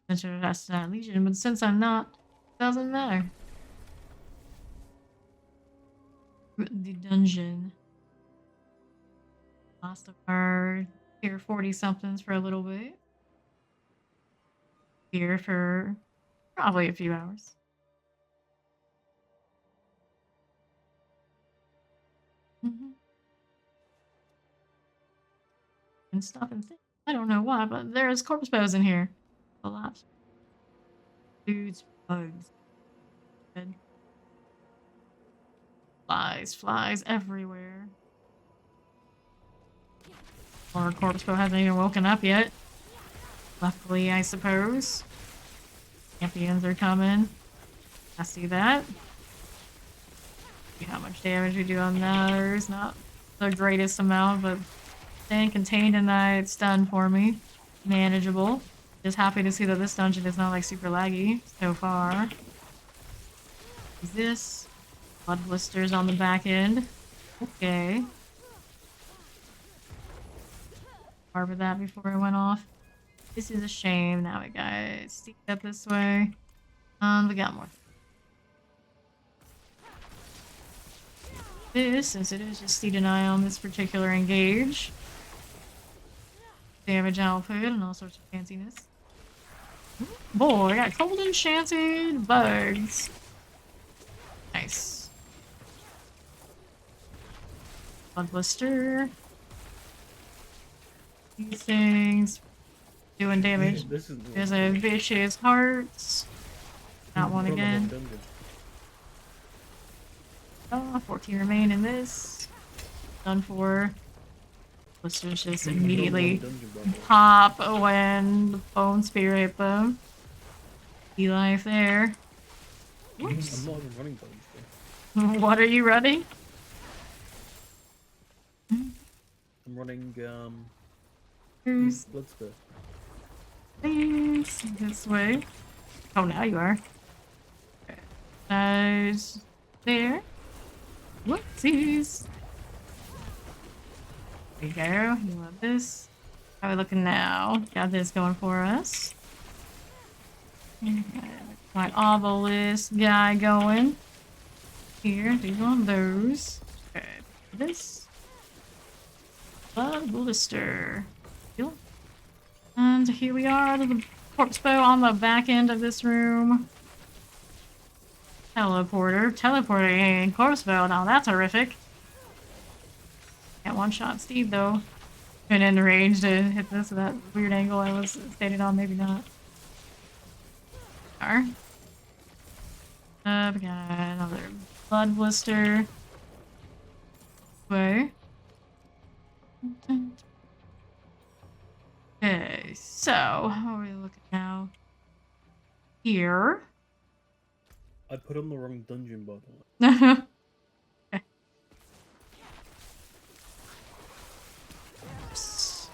Enter that's not Legion, but since I'm not, doesn't matter. The dungeon. Lost of our tier 40 somethings for a little bit. Here for probably a few hours. And stuff and things. I don't know why, but there's corpse bows in here. A lot. Dudes, bugs. Good. Flies everywhere. Or corpse bow hasn't even woken up yet. Luckily, I suppose. Champions are coming. I see that. See how much damage we do on those. Not the greatest amount, but staying contained in that, it's done for me. Manageable. Just happy to see that this dungeon is not like super laggy so far. Is this? Blood blisters on the back end. Okay. Harbor that before I went off. This is a shame. Now we got sneak up this way. We got more. This, since it is just Steed and I on this particular engage. Damage output and all sorts of fanciness. Boy, I got cold enchanted bugs. Nice. Blood blister. These things doing damage. This is There's a vicious hearts. Not one again. 14 remain in this. Done for. Blisters just immediately pop when the bone spirit boom. Be life there. Whoops. I'm not even running bones. What are you running? I'm running Here's Bloodspur. please this way. Oh, now you are. Guys, there. Whoopsies. There you go. You love this. How are we looking now? Got this going for us. My obelisk guy going. Here, do one of those. Okay, this. Blood blister. Cool. And here we are, the corpse bow on the back end of this room. Teleporting corpse bow. Now that's horrific. Can't one-shot Steve though. Been in range to hit this at that weird angle I was stated on, maybe not. We got another blood blister. Way. Okay, so how are we looking now? Here. I put on the wrong dungeon, by the way. Okay. Oops.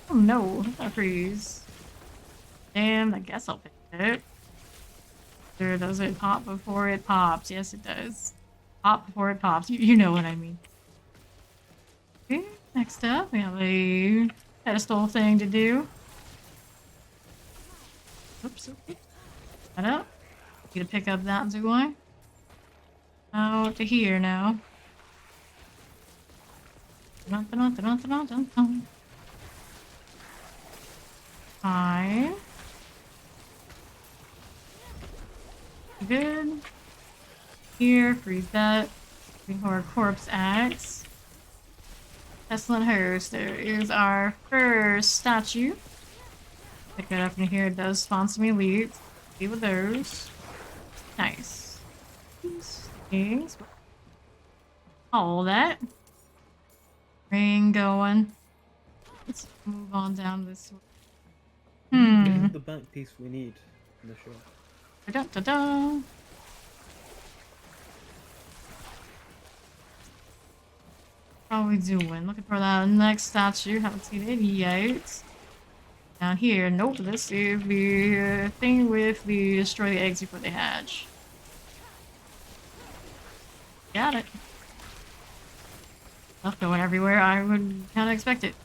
Oh no, that freeze. Damn, I guess I'll pick it. Sure, does it pop before it pops? Yes, it does. Pop before it pops. You know what I mean. Okay, next up, we have a pedestal thing to do. Oops, oops. That up. Need to pick up that, do I? Out to here now. Fine. Good. Here, freeze that. Our corpse axe. Excellent host. There is our first statue. Pick it up in here. It does spawn some elites. See with those. Nice. These things. All that. Ring going. Let's move on down this way. This is the back piece we need in the shop. Da-da-da-da. How are we doing? Looking for that next statue. Haven't seen it yet. Down here. Nope. This is the thing with the destroy the eggs before they hatch. Got it. Stuff going everywhere. I would kind of expect it.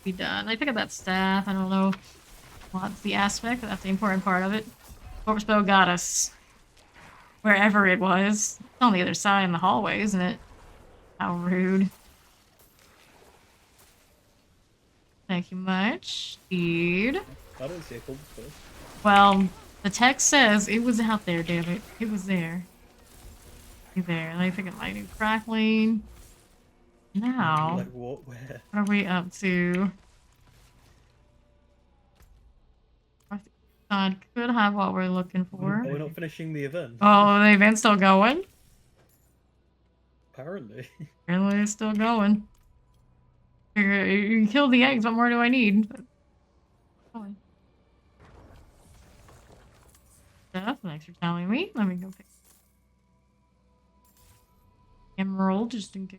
Be done. I pick up that staff. I don't know what's the aspect, but that's the important part of it. Corpse bow got us. Wherever it was. It's on the other side in the hallway, isn't it? How rude. Thank you much. Speed. I don't see a corpse bow. Well, the text says it was out there, damn it. It was there. There. Let me pick up lightning crackling. Now, Like what? Where? what are we up to? God, could have what we're looking for. We're not finishing the event. Oh, the event's still going? Apparently. Apparently it's still going. You can kill the eggs, what more do I need? Going. Stuff, thanks for telling me. Let me go pick emerald just in case.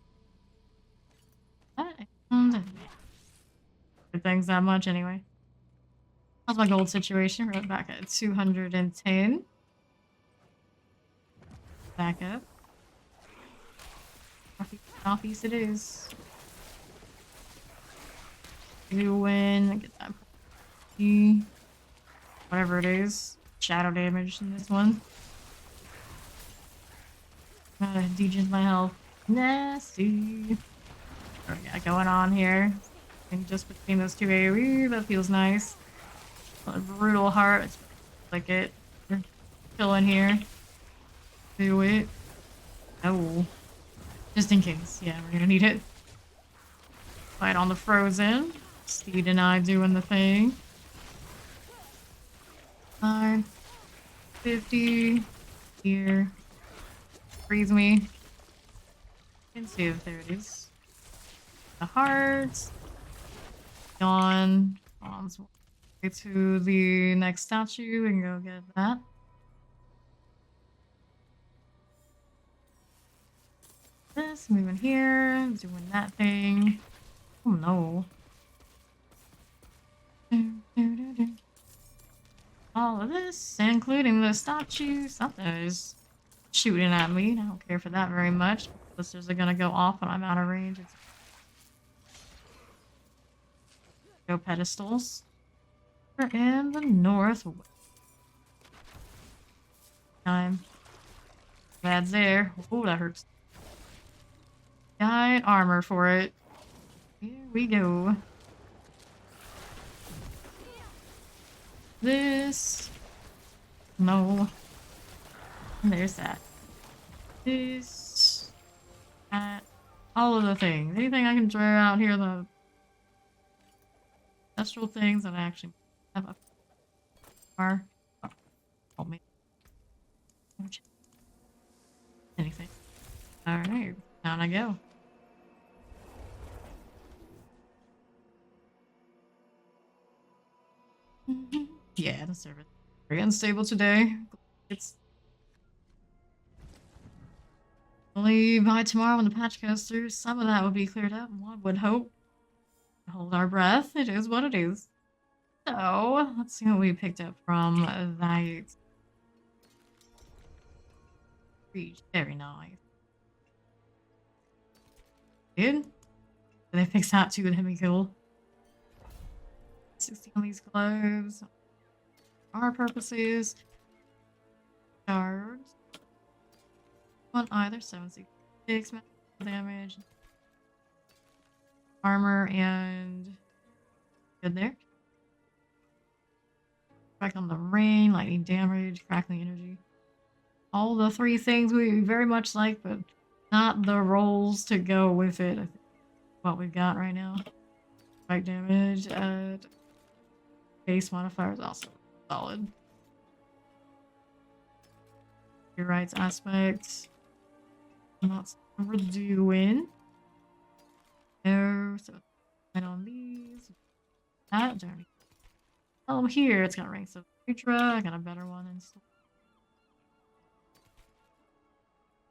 Good things that much anyway. How's my gold situation? We're back at 210. back up. Northeast it is. You win. Get that. Whatever it is. Shadow damage in this one. Gotta degen my health. Nasty. What we got going on here? And just between those two AoE, that feels nice. A brutal heart. It's like it. We're chilling here. Do it. Oh. Just in case. Yeah, we're gonna need it. Fight on the frozen. Steed and I doing the thing. 950 here. Freeze me. Can see if there it is. The hearts. Gone. So we'll get to the next statue and go get that. This, moving here, doing that thing. Oh no. All of this, including the statue. Something is shooting at me. I don't care for that very much. Blisters are gonna go off when I'm out of range. Go pedestals. We're in the northwest. Time. Bad's there. Oh, that hurts. Got armor for it. Here we go. This. No. And there's that. This. That. All of the things. Anything I can throw out here, the ancestral things that I actually have up. Are. Oh, me. Anything. Alright. Down I go. Yeah, the server very unstable today. It's only by tomorrow when the patch goes through, some of that will be cleared up. One would hope. Hold our breath. It is what it is. So let's see what we picked up from that. Very nice. Good. Did they fix that too? That'd be cool. 60 on these gloves. Our purposes. Shards. On either 766 damage. Armor and good there. Back on the rain, lightning damage, crackling energy. All the three things we very much like, but not the rolls to go with it. I think what we've got right now. Spike damage. Base modifier is also solid. Your rights aspects. Not what we're doing. No, so right on these. That journey. Here it's got ranks of Ultra. I got a better one and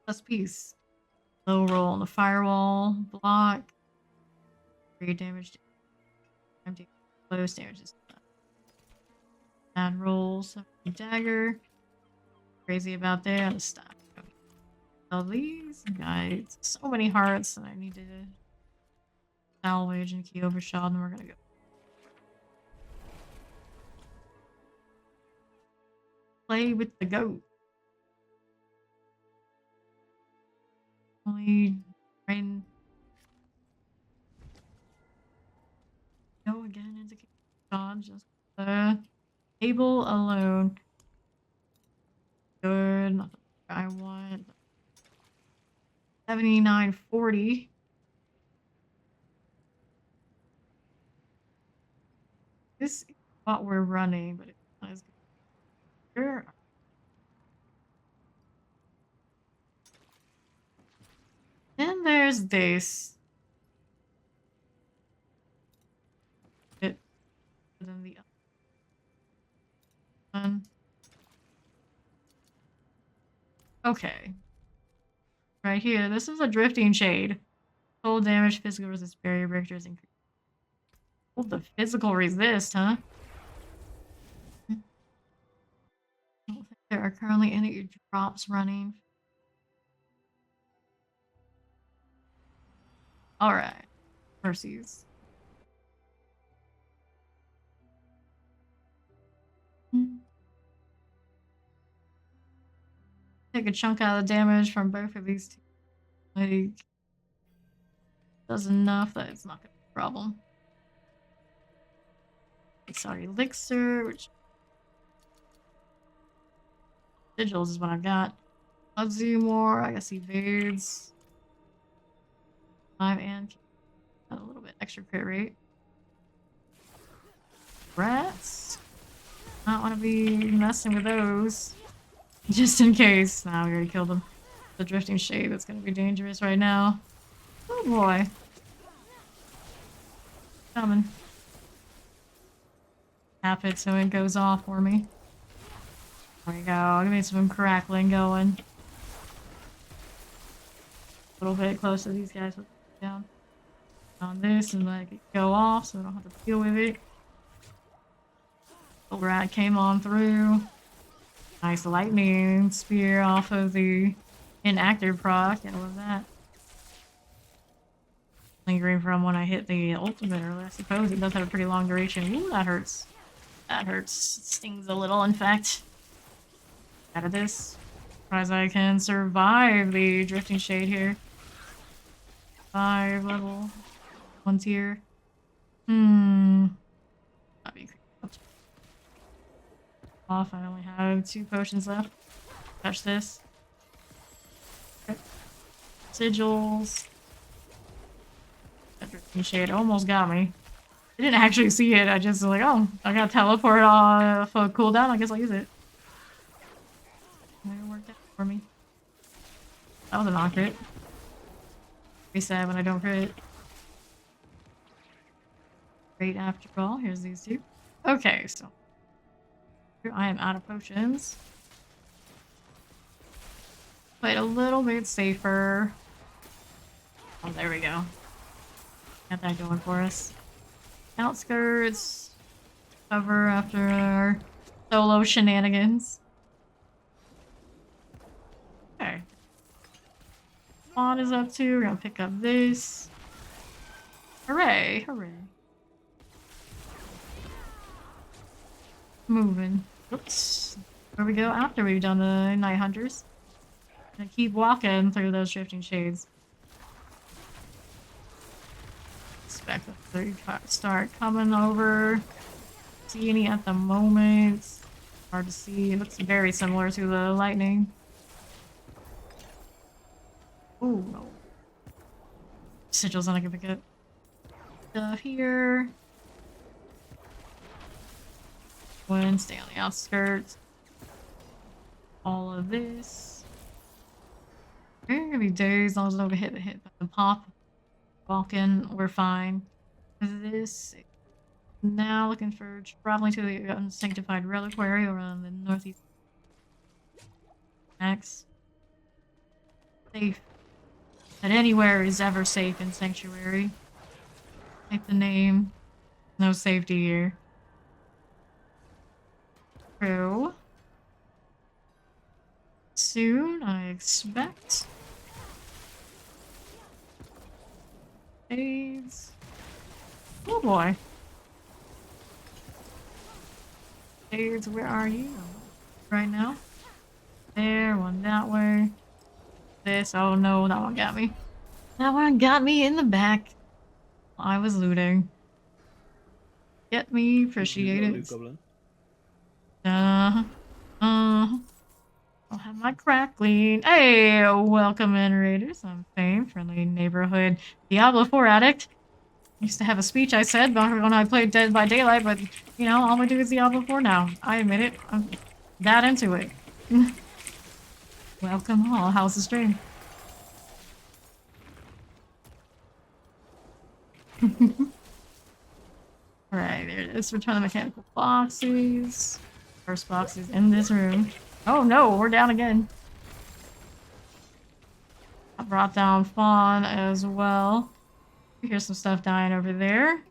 plus piece. Low roll on the firewall. Block. 3 damage. Empty. Close damages. Bad rolls. Dagger. Crazy about that. Stop. All these guys. So many hearts that I need to salvage and key overshot, and we're gonna go. Play with the goat. Only rain. Go again into God, just the table alone. Good. Nothing I want. 7940. This is what we're running, but it's not as good. Sure. And there's this. It than the other one. Okay. Right here, this is a drifting shade. Full damage, physical resist, barrier breakers, increase. Oh, the physical resist, huh? I don't think there are currently any drops running. Alright. Mercies. Take a chunk out of the damage from both of these two. Like, does enough that it's not gonna be a problem. Sorry, elixir, which sigils is what I've got. Let's do more. I guess evades. 5 and a little bit extra crit rate. Rats. Not want to be messing with those. Just in case. Nah, we already killed them. The drifting shade that's gonna be dangerous right now. Oh boy. Coming. Tap it so it goes off for me. There we go. Give me some crackling going. A little bit close to these guys. Down on this and let it go off so I don't have to deal with it. The rat came on through. Nice lightning spear off of the inactive proc. I love that. Lingering from when I hit the ultimate earlier. I suppose it does have a pretty long duration. Ooh, that hurts. That hurts. It stings a little, in fact. Out of this. Surprised I can survive the drifting shade here. 5 level. 1 tier. Might be off. I only have 2 potions left. Touch this. Okay. Sigils. That drifting shade almost got me. I didn't actually see it. I just was like, oh, I got teleport on for cooldown. I guess I'll use it. It worked out for me. That was a non-crit. Be sad when I don't crit. Great after all. Here's these 2. Okay, so I am out of potions. Played a little bit safer. Oh, there we go. Got that going for us. Outskirts. Cover after our solo shenanigans. Okay. Spawn is up to. We're gonna pick up this. Hooray! Hooray. Moving. Oops. Where we go after we've done the Night Hunters. Gonna keep walking through those drifting shades. Expect them to start coming over. See any at the moment. Hard to see. It looks very similar to the lightning. Ooh, no. Sigils on I can pick up. Stuff here. Stay on the outskirts. All of this. There are gonna be days as long as I don't get hit by the pop. Walking, we're fine. This now looking for traveling to the unsanctified reliquary around the northeast. Next. Safe. That anywhere is ever safe in Sanctuary. Take the name. No safety here. True. Soon, I expect. AIDS. Oh boy. AIDS, where are you? Right now? There, one that way. This, oh no, that one got me. That one got me in the back. I was looting. Get me, appreciate it. Goblin. I'll have my crackling. Hey, welcome in, Raiders. I'm Fame, friendly neighborhood Diablo 4 addict. Used to have a speech I said back when I played Dead by Daylight, but, you know, all I do is Diablo 4 now. I admit it. I'm that into it. Welcome all. How's the stream? Alright, there it is. Return the mechanical boxes. First box is in this room. Oh no, we're down again. I brought down Fawn as well. Here's some stuff dying over there.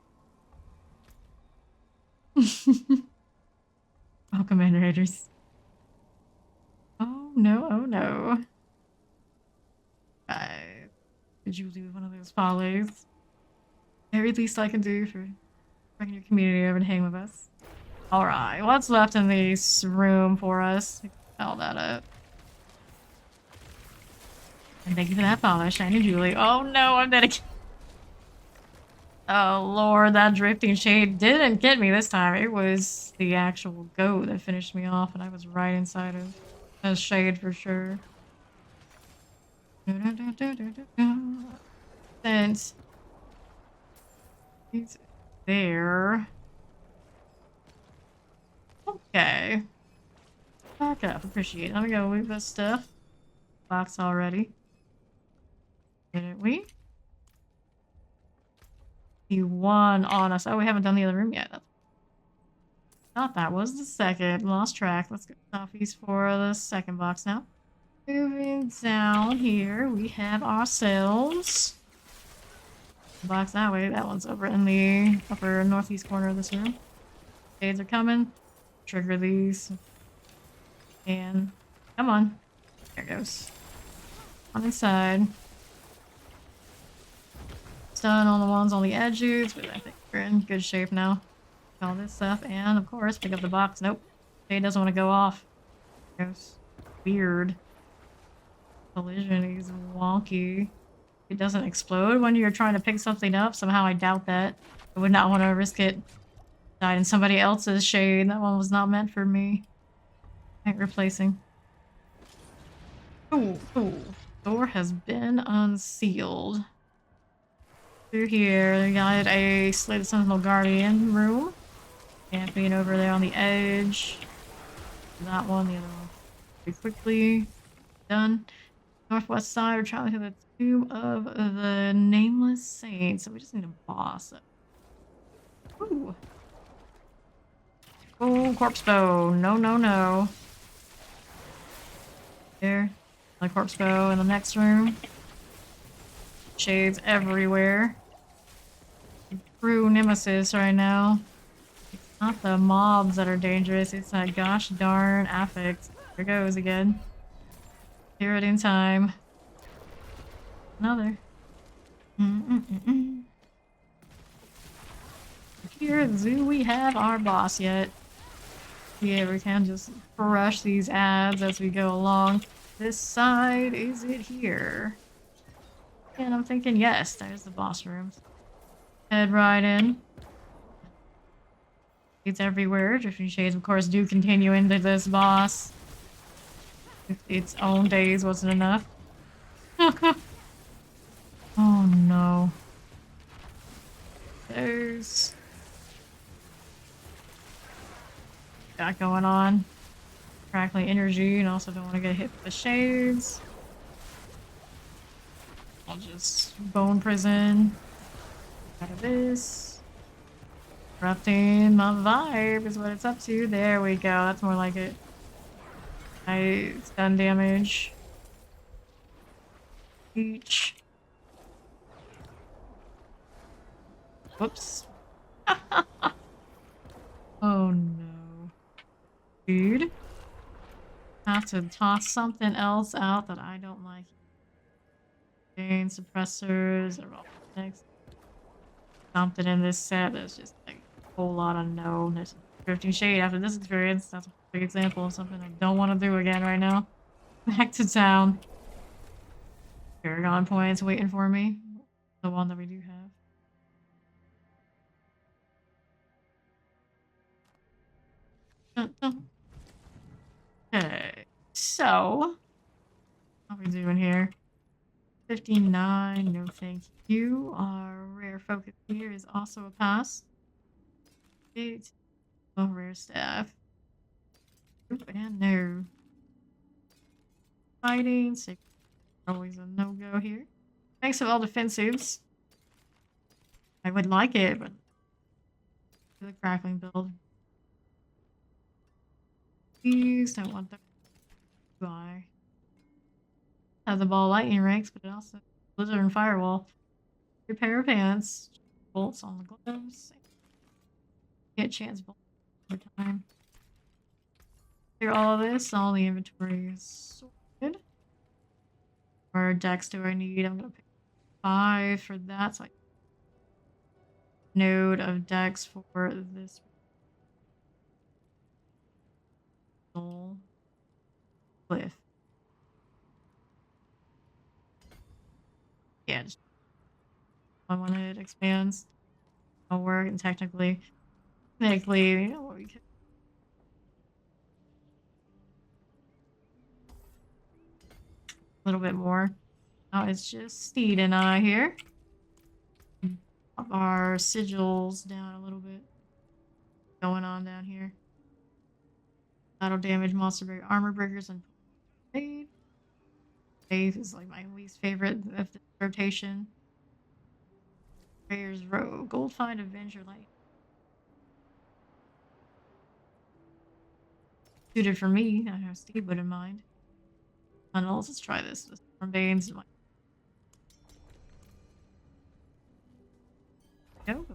Welcome in, Raiders. Oh no, oh no. 5, Julie with one of those follows. Very least I can do for bringing your community over to hang with us. Alright, what's left in this room for us? All that up. And thank you for that follow, Shiny Julie. Oh no, I'm dead again. Oh lord, that drifting shade didn't get me this time. It was the actual goat that finished me off, and I was right inside of a shade for sure. Since he's there. Okay. Back up, appreciate it. I'm gonna go leave this stuff. Box already. Didn't we? The one on us. Oh, we haven't done the other room yet. Thought that was the second. Lost track. Let's get coffees for the second box now. Moving down here, we have ourselves. Box that way. That one's over in the upper northeast corner of this room. Shades are coming. Trigger these. And come on. There it goes. On the side. Stun on the ones on the edges, but I think we're in good shape now. All this stuff, and of course, pick up the box. Nope. Shade doesn't want to go off. Goes weird. Collision is wonky. It doesn't explode when you're trying to pick something up. Somehow I doubt that. I would not want to risk it. Died in somebody else's shade. That one was not meant for me. Right, replacing. Ooh, ooh. Door has been unsealed. Through here, we got a Slated Sentinel Guardian room. Camping over there on the edge. That one, the other one. Pretty quickly. Done. Northwest side, we're traveling to the Tomb of the Nameless Saint. So we just need a boss. Ooh. Oh, corpse bow. No, no, no. There. My corpse bow in the next room. Shades everywhere. True nemesis right now. It's not the mobs that are dangerous, it's that gosh darn affect. There goes again. Hear it in time. Another. Here at the zoo, we have our boss yet. Yeah, we can just crush these ads as we go along. This side, is it here? And I'm thinking, yes, there's the boss rooms. Head right in. It's everywhere. Drifting Shades, of course, do continue into this boss. If its own days wasn't enough. Oh no. There's... got going on. Crackling energy, and also don't want to get hit with the shades. I'll just bone prison. Out of this. Corrupting my vibe is what it's up to. There we go. That's more like it. Nice stun damage. Each. Whoops. Oh no. Dude. Have to toss something else out that I don't like. Gain suppressors are all next. Something in this set that's just like a whole lot of no. There's Drifting Shade after this experience. That's a big example of something I don't want to do again right now. Back to town. Paragon points waiting for me. The one that we do have. Okay, so what are we doing here? 59, no thank you. Our rare focus here is also a pass. 8, oh, rare staff. Oop, and no. Fighting, 6, always a no-go here. Thanks for all defensives. I would like it, but the crackling build. Please don't want the fly. Have the ball lightning ranks, but it also blizzard and firewall. Repair pants, bolts on the gloves. Get chance bolts over time. Clear all of this. All the inventory is sorted. What dex do I need? I'm gonna pick 5 for that, so I node of decks for this soul cliff. Yeah, just when it expands, it'll work, and technically, you know what we could. A little bit more. Now it's just Steed and I here. Pop our sigils down a little bit. Going on down here. Battle damage, monster break, armor breakers, and fade. Faith is like my least favorite of the rotation. Prayer's Row, Gold Find, Avenger Light. Suited for me. I have Steve would in mind. Tunnels. Let's try this. From Banes. Go.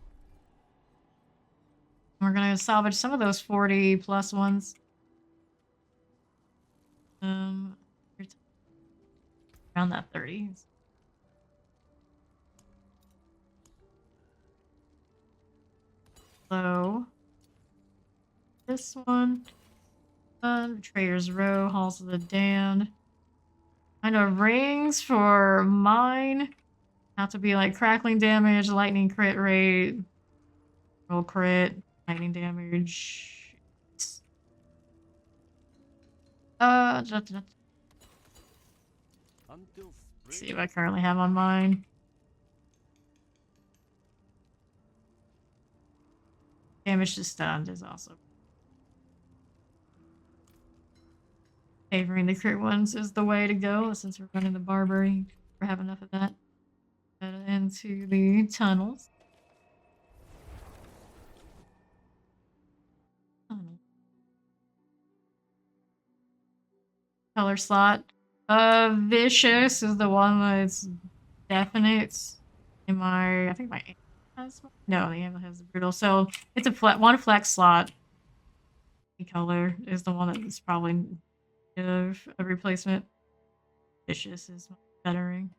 We're gonna salvage some of those 40 plus ones. Around that 30. So this one. Betrayer's Row, Halls of the Damned. I know rings for mine have to be like crackling damage, lightning crit rate, roll crit, lightning damage. Let's see what I currently have on mine. Damage to stunned is also favoring the crit ones is the way to go since we're running the barbary. We have enough of that. Head into the tunnels. Color slot. Vicious is the one that's definite in my. I think my aim has one. No, the aim has the brutal. So it's one flex slot. The color is the one that's probably of a replacement. Vicious is bettering.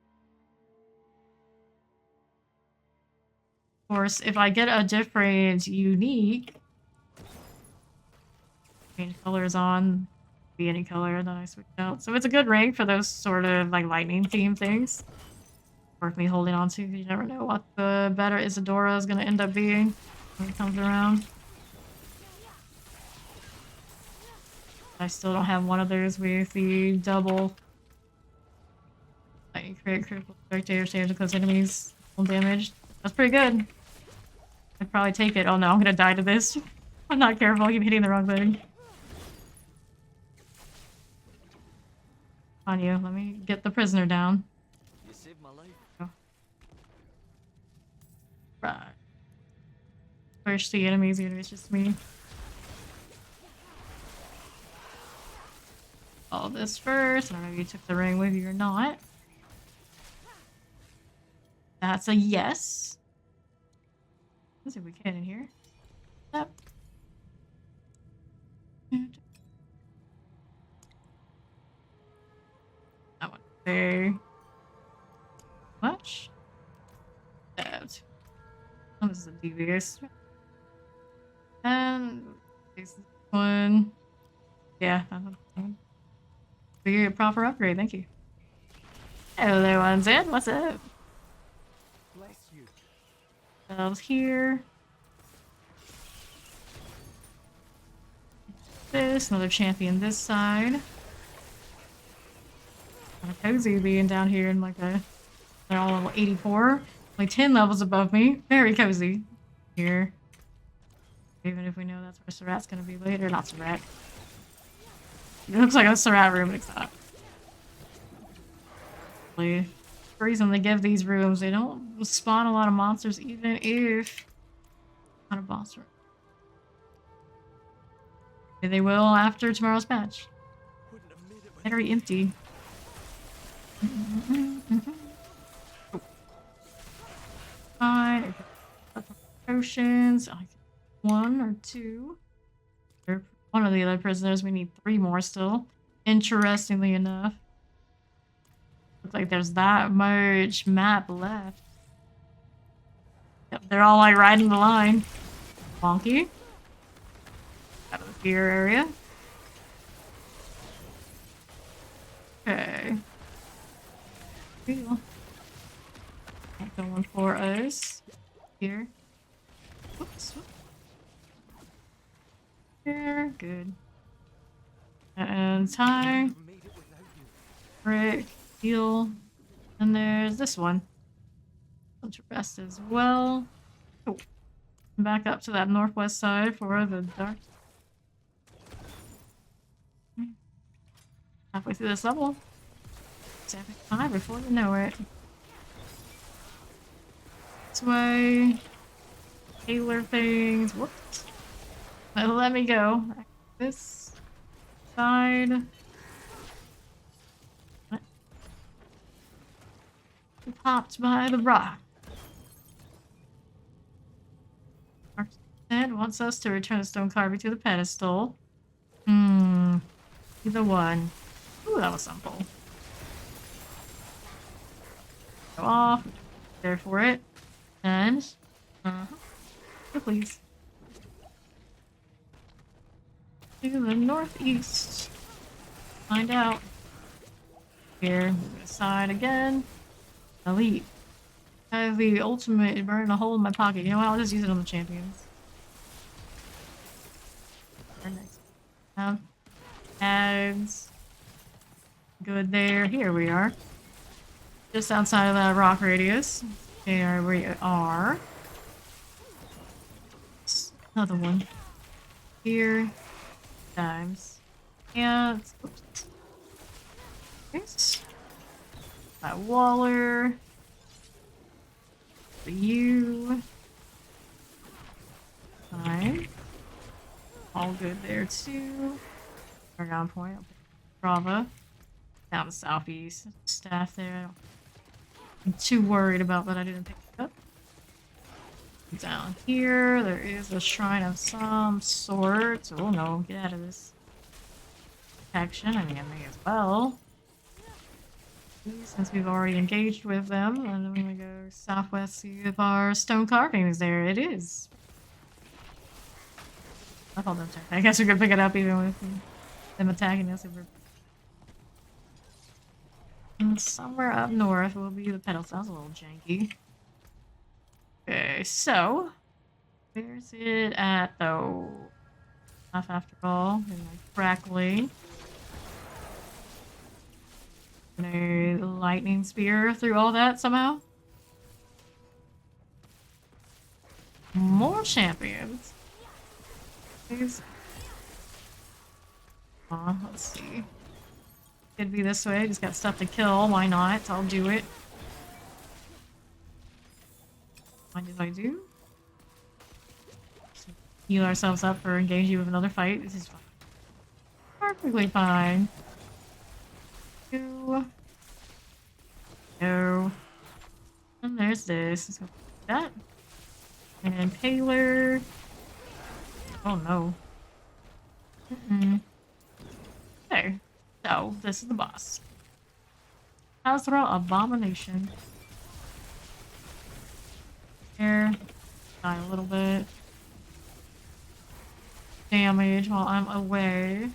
Of course, if I get a different unique change colors on, be any color, then I switch out. So it's a good rank for those sort of like lightning theme things. Worth me holding on to because you never know what the better Isadora is going to end up being when it comes around. I still don't have one of those with the double lightning crit, critical spectator saves because enemies full damage. That's pretty good. I'd probably take it. Oh no, I'm gonna die to this. I'm not careful, I keep hitting the wrong thing. On you, let me get the prisoner down. You saved my life. Oh. Right. Push the enemies, even if it's just me. All this first. I don't know if you took the ring with you or not. That's a yes. Let's see if we can in here. Yep. I want to say much. That. Oh, this is a devious. And this one. Yeah, be a proper upgrade, thank you. Hello there, one Zed. What's up? Bless you. Elves here. This, another champion this side. Kind of cozy being down here in like a. They're all level 84. Like 10 levels above me. Very cozy. Here. Even if we know that's where Surrat's gonna be later. Not Surrat. It looks like a Surrat room, but it's not. The reason they give these rooms, they don't spawn a lot of monsters, even if not a boss room. Maybe they will after tomorrow's patch. Very empty. Fine. Potions. One or two. One of the other prisoners. We need 3 more still. Interestingly enough. Looks like there's that much map left. Yep, they're all like riding the line. Bonky. Out of the fear area. Okay. Cool. Going for us. Here. Oops. Here. Good. And tie. Brick. Heal. And there's this one. Bunch of rest as well. Oh. Back up to that northwest side for the dark. Halfway through this level. 75 before you know it. This way. Tailor things. Whoops. Let me go. This side. What? Popped by the rock. Ed wants us to return the stone carving to the pedestal. Either one. Ooh, that was simple. Go off. There for it. And oh, please. To the northeast. Find out. Here, this side again. Elite. I have the ultimate burning a hole in my pocket. You know what? I'll just use it on the champions. Our next. Tags. Good there. Here we are. Just outside of that rock radius. There we are. Another one. Here. Times. And oops. Yes. That Waller. For you. Fine. All good there too. Paragon Point. Brava. Down the southeast. Staff there. I'm too worried about that I didn't pick it up. Down here, there is a shrine of some sort. Oh no, get out of this. Protection, I mean, I may as well. Since we've already engaged with them, and I'm gonna go southwest, see if our stone carving is there. It is. I thought them. I guess we could pick it up even with them attacking us. And somewhere up north will be the pedal. Sounds a little janky. Okay, so where's it at though? Enough after all. And like crackling. A lightning spear through all that somehow. More champions. Please. Let's see. Could be this way. Just got stuff to kill. Why not? I'll do it. What did I do? Just heal ourselves up for engaging with another fight. This is fine. Perfectly fine. Two. No. And there's this. Let's go with that. And Paler. Oh no. Okay. So, this is the boss. Azra Abomination. Here. Die a little bit. Damage while I'm away.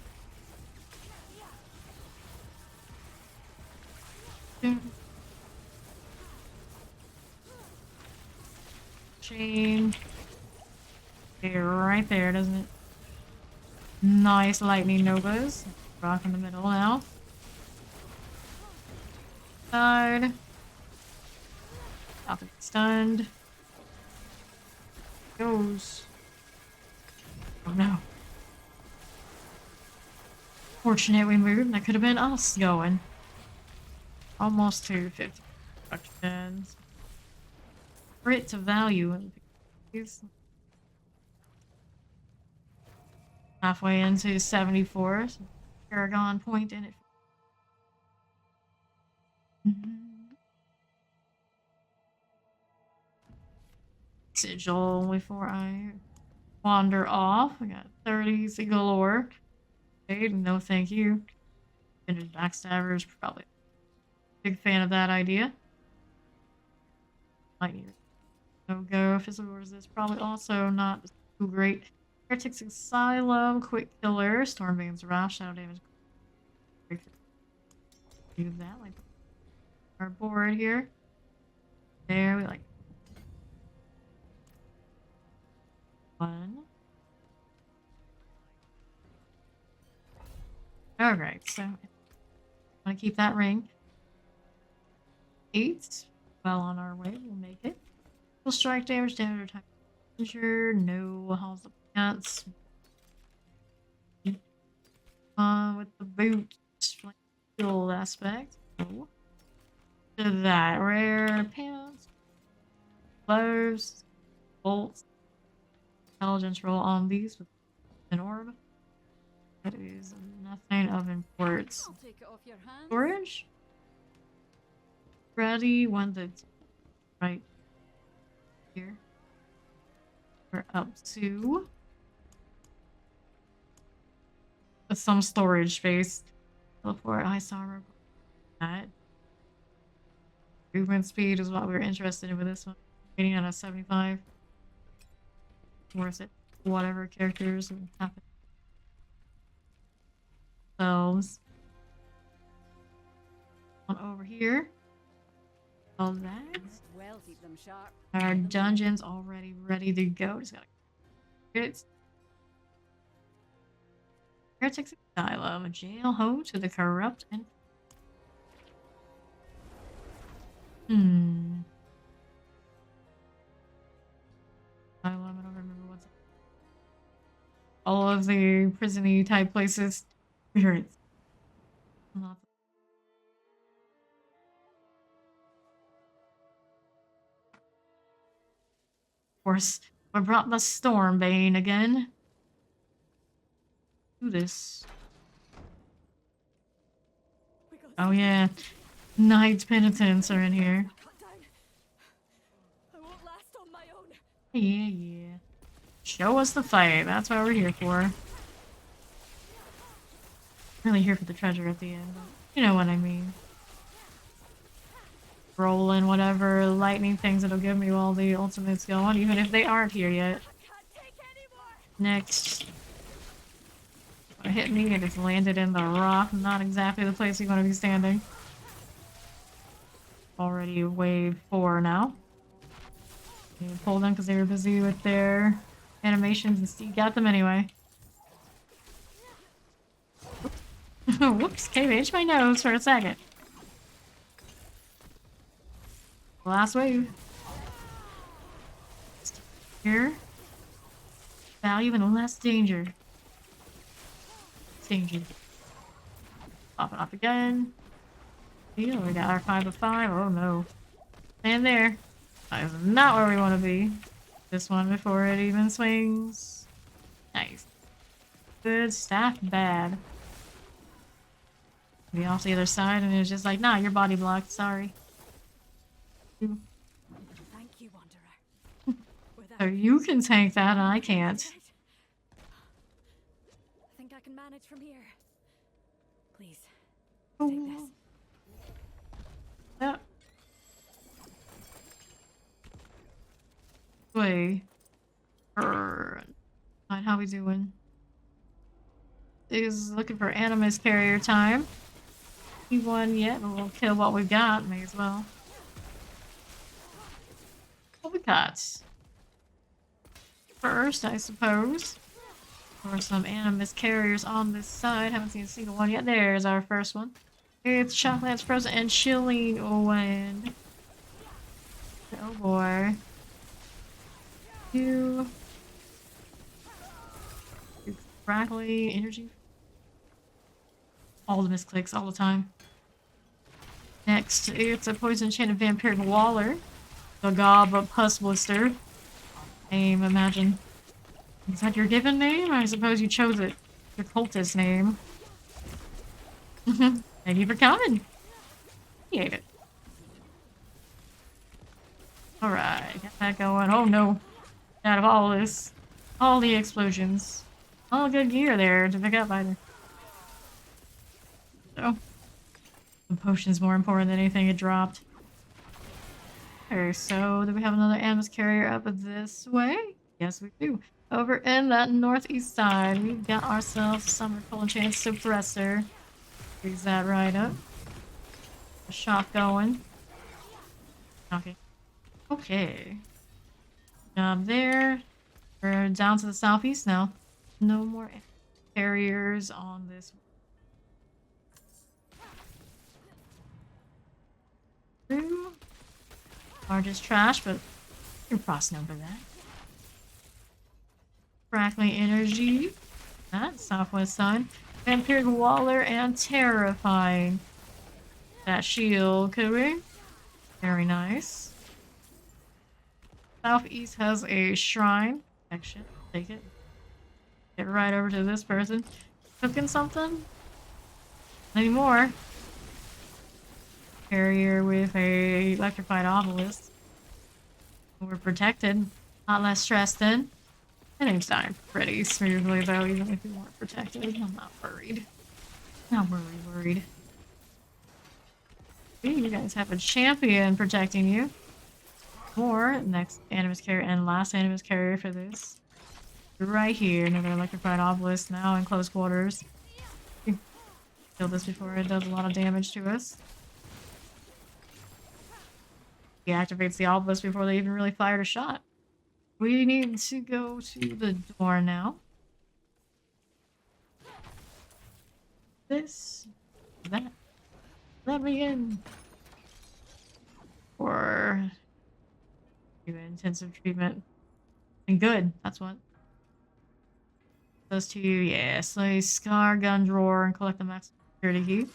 Chain. Okay, right there, doesn't it? Nice lightning novas. Rock in the middle now. Side. About to get stunned. Goes. Oh no. Fortunate we moved. That could have been us going. Almost to 50 productions. Crit to value in these. Halfway into 74. So Paragon Point in it. Sigil before I wander off. I got 30s galore. Okay, no thank you. Vintage backstabbers, probably. Big fan of that idea. Lightning. No go. Physical resist. Probably also not too great. Heretics Asylum. Quick Killer. Stormbane's Wrath. Shadow damage. Do that. Like our board here. There. We like. One. Alright, so I'm gonna keep that ring. 8. Well on our way, we'll make it. Full strike damage, damage or time injured. No halls of pants. With the boot like skill aspect. No. To that. Rare pants. Gloves. Bolts. Intelligence roll on these with an orb. That is nothing of importance. I'll take it off your hands. Storage? Ready, one that's right here. We're up to some storage space. Teleport, ice armor. That. Movement speed is what we're interested in with this one. Getting on a 75. Worth it. Whatever characters will happen. Themselves. On over here. All that. Well, keep them sharp. Our dungeon's already ready to go. Just gotta get it. Heretics Asylum, a jail home to the corrupt and Asylum, I don't remember what's all of the prison-y type places. Here it's not. Of course, we brought the Stormbane again. Do this. Oh yeah, Knights Penitents are in here. Cut down. I won't last on my own. Yeah. Show us the fight. That's what we're here for. Really here for the treasure at the end. You know what I mean. Rolling whatever lightning things that'll give me all the ultimates going, even if they aren't here yet. Next. Hit me, it just landed in the rock. Not exactly the place you want to be standing. Already wave 4 now. You pulled them because they were busy with their animations and Steve got them anyway. Whoops, came itch my nose for a second. Last wave. Here. Value and less danger. Danger. Pop it off again. Deal, we got our 5 of 5. Oh no. Stand there. That is not where we want to be. This one before it even swings. Nice. Good staff, bad. Be off the other side and it was just like, nah, your body blocked, sorry. Thank you, Wanderer. So you can tank that and I can't. I think I can manage from here. Please, Oh. take this. Yep. Way. Alright, how we doing? Is looking for Animus carrier time. See one yet, and we'll kill what we've got. May as well. What we got? First, I suppose. Or some Animus carriers on this side. Haven't seen a single one yet. There's our first one. It's Shocklands Frozen and Chilling Wind. Oh boy. You. Crackly energy. All the misclicks all the time. Next, it's a poison enchanted vampiric waller. The gob of pus blister. Name, imagine. Is that your given name? I suppose you chose it. Your cultist name. Thank you for coming. Appreciate it. Alright, get that going. Oh no. Out of all this. All the explosions. All good gear there to pick up either. So. The potion's more important than anything it dropped. Okay, so do we have another Animus carrier up this way? Yes, we do. Over in that northeast side, we've got ourselves a Summer Cold Chance Suppressor. Freeze that right up. A shot going. Okay. Okay. Job there. We're down to the southeast now. No more carriers on this. Largest trash, but you're crossing over that. Crackling energy. That southwest side. Vampiric Waller and Terrifying. That shield, could we? Very nice. Southeast has a shrine. Action. Take it. Get right over to this person. Cooking something? Anymore. Carrier with a electrified obelisk. We're protected. Not less stressed in. I think it's dying pretty smoothly though, even if we weren't protected. I'm not worried. Not worried. Ooh, you guys have a champion protecting you. Or next Animus carrier and last Animus carrier for this. Right here, another electrified obelisk now in close quarters. Kill this before it does a lot of damage to us. He activates the obelisk before they even really fired a shot. We need to go to the door now. This, that, let me in. Or do intensive treatment. And good, that's what. Those two, yeah. Slay Scar gun drawer and collect the maximum security key.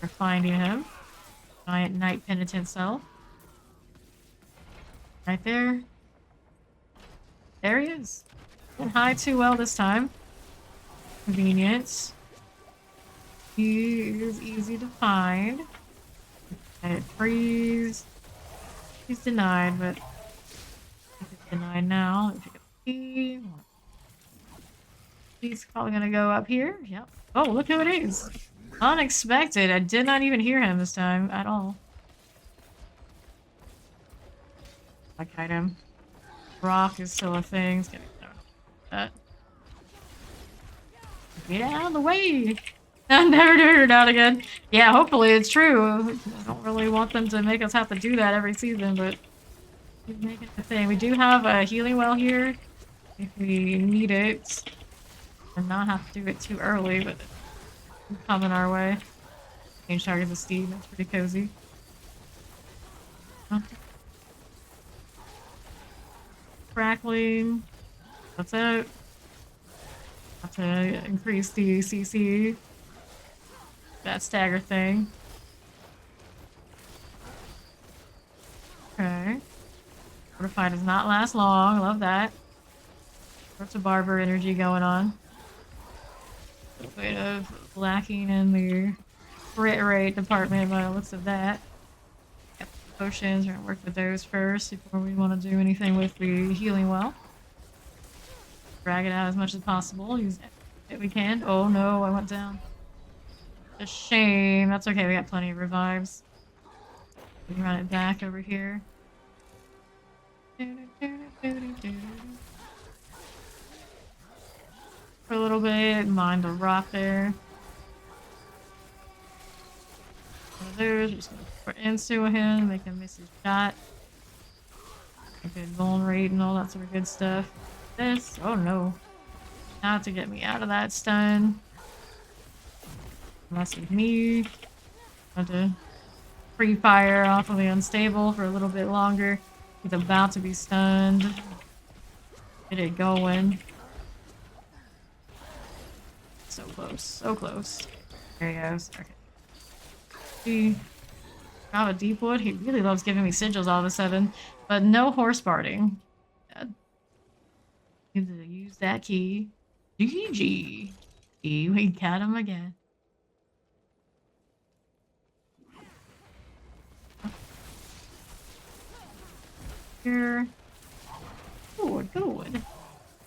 We're finding him. Giant Knight Penitent Cell. Right there. There he is. Didn't hide too well this time. Convenient. He is easy to find. Okay, freeze. He's denied, but he's denied now. Let me pick up the key. He's probably gonna go up here. Yep. Oh, look who it is. Unexpected. I did not even hear him this time at all. I kite him. Rock is still a thing. It's getting that. Get out of the way! I never do it out again. Yeah, hopefully it's true. I don't really want them to make us have to do that every season, but we make it a thing. We do have a healing well here if we need it. And not have to do it too early, but it's coming our way. Change target to Steve, that's pretty cozy. Crackling. That's it. Have to increase the CC. That stagger thing. Okay. Fortified does not last long. Love that. Lots of barber energy going on. A little bit of lacking in the crit rate department by the looks of that. Got the potions. We're gonna work with those first before we want to do anything with the healing well. Drag it out as much as possible. Use it if we can. Oh no, I went down. A shame. That's okay, we got plenty of revives. We run it back over here. For a little bit, mind the rock there. There's just gonna put into him, make him miss his shot. A good vuln rate and all that sort of good stuff. This, oh no. Not to get me out of that stun. Mess with me. Have to pre-fire off of the unstable for a little bit longer. He's about to be stunned. Get it going. So close, so close. There he goes. Okay. See, got a deep wood. He really loves giving me sigils all of a sudden, but no horse barding. Need to use that key. GG. We got him again. Here. Good, good.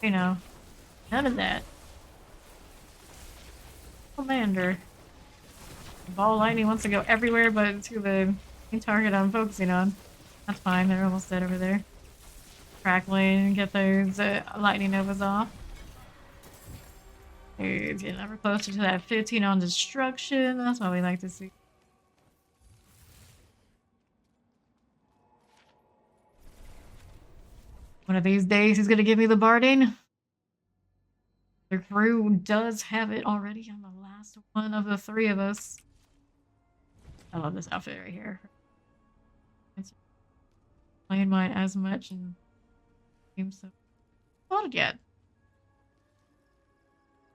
You know, none of that. Commander. Ball lightning wants to go everywhere but to the main target I'm focusing on. That's fine, they're almost dead over there. Crackling, get those lightning novas off. It's getting ever closer to that 15 on destruction. That's what we like to see. One of these days he's gonna give me the barding. The crew does have it already. I'm the last one of the three of us. I love this outfit right here. It's playing mine as much and seems so not yet.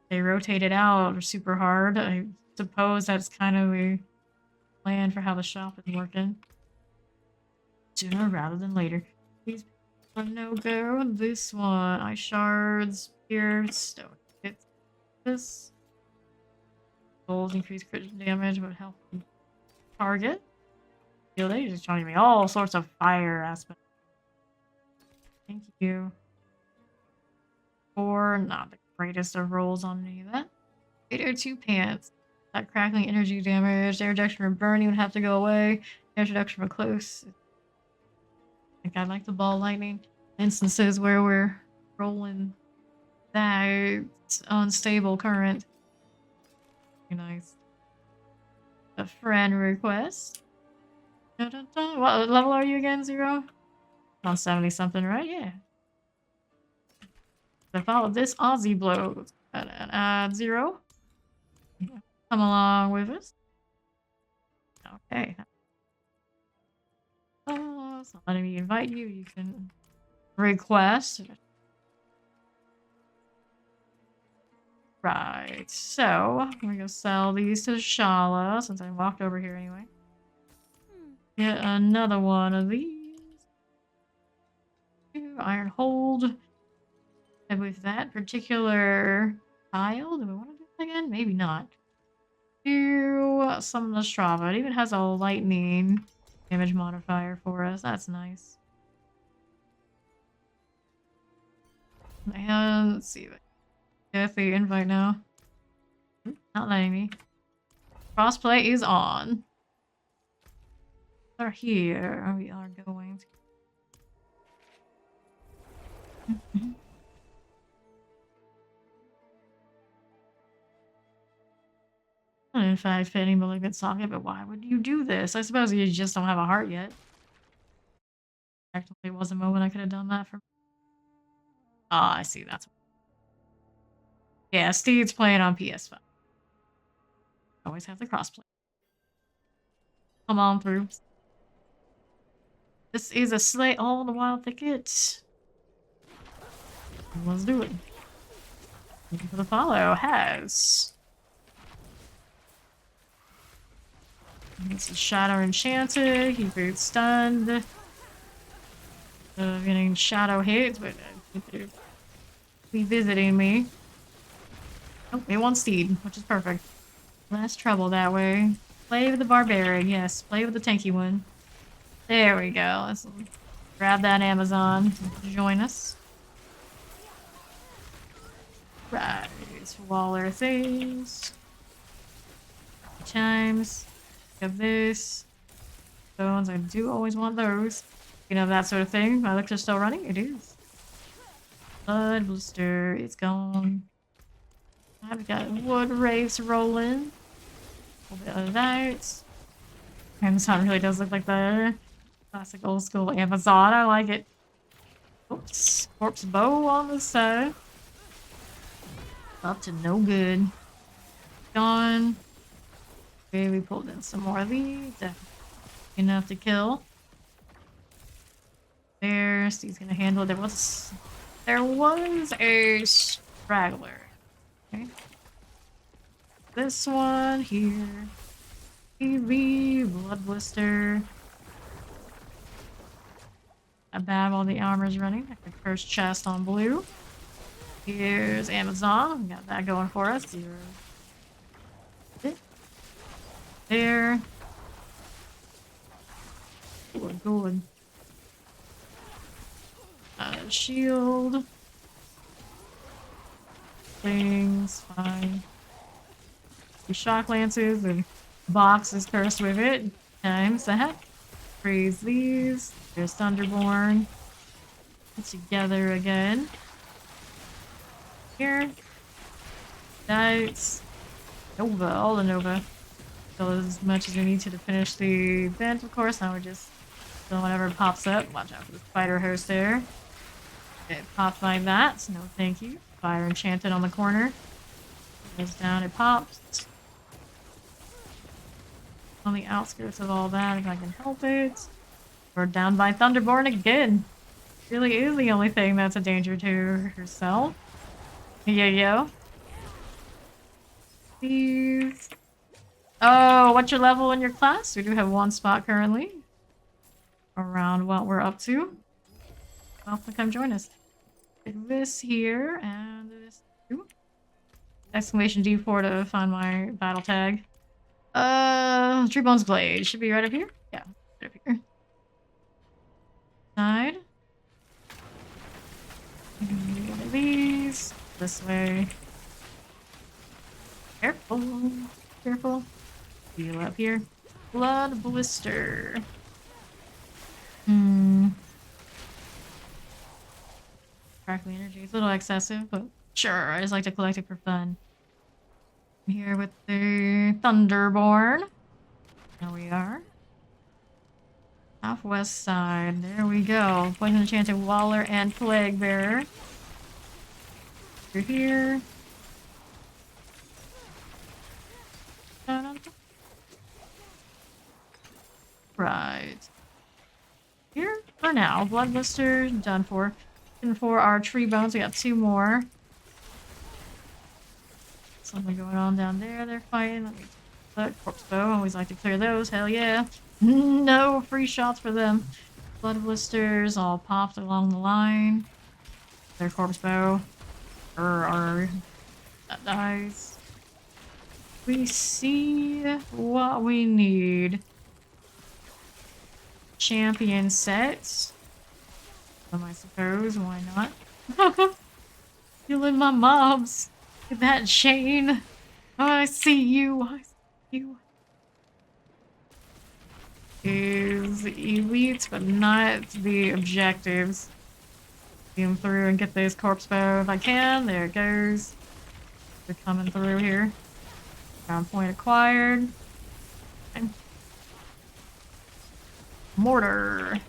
They rotate it out super hard. I suppose that's kind of a plan for how the shop is working. Sooner rather than later. These are no go. This one, ice shards, spear, stone. It's this. Gold increase critical damage, but help target. Feel they just trying to me all sorts of fire aspects. Thank you. Or not the greatest of rolls on any of that. 802 pants. That crackling energy damage. Air reduction from burning would have to go away. Air reduction from close. I think I like the ball lightning. Instances where we're rolling that unstable current. Very nice. A friend request. Dun, dun, dun. What level are you again, Zero? On 70 something, right? Yeah. I followed this Aussie blow. Zero. Come along with us. Okay. Oh, it's not letting me invite you. You can request. Right. So, I'm gonna go sell these to Shala since I walked over here anyway. Get another one of these. Iron hold. And with that particular tile, do we want to do it again? Maybe not. Do some of the Strava. It even has a lightning damage modifier for us. That's nice. And let's see. Get the invite now. Not letting me. Crossplay is on. We're here. We are going to. In fact, fitting malignant socket, but why would you do this? I suppose you just don't have a heart yet. Actually, was a moment I could have done that for. Ah, I see. That's. Yeah, Steve's playing on PS5. Always have the crossplay. Come on through. This is a slay all the wild thicket. Let's do it. Thank you for the follow. Has. It's a Shadow Enchanted. He boots stunned. Getting Shadow hits, but they're revisiting me. Oh, they want Steed, which is perfect. Less trouble that way. Play with the Barbarian, yes. Play with the tanky one. There we go. Let's grab that Amazon. Join us. Right. Waller things. Chimes. Of this. Stones, I do always want those. You know, that sort of thing. My elector's still running? It is. Blood blister, it's gone. I've got wood wraiths rolling. A little bit of that. Amazon really does look like the classic old school Amazon. I like it. Oops. Corpse bow on the side. Up to no good. Gone. Okay, we pulled in some more of these. Definitely enough to kill. There, Steve's gonna handle it. There was a straggler. Okay. This one here. PV, blood blister. Above all the armor's running. Like the first chest on blue. Here's Amazon. Got that going for us. 0. There. Good. Shield. Things, fine. The shock lances and box is cursed with it. Times the heck. Freeze these. There's Thunderborn. Put together again. Here. Dice. Nova, all the Nova. Kill as much as we need to finish the event, of course. Now we're just killing whatever pops up. Watch out for the spider host there. It popped like that. No thank you. Fire enchanted on the corner. Goes down, it pops. On the outskirts of all that, if I can help it. We're down by Thunderborn again. Really is the only thing that's a danger to herself. Yo. Please. Oh, what's your level in your class? We do have one spot currently. Around what we're up to. Well, come join us. This here and this too. Exclamation D4 to find my battle tag. Tree Bones Blade. Should be right up here? Yeah, right up here. Side. One of these. This way. Careful. Careful. Heal up here. Blood Blister. Crackling energy. It's a little excessive, but sure. I just like to collect it for fun. I'm here with the Thunderborn. There we are. Southwest side. There we go. Poison Enchanted Waller and Plague Bearer. You're here. Right. Here for now. Blood Blister done for. And for our tree bones, we got 2 more. Something going on down there. They're fighting. Let me look. Corpse bow. Always like to clear those. Hell yeah. No free shots for them. Blood blisters all popped along the line. Their corpse bow. That dies. We see what we need. Champion sets. I suppose. Why not? Killing my mobs. Look at that chain. Oh, I see you. I see you. Is elites, but not the objectives. See them through and get this corpse bow if I can. There it goes. They're coming through here. Ground point acquired. Okay. Mortar.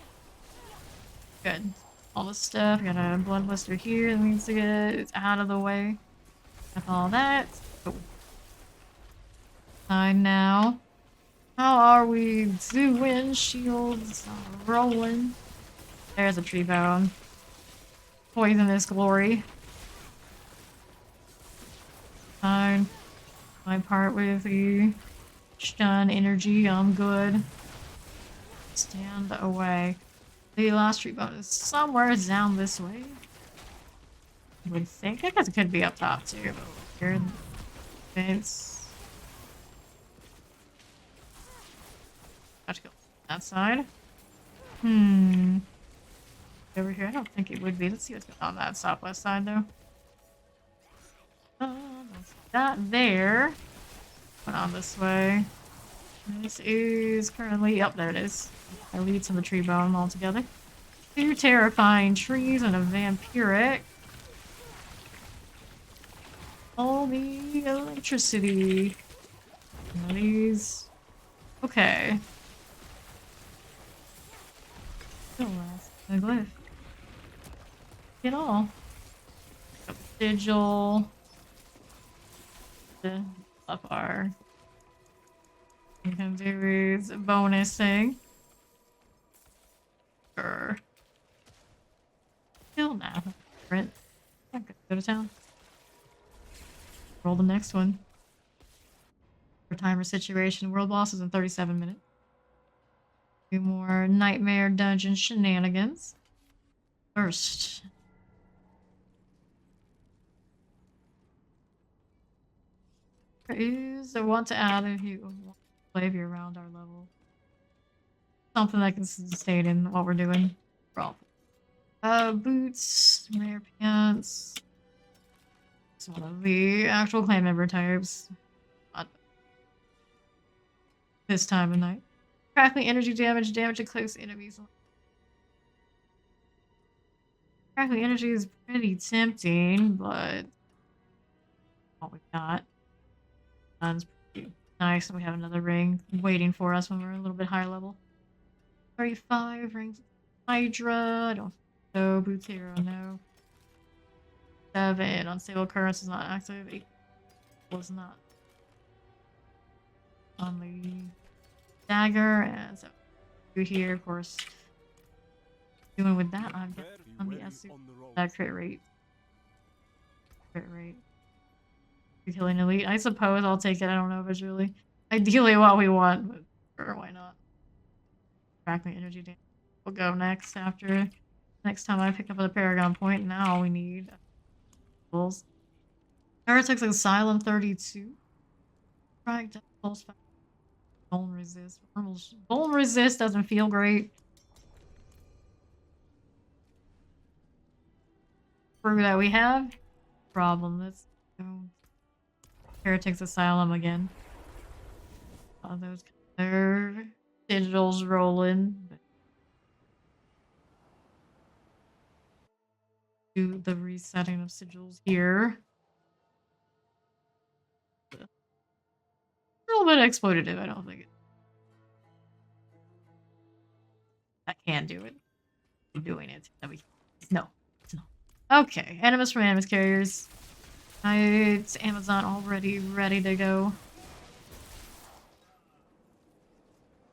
Good. All the stuff. Got a blood blister here that needs to get out of the way. Got all that. Oh. Fine now. How are we doing? Shields rolling. There's a tree bone. Poisonous glory. Fine. My part with the stun energy. I'm good. Stand away. The last tree bone is somewhere down this way. I would think. I guess it could be up top too. But here, it's. Have to go that side. Over here, I don't think it would be. Let's see what's going on that southwest side though. That there. Went on this way. This is currently up there. It is. I lead to the tree bone altogether. 2 terrifying trees and a vampiric. All the electricity. One of these. Okay. Still last. A glyph. Get all. Sigil. Up our. You can do is bonus thing. Sure. Still now. Brent. Go to town. Roll the next one. For timer situation. World boss is in 37 minutes. 2 more nightmare dungeon shenanigans. First. Is I want to add if you want to play if you're around our level. Something that can sustain in what we're doing. Boots, rare pants. It's one of the actual clan member types. this time of night. Crackling energy damage, damage to close enemies. Crackling energy is pretty tempting, but what we got. That's pretty nice. We have another ring waiting for us when we're a little bit higher level. 35 rings. Hydra. I don't know. Boots hero, no. 7. Unstable occurrence is not active. 8 was not. On the dagger, and so here, of course. Doing with that, I've got on the S that crit rate. Crit rate. You're killing elite. I suppose I'll take it. I don't know if it's really ideally what we want, but sure, why not? Crackling energy damage. We'll go next after next time I pick up the Paragon point. Now we need tools. Heretics Asylum 32. Strike death pulse. Bone resist. Bone resist doesn't feel great. Proof that we have problem. Let's go. Heretics Asylum again. All those their digitals rolling. Do the resetting of sigils here. A little bit exploitative, I don't think it. I can do it. I'm doing it. No. It's not. Okay. Animus from Animus Carriers. It's Amazon already ready to go.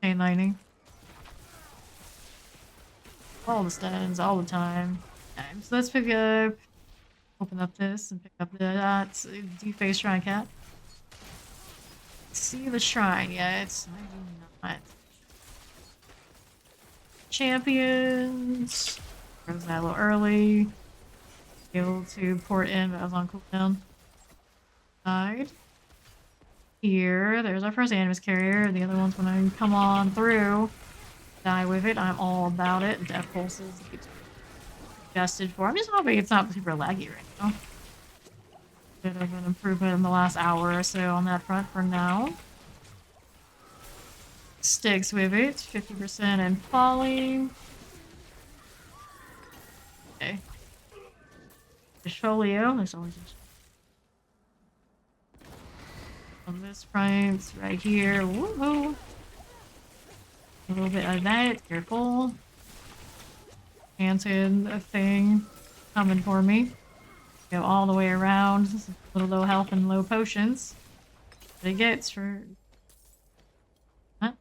Chain lightning. All the stuns, all the time. So let's pick up. Open up this and pick up that deface shrine cat. See the shrine yet? I do not. Champions. Froze that a little early. Able to port in, but I was on cooldown. Side. Here, there's our first Animus carrier. The other one's gonna come on through. Die with it. I'm all about it. Death pulses. Adjusted for. I'm just hoping it's not super laggy right now. Bit of an improvement in the last hour or so on that front for now. Sticks with it. 50% and falling. Okay. Folio. There's always on this front right here. Woohoo! A little bit of that. Careful. Enchanted thing coming for me. Go all the way around. This is a little low health and low potions. But it gets for. Huh?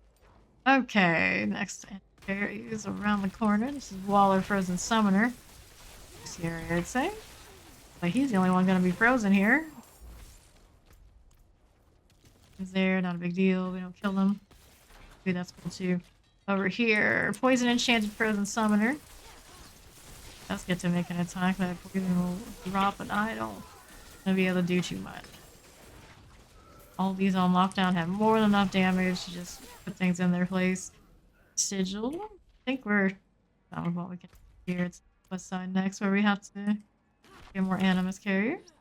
Okay, next area is around the corner. This is Waller Frozen Summoner. This area, I'd say. But he's the only one gonna be frozen here. He's there, not a big deal. We don't kill him. Maybe that's cool too. Over here, Poison Enchanted Frozen Summoner. Let's get to make an attack that poison will drop, but I don't gonna be able to do too much. All these on lockdown have more than enough damage to just put things in their place. Sigil. I think we're done with what we can do here. It's west side next, where we have to get more Animus carriers.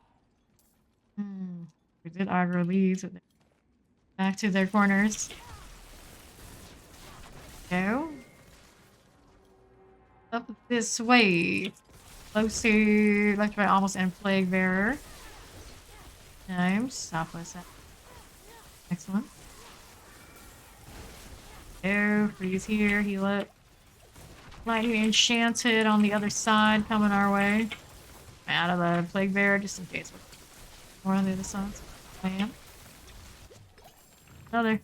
We did aggro these, but back to their corners. Go. Up this way. Close to Electrify Almost and Plague Bearer. Times. Southwest. Excellent. Go. Freeze here. Heal it. Lightning Enchanted on the other side coming our way. Out of the Plague Bearer just in case. More on the other side. Bam. Another.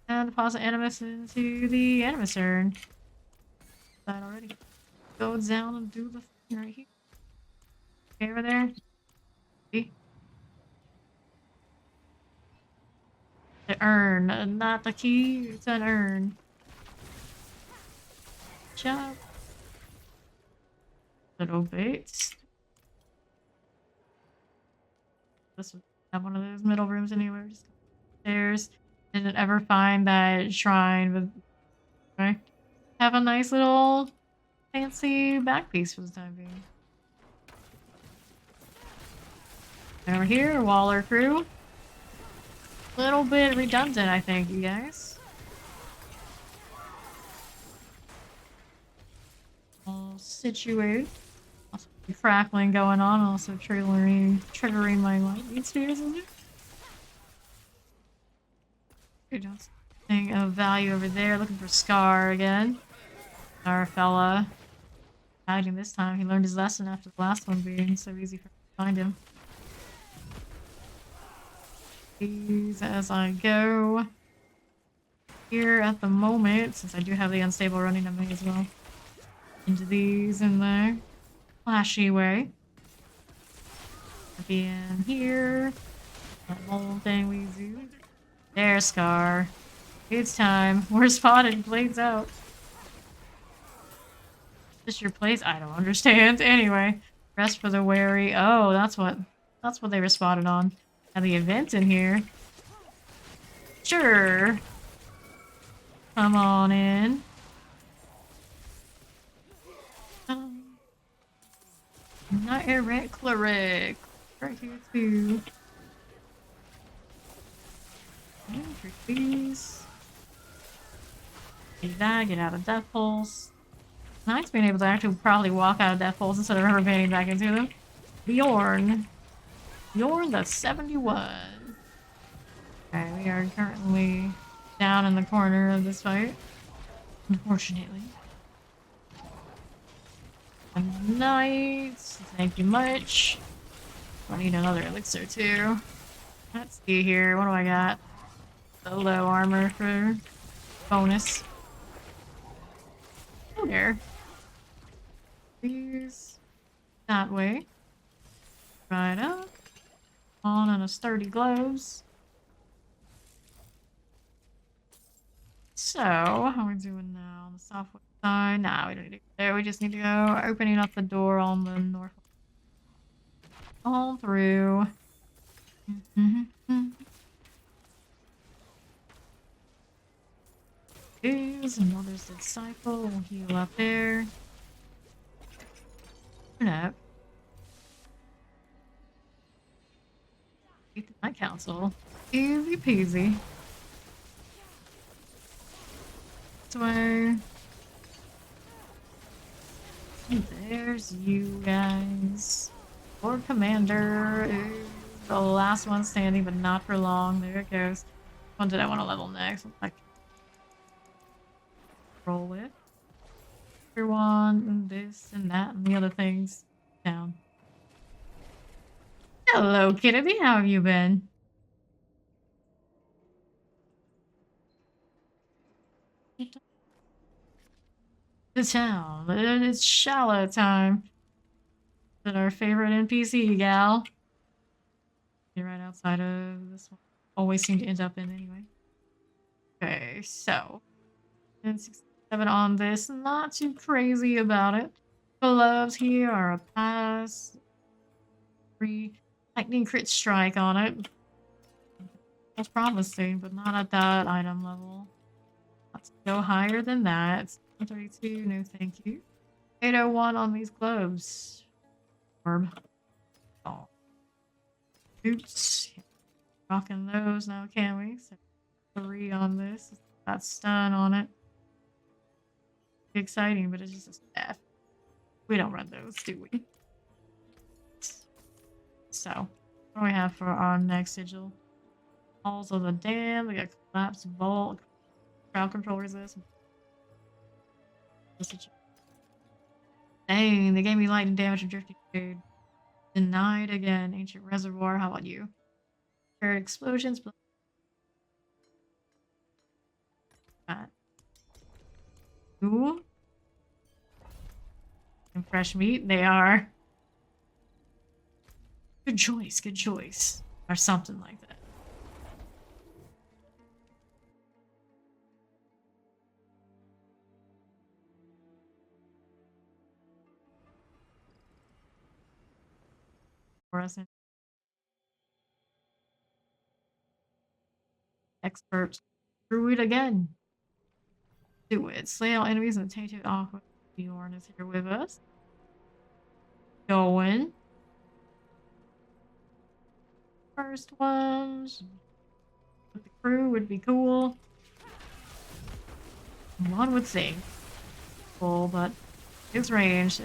And deposit Animus into the Animus urn. That already. Go down and do the thing right here. Okay, over there. See? The urn, not the key. It's an urn. Chop. Little bit. This would have one of those middle rooms anywhere. Just stairs. Didn't ever find that shrine, but okay. Have a nice little fancy back piece for the time being. Over here, Waller crew. Little bit redundant, I think, you guys. All situated. Also crackling going on, also triggering my lightning spheres in there. Thing of value over there, looking for Scar again. Our fella. Hiding this time. He learned his lesson after the last one being so easy for me to find him. These as I go. Here at the moment, since I do have the unstable running, I may as well into these in the flashy way. At the end here. That whole thing we do. There's Scar. It's time. We're spotted. Blades out. Is this your place? I don't understand. Anyway, rest for the wary. Oh, that's what they were spotted on. And the event in here. Sure. Come on in. Not errant cleric. Right here too. Please. Do that, get out of death holes. Nice being able to actually probably walk out of death holes instead of rubber banding back into them. Bjorn. Bjorn the 71. Okay, we are currently down in the corner of this fight. Unfortunately. Nice. Thank you much. I need another elixir too. Let's see here. What do I got? Solo armor for bonus. Oh, there. Please. That way. Right up. On and a sturdy gloves. So, how are we doing now on the southwest side? Nah, we don't need to go there. We just need to go opening up the door on the north. All through. Is another disciple. We'll heal up there. Turn up. Beat the Night Council. Easy peasy. This way. And there's you guys. Lord Commander is the last one standing, but not for long. There it goes. What did I want to level next? Like, roll with. Everyone, and this and that, and the other things down. Hello, Kennedy. How have you been? The town. It's shallow time. Is our favorite NPC gal? You're right outside of this one. Always seem to end up in anyway. Okay, so 67 on this. Not too crazy about it. Gloves here are a pass. Free lightning crit strike on it. That's promising, but not at that item level. Let's go higher than that. 132, no thank you. 801 on these gloves. Orb. Oh. Oops. Rocking those now, can we? So 3 on this. Got stun on it. Exciting, but it's just a staff. We don't run those, do we? So, what do we have for our next sigil? Halls of the Dam. We got collapse vault. Crowd control resist. Dang, they gave me lightning damage and drifting shade. Denied again. Ancient reservoir. How about you? Paired explosions. Ooh. And fresh meat. They are. Good choice. Good choice. Or something like that. Fluorescent. Expert. Druid again. Do it. Slay all enemies and tainted off. Bjorn is here with us. Going. First one. with the crew would be cool. One would think. Cool, but his range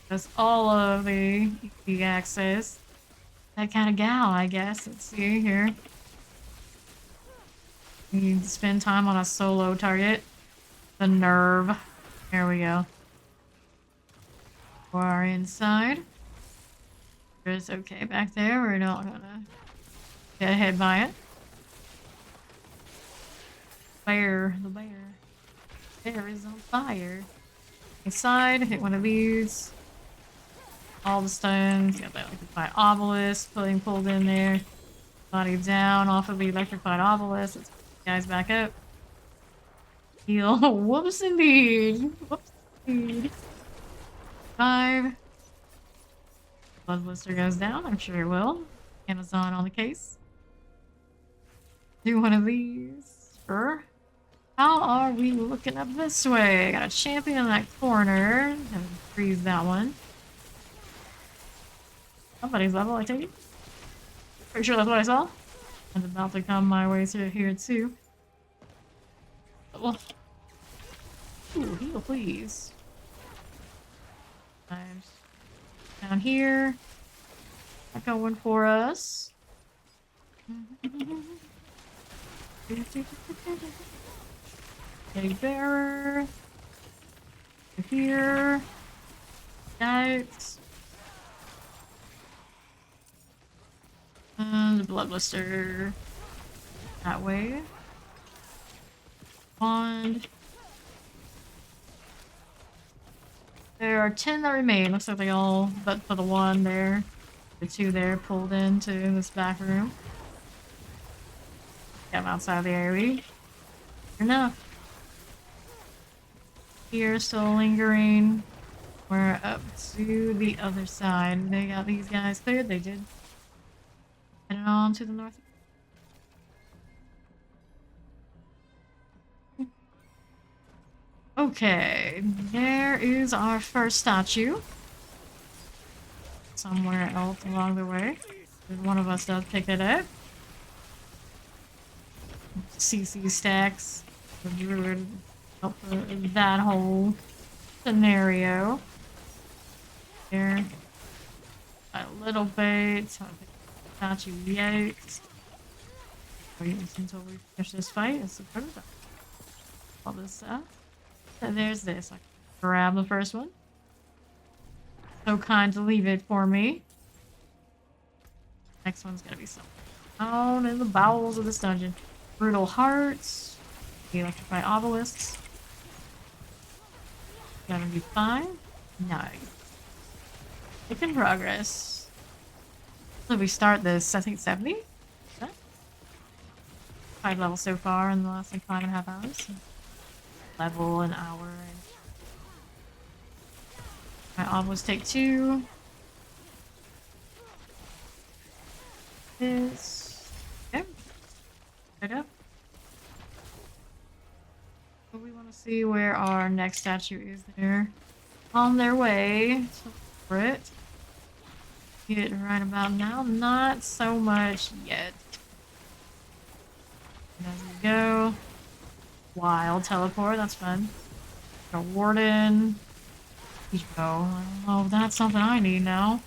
does all of the easy access. That kind of gal, I guess. Let's see here. You need to spend time on a solo target. The nerve. There we go. We're inside. It's okay back there. We're not gonna get hit by it. Bear. The bear. Bear is on fire. Inside, hit one of these. All the stones. Got that electrified obelisk being pulled in there. Body down off of the electrified obelisk. Let's put the guys back up. Heal. Whoops indeed. Whoops indeed. 5. Bloodblister goes down. I'm sure it will. Amazon on the case. Do one of these. Sure. How are we looking up this way? Got a champion in that corner. Gonna freeze that one. Somebody's level, I take it. Pretty sure that's what I saw. And about to come my way through here too. Well, ooh, heal please. Nice. Down here. Not going for us. A bearer. Here. Yikes. And the bloodblister. That way. Wand. There are 10 that remain. Looks like they all, but for the one there, the 2 there pulled into this back room. Get them outside the area. Enough. Here, still lingering. We're up to the other side. They got these guys cleared. They did. Heading on to the north. Okay, there is our first statue. Somewhere else along the way. One of us does pick it up. CC stacks. The druid help that whole scenario. There. A little bit. Statue yikes. Wait until we finish this fight. It's the first. All this stuff. So there's this. I can grab the first one. So kind to leave it for me. Next one's gonna be something down in the bowels of this dungeon. Brutal hearts. Electrified obelisks. Gonna be fine. Nice. Making progress. So we start this, I think 70? Is that? 5 levels so far in the last like 5.5 hours. Level an hour. My obelisk take 2. This. Okay. Right up. So we want to see where our next statue is there. On their way for it. Get right about now. Not so much yet. And as we go. Wild teleport, that's fun. A warden. Oh, I don't know if that's something I need now.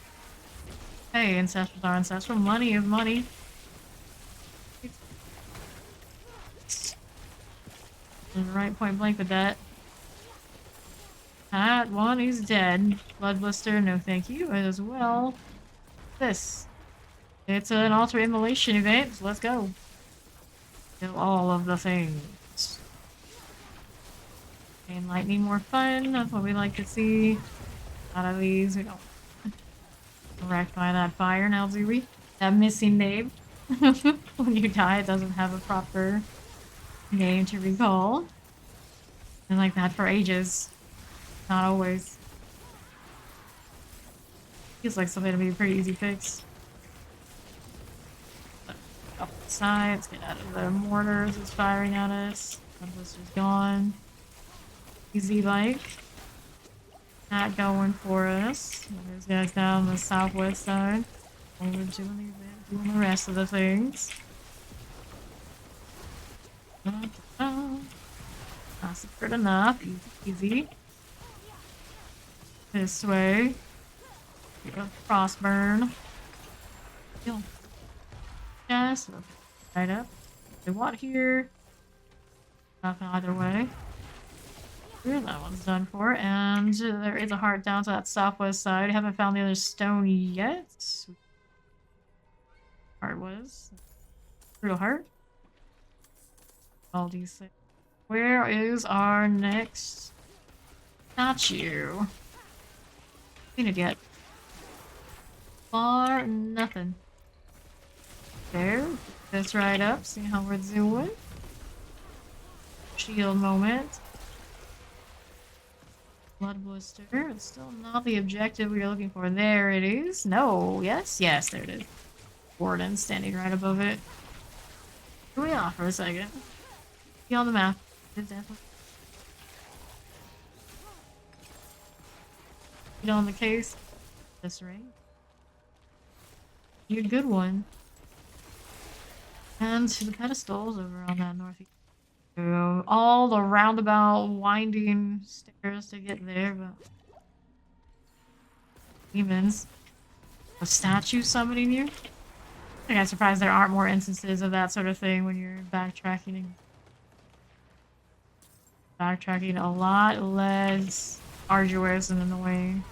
Hey, ancestors are ancestral. Money is money. Right point blank with that. That one is dead. Bloodblister, no thank you. As well. This. It's an altar immolation event, so let's go. Kill all of the things. And lightning more fun, that's what we like to see. Out of these, we don't wrecked by that fire now, do we? That missing name. When you die, it doesn't have a proper name to recall. Been like that for ages. Not always. Feels like something to be a pretty easy fix. Up the side, let's get out of the mortars that's firing at us. The blister's gone. Easy like. Not going for us. There's guys down the southwest side. Over doing the rest of the things. That's good enough. Easy. This way. Frostburn. Heal. Yes. Right up. They want here. Nothing either way. Here, that one's done for. And there is a heart down to that southwest side. Haven't found the other stone yet. Heart was. Real heart. All these things. Where is our next statue? Seen it yet? Far nothing. There. This right up. See how we're doing. Shield moment. Blood blister. It's still not the objective we are looking for. There it is. No. Yes. Yes. There it is. Warden standing right above it. Here we are for a second. Be on the map. It's definitely. Get on the case. This ring. You're a good one. And to the pedestals over on that northeast. So all the roundabout winding stairs to get there, but demons. A statue summoning you? I think I'm surprised there aren't more instances of that sort of thing when you're backtracking. Backtracking a lot less arduous and annoying.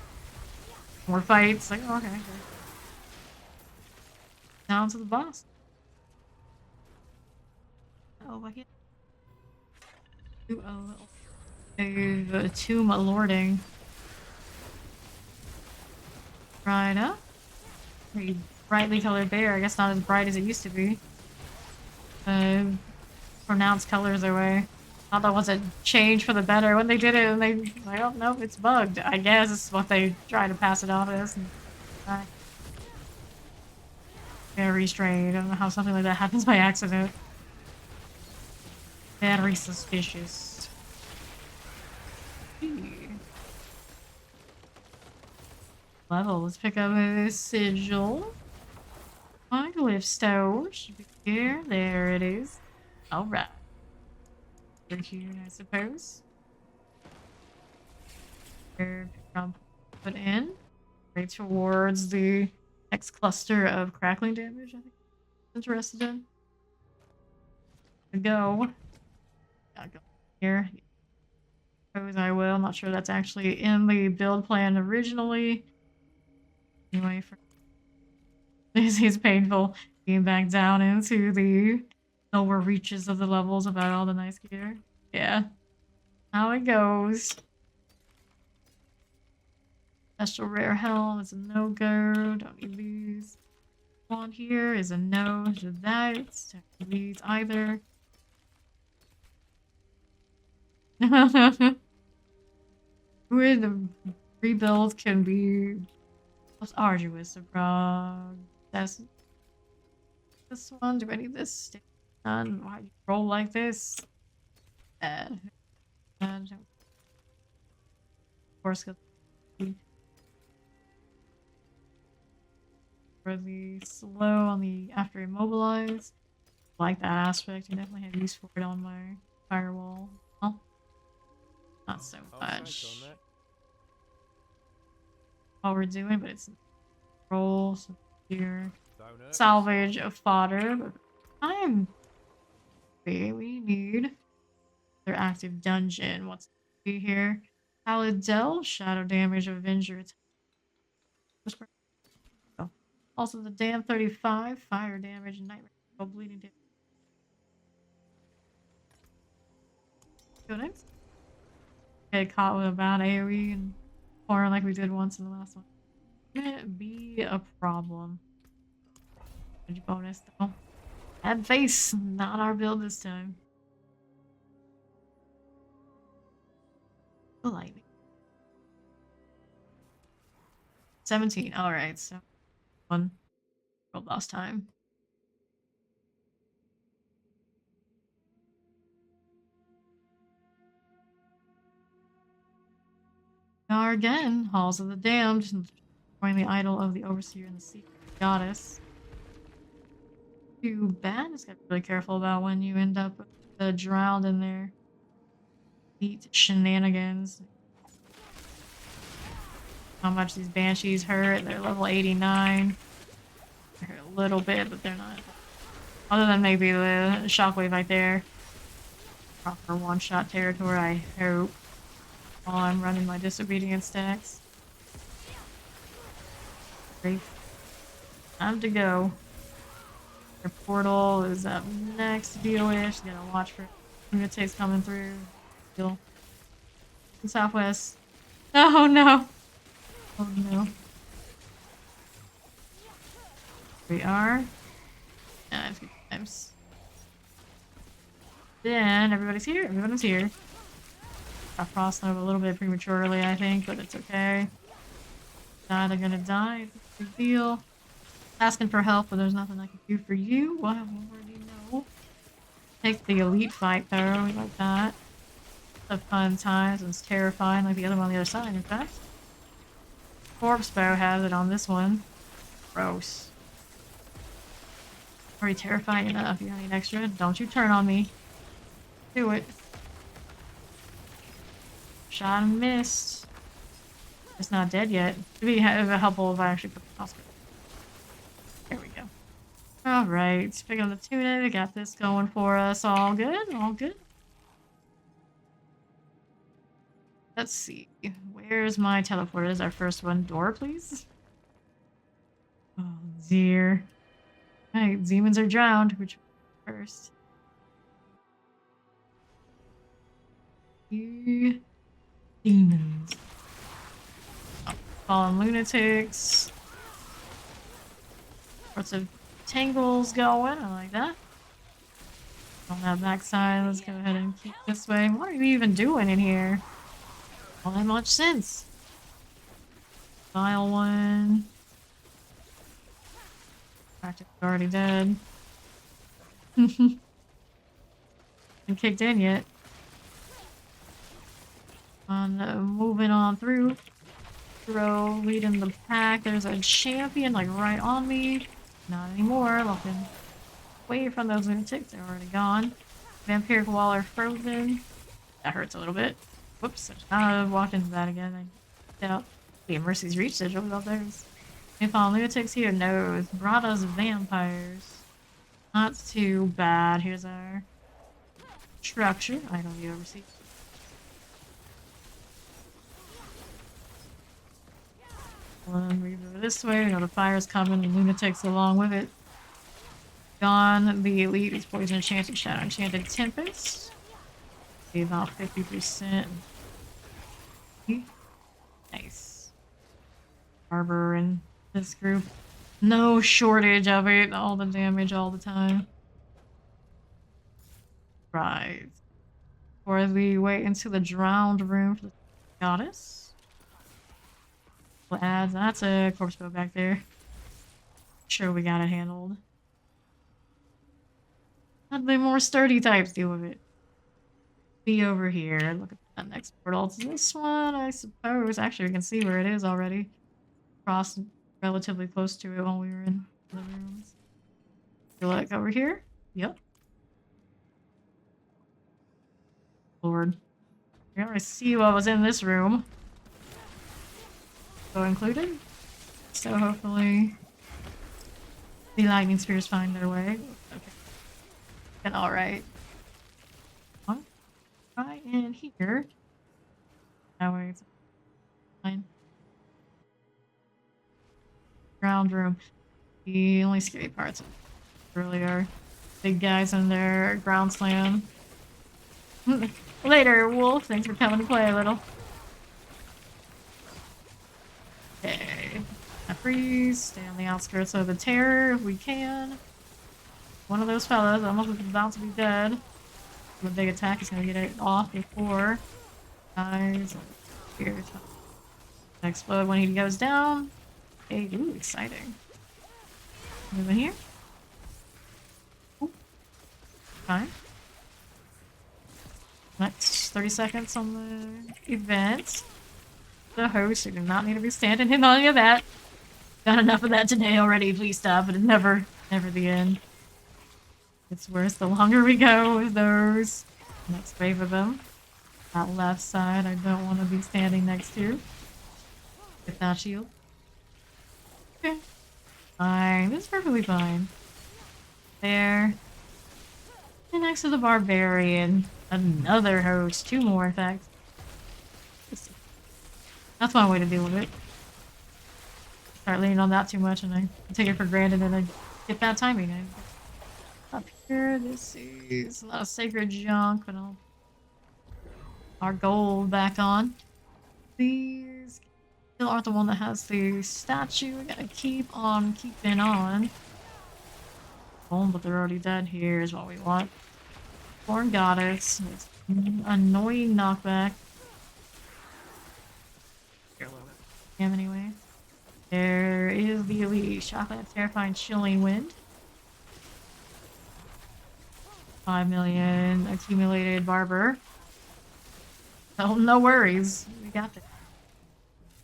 More fights, like, oh, okay. Down to the boss. Oh, I can't do a tomb lording. Right up. Pretty brightly colored bear. I guess not as bright as it used to be. Pronounced colors away. Thought that was a change for the better when they did it, and they like, oh no, it's bugged. I guess it's what they try to pass it off as. And, very strange. I don't know how something like that happens by accident. Very suspicious. Level. Let's pick up a sigil. Glyph stone should be here. There it is. Alright. Over here, I suppose. Here, put in. Right towards the next cluster of crackling damage, I think. Interested in. Go. Gotta go here. Suppose I will. I'm not sure that's actually in the build plan originally. Anyway, for this is painful being back down into the lower reaches of the levels about all the nice gear. Yeah. How it goes. Special rare helm is a no-go. Don't need these. One here is a no to that. Don't need these either. Where the rebuild can be most arduous abroad. That's this one. Do I need this stick on? Why you roll like this? Of course, really slow on the after immobilized. Like that aspect. I definitely have use for it on my firewall. Well, not so much. All we're doing, but it's roll some here. Salvage of fodder. But time. We need their active dungeon. What's here? Paladel, shadow damage, Avenger. Also the Dam 35, fire damage, nightmare, bleeding damage. Go next. Get caught with a bad AoE and horror like we did once in the last one. Could be a problem. Bonus though. Bad face, not our build this time. The lightning. 17. Alright, so one rolled last time. Now again, Halls of the Damned, destroying the idol of the Overseer and the Secret Goddess. Too bad. Just gotta be really careful about when you end up with drowned in their elite shenanigans. How much these banshees hurt. They're level 89. They hurt a little bit, but they're not. Other than maybe the shockwave right there. Proper one-shot territory, I hope. While I'm running my disobedience stacks. Great. Time to go. Their portal is up next. Deal-ish. Gotta watch for lunatics coming through. Deal. Southwest. Oh no! Oh no. We are. 50 times. Then everybody's here. Everyone's here. Got frosted over a little bit prematurely, I think, but it's okay. They're gonna die. It's a big deal. Asking for help, but there's nothing I can do for you. Well, I already know. Take the elite fight, though. We like that. It's fun times. It's terrifying, like the other one on the other side, in fact. Corpse bow has it on this one. Gross. Already terrifying enough. You need extra? Don't you turn on me. Do it. Shot and missed. It's not dead yet. It'd be helpful if I actually put the hospital. There we go. Alright, pick up the tuna. We got this going for us. All good? All good? Let's see. Where's my teleporter? Is our first one. Door, please? Oh, dear. Alright, demons are drowned. Which first? You demons. Oh, fallen lunatics. Sorts of tangles going. I like that. On that backside, let's go ahead and keep this way. What are you even doing in here? All that much sense. Vile one. Practically already dead. Hasn't kicked in yet. Moving on through. Throw, leading the pack. There's a champion like right on me. Not anymore. Looking away from those lunatics. They're already gone. Vampiric wall are frozen. That hurts a little bit. Whoops. I walked into that again. I doubt. Yeah, Mercy's Reach sigil. What about theirs? Any fallen lunatics here? No. Brought us vampires. Not too bad. Here's our structure. I don't need oversee. Move over this way. We know the fire's coming. The lunatics along with it. Gone. The elite is poison enchanted shadow enchanted tempest. Be about 50%. Nice. Harbor in this group. No shortage of it. All the damage all the time. Right. For the way into the drowned room for the goddess. Ads. That's a corpse bow back there. Sure, we got it handled. Not the more sturdy types deal with it. Be over here. Look at that next portal. It's this one, I suppose. Actually, we can see where it is already. Crossed relatively close to it while we were in the rooms. You look over here? Yep. Lord. You already see what was in this room. Included, so hopefully the lightning spears find their way. Okay, and all right. Right in here. That way it's fine. Ground room. The only scary parts really are big guys in their ground slam. Later, Wolf. Thanks for coming to play a little. Okay. I freeze. Stay on the outskirts of the terror if we can. One of those fellas almost about to be dead. The big attack is gonna get it off before dies. Here, explode when he goes down. Hey, ooh, exciting. Move in here. Ooh. Fine. Next 30 seconds on the event. The host, you do not need to be standing in any of that. Got enough of that today already, please stop, but it's never the end. It's worse the longer we go with those. Next wave of them. That left side I don't want to be standing next to. Get that shield. Okay. Fine. This is perfectly fine. There. And next to the barbarian. Another host. 2 more, in fact. That's my way to deal with it. Start leaning on that too much and I take it for granted and I get bad timing. Up here, this is a lot of sacred junk, but I'll our gold back on. These still aren't the one that has the statue. We gotta keep on keeping on. Oh, but they're already dead. Here is what we want. Born Goddess. It's annoying knockback. Here a little bit. Damn, anyway. There is the elite chocolate, terrifying, chilling wind. 5 million accumulated barber. Oh, no worries. We got this.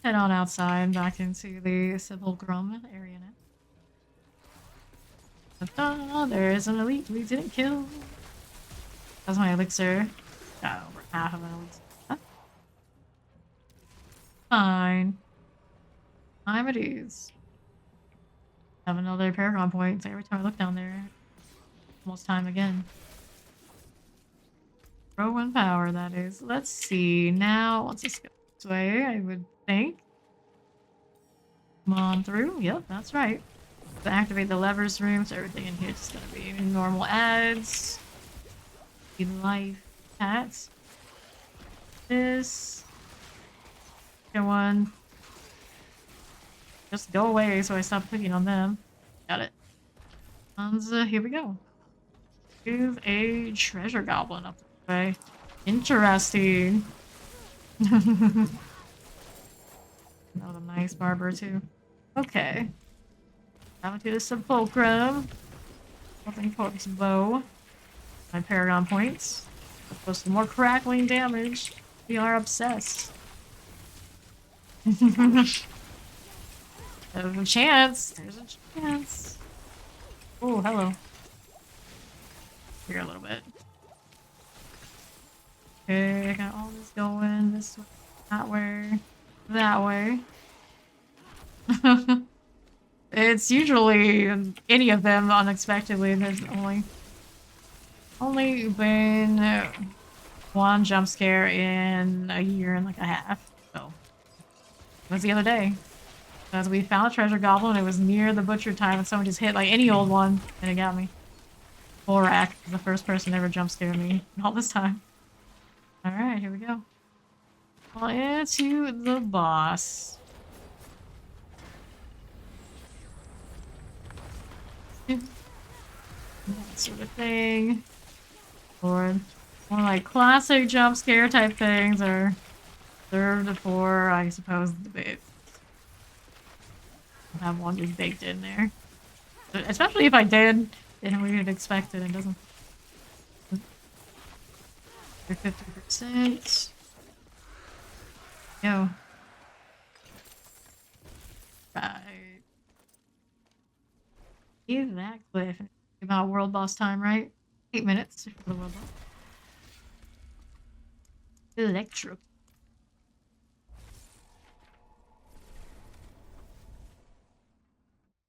Head on outside, back into the sepulchrum area now. Ta-da! There is an elite we didn't kill. That's my elixir. Got over half of an elixir. Huh? Fine. Time it is. Have another Paragon point. So every time I look down there, almost time again. Rowan power, that is. Let's see. Now, let's just go this way, I would think. Come on through. Yep, that's right. To activate the levers room, so everything in here is just gonna be normal ads. Life cats. This. Get one. Just go away so I stop clicking on them. Got it. And here we go. Here's a treasure goblin up this way. Interesting. Another nice barber too. Okay. Down to the sepulchrum. Nothing for this bow. My paragon points. Plus more crackling damage. We are obsessed. There's a chance. There's a chance. Oh, hello. Here a little bit. Okay, I got all this going. This way, that way. It's usually any of them unexpectedly. There's only been one jump scare in a year and like a half. So it was the other day. As we found a treasure goblin, it was near the butcher time, and someone just hit like any old one, and it got me. Borak is the first person ever jump scared me in all this time. Alright, here we go. Well, into the boss. That sort of thing. Or more like classic jump scare type things are served for, I suppose, the bit. Have one just baked in there. Especially if I did, then we would expect it. It doesn't. 50%. Yo. Right. Give that cliff. About world boss time, right? 8 minutes for the world boss. Electro.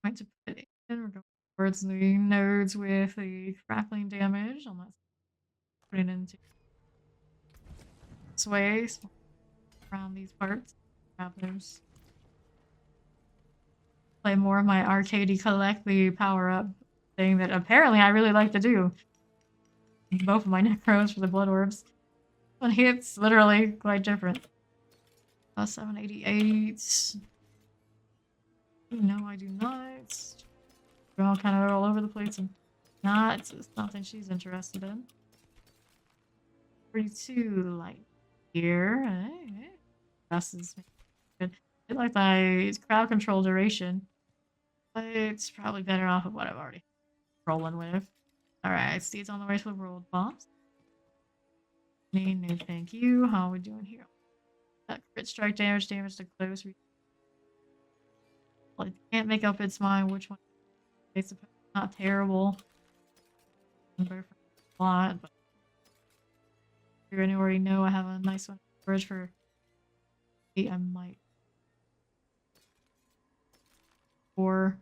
Going to put it in. We're going towards the nodes with the crackling damage. I'm not putting it into sways around these parts. Grab those. Play more of my arcadey collect the power up thing that apparently I really like to do. Both of my necros for the blood orbs. One hits literally quite different. Plus 788. No, I do not. We're all kind of all over the place and it's nothing she's interested in. 42 light here. This is good. I like my crowd control duration, but it's probably better off of what I've already rolling with. Alright, Steve's on the way to the world boss. No, thank you. How are we doing here? That crit strike damage to close. Well, it can't make up its mind which one. It's not terrible. number for a lot, but you're gonna already know I have a nice one storage for 8. I might. Or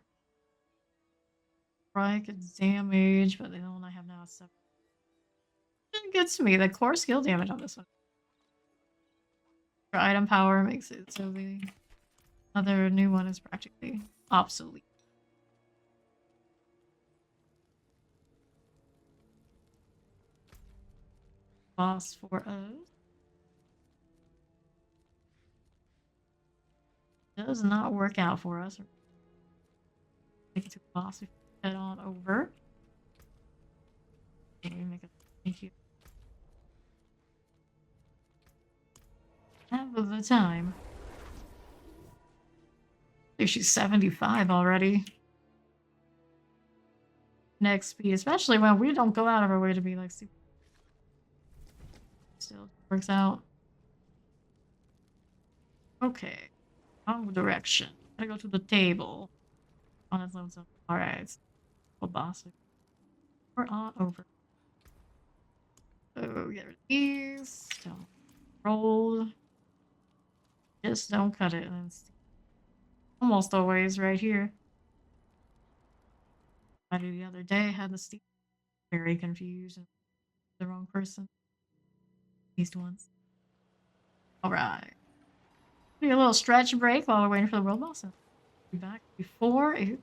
strike it's damage, but the one I have now is 7. It gets me the core skill damage on this one. For item power makes it so the other new one is practically obsolete. Boss for us. Does not work out for us. Take it to the boss if you head on over. Let me make a thank you. Half of the time. I think she's 75 already. Next speed, especially when we don't go out of our way to be like super. Still works out. Okay. Wrong direction. Gotta go to the table. On its own. Alright. Well, boss. We're on over. So get rid of these. Don't roll. Just don't cut it. And it's almost always right here. I did the other day. Had the Steve very confused and the wrong person. These ones. Alright. Do a little stretch break while we're waiting for the world boss. Be back before it